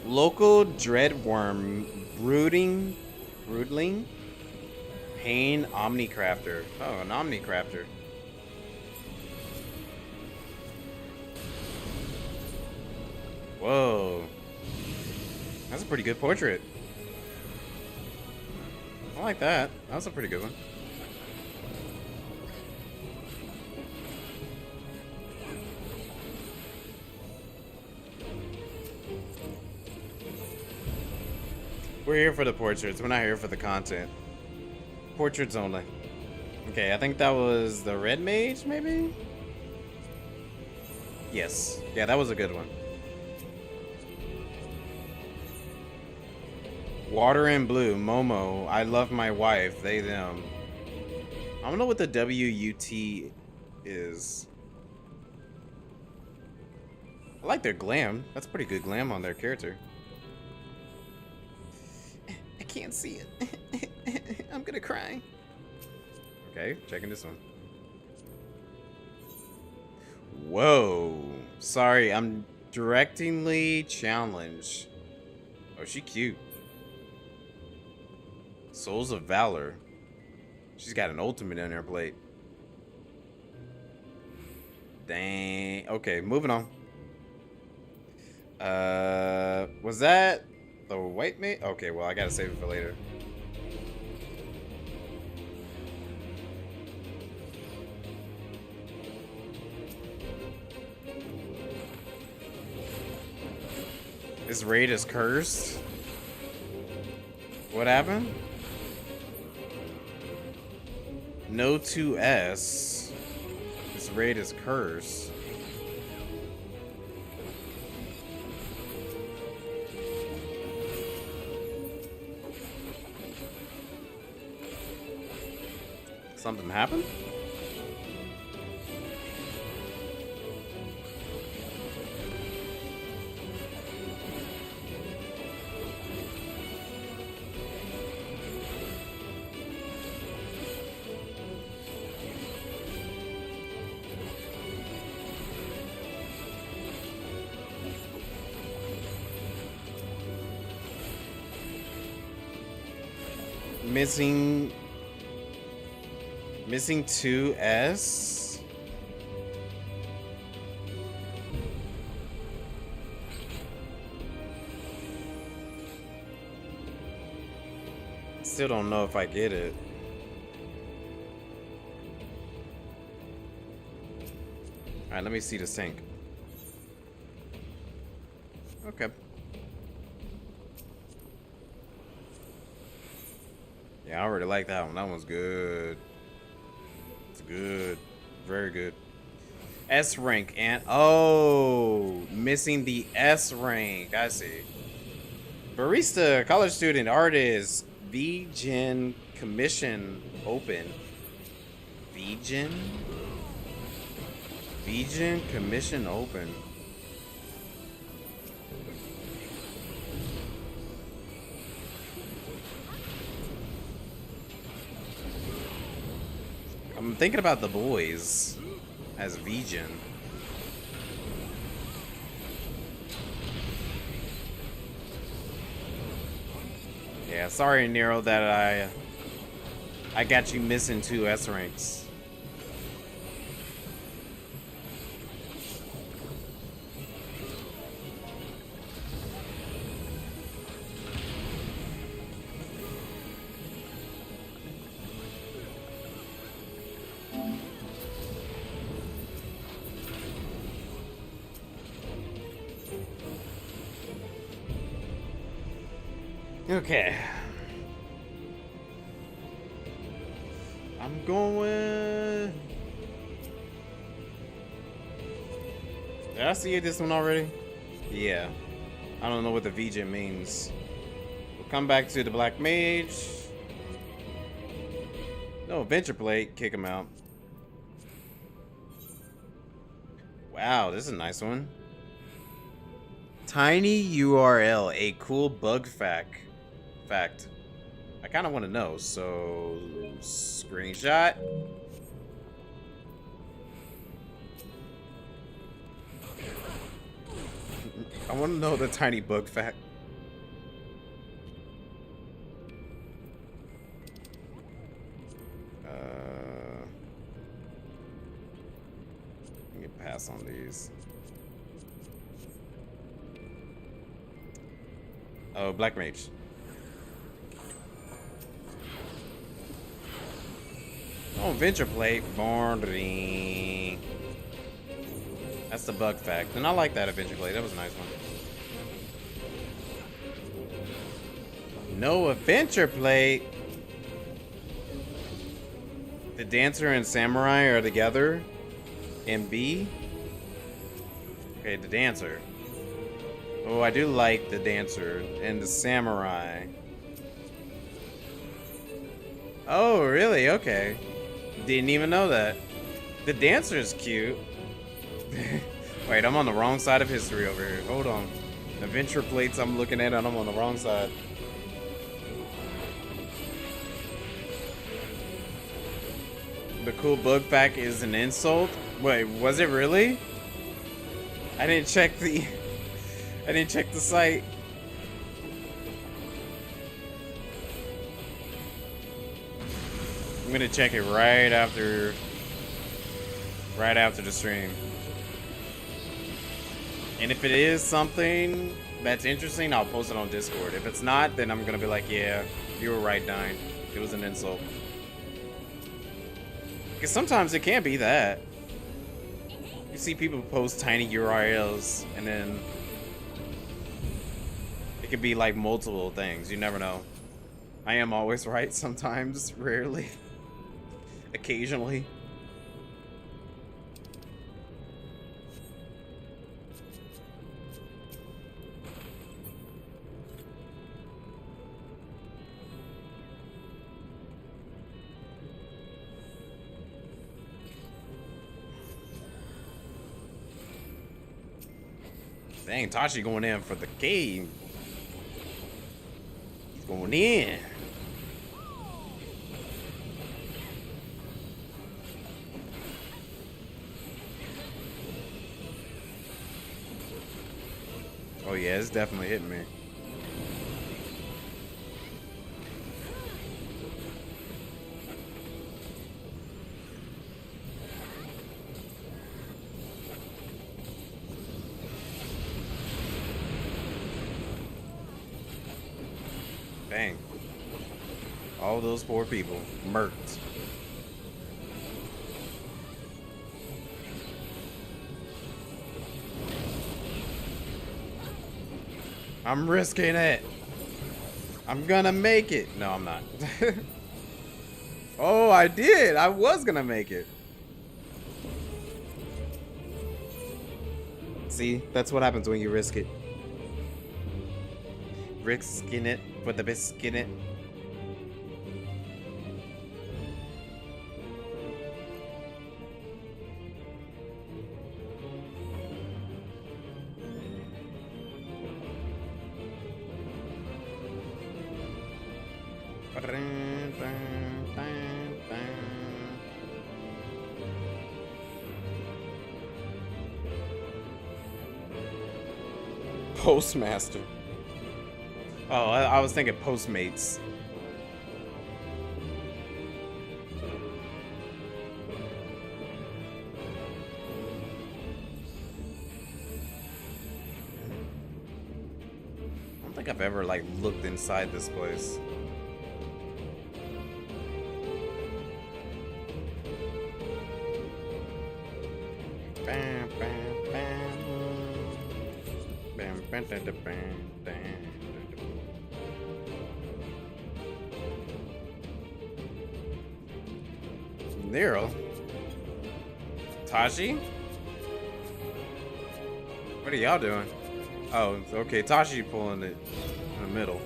Local dreadworm broodling. Pain Omnicrafter. Oh, an Omnicrafter. Whoa. That's a pretty good portrait. I like that. That was a pretty good one. We're here for the portraits. We're not here for the content. Portraits only. Okay, I think that was the red mage, maybe? Yes. Yeah, that was a good one. Water and blue, Momo, I love my wife, they, them. I don't know what the WUT is. I like their glam. That's pretty good glam on their character. I can't see it. I'm gonna cry. Okay, checking this one. Whoa. Sorry, I'm directingly challenged. Oh, she cute. Souls of Valor. She's got an ultimate on her plate. Dang. Okay, moving on. Was that the white mate? Okay, well, I gotta save it for later. This raid is cursed. What happened? No 2S. This raid is cursed. Something happened? Missing 2S. Still don't know if I get it. Alright, let me see the sync. Okay. Yeah, I already like that one. That one's good. It's good. Very good. S rank and oh, missing the S rank. I see. Barista, college student, artist, VGen commission open. VGen commission open. I'm thinking about the boys as VGen. Yeah, sorry Nero that I got you missing 2 S ranks. Okay. I'm going. Did I see this one already? Yeah. I don't know what the VJ means. We'll come back to the Black Mage. No, Adventure Plate. Kick him out. Wow, this is a nice one. Tiny URL, a cool bug fact. I kind of want to know, so screenshot. I want to know the tiny bug fact. Let me pass on these. Oh, Black Mage. Oh, Venture Plate. Boring. That's the bug fact. And I like that Adventure Plate. That was a nice one. No Adventure Plate. The Dancer and Samurai are together. And B. Okay, the Dancer. Oh, I do like the Dancer and the Samurai. Oh, really? Okay. Didn't even know that. The Dancer is cute. Wait, I'm on the wrong side of history over here. Hold on. Adventure Plates I'm looking at and I'm on the wrong side. The cool bug fact is an insult? Wait, was it really? I didn't check the site. I'm gonna check it right after the stream. And if it is something that's interesting, I'll post it on Discord. If it's not, then I'm gonna be like, yeah, you were right, Dine. It was an insult. Because sometimes it can't be that. You see people post tiny URLs and then it could be like multiple things. You never know. I am always right sometimes, rarely. Occasionally. Dang, Tashi going in for the cave. He's going in. Oh yeah, it's definitely hitting me. All those poor people. Murked. I'm risking it. I'm gonna make it. No, I'm not. Oh, I did. I was gonna make it. See, that's what happens when you risk it. Risking it for the biscuit in it. Postmaster. Oh, I was thinking Postmates. I don't think I've ever like looked inside this place. Bam, bam, bam. Bam, bam, bam, bam, bam. Nero? Tashi? What are y'all doing? Oh, okay, Tashi pulling it in the middle.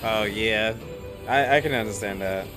Oh yeah, I can understand that.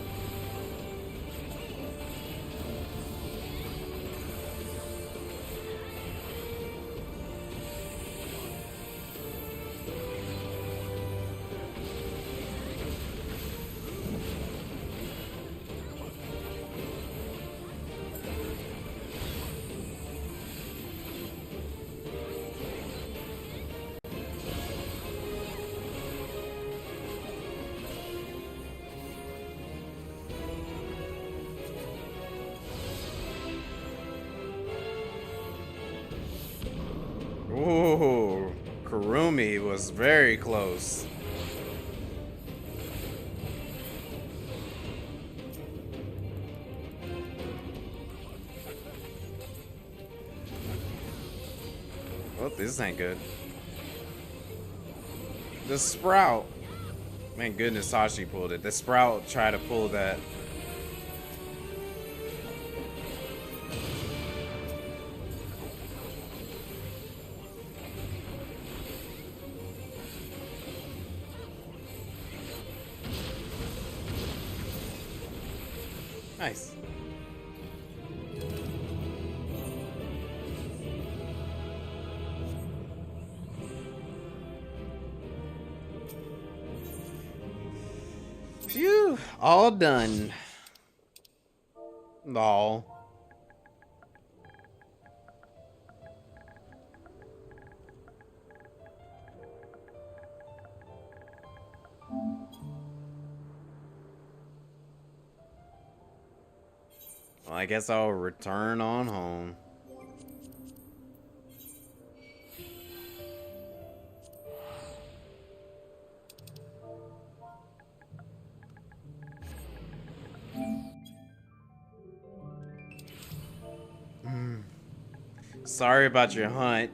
Ooh, Kurumi was very close. Oh, this ain't good. The Sprout. Man, goodness, Tashi pulled it. The Sprout tried to pull that. Nice. Phew, all done. All. Well, I guess I'll return on home. Sorry about your hunt,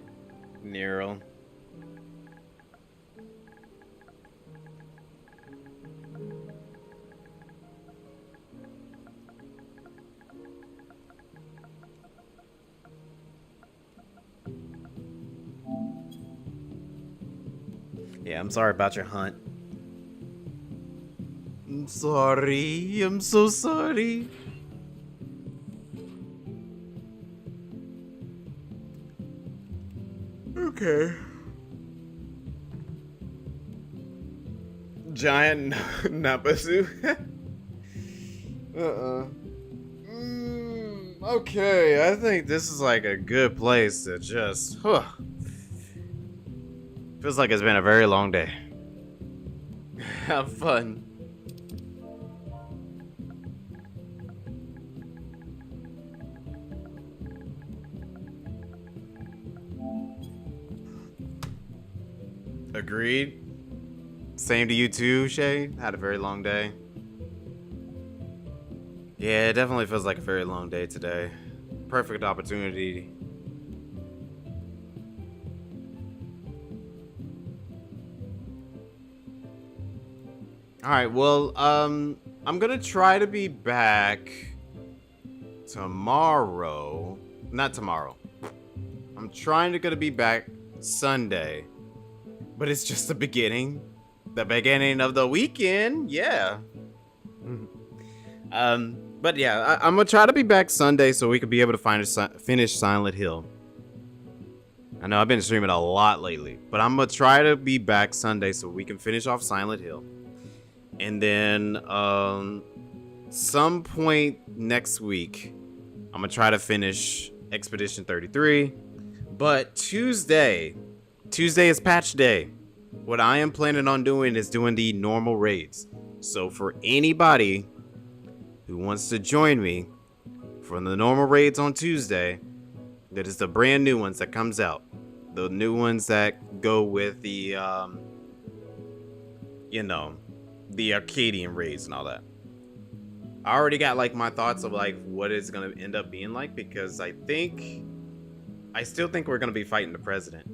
Nero. Yeah, I'm sorry about your hunt. I'm sorry. I'm so sorry. Okay. Giant Nabasu. Okay, I think this is like a good place to just. Feels like it's been a very long day. Have fun. Agreed. Same to you too, Shay. Had a very long day. Yeah, it definitely feels like a very long day today. Perfect opportunity. Alright, well, I'm gonna try to be back tomorrow. Not tomorrow. I'm trying to gonna be back Sunday. But it's just the beginning. The beginning of the weekend, yeah. But yeah, I'm gonna try to be back Sunday so we could be able to finish Silent Hill. I know I've been streaming a lot lately, but I'm gonna try to be back Sunday so we can finish off Silent Hill. And then, some point next week, I'm gonna try to finish Expedition 33. But Tuesday is patch day. What I am planning on doing is doing the normal raids. So for anybody who wants to join me for the normal raids on Tuesday, that is the brand new ones that comes out. The new ones that go with the, you know, the Arcadian raids and all that. I already got like my thoughts of like what it's gonna end up being like, because I still think we're gonna be fighting the president.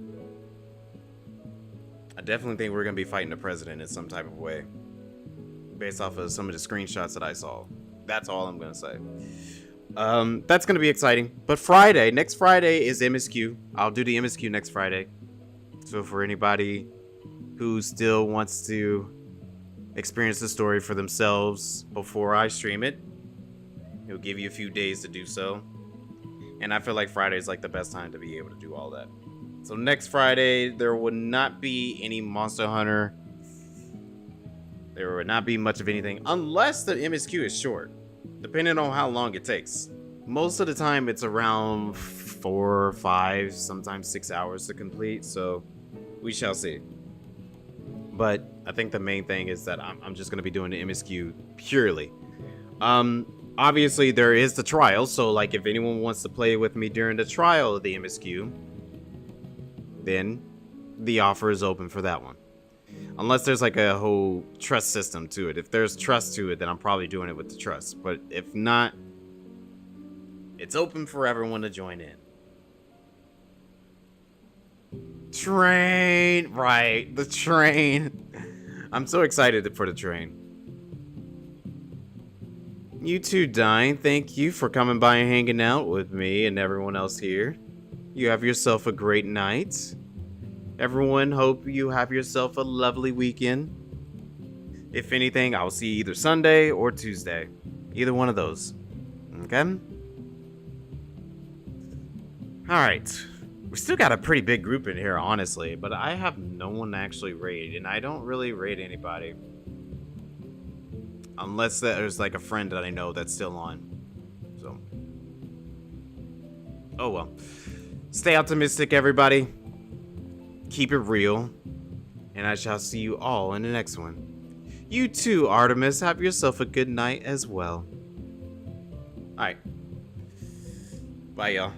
I definitely think we're gonna be fighting the president in some type of way, based off of some of the screenshots that I saw. That's all I'm gonna say. That's gonna be exciting. But next Friday is MSQ. I'll do the MSQ next Friday. So for anybody who still wants to experience the story for themselves before I stream it, it'll give you a few days to do so. And I feel like Friday is like the best time to be able to do all that. So next Friday, there will not be any Monster Hunter. There will not be much of anything, unless the MSQ is short, depending on how long it takes. Most of the time, it's around 4 or 5, sometimes 6 hours to complete, so we shall see. But I think the main thing is that I'm just going to be doing the MSQ purely. Obviously, there is the trial, so like if anyone wants to play with me during the trial of the MSQ, then the offer is open for that one. Unless there's like a whole trust system to it. If there's trust to it, then I'm probably doing it with the trust. But if not, it's open for everyone to join in. Train! Right, the train. I'm so excited for the train. You too, Dine. Thank you for coming by and hanging out with me and everyone else here. You have yourself a great night. Everyone, hope you have yourself a lovely weekend. If anything, I'll see you either Sunday or Tuesday. Either one of those. Okay? Alright. We still got a pretty big group in here, honestly. But I have no one to actually raid. And I don't really raid anybody. Unless there's like a friend that I know that's still on. So. Oh well. Stay optimistic, everybody. Keep it real. And I shall see you all in the next one. You too, Artemis. Have yourself a good night as well. Alright. Bye, y'all.